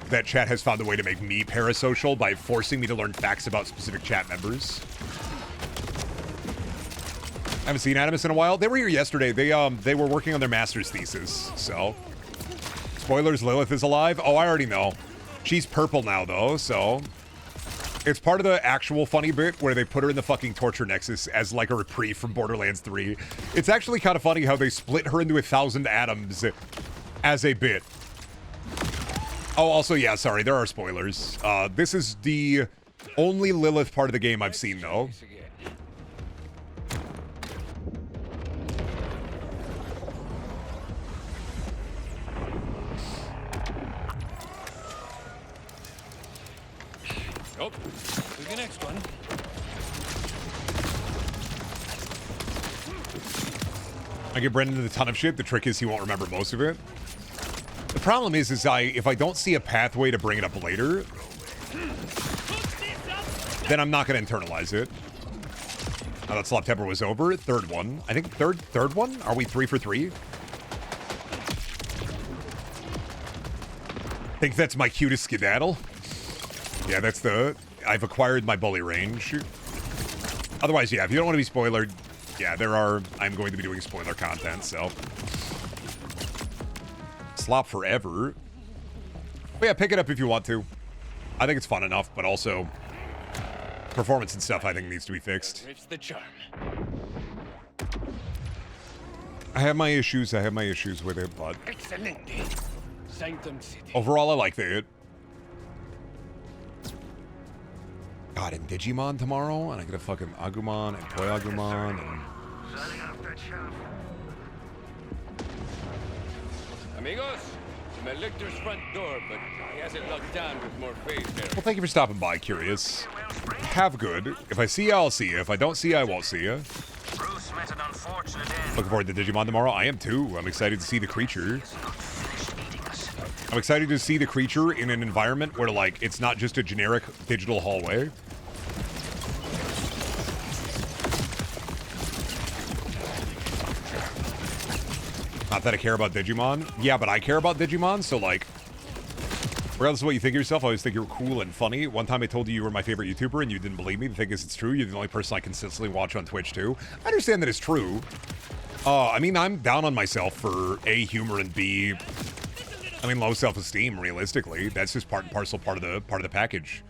that chat has found a way to make me parasocial by forcing me to learn facts about specific chat members. I haven't seen Animus in a while. They were here yesterday. They were working on their master's thesis, so. Spoilers, Lilith is alive? Oh, I already know. She's purple now, though, so. It's part of the actual funny bit where they put her in the fucking torture nexus as like a reprieve from Borderlands 3. It's actually kind of funny how they split her into 1,000 atoms as a bit. Oh, also, yeah, sorry, there are spoilers. This is the only Lilith part of the game I've seen, though. Oh, who's the next one? I give Brendan a ton of shit. The trick is he won't remember most of it. The problem is if I don't see a pathway to bring it up later, then I'm not going to internalize it. Now that Slop Temper was over. Third one. I think third one? Are we 3 for 3? Think that's my cutest skedaddle? Yeah, that's the... I've acquired my bully range. Otherwise, yeah, if you don't want to be spoilered, yeah, I'm going to be doing spoiler content, so... Slop forever. But yeah, pick it up if you want to. I think it's fun enough, but also... Performance and stuff I think needs to be fixed. It's the charm. I have my issues with it, but... Excelente. Sanctum City. Overall, I like it. God, and Digimon tomorrow, and I get a fucking Agumon and Toy Agumon, and... Amigos, I'm at Lictor's front door, but he has it locked down with more phase there. Well, thank you for stopping by, Curious. Have good. If I see you, I'll see you. If I don't see you, I won't see you. Bruce met an unfortunate end. Looking forward to Digimon tomorrow. I am too. I'm excited to see the creature. I'm excited to see the creature in an environment where, like, it's not just a generic digital hallway. Not that I care about Digimon. Yeah, but I care about Digimon, so, like, regardless of what you think of yourself, I always think you're cool and funny. One time I told you were my favorite YouTuber and you didn't believe me. The thing is, it's true. You're the only person I consistently watch on Twitch, too. I understand that it's true. I mean, I'm down on myself for A, humor, and B, I mean, low self-esteem, realistically. That's just part and parcel part of the package.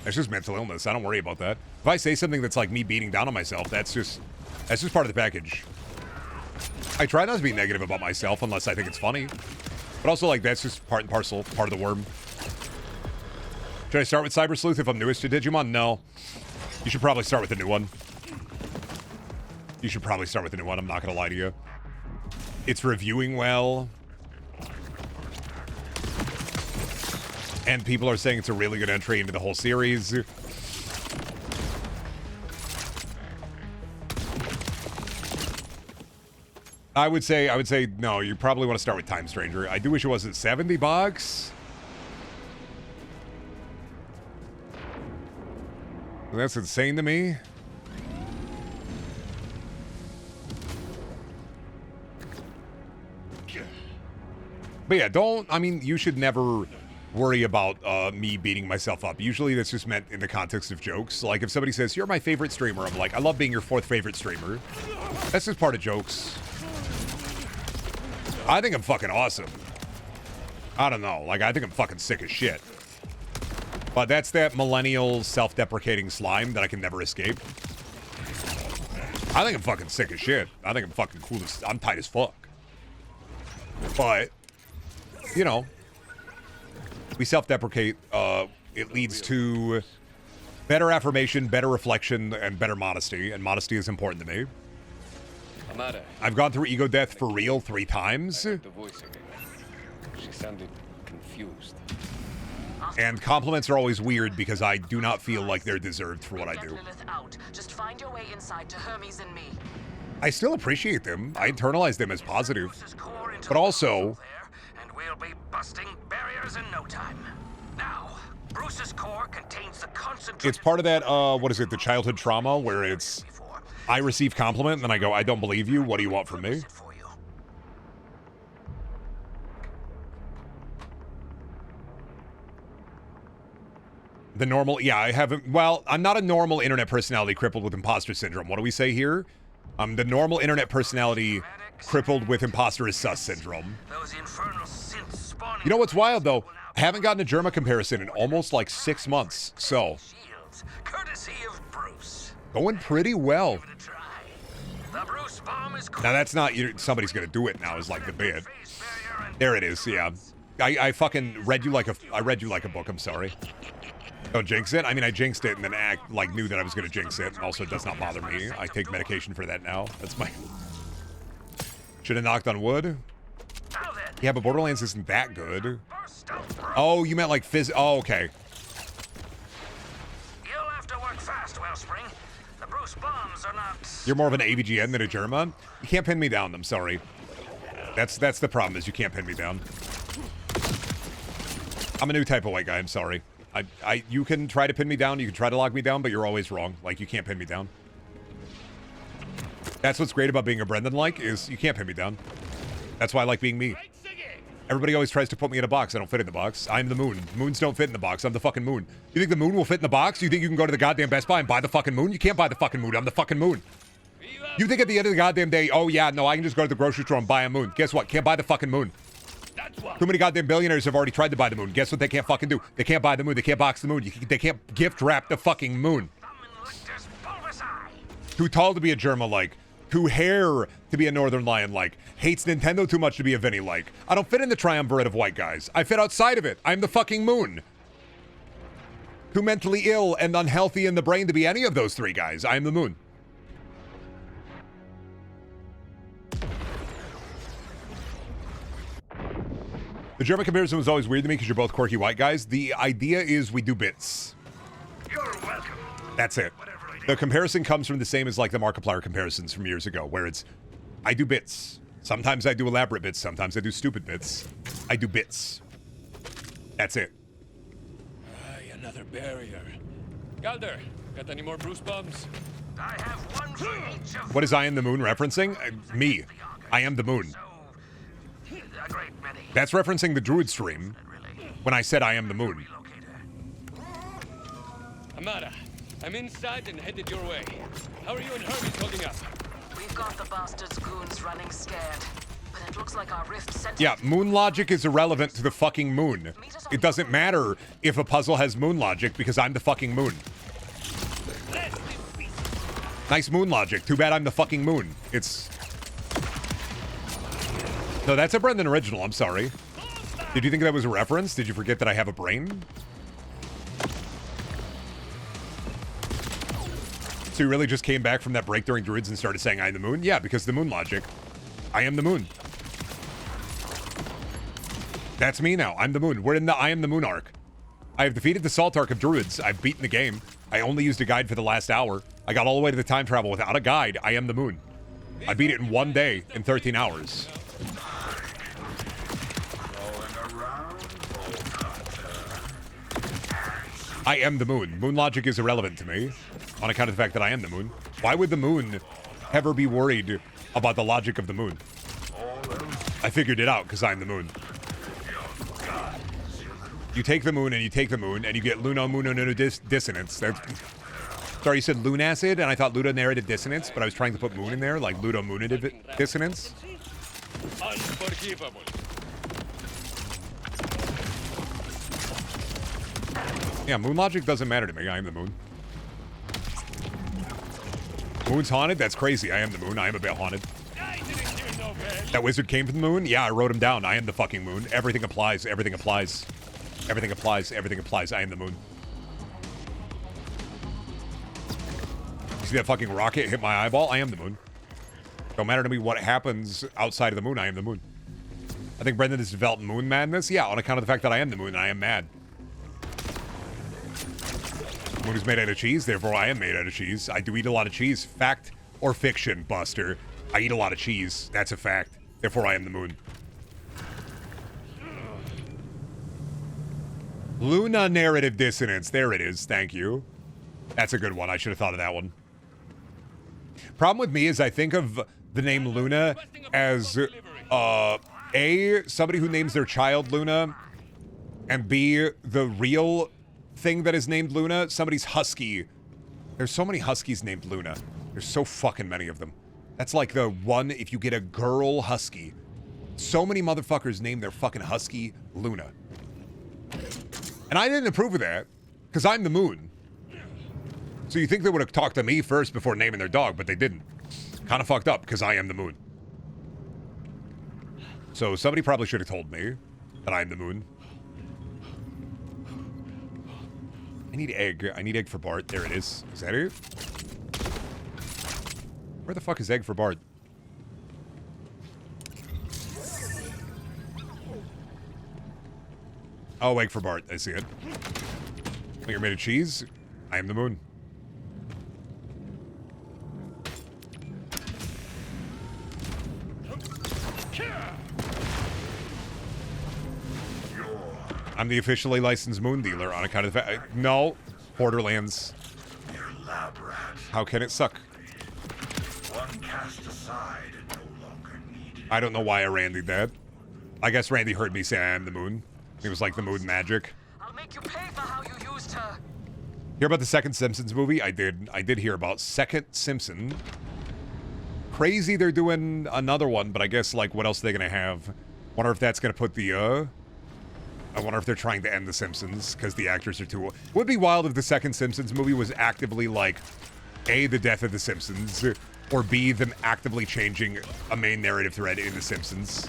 That's just mental illness. I don't worry about that. If I say something that's like me beating down on myself, that's just part of the package. I try not to be negative about myself unless I think it's funny. But also, like, that's just part and parcel, part of the worm. Should I start with Cyber Sleuth if I'm newest to Digimon? No. You should probably start with the new one. I'm not going to lie to you. It's reviewing well. And people are saying it's a really good entry into the whole series. I would say no, you probably want to start with Time Stranger. I do wish it wasn't $70. That's insane to me. But yeah, you should never worry about me beating myself up. Usually that's just meant in the context of jokes. Like if somebody says, you're my favorite streamer, I'm like, I love being your 4th favorite streamer. That's just part of jokes. I think I'm fucking awesome. I don't know. Like, I think I'm fucking sick as shit. But that's that millennial self-deprecating slime that I can never escape. I think I'm fucking sick as shit. I think I'm fucking cool as... I'm tight as fuck. But, you know, we self-deprecate. It leads to better affirmation, better reflection, and better modesty. And modesty is important to me. Amada. I've gone through ego death for real 3 times. I heard the voice again. She sounded confused. And compliments are always weird because I do not feel like they're deserved for what I do. Just find your way inside to Hermes and me. I still appreciate them. I internalize them as positive. But also, and we'll be busting barriers in no time. Now, Bruce's core contains the concentrated... it's part of that, what is it, the childhood trauma where it's, I receive compliment and then I go, I don't believe you. What do you want from me? The normal, yeah, I haven't, well, I'm not a normal internet personality crippled with imposter syndrome. What do we say here? I'm the normal internet personality crippled with imposter is sus syndrome. Those infernal synths spawning. You know what's wild, though? I haven't gotten a Germa comparison in almost like 6 months, so Shields, courtesy of Bruce. going pretty well. Give it a try. The Bruce bomb is Now, that's not, somebody's gonna do it now is like the bit. There it is, yeah. I fucking read you like a book, I'm sorry. Don't jinx it. I mean, I jinxed it and then knew that I was going to jinx it. Also, it does not bother me. I take medication for that now. That's my... Should have knocked on wood. Yeah, but Borderlands isn't that good. Oh, you meant like Oh, okay. You'll have to work fast, Wellspring. The Bruce bombs are not... You're more of an AVGN than a Germa? You can't pin me down, I'm sorry. That's the problem, is you can't pin me down. I'm a new type of white guy, I'm sorry. You can try to pin me down, you can try to lock me down, but you're always wrong. Like, you can't pin me down. That's what's great about being a Brendan-like, is you can't pin me down. That's why I like being me. Everybody always tries to put me in a box. I don't fit in the box. I'm the moon. Moons don't fit in the box. I'm the fucking moon. You think the moon will fit in the box? You think you can go to the goddamn Best Buy and buy the fucking moon? You can't buy the fucking moon. I'm the fucking moon. You think at the end of the goddamn day, oh yeah, no, I can just go to the grocery store and buy a moon. Guess what? Can't buy the fucking moon. Too many goddamn billionaires have already tried to buy the moon. Guess what they can't fucking do? They can't buy the moon. They can't box the moon. They can't gift wrap the fucking moon. Too tall to be a Germa-like. Too hair to be a Northern Lion-like. Hates Nintendo too much to be a Vinny-like. I don't fit in the triumvirate of white guys. I fit outside of it. I'm the fucking moon. Too mentally ill and unhealthy in the brain to be any of those three guys. I am the moon. The German comparison was always weird to me because you're both quirky white guys. The idea is we do bits. You're welcome. That's it. The comparison comes from the same as like the Markiplier comparisons from years ago, where it's, I do bits. Sometimes I do elaborate bits. Sometimes I do stupid bits. I do bits. That's it. Aye, another barrier. Galder, got any more Bruce bombs? I have one for each of What is I am the moon referencing? Me. I am the moon. a great many. That's referencing the Druid stream when I said I am the moon. Amara, I'm inside and headed your way. How are you and Hermes holding up? We've got the bastards' goons running scared. But it looks like our rift sent... Yeah, moon logic is irrelevant to the fucking moon. It doesn't matter if a puzzle has moon logic because I'm the fucking moon. Nice moon logic. Too bad I'm the fucking moon. It's... No, that's a Brendan original. I'm sorry. Did you think that was a reference? Did you forget that I have a brain? So you really just came back from that break during Druids and started saying I am the moon? Yeah, because the moon logic. I am the moon. That's me now. I'm the moon. We're in the I am the moon arc. I have defeated the Salt arc of Druids. I've beaten the game. I only used a guide for the last hour. I got all the way to the time travel without a guide. I am the moon. I beat it in 1 day in 13 hours. I am the moon. Moon logic is irrelevant to me on account of the fact that I am the moon. Why would the moon ever be worried about the logic of the moon? I figured it out because I'm the moon. You take the moon and you take the moon and you get luno-muno dissonance. Sorry, you said lunacid and I thought ludonarrative dissonance, but I was trying to put moon in there, like ludo-munative dissonance. Unforgivable. Yeah, moon logic doesn't matter to me. I am the moon. Moon's haunted? That's crazy. I am the moon. I am a bit haunted. That wizard came from the moon? Yeah, I wrote him down. I am the fucking moon. Everything applies. Everything applies. Everything applies. Everything applies. I am the moon. See that fucking rocket hit my eyeball? I am the moon. Don't matter to me what happens outside of the moon. I am the moon. I think Brendan has developed moon madness. Yeah, on account of the fact that I am the moon and I am mad. Moon is made out of cheese, therefore I am made out of cheese. I do eat a lot of cheese. Fact or fiction, Buster? I eat a lot of cheese. That's a fact. Therefore I am the moon. Luna narrative dissonance. There it is. Thank you. That's a good one. I should have thought of that one. Problem with me is I think of the name Luna as A, somebody who names their child Luna, and B, the real thing that is named Luna. Somebody's husky. There's so many huskies named Luna. There's so fucking many of them. That's like the one if you get a girl husky. So many motherfuckers name their fucking husky Luna. And I didn't approve of that, because I'm the moon. So you think they would have talked to me first before naming their dog, but they didn't. Kind of fucked up, because I am the moon. So somebody probably should have told me that I'm the moon. I need egg. I need egg for Bart. There it is. Is that it? Where the fuck is egg for Bart? Oh, egg for Bart. I see it. Oh, you're made of cheese? I am the moon. I'm the officially licensed moon dealer on account of the fact. No. Borderlands. How can it suck? One cast aside and no longer needed. I don't know why I randied that. I guess Randy heard me say I am the moon. It was like the moon magic. I'll make you pay for how you used her. Hear about the second Simpsons movie? I did hear about second Simpson. Crazy they're doing another one, but I guess like what else are they gonna have? Wonder if that's gonna put the I wonder if they're trying to end the Simpsons because the actors are too old. Would be wild if the second Simpsons movie was actively like A, the death of the Simpsons, or B, them actively changing a main narrative thread in the Simpsons.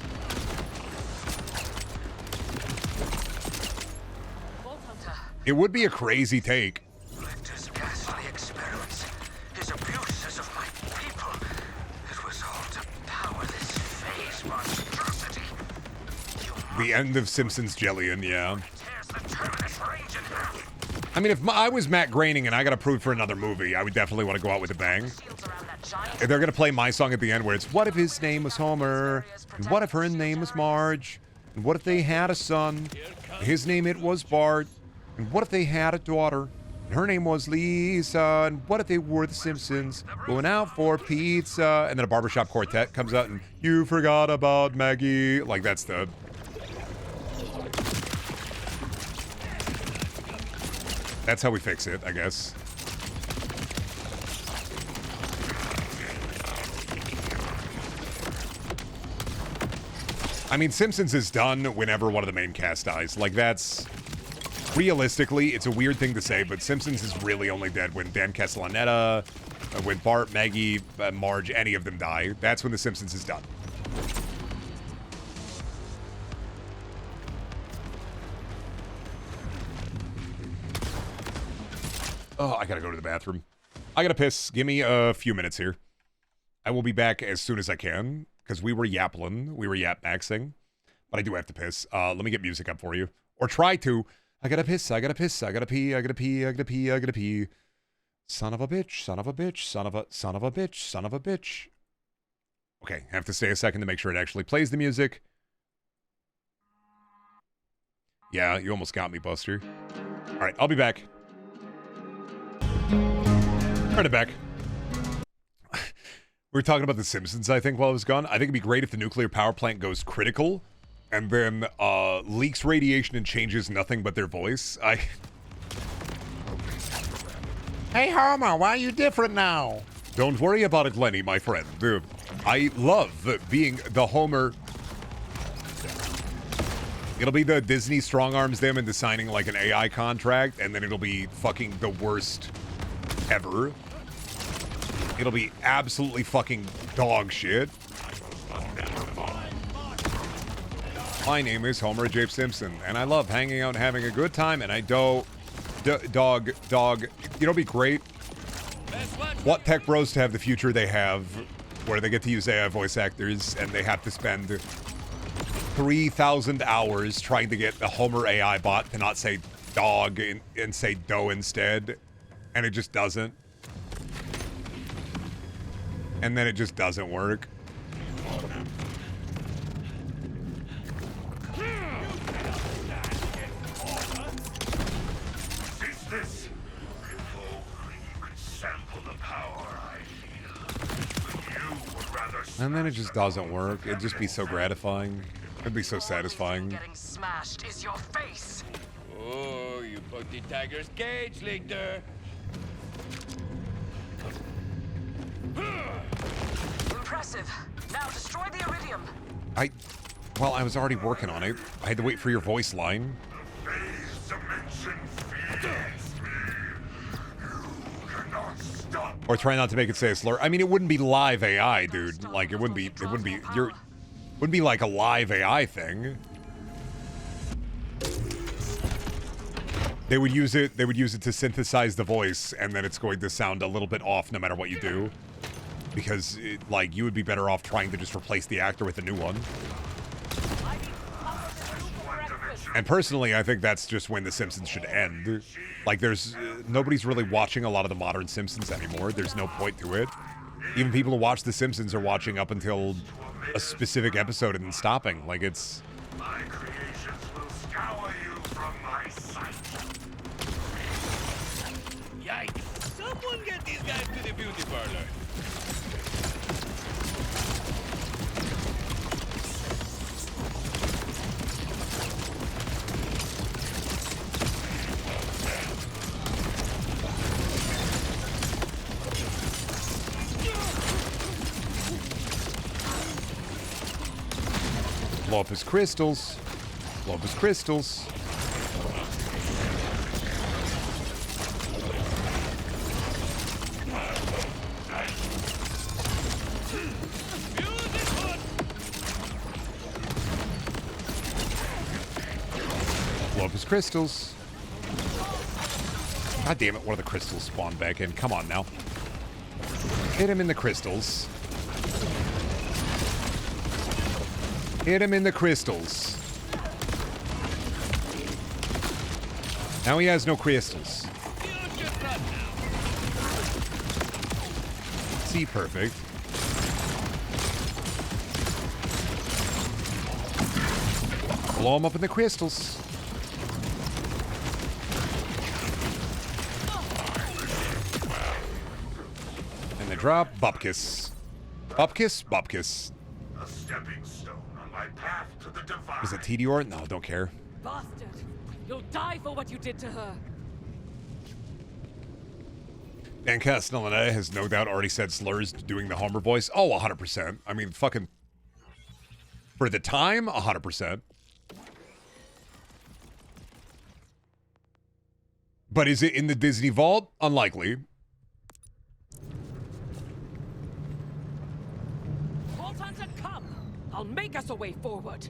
It would be a crazy take. Victor's ghastly experiments, his abuses of my people. It was all to power this phase monstrosity. The end of Simpsons Jillian, yeah. Tears the terminus range in half. I mean, if I was Matt Groening and I got approved for another movie, I would definitely want to go out with a bang. Shields around that giant If they're going to play my song at the end where it's, what if his name was Homer? And what if her name was Marge? And what if they had a son? And his name it was Bart? And what if they had a daughter? And her name was Lisa? And what if they were the Simpsons going out for pizza? And then a barbershop quartet comes out and, you forgot about Maggie. Like, that's the... That's how we fix it, I guess. I mean, Simpsons is done whenever one of the main cast dies. Like, that's... Realistically, it's a weird thing to say, but Simpsons is really only dead when Dan Castellaneta, when Bart, Maggie, Marge, any of them die. That's when The Simpsons is done. Oh, I gotta go to the bathroom. I gotta piss. Give me a few minutes here. I will be back as soon as I can, because we were yappling. We were yap-maxing. But I do have to piss. Let me get music up for you. Or try to. I gotta piss, I gotta piss, I gotta pee, I gotta pee, I gotta pee, I gotta pee. Son of a bitch, son of a bitch, son of a bitch, son of a bitch. Okay, have to stay a second to make sure it actually plays the music. Yeah, you almost got me, Buster. Alright, I'll be back. Turn it back. We were talking about The Simpsons, I think, while I was gone. I think it'd be great if the nuclear power plant goes critical and then leaks radiation and changes nothing but their voice. Hey, Homer, why are you different now? Don't worry about it, Lenny, my friend. I love being the Homer. It'll be the Disney strong-arms them into signing like an AI contract, and then it'll be fucking the worst ever. It'll be absolutely fucking dog shit. My name is Homer J. Simpson, and I love hanging out and having a good time, and I dog, you know, it'd be great. What tech bros to have the future they have, where they get to use AI voice actors, and they have to spend 3,000 hours trying to get the Homer AI bot to not say dog and say doe instead, and it just doesn't. And then it just doesn't work. And then it just doesn't work. It'd just be so gratifying. It'd be so satisfying. Getting smashed is your face. Oh, you put the tiger's cage, Lictor. Impressive. Now destroy the iridium. Well, I was already working on it. I had to wait for your voice line. Phase dimension feeds me. You cannot stop. Or try not to make it say a slur. I mean, it wouldn't be live AI, dude. Like, it wouldn't be like a live AI thing. They would use it to synthesize the voice, and then it's going to sound a little bit off no matter what you do. Because, like, you would be better off trying to just replace the actor with a new one. And personally, I think that's just when The Simpsons should end. Like, there's... nobody's really watching a lot of the modern Simpsons anymore. There's no point to it. Even people who watch The Simpsons are watching up until a specific episode and then stopping. Like, it's... My creations will scour you from my sight. Yikes! Someone get these guys to the beauty parlor. Blow up his crystals. Blow up his crystals. Blow up his crystals. God damn it, one of the crystals spawned back in. Come on now. Hit him in the crystals. Hit him in the crystals. Now he has no crystals. See, perfect. Blow him up in the crystals. And they drop Bupkis. Bupkis? Bupkis. A stepping stone on my path to the divine. Is it Tedior? No, don't care. Bastard! You'll die for what you did to her. Dan Castellaneta has no doubt already said slurs doing the Homer voice. Oh, 100%. I mean, fucking... For the time, 100%. But is it in the Disney Vault? Unlikely. All time to come. I'll make us a way forward.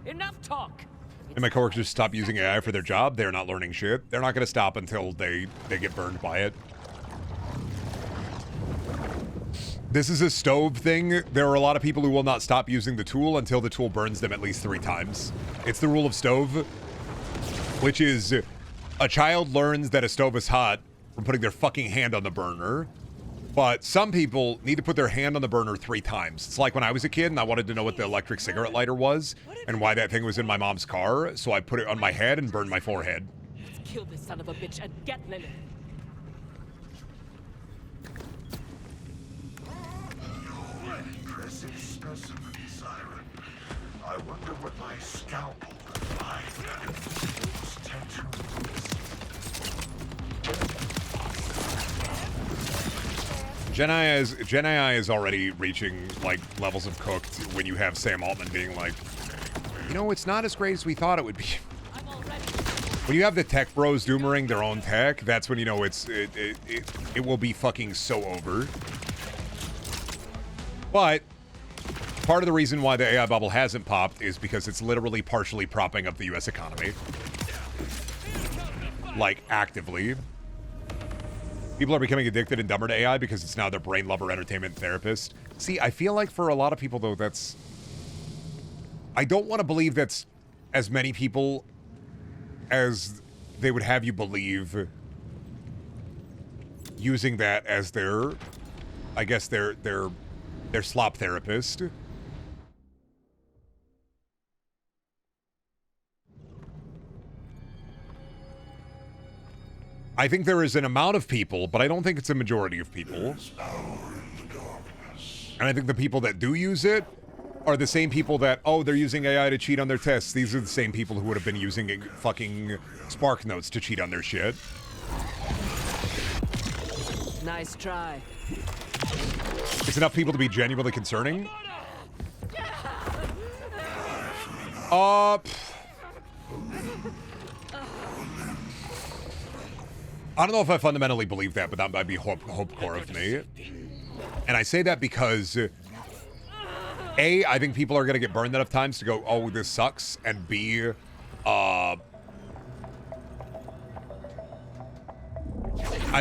Enough talk. And my coworkers just stop using AI for their job. They're not learning shit. They're not going to stop until they get burned by it. This is a stove thing. There are a lot of people who will not stop using the tool until the tool burns them at least 3 times. It's the rule of stove, which is a child learns that a stove is hot from putting their fucking hand on the burner. But some people need to put their hand on the burner 3 times. It's like when I was a kid and I wanted to know what the electric cigarette lighter was and why that thing was in my mom's car. So I put it on my head and burned my forehead. Let's kill this son of a bitch and get Lilith. Impressive specimen, Siren. I wonder what my scalpel could find. Those tattoos. Gen AI is already reaching like levels of cooked when you have Sam Altman being like, you know, it's not as great as we thought it would be. When you have the tech bros doomering their own tech, that's when you know it will be fucking so over. But part of the reason why the AI bubble hasn't popped is because it's literally partially propping up the US economy. Like, actively. People are becoming addicted and dumber to AI because it's now their brain lover entertainment therapist. See, I feel like for a lot of people, though, that's... I don't want to believe that's as many people as they would have you believe using that as their... I guess their slop therapist. I think there is an amount of people, but I don't think it's a majority of people. And I think the people that do use it are the same people that, oh, they're using AI to cheat on their tests. These are the same people who would have been using fucking Spark Notes to cheat on their shit. Nice try. It's enough people to be genuinely concerning. I don't know if I fundamentally believe that, but that might be hopecore of me. And I say that because, A, I think people are going to get burned enough times to go, oh, this sucks. And B, I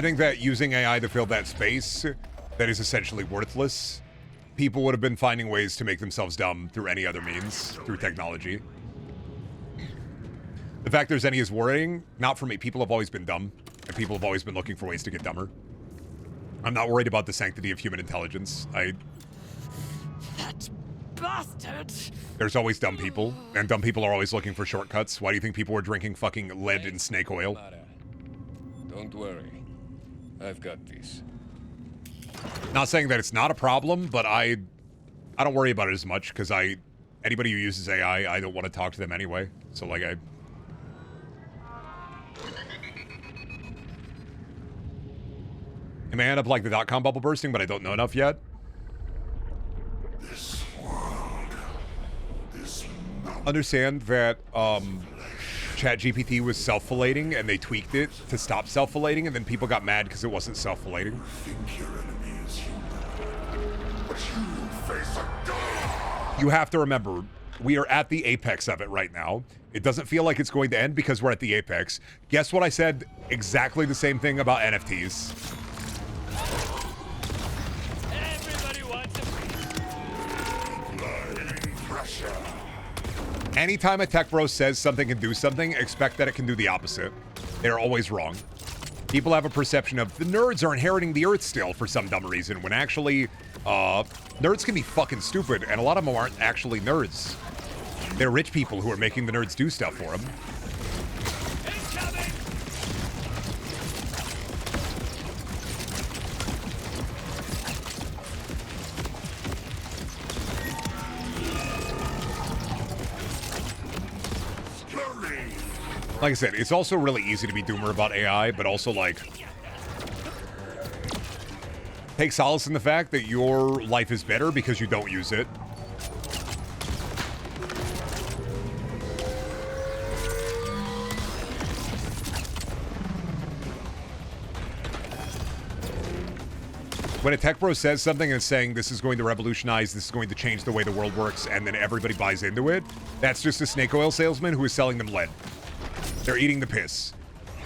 think that using AI to fill that space that is essentially worthless, people would have been finding ways to make themselves dumb through any other means, through technology. The fact there's any is worrying, not for me. People have always been dumb, and people have always been looking for ways to get dumber. I'm not worried about the sanctity of human intelligence. That bastard! There's always dumb people, and dumb people are always looking for shortcuts. Why do you think people were drinking fucking lead and snake oil? Don't worry. I've got this. Not saying that it's not a problem, but I don't worry about it as much because anybody who uses AI, I don't want to talk to them anyway. So like I may end up like the dot-com bubble bursting, but I don't know enough yet. This world is Understand that ChatGPT was self-fillating and they tweaked it to stop self-fillating, and then people got mad because it wasn't self-fillating. think your enemy is human, but you face a god. You have to remember, we are at the apex of it right now. It doesn't feel like it's going to end because we're at the apex. Guess what I said? Exactly the same thing about NFTs. Everybody wants a Pressure. Anytime a tech bro says something can do something, expect that it can do the opposite. They're always wrong. People have a perception of the nerds are inheriting the earth still for some dumb reason, when actually, nerds can be fucking stupid, and a lot of them aren't actually nerds. They're rich people who are making the nerds do stuff for them. Like I said, it's also really easy to be doomer about AI, but also, like, take solace in the fact that your life is better because you don't use it. When a tech bro says something and is saying this is going to revolutionize, this is going to change the way the world works, and then everybody buys into it, that's just a snake oil salesman who is selling them lead. They're eating the piss.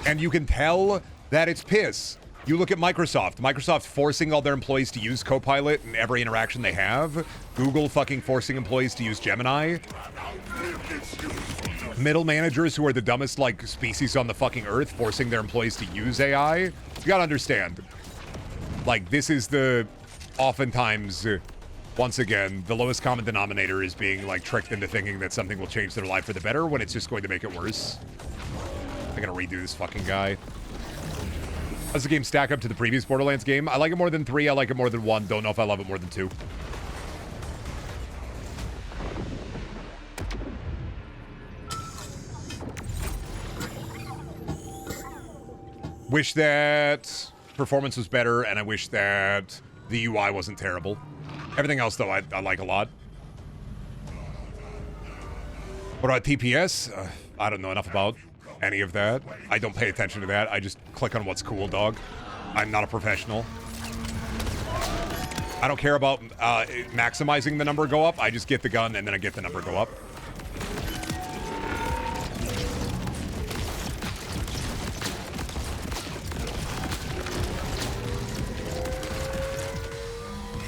And you can tell that it's piss. You look at Microsoft. Microsoft forcing all their employees to use Copilot in every interaction they have. Google fucking forcing employees to use Gemini. Middle managers who are the dumbest, like, species on the fucking earth forcing their employees to use AI. You gotta understand. Like, this is oftentimes, once again, the lowest common denominator is being, like, tricked into thinking that something will change their life for the better when it's just going to make it worse. I'm gonna redo this fucking guy. How does the game stack up to the previous Borderlands game? I like it more than 3, I like it more than 1. Don't know if I love it more than 2. Wish that performance was better, and I wish that the UI wasn't terrible. Everything else, though, I like a lot. What about TPS? I don't know enough about any of that. I don't pay attention to that. I just click on what's cool, dog. I'm not a professional. I don't care about maximizing the number go up. I just get the gun, and then I get the number go up.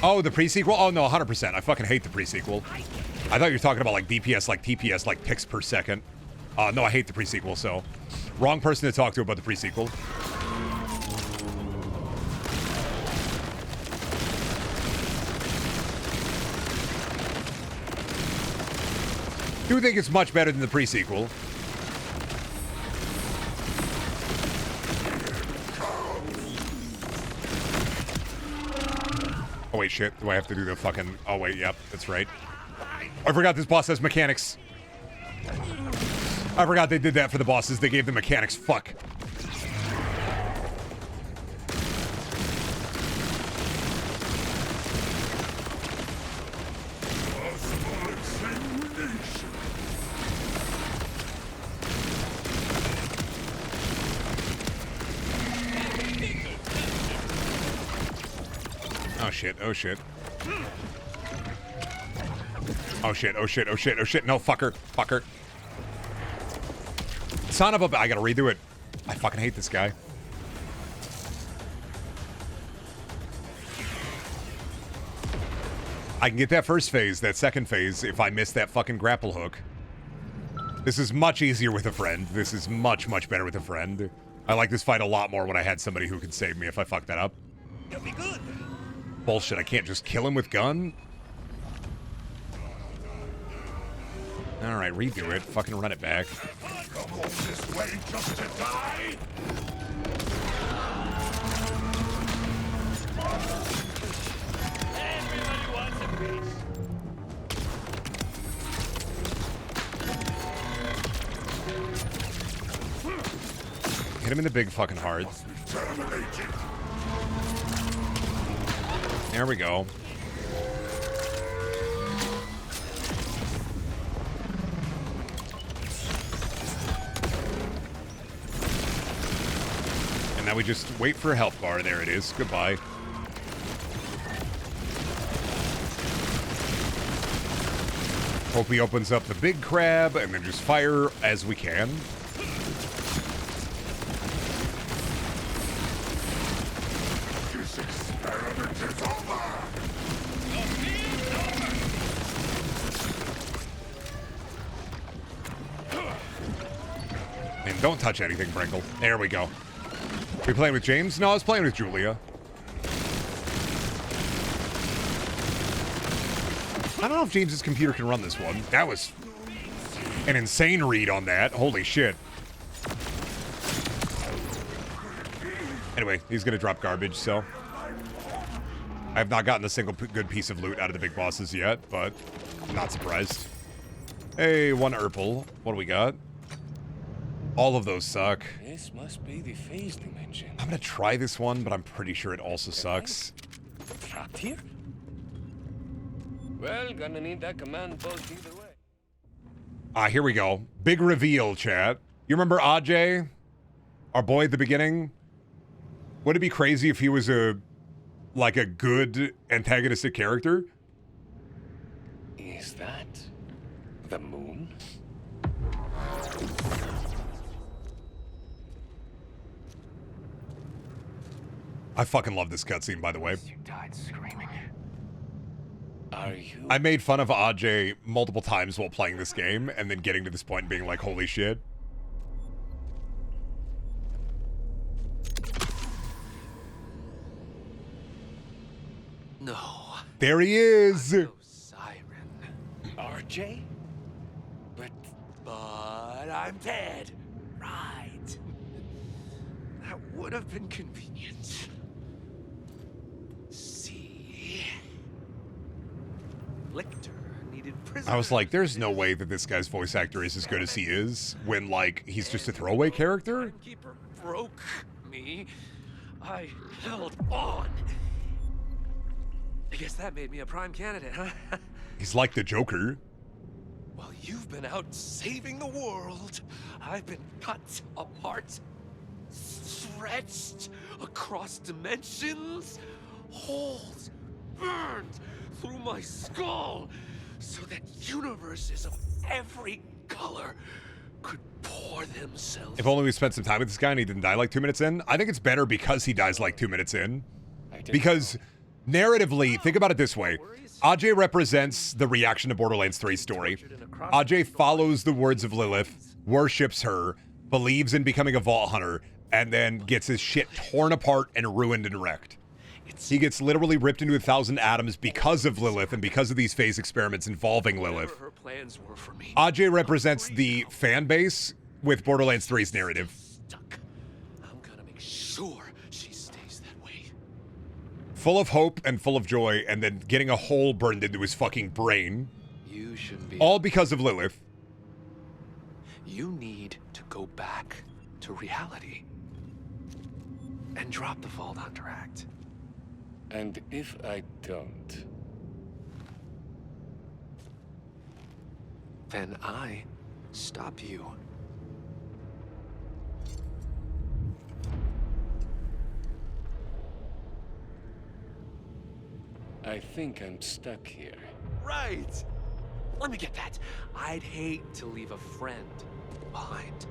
Oh, the pre-sequel? Oh, no, 100%. I fucking hate the pre-sequel. I thought you were talking about, like, DPS, like TPS, like picks per second. No, I hate the pre-sequel, so... Wrong person to talk to about the pre-sequel. Do think it's much better than the pre-sequel. Oh, wait, shit. Do I have to do the fucking... Oh, wait, yep, that's right. I forgot this boss has mechanics. I forgot they did that for the bosses. They gave them mechanics. Fuck. Oh shit, oh shit. Oh shit, oh shit, oh shit, oh shit. No, fucker, fucker. Son of a... I gotta redo it. I fucking hate this guy. I can get that first phase, that second phase, if I miss that fucking grapple hook. This is much easier with a friend. This is much, much better with a friend. I like this fight a lot more when I had somebody who could save me if I fuck that up. You'll be good. Bullshit, I can't just kill him with gun? Alright, redo it. Fucking run it back. This way just to die? Everybody wants a piece. Hit him in the big fucking heart. There we go. And now we just wait for a health bar. There it is. Goodbye. Hope he opens up the big crab and then just fire as we can. This experiment is over! And don't touch anything, Bringle. There we go. We playing with James? No, I was playing with Julia. I don't know if James's computer can run this one. That was an insane read on that. Holy shit. Anyway, he's gonna drop garbage, so... I have not gotten a single good piece of loot out of the big bosses yet, but I'm not surprised. Hey, one Urple. What do we got? All of those suck. This must be the phase dimension. I'm gonna try this one, but I'm pretty sure it also sucks. Trapped here? Well, gonna need that command post either way. Here we go. Big reveal, chat. You remember Ajay? Our boy at the beginning? Would it be crazy if he was like a good antagonistic character? Is that the moon? I fucking love this cutscene, by the way. You died screaming. Are you? I made fun of Ajay multiple times while playing this game, and then getting to this point and being like, holy shit. No. There he is! No siren. RJ? But I'm dead. Right. That would have been convenient. See? Lictor needed prisoners. I was like, there's no way that this guy's voice actor is as good as he is when, like, he's just a throwaway character. Timekeeper broke me. I held on. I guess that made me a prime candidate, huh? He's like the Joker. While you've been out saving the world, I've been cut apart, stretched across dimensions, holes burned through my skull, so that universes of every color could pour themselves. If only we spent some time with this guy and he didn't die like 2 minutes in. I think it's better because he dies like 2 minutes in. Because narratively, think about it this way. Ajay represents the reaction to Borderlands 3's story. Ajay follows the words of Lilith, worships her, believes in becoming a vault hunter, and then gets his shit torn apart and ruined and wrecked. He gets literally ripped into 1,000 atoms because of Lilith and because of these phase experiments involving Lilith. Ajay represents the fan base with Borderlands 3's narrative. I'm gonna make sure she stays that way. Full of hope and full of joy, and then getting a hole burned into his fucking brain. You shouldn't be. All because of Lilith. You need to go back to reality and drop the Vault Hunter Act. And if I don't? Then I stop you. I think I'm stuck here. Right! Let me get that. I'd hate to leave a friend behind.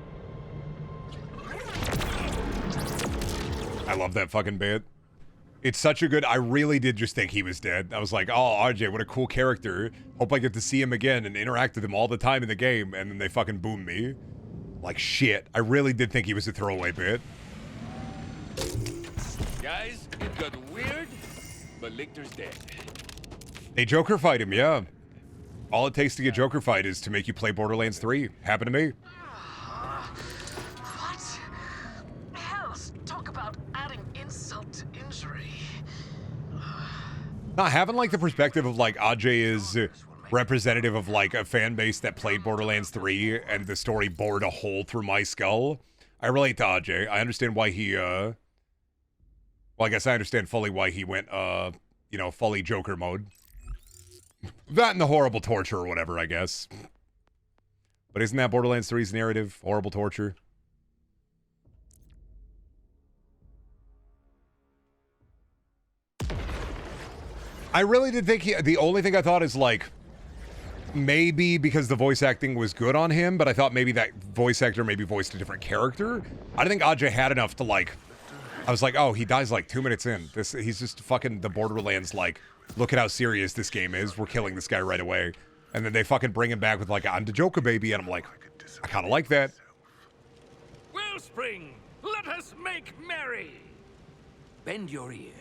I love that fucking bit. It's such a good... I really did just think he was dead. I was like, oh, RJ, what a cool character. Hope I get to see him again and interact with him all the time in the game. And then they fucking boom me. Like, shit. I really did think he was a throwaway bit. Guys, it got weird, but Lictor's dead. They Joker fight him, yeah. All it takes to get Joker fight is to make you play Borderlands 3. Happened to me. What? Hell, talk about adding insult to injury. Not having, like, the perspective of, like, Ajay is representative of, like, a fan base that played Borderlands 3 and the story bored a hole through my skull. I relate to Ajay. I understand why he, well, I guess I understand fully why he went, you know, fully Joker mode. That and the horrible torture or whatever, I guess. But isn't that Borderlands 3's narrative? Horrible torture? I really did think the only thing I thought is, like, maybe because the voice acting was good on him, but I thought maybe that voice actor maybe voiced a different character. I didn't think Ajay had enough to, like... I was like, oh, he dies like 2 minutes in. He's just fucking the Borderlands, like, look at how serious this game is. We're killing this guy right away. And then they fucking bring him back with, like, I'm the Joker, baby. And I'm like, I kind of like that. Wellspring, let us make merry. Bend your ear.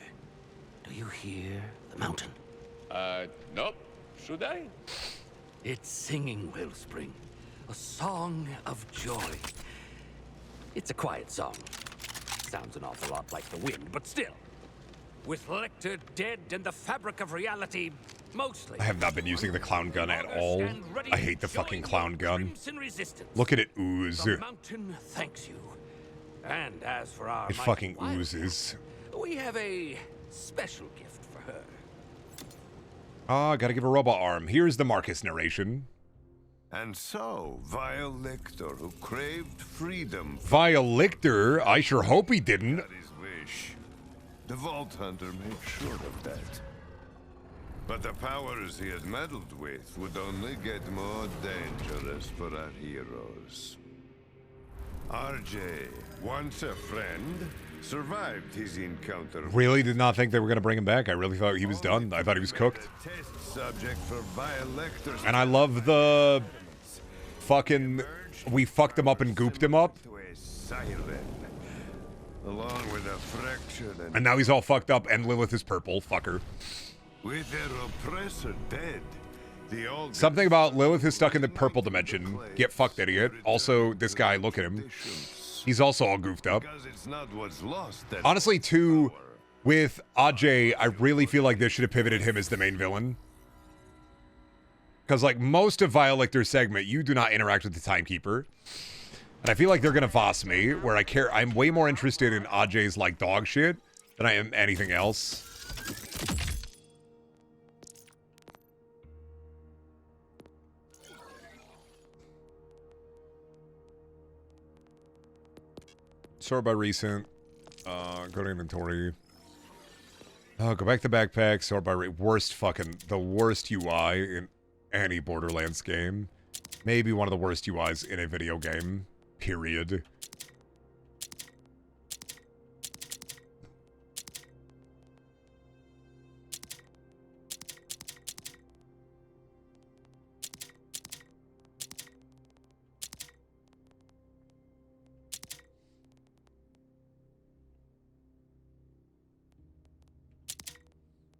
Do you hear the mountain? Nope. Should I? It's singing, Wellspring. A song of joy. It's a quiet song. Sounds an awful lot like the wind, but still. With Lecter dead and the fabric of reality mostly... I have not been using the clown gun at all. I hate the fucking clown gun. Look at it ooze. The mountain thanks you. And as for our It fucking oozes. We have a special gift for her. Ah, gotta give a robot arm. Here's the Marcus narration. And so, vile Lictor, who craved freedom... Vile Lictor? I sure hope he didn't. At his wish. The Vault Hunter made sure of that. But the powers he had meddled with would only get more dangerous for our heroes. RJ, once a friend, survived his encounter. Really did not think they were going to bring him back. I really thought he was done. I thought he was cooked. Test subject for vile Lictor's... And I love the fucking... We fucked him up and gooped him up. Along with a fractured And now he's all fucked up and Lilith is purple. Fucker. With their oppressor dead, the old... Something about Lilith is stuck in the purple dimension. Get fucked, idiot. Also, this guy, look at him. He's also all goofed up. Honestly, too, with Ajay, I really feel like this should have pivoted him as the main villain. Because, like, most of Vile Lictor's segment, you do not interact with the Timekeeper. And I feel like they're going to Voss me, where I'm way more interested in Ajay's, like, dog shit than I am anything else. Sort by recent. Go to inventory. Go back to backpack. Sort by worst fucking... The worst UI in any Borderlands game. Maybe one of the worst UIs in a video game. Period.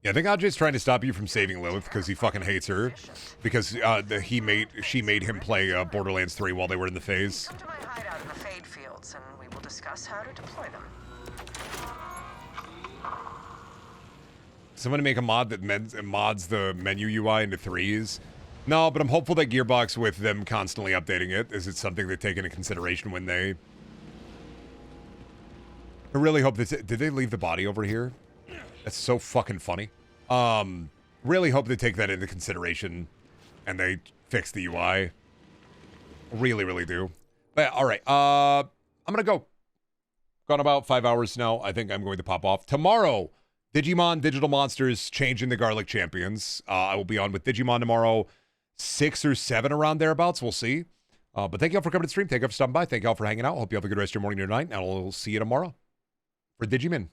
Yeah, I think Ajay's trying to stop you from saving Lilith because he fucking hates her. Because she made him play Borderlands 3 while they were in the phase. Come to my hideout in the Fade Fields, and we will discuss how to deploy them. Someone to make a mod that mods the menu UI into 3s. No, but I'm hopeful that Gearbox, with them constantly updating it, is it something they take into consideration when they... I really hope that... Did they leave the body over here? That's so fucking funny. Really hope they take that into consideration and they fix the UI. Really, really do. But, all right. I'm going to go. Gone about 5 hours now. I think I'm going to pop off. Tomorrow, Digimon Digital Monsters changing the Garlic Champions. I will be on with Digimon tomorrow. 6 or 7 around thereabouts. We'll see. But thank you all for coming to the stream. Thank you all for stopping by. Thank you all for hanging out. Hope you have a good rest of your morning or night. And I'll see you tomorrow for Digimin.